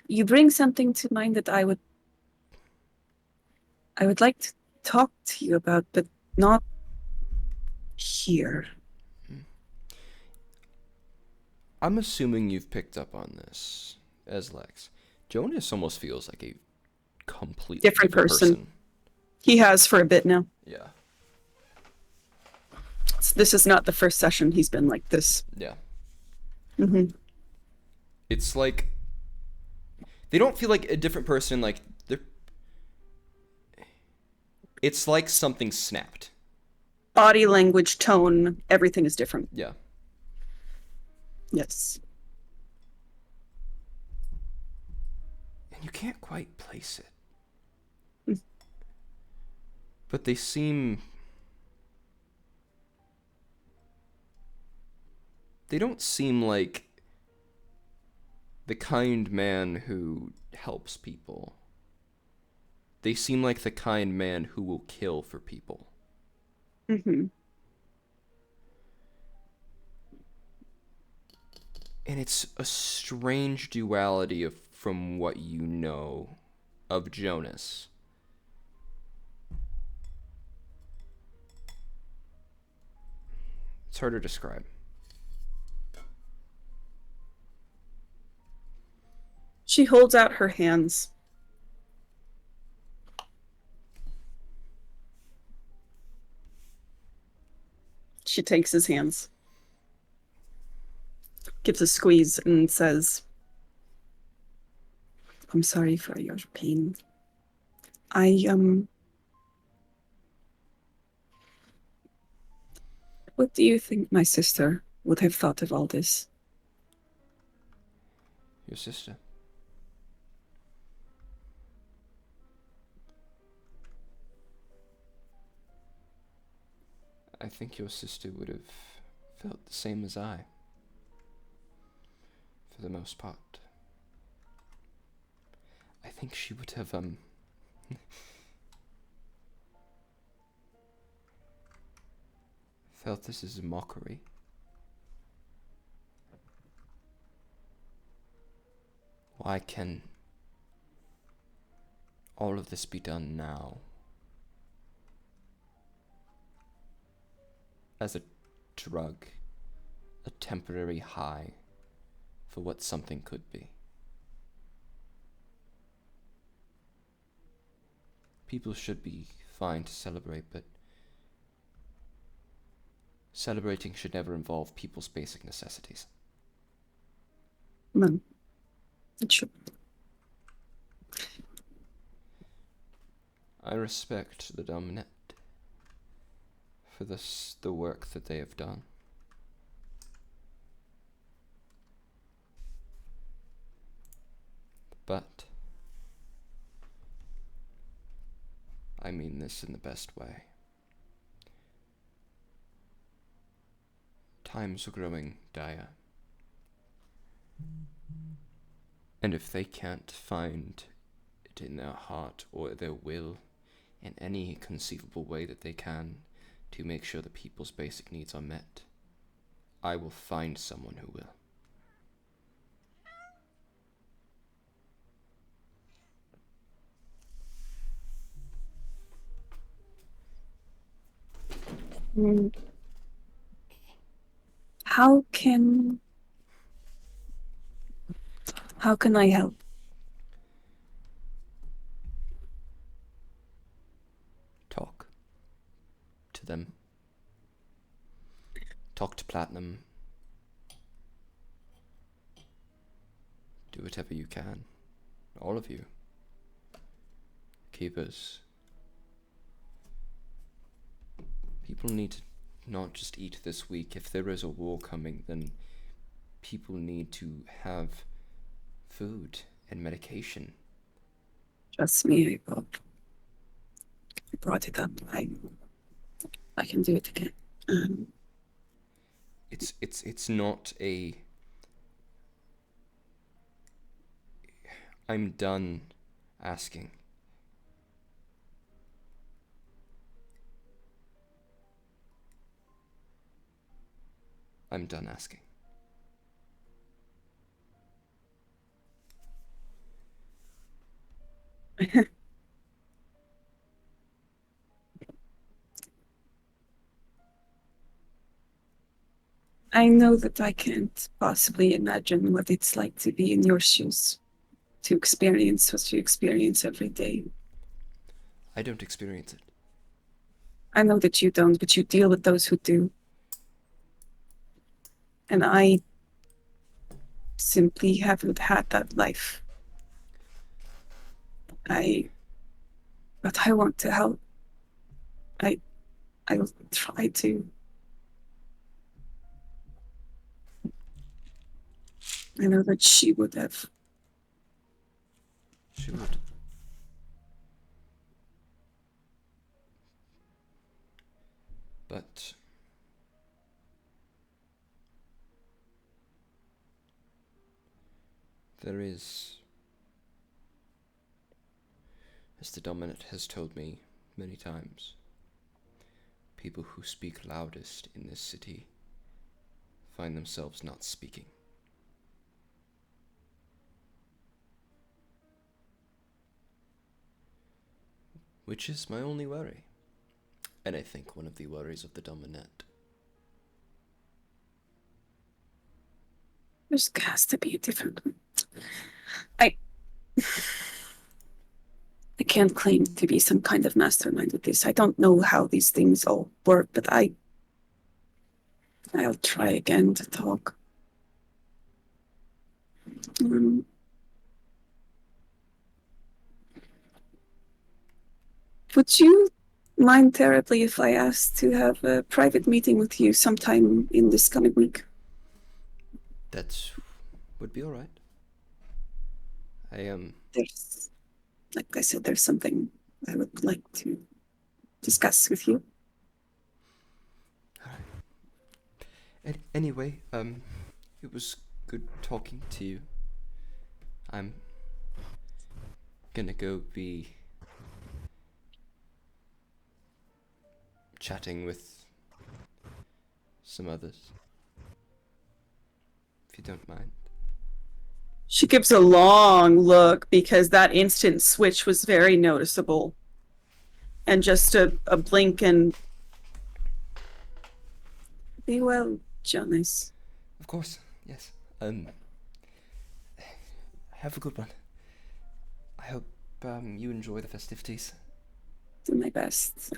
You bring something to mind that I would like to talk to you about, but not here. I'm assuming you've picked up on this as Lex. Jonas almost feels like a completely Different person. He has for a bit now. Yeah. This is not the first session he's been like this. Yeah. Mm-hmm. It's like they don't feel like a different person. Like they're. It's like something snapped. Body language, tone, everything is different. Yeah. Yes. And you can't quite place it. But they seem. They don't seem like the kind man who helps people. They seem like the kind man who will kill for people. Mm-hmm. And it's a strange duality from what you know of Jonas. It's hard to describe. She holds out her hands. She takes his hands, gives a squeeze, and says, I'm sorry for your pain. What do you think my sister would have thought of all this? Your sister. I think your sister would have felt the same as I. For the most part. I think she would have, felt this as a mockery. Why can all of this be done now? As a drug, a temporary high for what something could be. People should be fine to celebrate, but celebrating should never involve people's basic necessities. No, it should. I respect the Dominant for the work that they have done. But I mean this in the best way. Times are growing dire. And if they can't find it in their heart or their will in any conceivable way that they can to make sure the people's basic needs are met, I will find someone who will. How can I help? Talk to them. Talk to Platinum. Do whatever you can. All of you. Keepers. People need to not just eat this week. If there is a war coming, then people need to have food and medication. Trust me, I brought it up. I can do it again. It's not a. I'm done asking. I'm done asking. I know that I can't possibly imagine what it's like to be in your shoes, to experience what you experience every day. I don't experience it. I know that you don't, but you deal with those who do. And I simply haven't had that life. But I want to help. I'll try to. I know that she would have. She would. But there is, as the Dominant has told me many times, people who speak loudest in this city find themselves not speaking. Which is my only worry, and I think one of the worries of the Dominant. There's has to be a different. I can't claim to be some kind of mastermind with this. I don't know how these things all work, but I'll try again to talk. Would you mind terribly if I asked to have a private meeting with you sometime in this coming week? That would be alright. There's, like I said, there's something I would like to discuss with you. Anyway, it was good talking to you. I'm gonna go be chatting with some others, if you don't mind. She gives a long look because that instant switch was very noticeable. And just a blink and... Be well, Jonas. Of course, yes. Have a good one. I hope you enjoy the festivities. Do my best.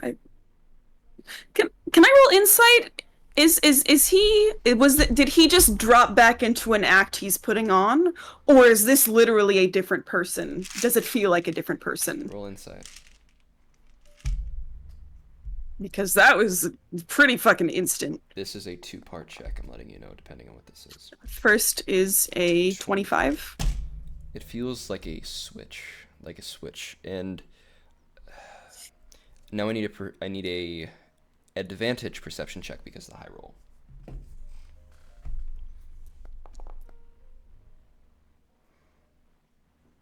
Can I roll insight? Did he just drop back into an act he's putting on, or is this literally a different person? Does it feel like a different person? Roll insight. Because that was pretty fucking instant. This is a 2-part check, I'm letting you know, depending on what this is. First is a 25. It feels like a switch, and now I need a advantage perception check because of the high roll.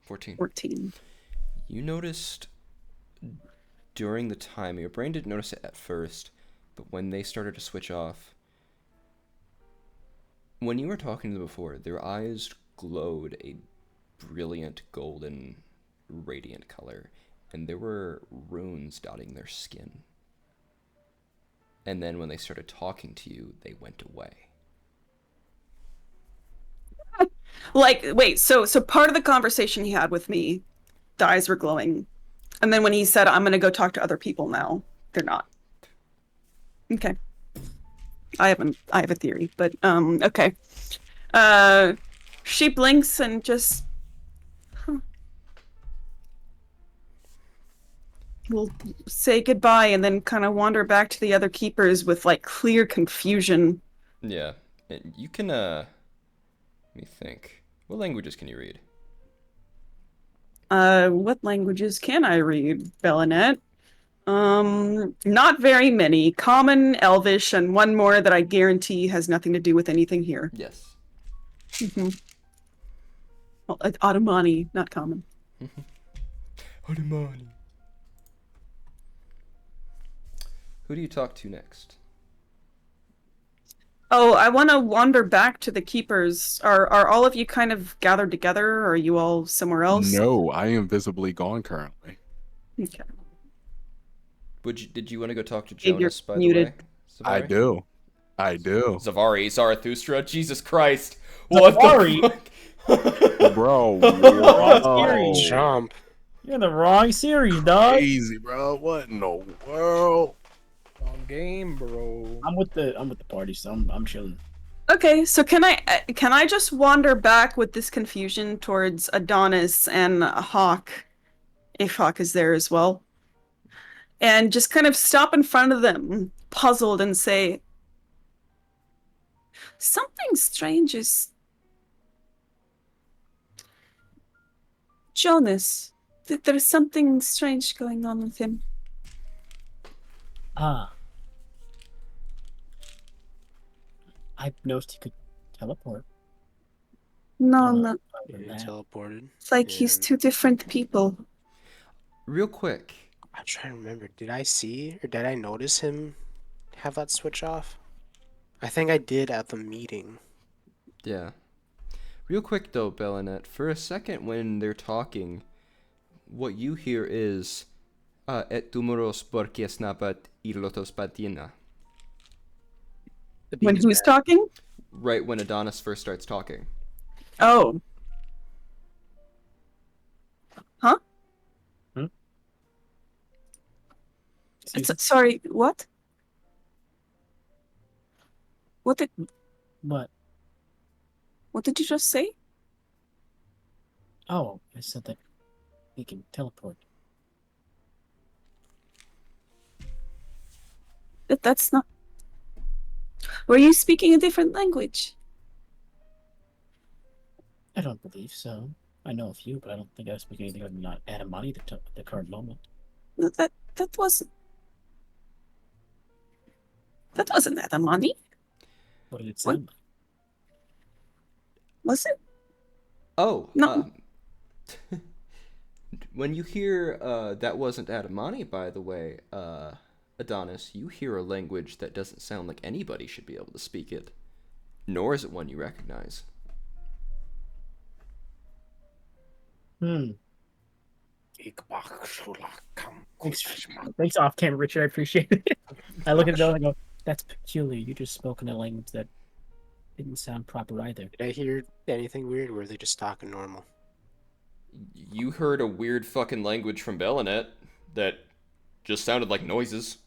14. You noticed during the time, your brain didn't notice it at first, but when they started to switch off, when you were talking to them before, their eyes glowed a brilliant golden radiant color, and there were runes dotting their skin. And then when they started talking to you, they went away. Like, wait, so part of the conversation he had with me, the eyes were glowing. And then when he said, I'm going to go talk to other people now, they're not. Okay. I have a theory, but, okay. She blinks and just... We'll say goodbye and then kind of wander back to the other keepers with, like, clear confusion. Yeah. You can, let me think. What languages can you read? What languages can I read, Bellinet? Not very many. Common, Elvish, and one more that I guarantee has nothing to do with anything here. Yes. Well, Ottomani, not common. Ottomani. Who do you talk to next? Oh, I want to wander back to the keepers. Are all of you kind of gathered together, or are you all somewhere else? No, I am visibly gone currently. Okay. Did you want to go talk to You're Jonas, by muted. the way? I Zavari? do. I do. Zavari, Zarathustra, Jesus Christ. What Zavari? the fuck? Bro, Whoa. Jump. You're in the wrong series, dog. Easy, bro. What in the world? Wrong game, bro. I'm with the party, so I'm chilling. Okay, so can I just wander back with this confusion towards Adonis and Hawk, if Hawk is there as well, and just kind of stop in front of them, puzzled, and say, something strange is... Jonas, there's something strange going on with him. Ah. I noticed he could teleport. No, no. Yeah, teleported. It's like he's and- two different people. Real quick. I'm trying to remember. Did I see or did I notice him have that switch off? I think I did at the meeting. Yeah. Real quick though, Bellinet, for a second when they're talking, what you hear is et tumoros porcias napat irlotos patina. When who's talking? Right when Adonis first starts talking. Oh. Huh? Sorry, what? What did you just say? Oh, I said that he can teleport. That's not... Were you speaking a different language? I don't believe so. I know a few, but I don't think I was speaking anything other than not Adamani at the current moment. That wasn't... That wasn't Adamani. What did it sound like? Was it? Oh. No. When you hear that wasn't Adamani, by the way, Adonis, you hear a language that doesn't sound like anybody should be able to speak it. Nor is it one you recognize. Thanks off camera, Richard. I appreciate it. I look at it and I go, that's peculiar. You just spoke in a language that didn't sound proper either. Did I hear anything weird? Or were they just talking normal? You heard a weird fucking language from Bellinet that just sounded like noises.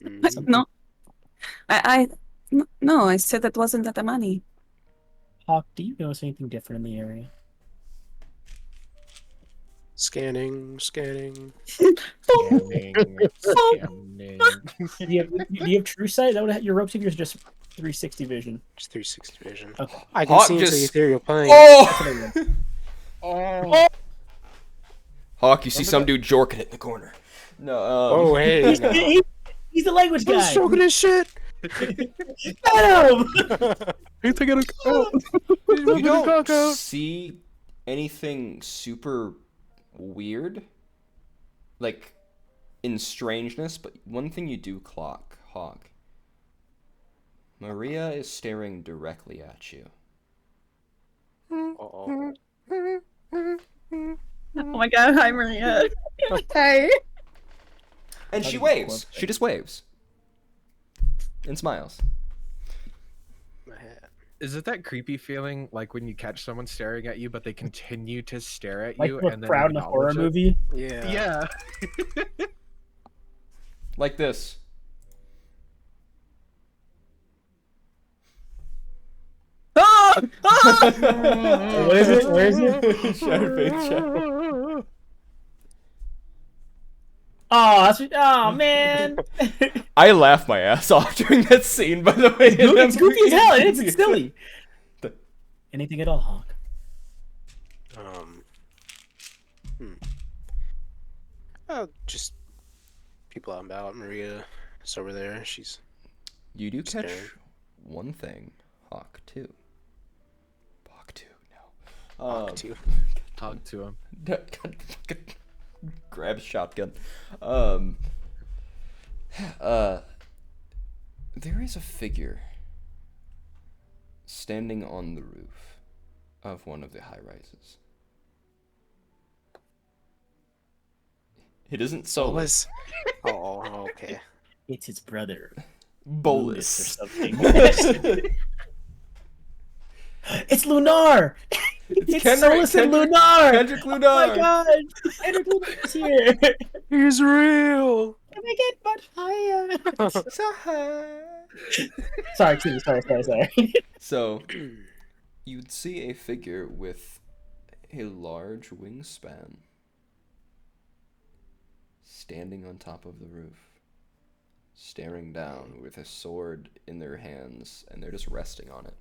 No. No, I said that wasn't Adamani. Hawk, do you notice anything different in the area? Scanning. Scanning. Do you have true sight? Is that what your rope figure is just 360 vision? Just 360 vision. Okay. I can see into the ethereal plane. Oh! Hawk, you see some dude jorking it in the corner. No. Oh, hey. He's the language guy. He's stroking his shit. Get him! He's taking a coat. You don't see anything super weird, like in strangeness, but one thing you do clock, Hawk. Maria is staring directly at you. Uh-oh. Oh my god, hi Maria. Hey. And she waves. She just waves. And smiles. Is it that creepy feeling like when you catch someone staring at you, but they continue to stare at Like you look and then proud in a horror acknowledge movie? it? Yeah. Yeah. Like this. Ah! Ah! What is it? Where is it? Shadow Faith Shadow. Oh, man. I laugh my ass off during that scene, by the way. It's goofy as hell. It's silly. Anything at all, Hawk? Oh, just people out and about. Maria is over there. She's. You do catch staring. one thing, Hawk 2. Hawk 2, no. Hawk 2. Talk to him. Grab shotgun. There is a figure standing on the roof of one of the high rises. It isn't Solus. Oh, okay. It's his brother. Bolus. Or something. It's Lunar! It's Solus and Lunar! Kendrick Oh Lunar! my god! Kendrick Lunar is here! He's real! Can I get much higher? So high. Sorry, Q, sorry. So, you'd see a figure with a large wingspan standing on top of the roof, staring down with a sword in their hands, and they're just resting on it.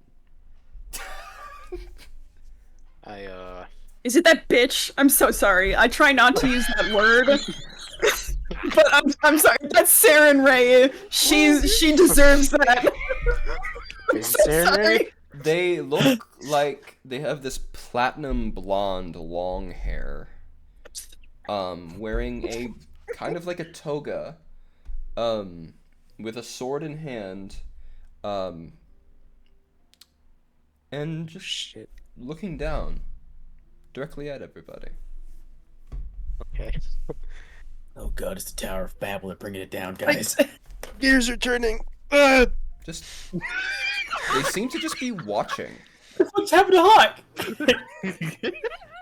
Is it that bitch? I'm so sorry. I try not to use that word. But I'm sorry. That's Saren Ray. She deserves that. I'm so sorry. They look like they have this platinum blonde long hair, wearing a kind of like a toga, with a sword in hand, and just looking down directly at everybody. Okay. Oh god, it's the Tower of Babel. They're bringing it down, guys. Gears are turning. Just they seem to just be watching. What's happened to Hawk?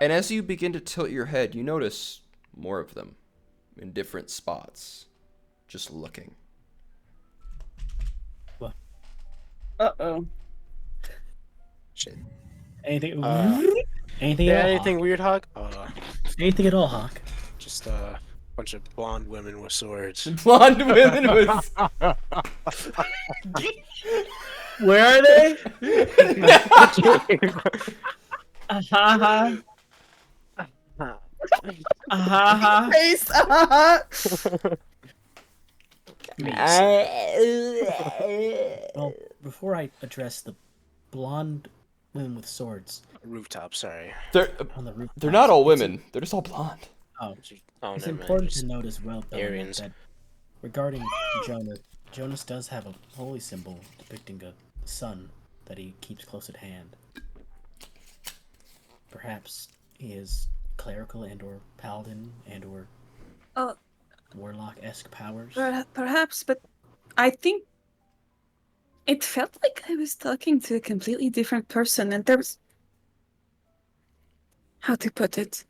And as you begin to tilt your head, you notice more of them in different spots, just looking. Uh-oh. Shit. Anything? Anything? At all, Anything weird, Hawk? Anything at all, Hawk? Just a bunch of blonde women with swords. Blonde women with. Where are they? Face. Well, before I address the blonde women with swords, Rooftop, sorry. on the roof, They're not all women. They're just all blonde. Oh, Oh, it's never mind, important just to note as well, Bellamy, Aryans. that regarding Jonas, Jonas does have a holy symbol depicting a sun that he keeps close at hand. Perhaps he is clerical and/or paladin and/or warlock-esque powers. Perhaps, but I think it felt like I was talking to a completely different person, and there was... How to put it?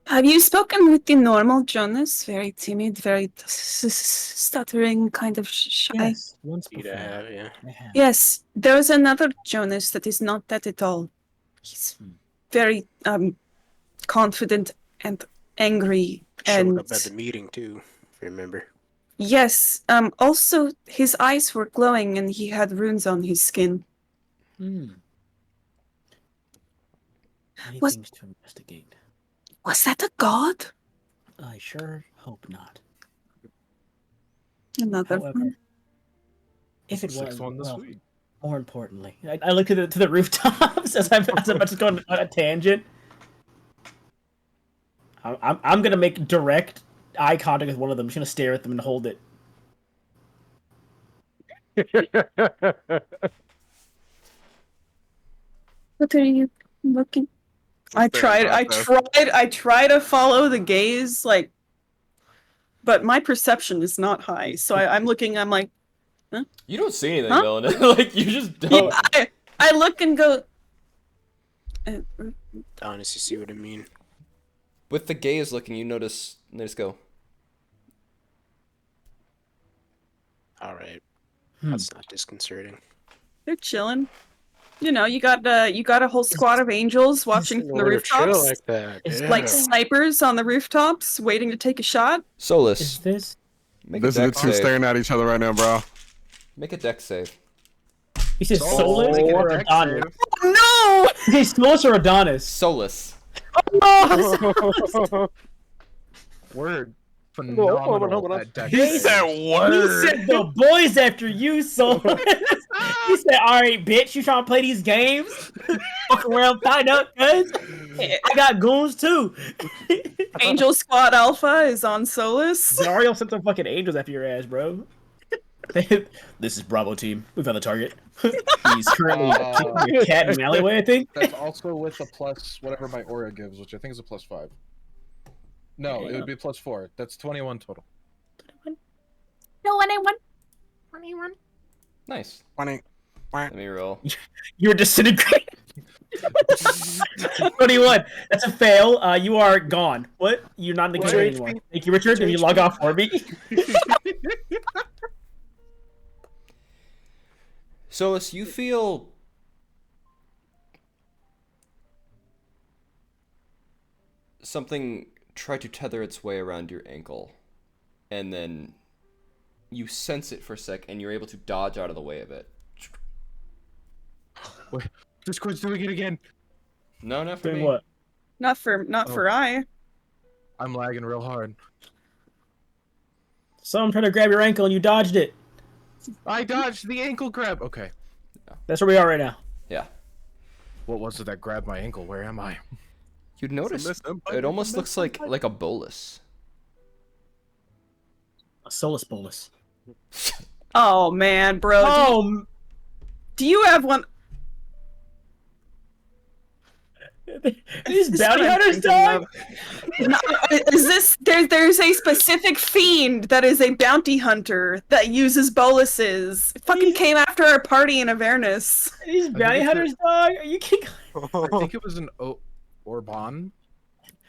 Have you spoken with the normal Jonas? Very timid, very stuttering, kind of shy. Yes, once Indeed before. I have, yeah. I have. Yes, there's another Jonas that is not that at all. He's very confident and angry, Showed and up at the meeting too, if you remember. yes, also his eyes were glowing and he had runes on his skin. Many Was- things to investigate. Was that a god? I sure hope not. Another However, one. if it Sixth was, one this well, week. more importantly, I look to the rooftops as I'm about to go on a tangent. I'm gonna make direct eye contact with one of them. I'm just gonna stare at them and hold it. What are you looking? I tried to follow the gaze, like, but my perception is not high. So I'm looking. I'm like, You don't see anything, Huh? Melanie. Like you just don't. yeah, I look and go. Honestly, see what I mean? With the gaze looking, you notice. They just go. Alright. That's not disconcerting. They're chilling. You know, you got a whole squad of angels watching from the Order chill rooftops, like that. It's Yeah. like snipers on the rooftops, waiting to take a shot. Solus. Is this? Make This a is the deck two save. staring at each other right now, bro. Make a deck save. He says Oh, Solus make it or a dex Adonis? save. No! He says Solus or Adonis? Solus. Word. Phenomenal at deck save. He said the boys after you, Solus. He said, "Alright, bitch, you trying to play these games? Fuck around, find out, cuz I got goons too." Angel Squad Alpha is on Solus. Dario sent some fucking angels after your ass, bro. This is Bravo team. We found the target. He's currently kicking a cat in an alleyway, I think. That's also with a plus whatever my aura gives, which I think is a +5. No, it would be +4. That's 21 total. No, anyone. 21. Nice. 20. Let me roll. You're disintegrated. 21. That's a fail. You are gone. What? You're not in the game anymore. Thank you, Richard. Can you log off for me? Solus, you feel something try to tether its way around your ankle, and then you sense it for a sec, and you're able to dodge out of the way of it. Wait, Discord's doing it again. No, not for Doing me. what? Not for I. I'm lagging real hard. Someone tried to grab your ankle and you dodged it. I dodged the ankle grab. Okay. That's where we are right now. Yeah. What was it that grabbed my ankle? Where am I? You'd notice it almost looks like a bolus. A Solus bolus. Oh man, bro. Oh, do you have one? these This is bounty what I'm hunters, thinking dog. of. No, is this there's a specific fiend that is a bounty hunter that uses boluses. It fucking came after our party in Avernus. These bounty hunters, dog. Are you kidding? I think it was an Orban.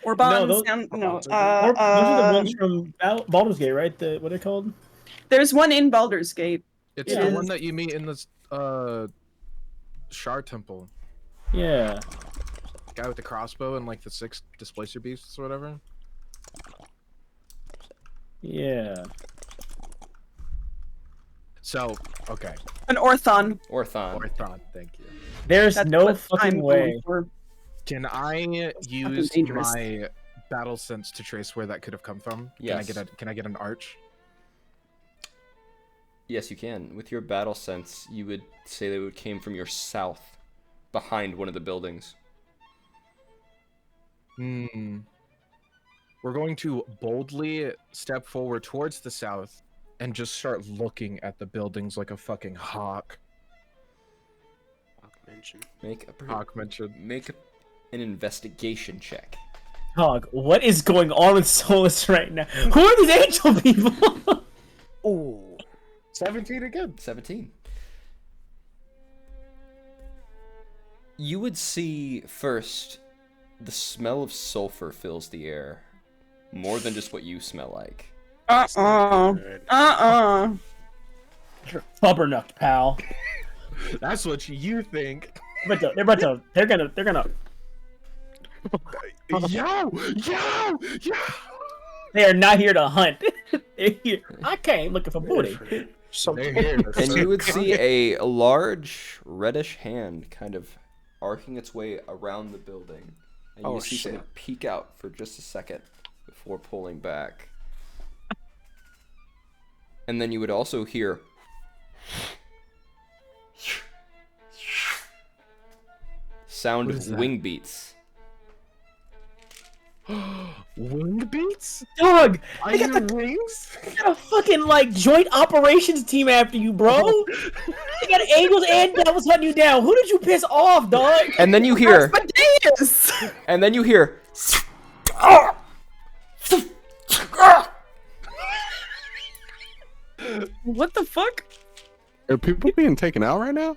Orban. No, those- no. Those are the ones from Baldur's Gate, right? What are they called? There's one in Baldur's Gate. It's the one that you meet in this Shar Temple. Yeah. Guy with the crossbow and like the 6 displacer beasts or whatever. Yeah. So, okay. An Orthon. Orthon, thank you. There's That's no what fucking I'm way. going for. Can I use dangerous. my battle sense to trace where that could have come from? Yes. Can I get an arch? Yes, you can. With your battle sense, you would say that it came from your south, behind one of the buildings. We're going to boldly step forward towards the south and just start looking at the buildings like a fucking hawk. Make an investigation check. Dog, what is going on with Solus right now? Who are these angel people? Ooh. 17 again. 17. You would see first the smell of sulfur fills the air more than just what you smell like. Bubbernuck, pal. That's what you think. They're gonna. Yo! They are not here to hunt. They're here. I came looking for booty. They're here to And you would suck see cock. a large reddish hand kind of arcing its way around the building. And you Oh, see shit. something peek out for just a second before pulling back. And then you would also hear sound What of is that? wing beats. Wing beats? Dog, I they got hear the wings? they got a fucking like joint operations team after you, bro. They got angels and devils hunting you down. Who did you piss off, dog? And then you hear Asmodeus! and then you hear What the fuck? Are people being taken out right now?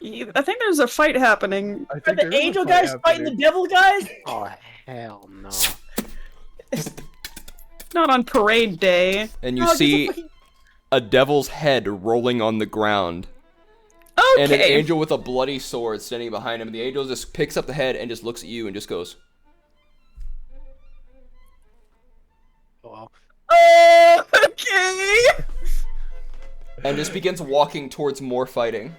I think there's a fight happening. I Are think the there is a angel fight guys fighting happening. the devil guys? Oh, hell no. Not on parade day. and you Dog, there's a see fucking- a devil's head rolling on the ground. And an Okay. angel with a bloody sword standing behind him. And the angel just picks up the head and just looks at you and just goes, Well, Okay. and just begins walking towards more fighting.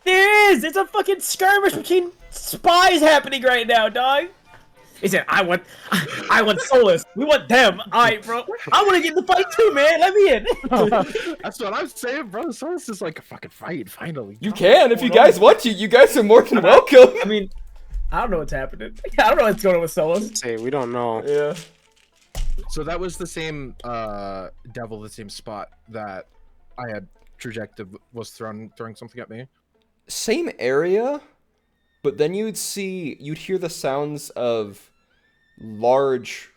There is! It's a fucking skirmish between spies happening right now, dog. He said, I want Solus. We want them. Alright, bro. I want to get in the fight too, man. Let me in. That's what I'm saying, bro. So this is like a fucking fight, finally. You can if you guys want to. You guys are more than welcome. I mean, I don't know what's happening. I don't know what's going on with Solus. say we don't know. Yeah. So that was the same devil, the same spot that I had trajected was throwing something at me. Same area, but then you'd hear the sounds of large,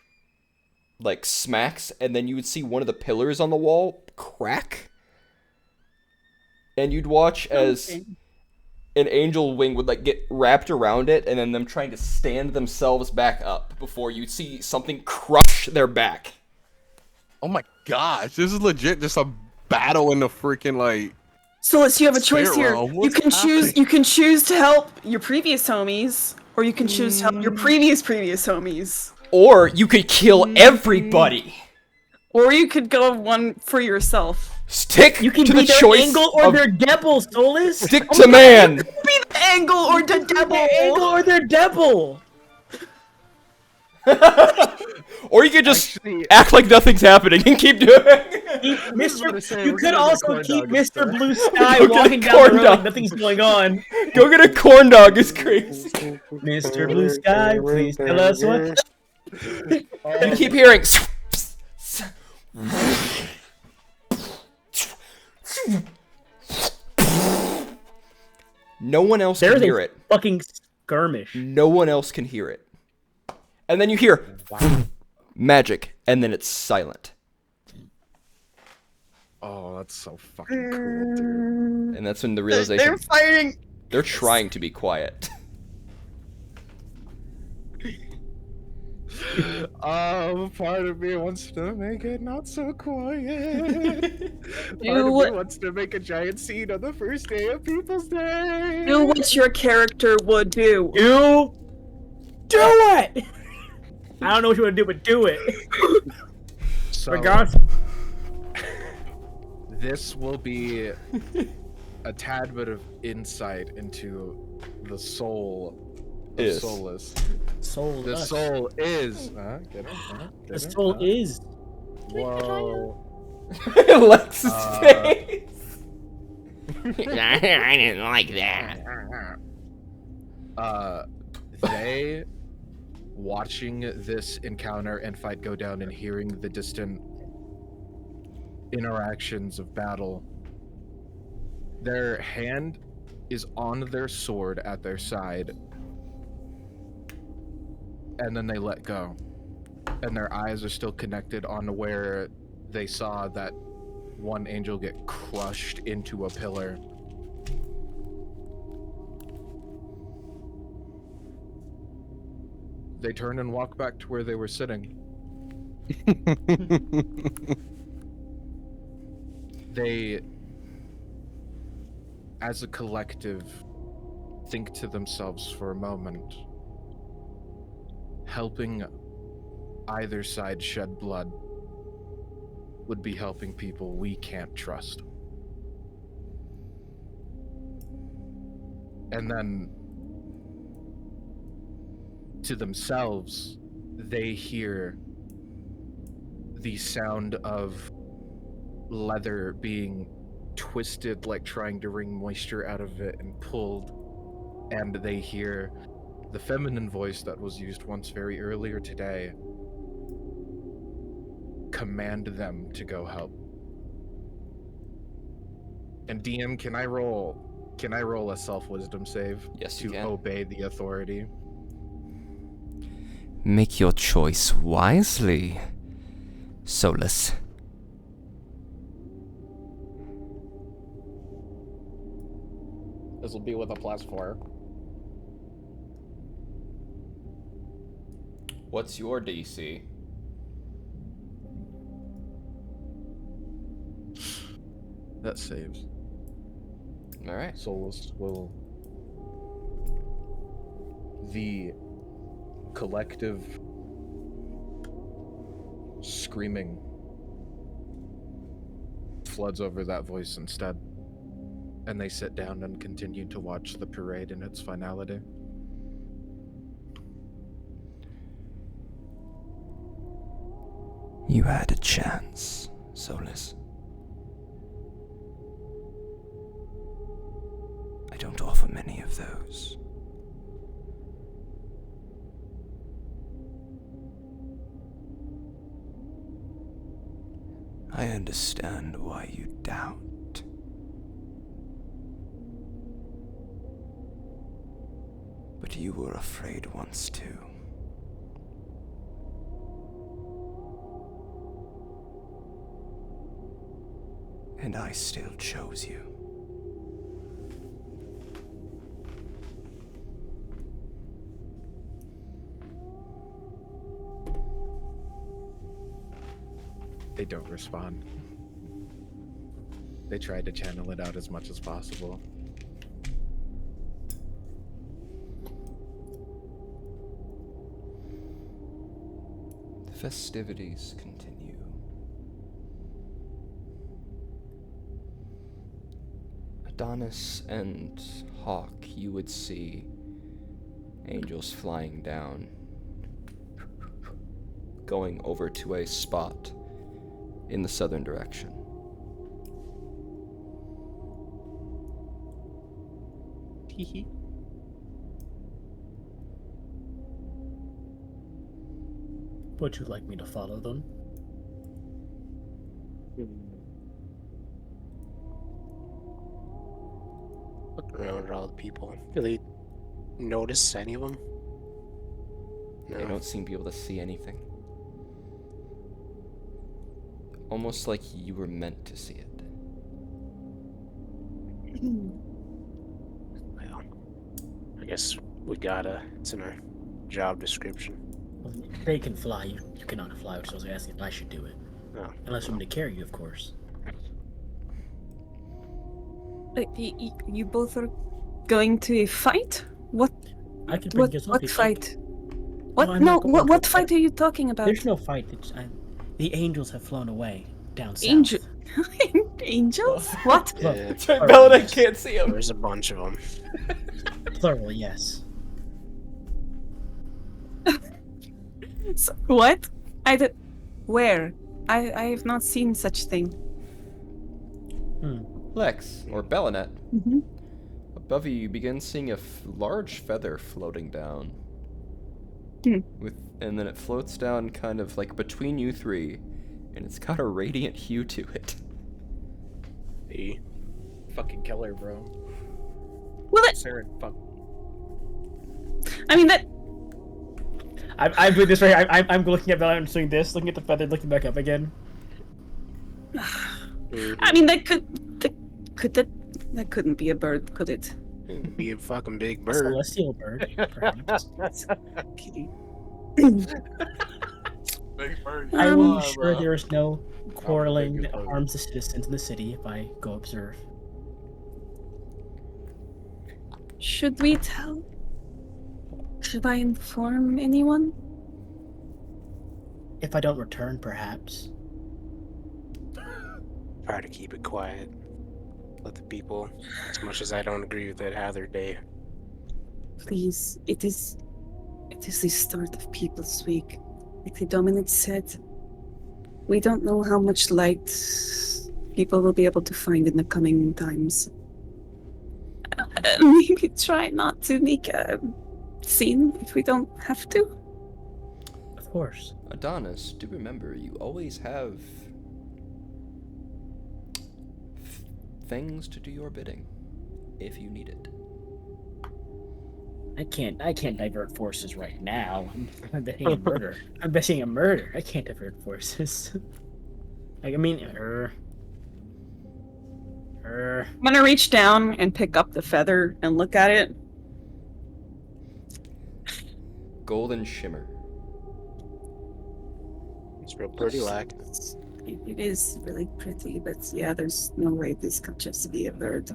like, smacks, and then you would see one of the pillars on the wall crack. And you'd watch as an angel wing would, like, get wrapped around it, and then them trying to stand themselves back up before you'd see something crush their back. Oh my gosh, this is legit just a battle in the freaking, like... Solus, you have a choice Spirit here. realm. You What's can choose. happening? You can choose to help your previous homies, or you can choose to help your previous homies, Or you could kill everybody. or you could go one for yourself. Stick You can to be the their choice angle or of their devil, Solus. stick to man. Be the angle or the devil. Their angle or their devil. Or you could just Actually- act like nothing's happening and keep doing it. Keep I was gonna Mr. say, You we're could gonna also corn keep dog Mr. instead. Blue Sky Go get a walking down corn the road dog. and nothing's going on. Go get a corn dog is crazy. Mr. Blue Sky, please tell us what. And you keep hearing. No one else can There's hear a it. fucking skirmish. No one else can hear it. And then you hear magic, and then it's silent. Oh, that's so fucking cool, dude. And that's when the They're realization fighting. they're trying to be quiet. Part of me wants to make it not so quiet. Part Do of me what, wants to make a giant scene on the first day of People's Day. do what your character would do. You do it. I don't know what you want to do, but do it. So, Regardless. this will be a tad bit of insight into the soul of Is. Solus. Soul. The us. soul is. Get The it? soul is. Whoa. Lex's Uh, face. I didn't like that. They watching this encounter and fight go down and hearing the distant interactions of battle, their hand is on their sword at their side, and then they let go, and their eyes are still connected on where they saw that one angel get crushed into a pillar. They turn and walk back to where they were sitting. They, as a collective, think to themselves for a moment. Helping either side shed blood would be helping people we can't trust. And then, to themselves, they hear the sound of leather being twisted, like trying to wring moisture out of it, and pulled. And they hear the feminine voice that was used once very earlier today command them to go help. And DM, can I roll a self-wisdom save? Yes, you to can. obey the authority? Make your choice wisely, Solus. This will be with a +4. What's your DC? That saves. All right. Solus will. The collective screaming floods over that voice instead, and they sit down and continue to watch the parade in its finality. You had a chance, Solus. I don't offer many of those. I understand why you doubt. But you were afraid once too. And I still chose you. They don't respond. They try to channel it out as much as possible. The festivities continue. Adonis and Hawk, you would see angels flying down, going over to a spot in the southern direction. Hee. Would you like me to follow them? Look around at all the people. Do they notice any of them? No. They don't seem to be able to see anything. Almost like you were meant to see it. Well, I guess we gotta. It's in our job description. Well, they can fly. You cannot fly, which I was asking if I should do it. No. Unless I'm to carry you, of course. You both are going to a fight? What? I can bring you What something. fight? What? I'm No. not going What to fight are you talking about? There's no fight. The angels have flown away down south. Angel. Angels? What? Look, Belladec can't see him. There's a bunch of them. plural, yes. So, what? Where? I have not seen such thing. Lex, or Bellanet, Mm-hmm. above you begin seeing a large feather floating down. And then it floats down kind of like between you three, and it's got a radiant hue to it. Hey. Fucking killer, bro. Well, it. Sarah, fuck. I mean that. I'm doing this right. I'm looking at Bella and doing this, looking at the feather, looking back up again. I mean that couldn't be a bird, could it? It'd be a fucking big A bird. celestial bird, perhaps. Big bird. I'm sure there is no quarreling that harms the citizens in the city if I go observe. Should we tell? Should I inform anyone? If I don't return, perhaps. Try to keep it quiet. Let the people, as much as I don't agree with it, have their day. Please, it is the start of People's Week. Like the Dominant said, we don't know how much light people will be able to find in the coming times. Maybe try not to make a scene if we don't have to. Of course. Adonis, do remember, you always have things to do your bidding, if you need it. I can't divert forces right now. I'm betting a murder. I'm betting a murder. I can't divert forces. I'm gonna reach down and pick up the feather and look at it. Golden shimmer. It's real pretty, like. It is really pretty, but yeah, there's no way this could just be a bird.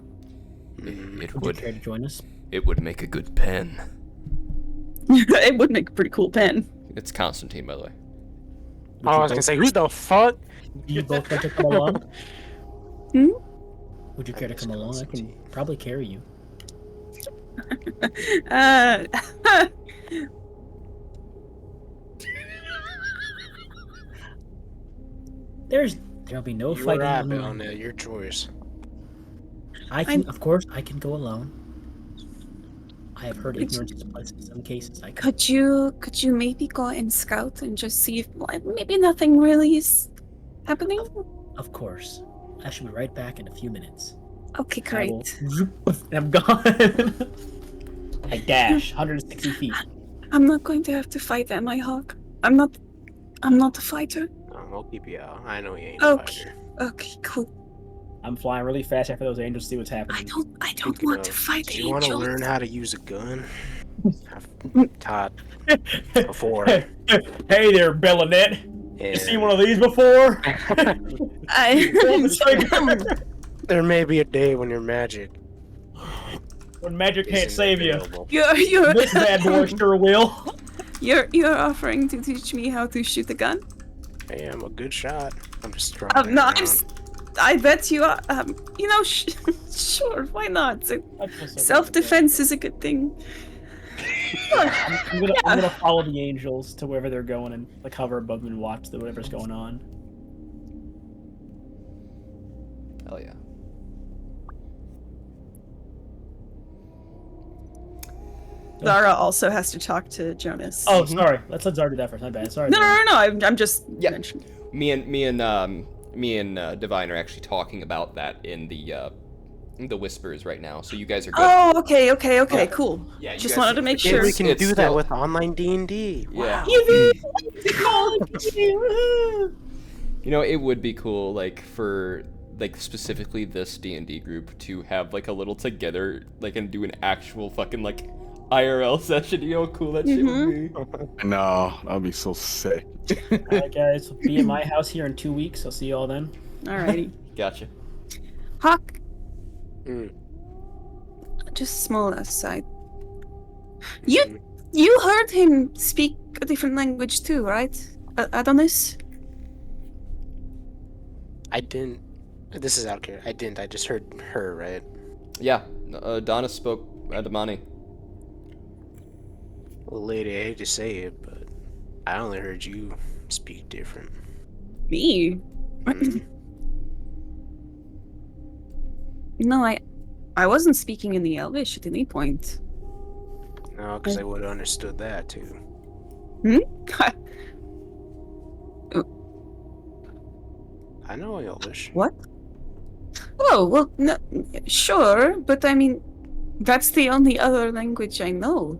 It Would you care to join us? It would make a good pen. It would make a pretty cool pen. It's Constantine, by the way. Oh, I was gonna say, who the fuck? Do you both want to come along? Would you care to come along? I can probably carry you. There'll be no You fighting. or I, on my Bill, now, your choice. Of course, I can go alone. I have heard ignorance is bliss in some cases. Could you maybe go and scout and just see if maybe nothing really is happening? Of course. I shall be right back in a few minutes. Okay, I will- great. and I'm gone. I dash 160 feet. I'm not going to have to fight, am I, Hawk? I'm not a fighter. I'll keep you out. I know you ain't a Okay. fighter. Okay, cool. I'm flying really fast after those angels to see what's happening. I don't Speaking want to of, fight do you want to angels. learn how to use a gun? I've taught before. Hey there, Bellinette. You and seen one of these before? there may be a day when your magic When magic can't isn't save you. available. You're This bad boy sure will. You're offering to teach me how to shoot a gun? Hey, I'm a good shot. I'm just throwing No, it I bet you are. You know, sure, why not? Self-defense is a good thing. I'm gonna follow the angels to wherever they're going and like hover above them and watch whatever's going on. Hell yeah. Zara also has to talk to Jonas. Oh, sorry. Let's let Zara do that first. My bad. Sorry. No. I'm just mentioning. Me and Divine are actually talking about that in the whispers right now. So you guys are good. Oh, okay, cool. Yeah, you Just guys wanted are- to make Yeah, sure. we can It's do that still- with online D&D. Yeah. Wow. You know, it would be cool, like, for, like, specifically this D&D group to have, like, a little together, like, and do an actual fucking, like, IRL session. You know how cool that shit would be? No, that'd be so sick. Alright, guys. Be at my house here in 2 weeks. I'll see you all then. Alrighty. Gotcha. Hawk. Mm. Just small aside. You heard him speak a different language too, right? Adonis? I didn't. This is out of character. I didn't. I just heard her, right? Yeah, Donna spoke Adamani. Well, lady, I hate to say it, but I only heard you speak different. Me? Mm. No, I wasn't speaking in the Elvish at any point. No, because I would have understood that too. Hmm? I know Elvish. What? Oh, well, no, sure, but I mean, that's the only other language I know.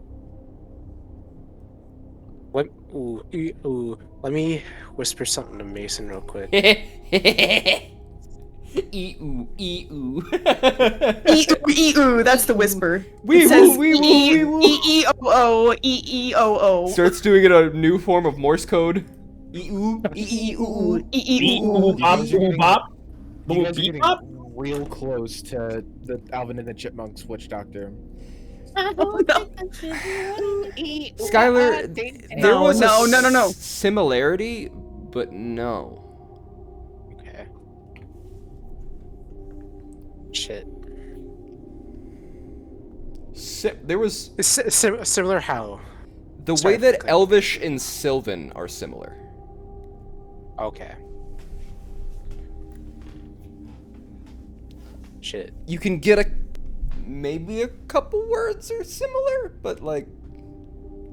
What? Ooh, ooh. Let me whisper something to Mason real quick. E-oo, e-oo. E-oo, that's the whisper. Wee It says woo, wee woo, wee woo. E-E-O-O, E-E-O-O. Starts doing it a new form of Morse code. E-oo, e-e-oo, E-E-O-O. Bop, boom, bop. You Boom, guys are beep, getting bop. real close to the Alvin and the Chipmunks witch doctor. Skylar, there No, was no, a no, no, no. similarity, but no. Okay. Shit. There was Similar how? the Sorry way for that cutting. Elvish and Sylvan are similar. Okay. Shit. You can get maybe a couple words are similar, but like,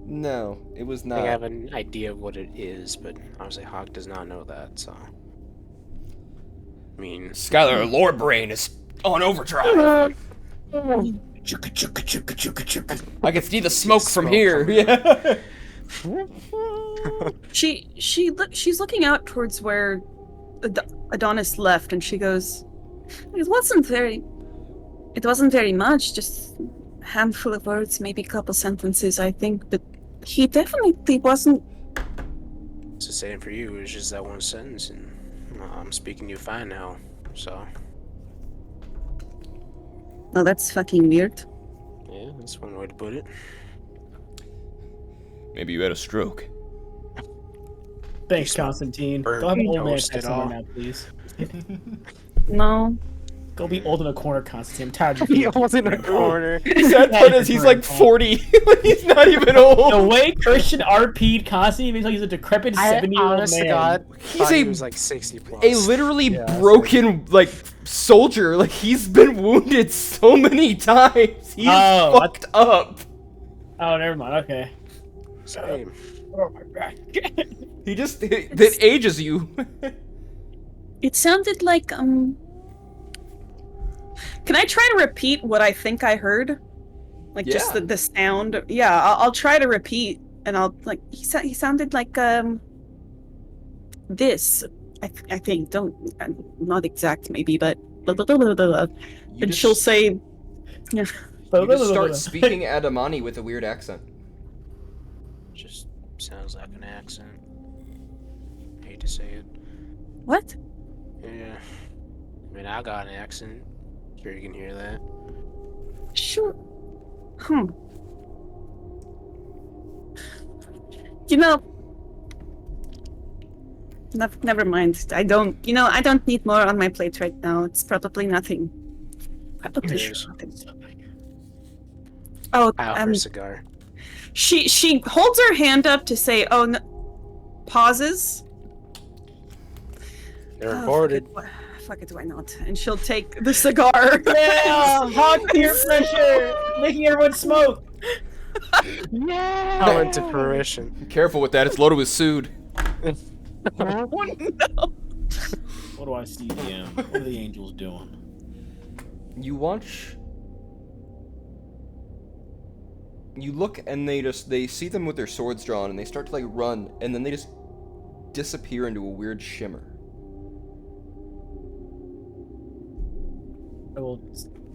no, it was I not. think I have an idea of what it is, but obviously Hawk does not know that, so. I mean. Skylar, lore brain is on overdrive. I can see the smoke from here. Yeah. She's looking out towards where Adonis left, and she goes, It wasn't very much, just a handful of words, maybe a couple sentences, I think, but he definitely wasn't. It's the same for you, it's just that one sentence, and I'm speaking to you fine now, so. Well, that's fucking weird. Yeah, that's one way to put it. Maybe you had a stroke. Thanks, Constantine. Go have an old man text someone now, please. No. Go be old in a corner, Constantine. I'm tired of you. Be old in a corner. Sad part is he's like 40. He's not even old. The way Christian RP'd Constantine makes like he's a decrepit 70-year-old honest to man. God, He's he a- was like 60 plus. A literally broken like soldier. Like he's been wounded so many times. He's fucked up. Oh, never mind. Okay. Same. Oh my god. He just that ages you. It sounded like Can I try to repeat what I think I heard? Like just Yeah. the sound. Yeah, I'll try to repeat, and I'll like he sounded like this. I think not exact maybe, but blah, blah, blah, blah, blah. You And just- she'll say, yeah. You just start speaking Adamani with a weird accent. Just sounds like an accent. Hate to say it. What? Yeah. I mean, I got an accent. Sure you can hear that. Sure. You know, never mind. I don't need more on my plate right now. It's probably nothing. Probably Cheers. nothing. Oh, I offer a cigar. she holds her hand up to say, "Oh, no," pauses. They're Oh, recorded. Fuck it, why not? And she'll take the cigar. Yeah, hot peer pressure, making everyone smoke. Coming to fruition. Be careful with that, it's loaded with sood. No. What do I see, DM? What are the angels doing? You watch. You look and they see them with their swords drawn and they start to like run and then they just disappear into a weird shimmer. I will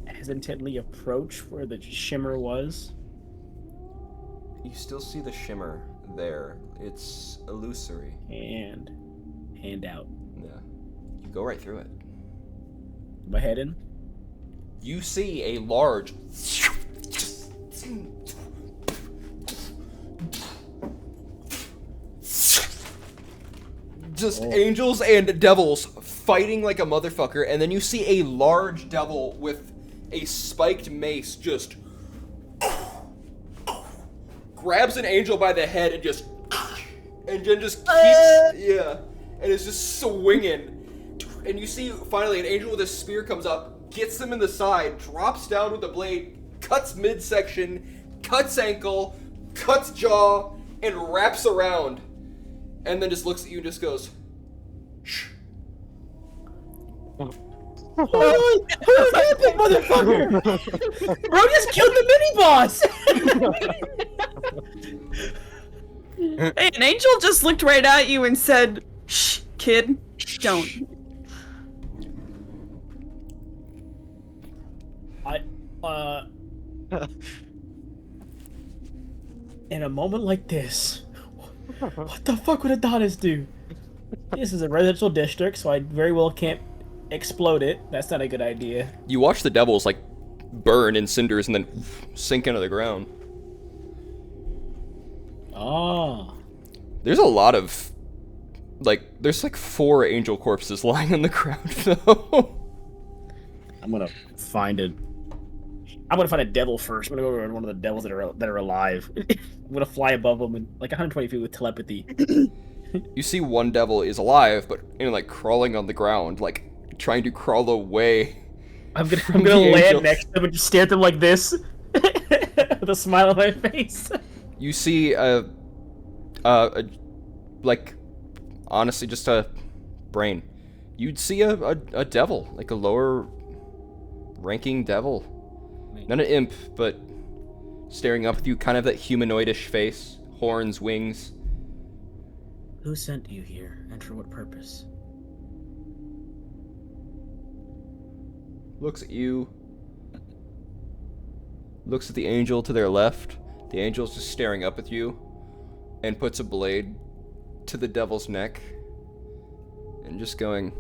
hesitantly approach where the shimmer was. You still see the shimmer there. It's illusory. And hand out. Yeah. You go right through it. My head in. You see a large just angels and devils fighting like a motherfucker, and then you see a large devil with a spiked mace just grabs an angel by the head and then just keeps and is just swinging. And you see finally an angel with a spear comes up, gets him in the side, drops down with the blade, cuts midsection, cuts ankle, cuts jaw, and wraps around. And then just looks at you and just goes, shh. Holy epic, motherfucker! Bro just killed the mini boss! Hey, an angel just looked right at you and said, "Shh, kid, don't." In a moment like this, what the fuck would Adonis do? This is a residential district, so I very well can't explode it. That's not a good idea. You watch the devils like burn in cinders and then sink into the ground. Ah. There's a lot of there's like 4 angel corpses lying on the ground though. I'm gonna find a devil first. I'm gonna go to one of the devils that are alive. I'm gonna fly above them and like 120 feet with telepathy. You see one devil is alive, but like crawling on the ground, like trying to crawl away. I'm gonna from the land angels. next to them and just stare at them like this, with a smile on my face. You see like honestly just a brain. You'd see a devil, like a lower ranking devil. Not an imp, but staring up at you, kind of that humanoidish face, horns, wings. Who sent you here, and for what purpose? Looks at you. Looks at the angel to their left. The angel's just staring up at you. And puts a blade to the devil's neck. And just going,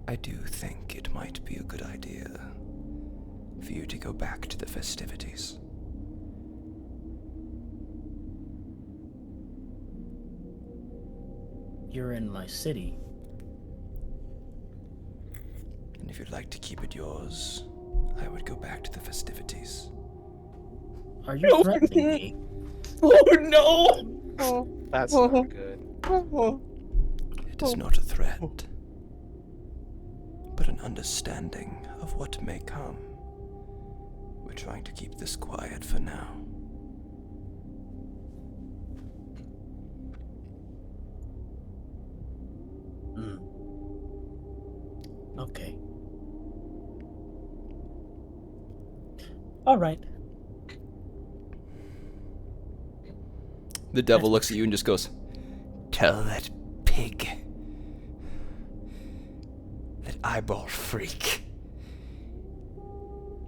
I do think it might be a good idea for you to go back to the festivities. You're in my city. And if you'd like to keep it yours, I would go back to the festivities. Are you threatening me? Oh no! That's not good. It is not a threat, but an understanding of what may come. We're trying to keep this quiet for now. Okay. All right. The devil looks at you and just goes, Tell that pig, that eyeball freak,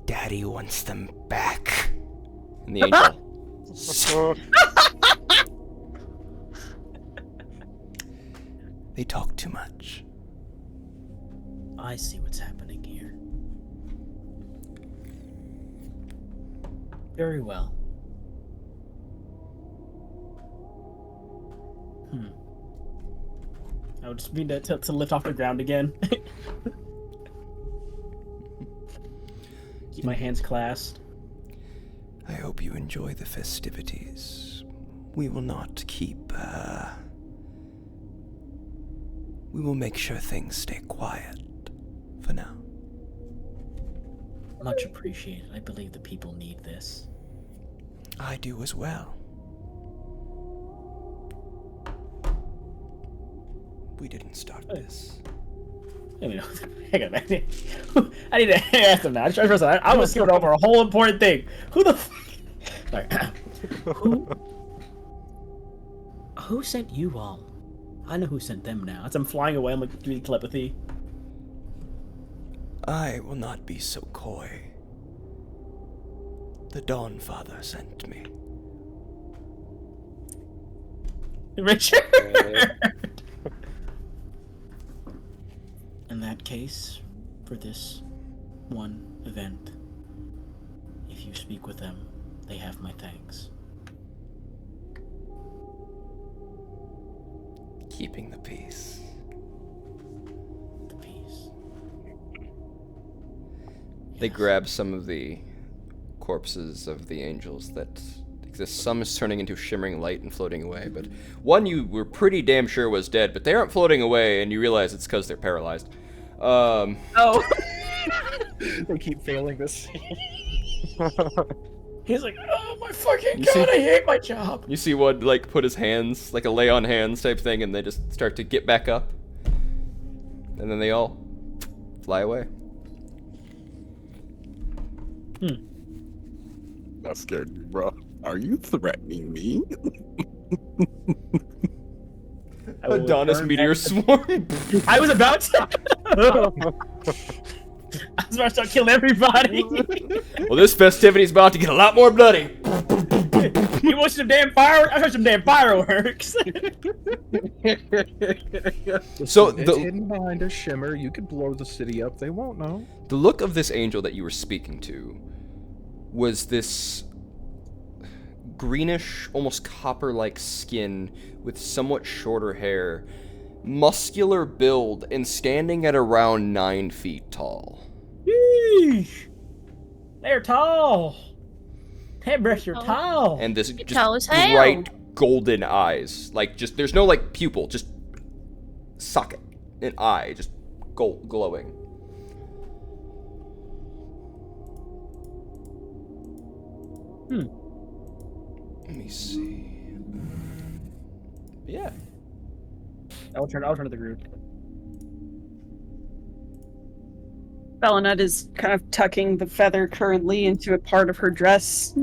Daddy wants them back. and the angel. They talk too much. I see what's happening here. Very well. I would just need to lift off the ground again. Keep my hands clasped. I hope you enjoy the festivities. We will not keep, we will make sure things stay quiet for now. Much appreciated. I believe the people need this. I do as well. We didn't start this. I mean, hang on, man. I need to ask them now. I was skipping over a whole important thing. Who the Sorry. Who sent you all? I know who sent them now. As I'm flying away, I'm like doing telepathy. I will not be so coy. The Dawn Father sent me. Richard! In that case, for this one event, if you speak with them, they have my thanks. Keeping the peace. The peace. They grab some of the corpses of the angels that exist. Some is turning into shimmering light and floating away, but one you were pretty damn sure was dead, but they aren't floating away, and you realize it's because they're paralyzed. Oh. They keep failing this. He's like, oh my fucking god, I hate my job. You see one, like, put his hands, like a lay on hands type thing, and they just start to get back up. And then they all fly away. That scared me, bro. Are you threatening me? Adonis Meteor Swarm. I was about to. I was about to start killing everybody. Well, this festivity's about to get a lot more bloody. You want some damn fireworks? I heard some damn fireworks. So it's hidden behind a shimmer. You could blow the city up. They won't know. The look of this angel that you were speaking to was this greenish, almost copper-like skin with somewhat shorter hair, muscular build, and standing at around 9 feet tall. Yeesh. They're tall. Hairbrush, you're tall. And this tall as just hell. bright golden eyes. Like, just, there's no, like, pupil, just socket, an eye, just glowing. Let me see. Yeah. I'll turn to the group. Belinette is kind of tucking the feather currently into a part of her dress.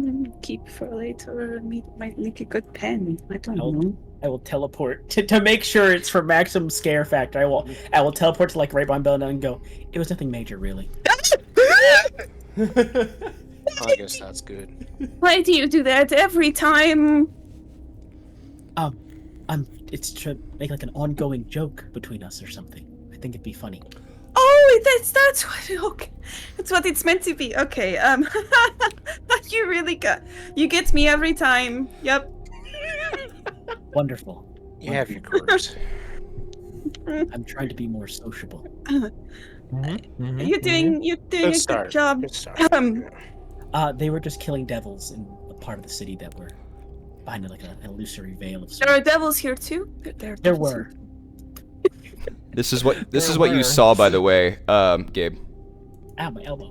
Keep for later. Might make a good pen. I don't know. I will teleport to make sure it's for maximum scare factor. I will teleport to like right behind Belinette and go. It was nothing major, really. I guess that's good. Why do you do that every time? It's to make like an ongoing joke between us or something. I think it'd be funny. Oh, that's what. Okay, that's what it's meant to be. Okay. You really you get me every time. Yep. Wonderful. You have your quirks. I'm trying to be more sociable. You're doing a good job. Good start. They were just killing devils in a part of the city that were behind like an illusory veil of. There are devils here too. There were. This is what you saw, by the way, Gabe. Ow, my elbow.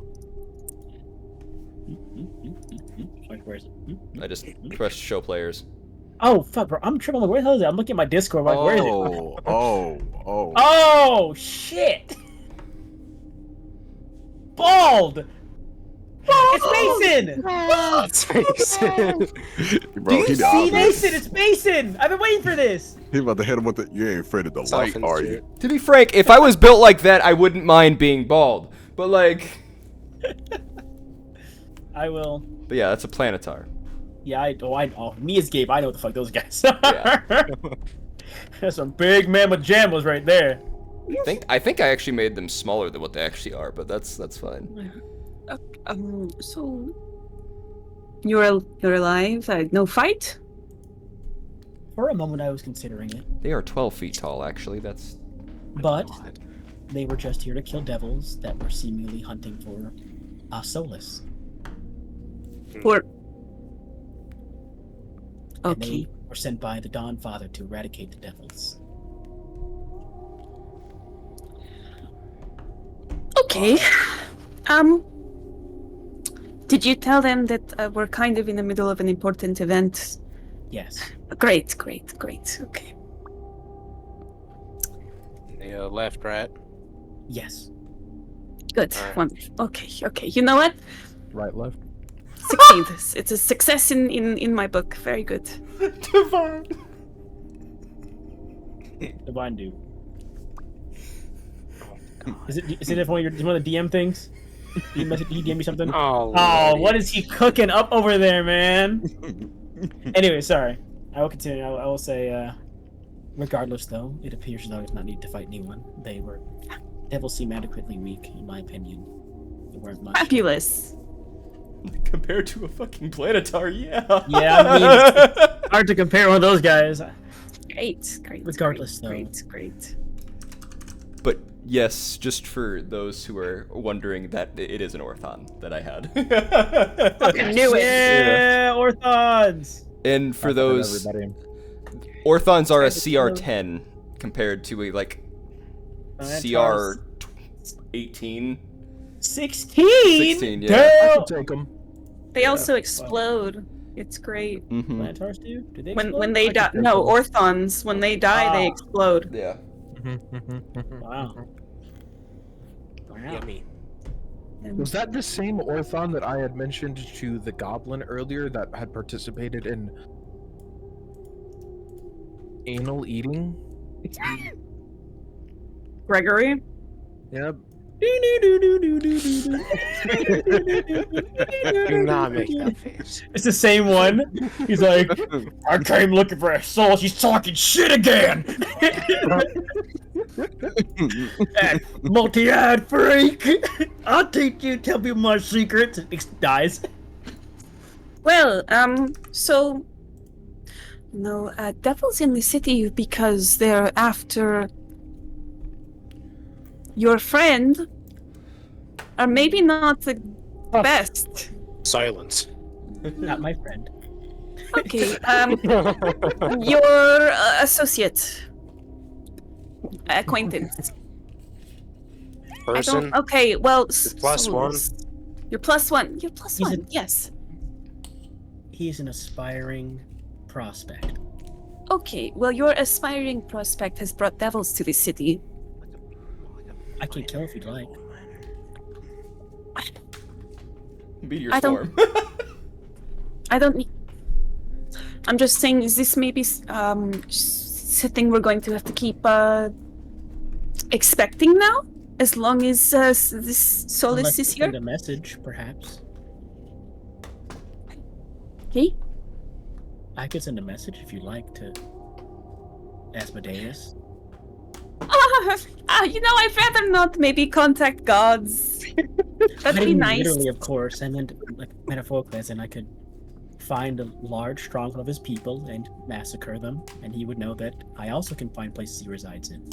Where is it? I just pressed show players. Oh fuck, bro! I'm tripping. Where the hell is it? I'm looking at my Discord. Like, where is it? Oh, Oh shit! bald. It's Mason. It's Mason. Bro, Do you he see Mason? It's Mason. I've been waiting for this. He about to hit him with the. You ain't afraid of the light, Dolphins, are dude. you? To be frank, if I was built like that, I wouldn't mind being bald. But like, I will. but yeah, that's a Planetar. Yeah, me as Gabe, I know what the fuck those guys are. That's some big mamma jambas right there. I think I actually made them smaller than what they actually are, but that's fine. So you're alive? No fight? For a moment, I was considering it, They are 12 feet tall, actually. That's but they were just here to kill devils that were seemingly hunting for Solus. Or And okay. they were sent by the Dawn Father to eradicate the devils. Okay. Did you tell them that we're kind of in the middle of an important event? Yes. Great. Okay. They left, right? Yes. Good. Alright. Wonderful. Okay. You know what? Right, left. Succeed. It's a success in my book. Very good. divine. Divine dude. Is it one of the DM things? Did he DM me something? Oh, What is he cooking up over there, man? Anyway, sorry. I will continue. I will say, regardless, though, it appears as though it's not need to fight anyone. Devils seem adequately weak, in my opinion. They weren't much. Fabulous. Compared to a fucking Planetar, yeah. Yeah, I mean, it's hard to compare one of those guys. Great. Regardless, though. Great. But yes, just for those who are wondering, that it is an Orthon that I had. Fucking knew it. Yeah, Orthons. And for I've heard those, everybody. Orthons are a CR10 compared to a like CR 18. 16. 16, yeah. I Damn. can take them. They also explode. It's great. Mm-hmm. Plantars do? Do they When explode? they die, no, Orthons. When they die, they explode. Yeah. Wow. Yummy. Was that the same Orthon that I had mentioned to the goblin earlier that had participated in anal eating? Gregory. Yep. Do not make that face. It's the same one. He's like, I came looking for a soul. She's talking shit again. Multi-eyed freak. I'll teach you. Tell me my secrets. It dies. Well, so no, devils in the city because they're after your friend, or maybe not the best. Silence. Not my friend. Okay, your associate, acquaintance. Person. Okay, well, Plus one. You're plus one. You're plus He's one. Yes. He's an aspiring prospect. Okay, well, your aspiring prospect has brought devils to the city. I can kill if you'd like. Meteor I don't- storm. I don't need. I'm just saying, is this maybe something we're going to have to keep expecting now? As long as this Solus Unless is you here? send a message, perhaps. Okay. I could send a message if you'd like to Asmodeus. You know, I'd rather not maybe contact gods. That'd be nice. Literally, of course, and then like metaphorically, as in I could find a large stronghold of his people and massacre them, and he would know that I also can find places he resides in.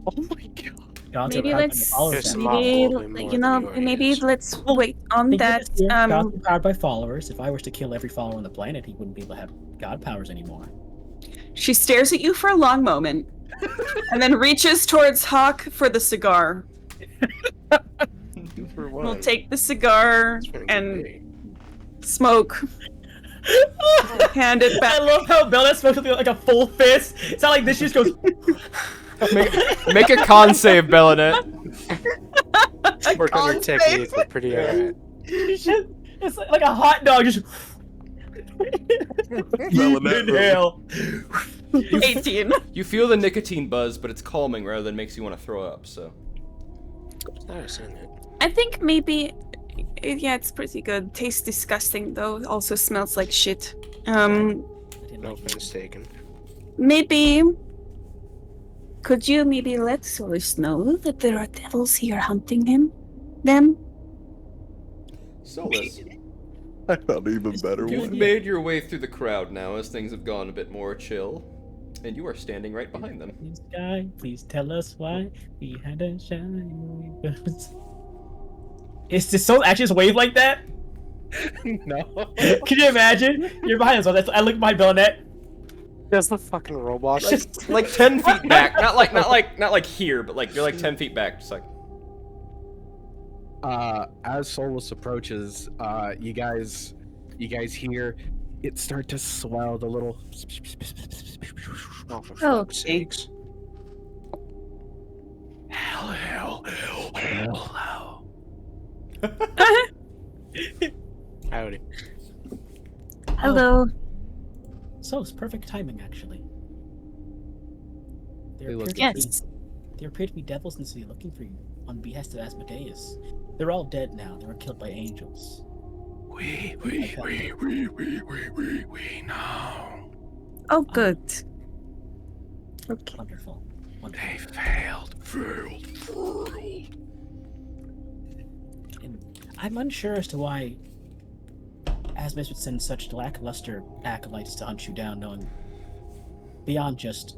Oh my god. Gods Maybe are powered by let's, followers. There's that- some maybe, awful bit more you know, than maybe yours. let's wait on Think of that. this here, gods are powered by followers. If I was to kill every follower on the planet, he wouldn't be able to have god powers anymore. She stares at you for a long moment, and then reaches towards Hawk for the cigar. For We'll what? take the cigar It's gonna be and great. smoke. Hand it I back. love how Bella smokes with like a full fist. It's not like this. She just goes. Make a con save, Bellinet. Work on your technique. We're pretty alright. It's like a hot dog. Just inhale. 18. You feel the nicotine buzz, but it's calming rather than makes you want to throw up. So. Nice, isn't it? I think maybe, yeah, it's pretty good. Tastes disgusting though. Also smells like shit. No offense taken. Maybe. Could you maybe let Solus know that there are devils here hunting him? Them? Solus, I found an even better you've one. made your way through the crowd now as things have gone a bit more chill, and you are standing right behind them. Sky, please tell us why we had a shine. Is this soul actually just wave like that? No. Can you imagine? You're behind us. I look at my Belnet. There's the fucking robot. Like 10 feet back, not like here, but like you're like 10 feet back, just like. As Solus approaches, you guys hear it start to swell the little. Oh, for Oh, fuck's sakes. Hell. Howdy. Hello. So it's perfect timing, actually. They look Yes. There appear to be devils in the city looking for you on behest of Asmodeus. They're all dead now. They were killed by angels. We know. Oh, good. Okay. Wonderful. They failed. And I'm unsure as to why Asmodeus would send such lackluster acolytes to hunt you down, knowing beyond just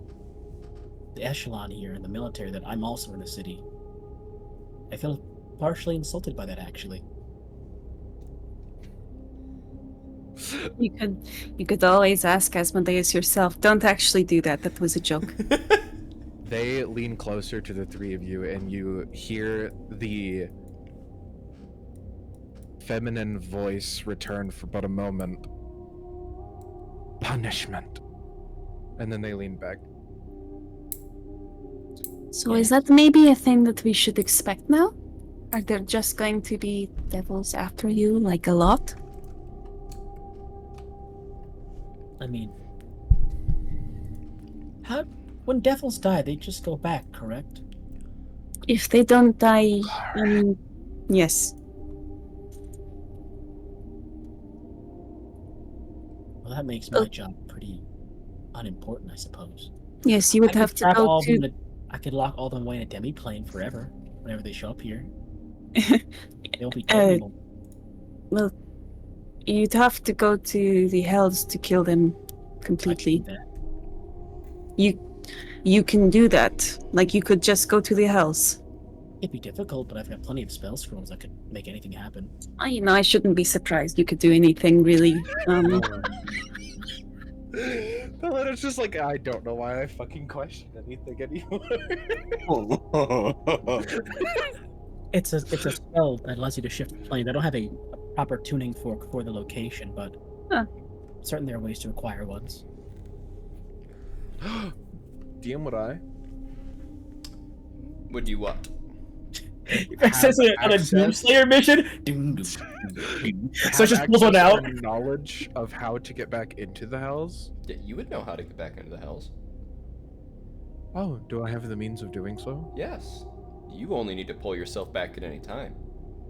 the echelon here in the military that I'm also in the city. I feel partially insulted by that, actually. You could always ask Asmodeus yourself. Don't actually do that. That was a joke. They lean closer to the three of you, and you hear the feminine voice return for but a moment. Punishment. And then they lean back. So is that maybe a thing that we should expect now? Are there just going to be devils after you, like a lot? I mean, when devils die, they just go back, correct? If they don't die, yes. Well, that makes my job pretty unimportant, I suppose. Yes, you would I could have to trap go all of them to... in I could lock all of them away in a demiplane forever, whenever they show up here. They'll be dead anymore. Well, you'd have to go to the Hells to kill them completely. You can do that. Like, you could just go to the Hells. It'd be difficult, but I've got plenty of spell scrolls that could make anything happen. I shouldn't be surprised. You could do anything, really. The letter's just like, I don't know why I fucking question anything anymore. It's a spell that allows you to shift the plane. I don't have a proper tuning fork for the location, but certainly there are ways to acquire ones. DM would I? Would you what? It says it on a Doomslayer mission. So it just pulls one out. Knowledge of how to get back into the Hells? Yeah, you would know how to get back into the Hells. Oh, do I have the means of doing so? Yes. You only need to pull yourself back at any time.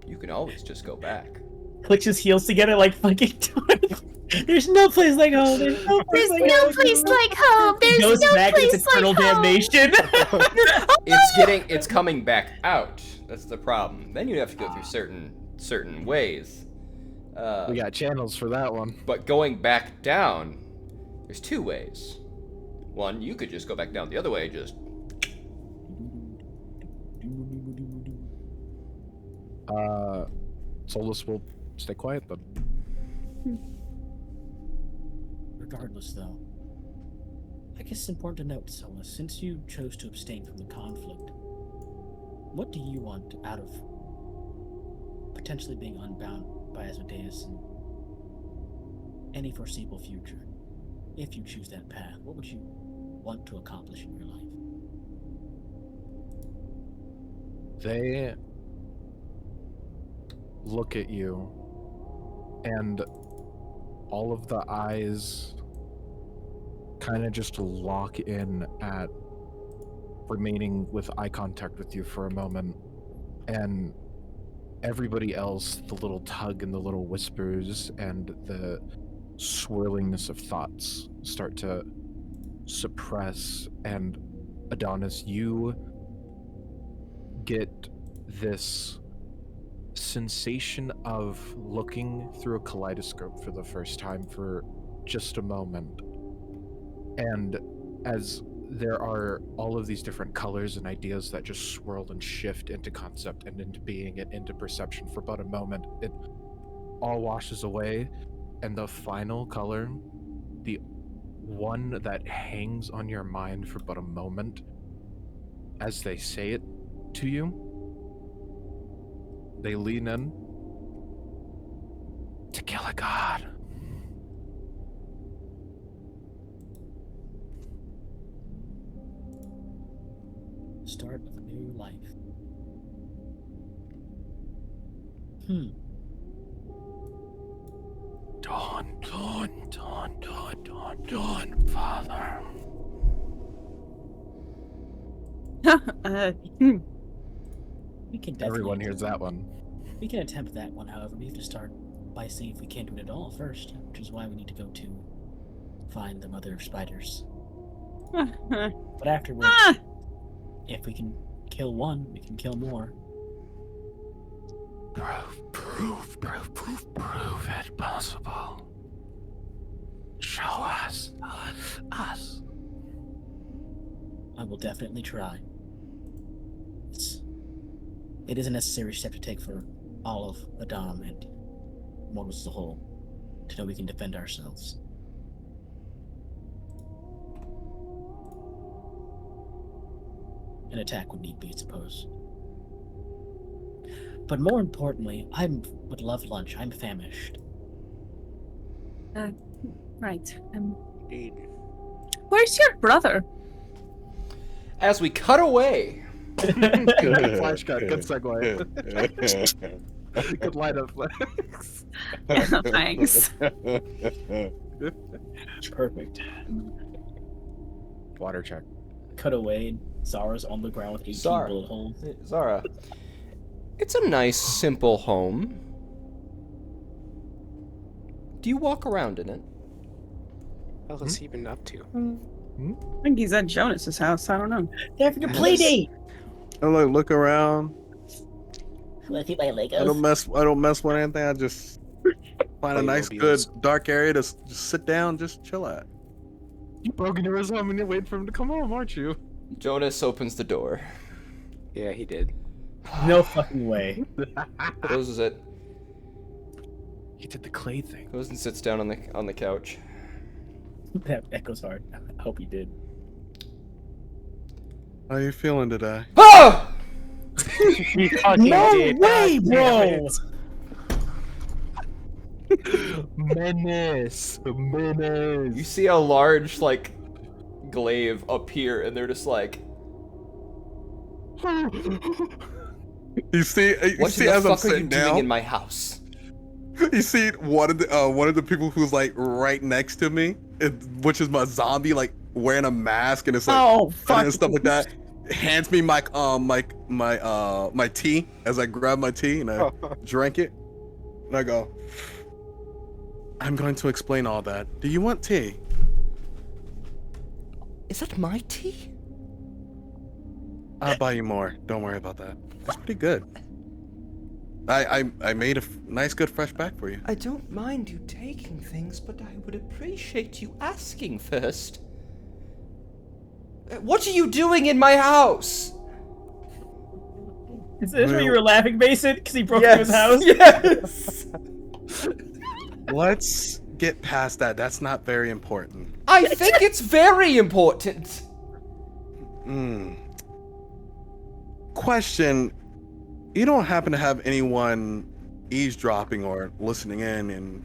You can always just go back. Clicks his heels together like fucking. There's no place like home. There's no place like home. There's Goes back to its eternal damnation. It's coming back out. That's the problem. Then you have to go through certain ways. We got channels for that one. But going back down, there's two ways. One, you could just go back down the other way, just. Solus will stay quiet then. Regardless, though, I guess it's important to note, Solus, since you chose to abstain from the conflict, what do you want out of potentially being unbound by Asmodeus in any foreseeable future? If you choose that path, what would you want to accomplish in your life? They look at you, and all of the eyes kind of just lock in at remaining with eye contact with you for a moment, and everybody else, the little tug and the little whispers and the swirlingness of thoughts start to suppress, and Adonis, you get this sensation of looking through a kaleidoscope for the first time for just a moment. And as there are all of these different colors and ideas that just swirl and shift into concept and into being and into perception for but a moment, it all washes away, and the final color, the one that hangs on your mind for but a moment as they say it to you, they lean in to kill a god. Start of a new life. Dawn, Father. We can Everyone definitely hears that one. We can attempt that one, however. We have to start by seeing if we can't do it at all first, which is why we need to go to find the mother of spiders. But afterwards, if we can kill one, we can kill more. Prove it possible. Show us. I will definitely try. It is a necessary step to take for all of Adam and mortals as a whole, to know we can defend ourselves. An attack would need be, I suppose. But more importantly, I would love lunch. I'm famished. Right. Indeed. Where's your brother? As we cut away. Flash cut. Good segue. Good lineup. Thanks. Perfect. Water check. Cut away. Zara's on the ground with 18 Zara. bullet holes. Zara. It's a nice, simple home. Do you walk around in it? What else has he been up to? I think he's at Jonas's house. I don't know. They're having a play date. I like look around. Want to see my Legos? I don't mess with anything. I just find a nice, good, dark area to just sit down, just chill at. You broke into his home and you're waiting for him to come home, aren't you? Jonas opens the door. Yeah, he did. No fucking way. Closes it. He did the clay thing. Goes and sits down on the couch. That echoes hard. I hope he did. How you feeling today? Ah! No way, bro! Menace. You see a large, like, glaive appear, and they're just like, You see what see the as I'm fuck are you sitting doing down, in my house? you see one of the people who's like right next to me, which is my zombie, like wearing a mask and it's like Oh, fuck. and stuff like that, hands me my my tea as I grab my tea and I drink it, and I go, I'm going to explain all that. Do you want tea? Is that my tea? I'll buy you more. Don't worry about that. It's pretty good. I made a nice, good, fresh bag for you. I don't mind you taking things, but I would appreciate you asking first. What are you doing in my house? Is this where you were laughing, Mason? Because he broke Yes. into his house? Yes. Let's get past that. That's not very important. I think it's very important. Question: you don't happen to have anyone eavesdropping or listening in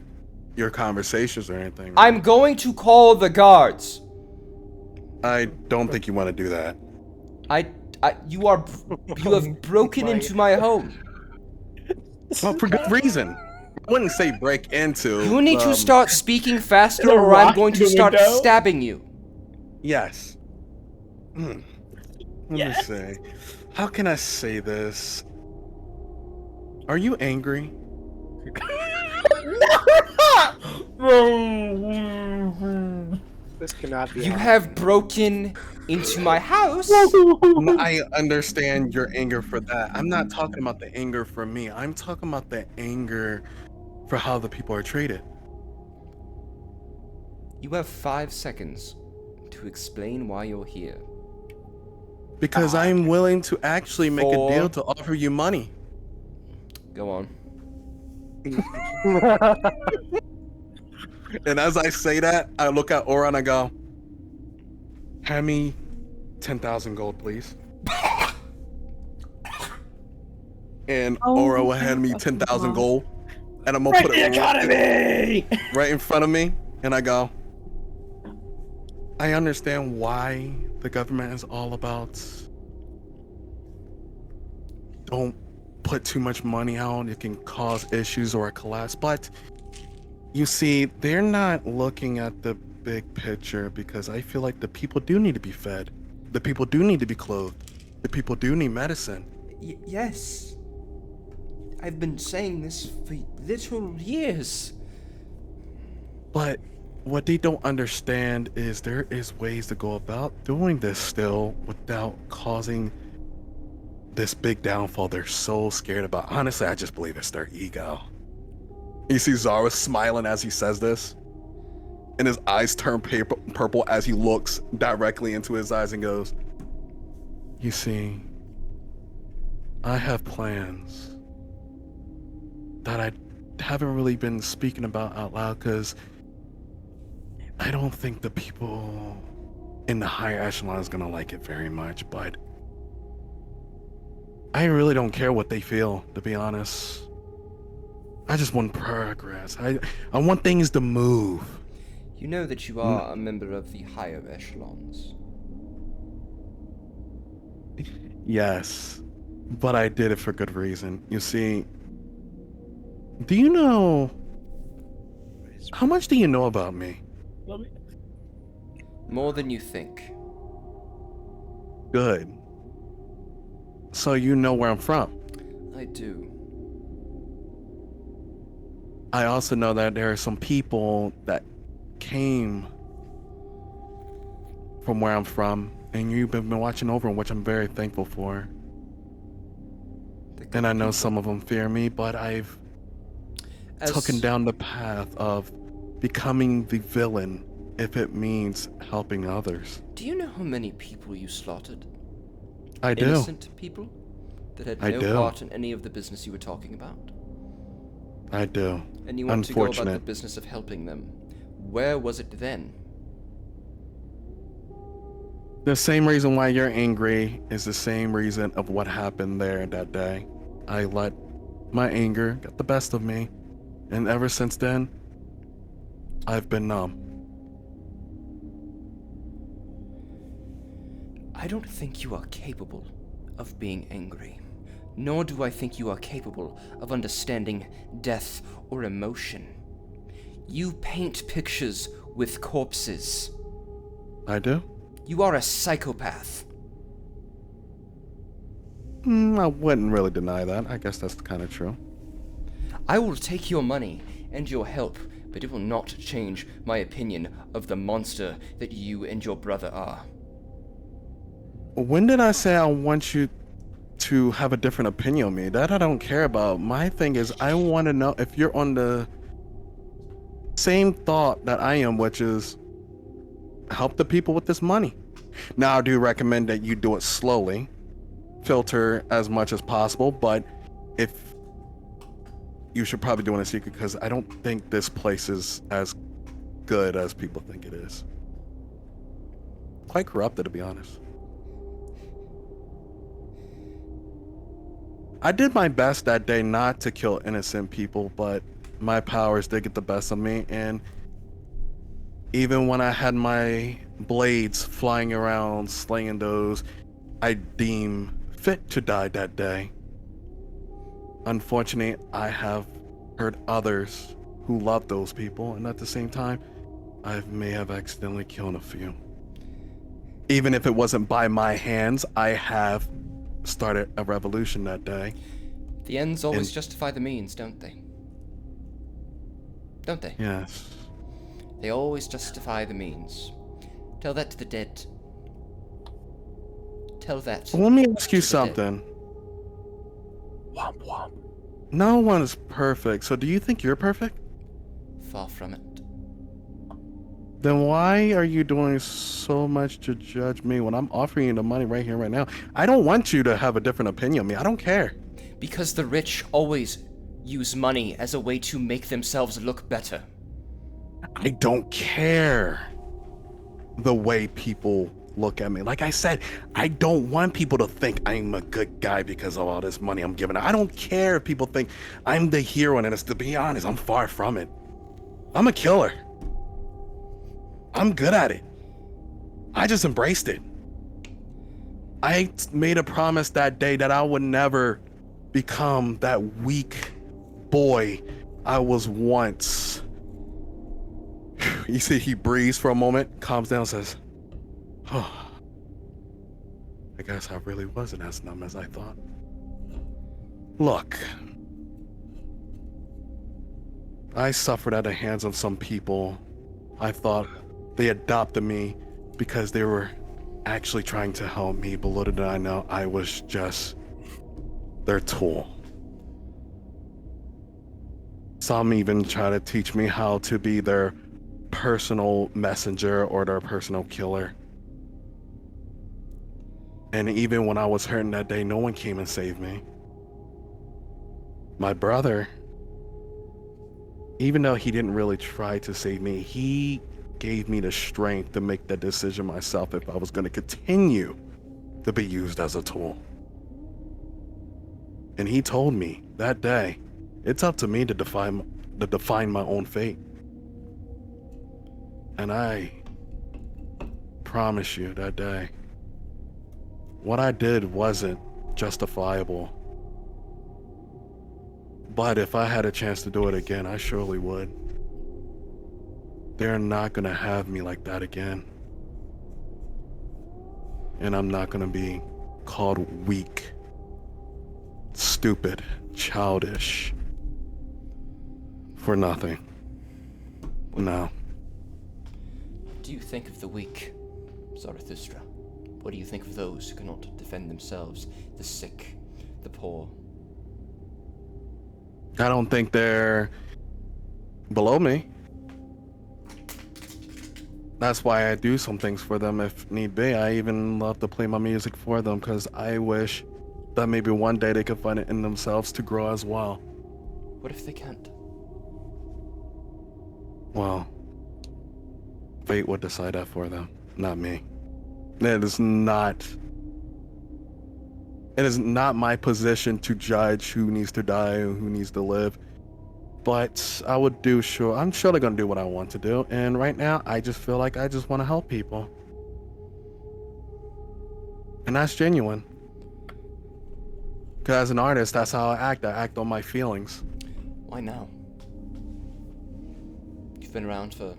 your conversations or anything? I'm going to call the guards. I don't think you want to do that. You have broken into my home. Well, for good reason. I wouldn't say break into. You need to start speaking faster, Is there a or I'm rock going in to the start window? stabbing you. Yes. Let me see. How can I say this? Are you angry? This cannot be. You happening. have broken into my house. I understand your anger for that. I'm not talking about the anger for me. I'm talking about the anger for how the people are treated. You have 5 seconds to explain why you're here. Because I'm willing to actually make a deal 4. to offer you money. Go on. And as I say that, I look at Aura and I go, hand me 10,000 gold, please. And Aura will hand me 10,000 gold. And I'm going to put it right in front of me. And I go, I understand why the government is all about don't put too much money out. It can cause issues or a collapse. But you see, they're not looking at the big picture because I feel like the people do need to be fed. The people do need to be clothed. The people do need medicine. Yes. I've been saying this for literal years. But what they don't understand is there is ways to go about doing this still without causing this big downfall they're so scared about. Honestly, I just believe it's their ego. You see Zara smiling as he says this, and his eyes turn purple as he looks directly into his eyes and goes, you see, I have plans that I haven't really been speaking about out loud because I don't think the people in the higher echelon is gonna like it very much, but I really don't care what they feel, to be honest. I just want progress. I want things to move. You know that you are a member of the higher echelons. Yes, but I did it for good reason. You see, do you know, how much do you know about me? More than you think. Good. So you know where I'm from. I do. I also know that there are some people that came from where I'm from, and you've been watching over them, which I'm very thankful for. And I know some of them fear me, but I've taken down the path of becoming the villain if it means helping others. Do you know how many people you slaughtered? I do. Innocent people that had I no do. part in any of the business you were talking about? I do. And you want to go about the Unfortunate. business of helping them. Where was it then? The same reason why you're angry is the same reason of what happened there that day. I let my anger get the best of me, and ever since then, I've been numb. I don't think you are capable of being angry. Nor do I think you are capable of understanding death or emotion. You paint pictures with corpses. I do? You are a psychopath. I wouldn't really deny that. I guess that's kind of true. I will take your money and your help, but it will not change my opinion of the monster that you and your brother are. When did I say I want you to have a different opinion of me? That I don't care about. My thing is I want to know if you're on the same thought that I am, which is help the people with this money. Now, I do recommend that you do it slowly, filter as much as possible, but if you should probably do it in secret because I don't think this place is as good as people think it is. Quite corrupted, to be honest. I did my best that day not to kill innocent people, but my powers did get the best of me, and even when I had my blades flying around slaying those I deem fit to die that day, Unfortunately, I have hurt others who love those people, and at the same time, I may have accidentally killed a few. Even if it wasn't by my hands, I have started a revolution that day. The ends always justify the means, don't they? Don't they? Yes. They always justify the means. Tell that to the dead. Tell that. Well, let me ask you to the dead. something. Womp womp. No one is perfect, so do you think you're perfect? Far from it. Then why are you doing so much to judge me when I'm offering you the money right here, right now? I don't want you to have a different opinion of me. I don't care. Because the rich always use money as a way to make themselves look better. I don't care the way people look at me. Like I said, I don't want people to think I'm a good guy because of all this money I'm giving. I don't care if people think I'm the hero, and it's, to be honest, I'm far from it. I'm a killer. I'm good at it. I just embraced it. I made a promise that day that I would never become that weak boy I was once. You see, he breathes for a moment, calms down, says, "Oh, I guess I really wasn't as numb as I thought." Look, I suffered at the hands of some people. I thought they adopted me because they were actually trying to help me, but little did I know I was just their tool. Some even try to teach me how to be their personal messenger or their personal killer. And even when I was hurting that day, no one came and saved me. My brother, even though he didn't really try to save me, he gave me the strength to make that decision myself if I was going to continue to be used as a tool. And he told me that day, it's up to me to define my own fate. And I promise you that day, what I did wasn't justifiable. But if I had a chance to do it again, I surely would. They're not gonna have me like that again. And I'm not gonna be called weak, stupid, childish for nothing. No. What do you think of the weak, Zarathustra? What do you think of those who cannot defend themselves, the sick, the poor? I don't think they're below me. That's why I do some things for them if need be. I even love to play my music for them because I wish that maybe one day they could find it in themselves to grow as well. What if they can't? Well, fate would decide that for them, not me. It is not my position to judge who needs to die and who needs to live. But I'm sure they're gonna do what I want to do. And right now, I just feel like I just want to help people. And that's genuine. Because as an artist, that's how I act on my feelings. Why now? You've been around for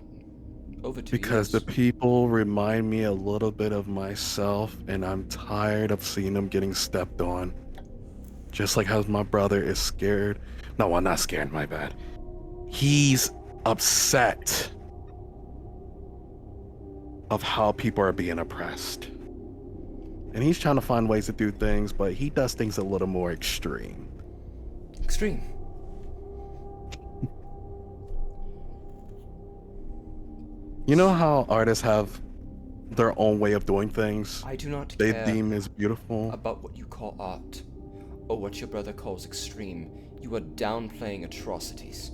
over 2 years. Because the people remind me a little bit of myself, and I'm tired of seeing them getting stepped on. Just like how my brother is scared. No, I'm not scared, my bad. He's upset of how people are being oppressed. And he's trying to find ways to do things, but he does things a little more extreme. Extreme? You know how artists have their own way of doing things? I do not they care deem as beautiful. about what you call art, or what your brother calls extreme. You are downplaying atrocities.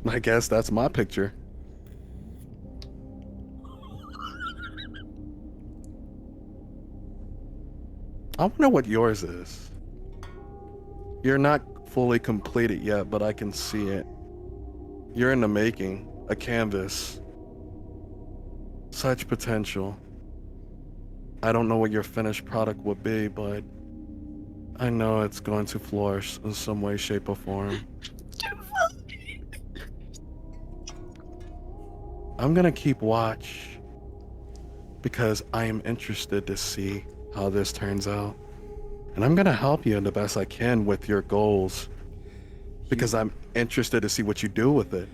I guess that's my picture. I wonder what yours is. You're not fully completed yet, but I can see it. You're in the making, a canvas. Such potential. I don't know what your finished product would be, but I know it's going to flourish in some way, shape, or form. I'm gonna keep watch because I am interested to see how this turns out. And I'm gonna help you the best I can with your goals because I'm interested to see what you do with it.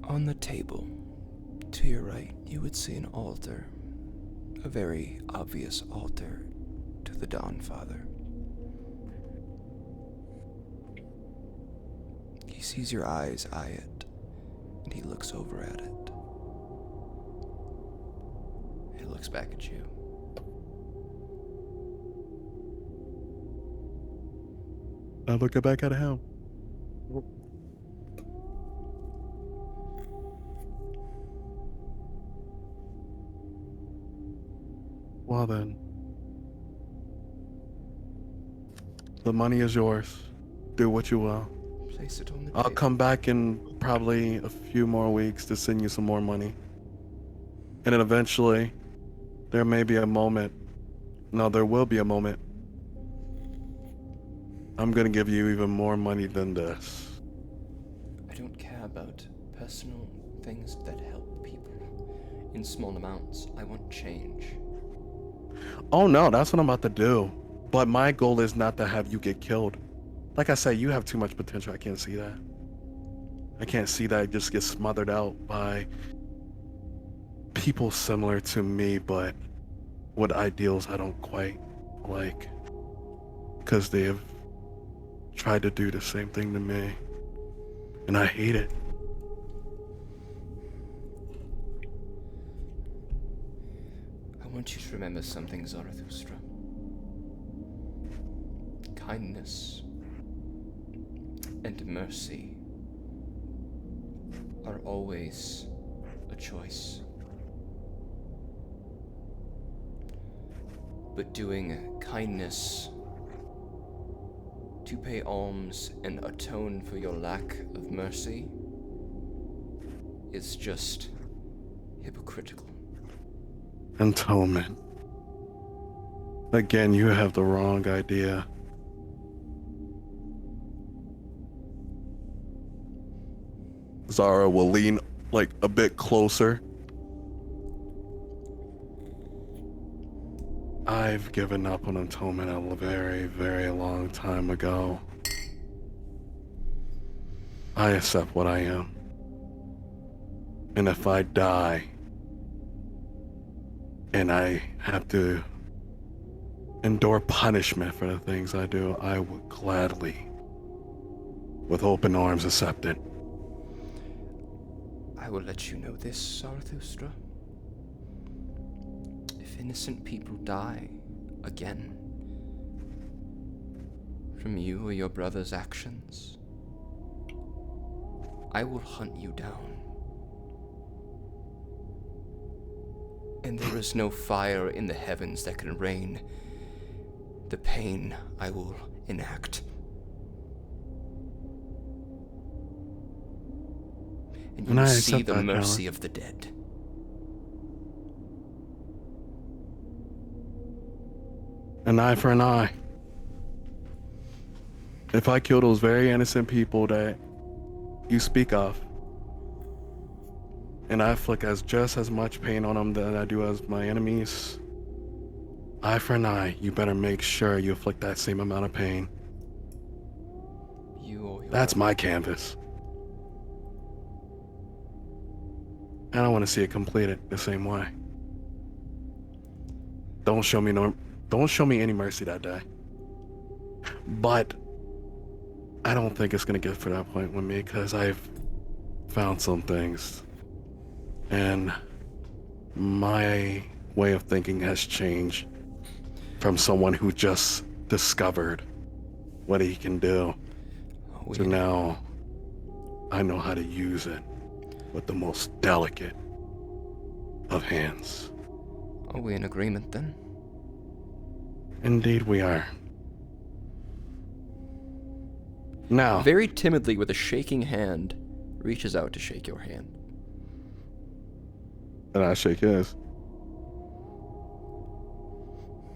On the table, to your right, you would see an altar. A very obvious altar to the Dawn Father. He sees your eyes eye it, and he looks over at it. He looks back at you. I look back at him. Well then, the money is yours. Do what you will. Place it on the I'll table. come back in probably a few more weeks to send you some more money. And then eventually, there may be a moment. No, there will be a moment. I'm gonna give you even more money than this. I don't care about personal things that help people in small amounts. I want change. Oh no, that's what I'm about to do. But my goal is not to have you get killed. Like I said, you have too much potential. I can't see that. I can't see that just get smothered out by people similar to me, but with ideals I don't quite like. Because they have tried to do the same thing to me. And I hate it. I want you to remember something, Zarathustra. Kindness and mercy are always a choice. But doing kindness to pay alms and atone for your lack of mercy is just hypocritical. Atonement. Again, you have the wrong idea. Zara will lean like a bit closer. I've given up on atonement a very, very long time ago. I accept what I am. And if I die, and I have to endure punishment for the things I do, I would gladly, with open arms, accept it. I will let you know this, Zarathustra. If innocent people die again from you or your brother's actions, I will hunt you down. And there is no fire in the heavens that can rain the pain I will enact. And you And I will see accept the that, mercy Alan. of the dead. An eye for an eye. If I kill those very innocent people that you speak of, and I inflict just as much pain on them than I do as my enemies, eye for an eye, you better make sure you inflict that same amount of pain. You or your That's my canvas. And I want to see it completed the same way. Don't show me any mercy that day. But I don't think it's gonna get to that point with me because I've found some things. And my way of thinking has changed from someone who just discovered what he can do to now I know how to use it with the most delicate of hands. Are we in agreement then? Indeed we are. Now, Very timidly, with a shaking hand, reaches out to shake your hand. and I shake his.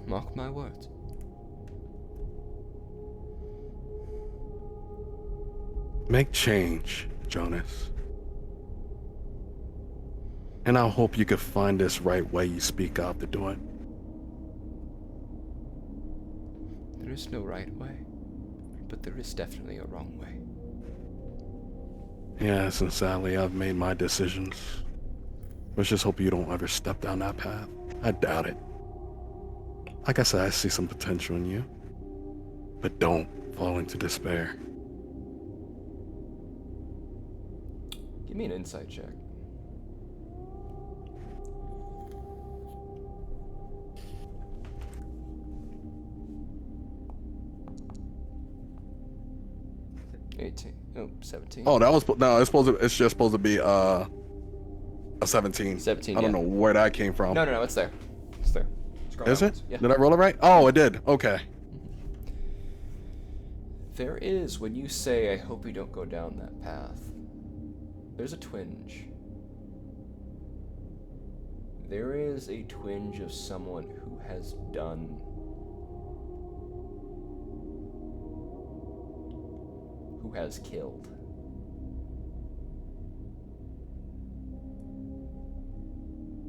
Mark my words. Make change, Jonas. And I hope you can find this right way you speak out to do it. There is no right way, but there is definitely a wrong way. Yes, and sadly, I've made my decisions. Let's just hope you don't ever step down that path. I doubt it. Like I said, I see some potential in you. But don't fall into despair. Give me an insight check. Oh, 17. Oh, that was no. It's just supposed to be a 17. 17. I don't know where that came from. No, it's there. It's there. Scroll Is down it? once. Yeah. Did I roll it right? Oh, it did. Okay. There is, when you say, I hope you don't go down that path, there's a twinge. There is a twinge of someone who has done. Who has killed.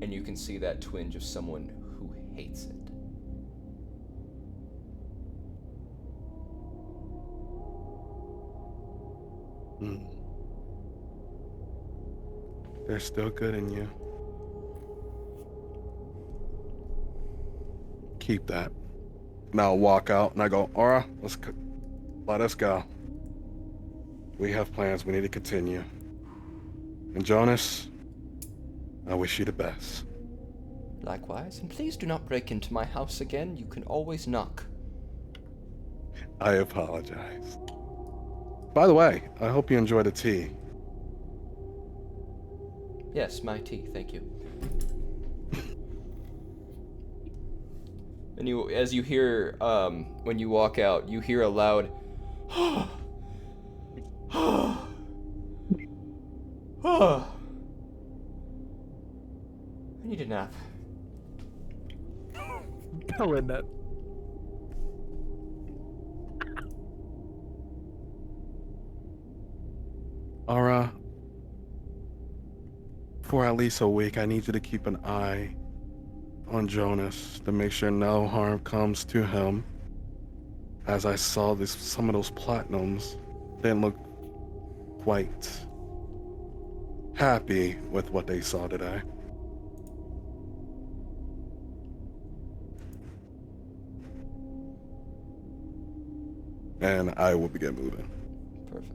And you can see that twinge of someone who hates it. There's still good in you. Keep that. Now I'll walk out and I go, Aura, let us go. We have plans. We need to continue. And Jonas, I wish you the best. Likewise, and please do not break into my house again. You can always knock. I apologize. By the way, I hope you enjoy the tea. Yes, my tea, thank you. And you, as you hear, when you walk out, you hear a loud, I need a nap. Killing it. Aura, for at least a week, I need you to keep an eye on Jonas to make sure no harm comes to him. As I saw some of those platinums didn't look quite happy with what they saw today. And I will begin moving. Perfect.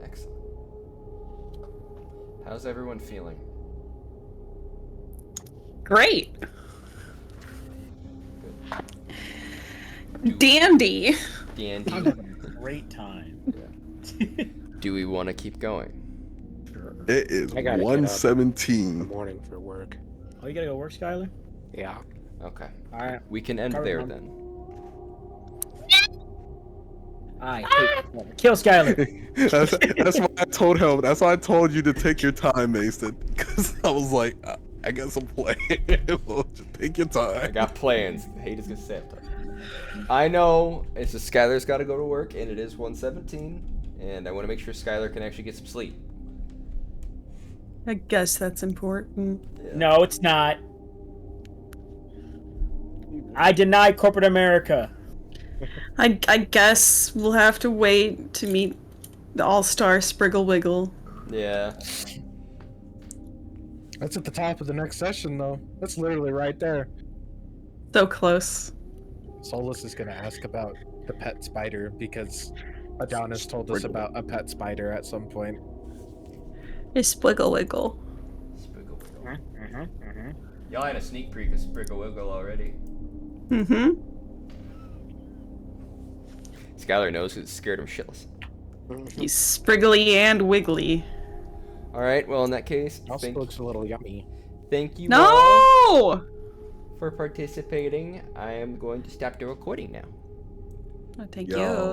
Excellent. How's everyone feeling? Great. Dandy. Dandy. I'm having a great time. Do we want to keep going? It is I gotta get up 1:17. in the morning for work. Oh, you gotta go work, Skylar? Yeah. Okay. Alright. We can end Cover there mom. then. I hate Skylar. Kill Skylar. that's why I told him. That's why I told you to take your time, Mason. Because I was like, I got some play. Well, just take your I time. got plans. Hate is gonna say it. I know it's just Skylar's got to go to work, and it is 1:17, and I want to make sure Skylar can actually get some sleep. I guess that's important. Yeah. No, it's not. I deny corporate America. I guess we'll have to wait to meet the all-star Spriggle Wiggle. Yeah. That's at the top of the next session, though. That's literally right there. So close. Solus is gonna ask about the pet spider because Adonis told us about a pet spider at some point. It's Spriggle Wiggle. Spriggle Wiggle. Y'all had a sneak peek of Spriggle Wiggle already. Mm-hmm. Skylar knows who's scared him shitless. He's spriggly and wiggly. All right. Well, in that case, Also looks a little yummy. thank you all No! for participating. I am going to stop the recording now. Oh, thank Yo. you.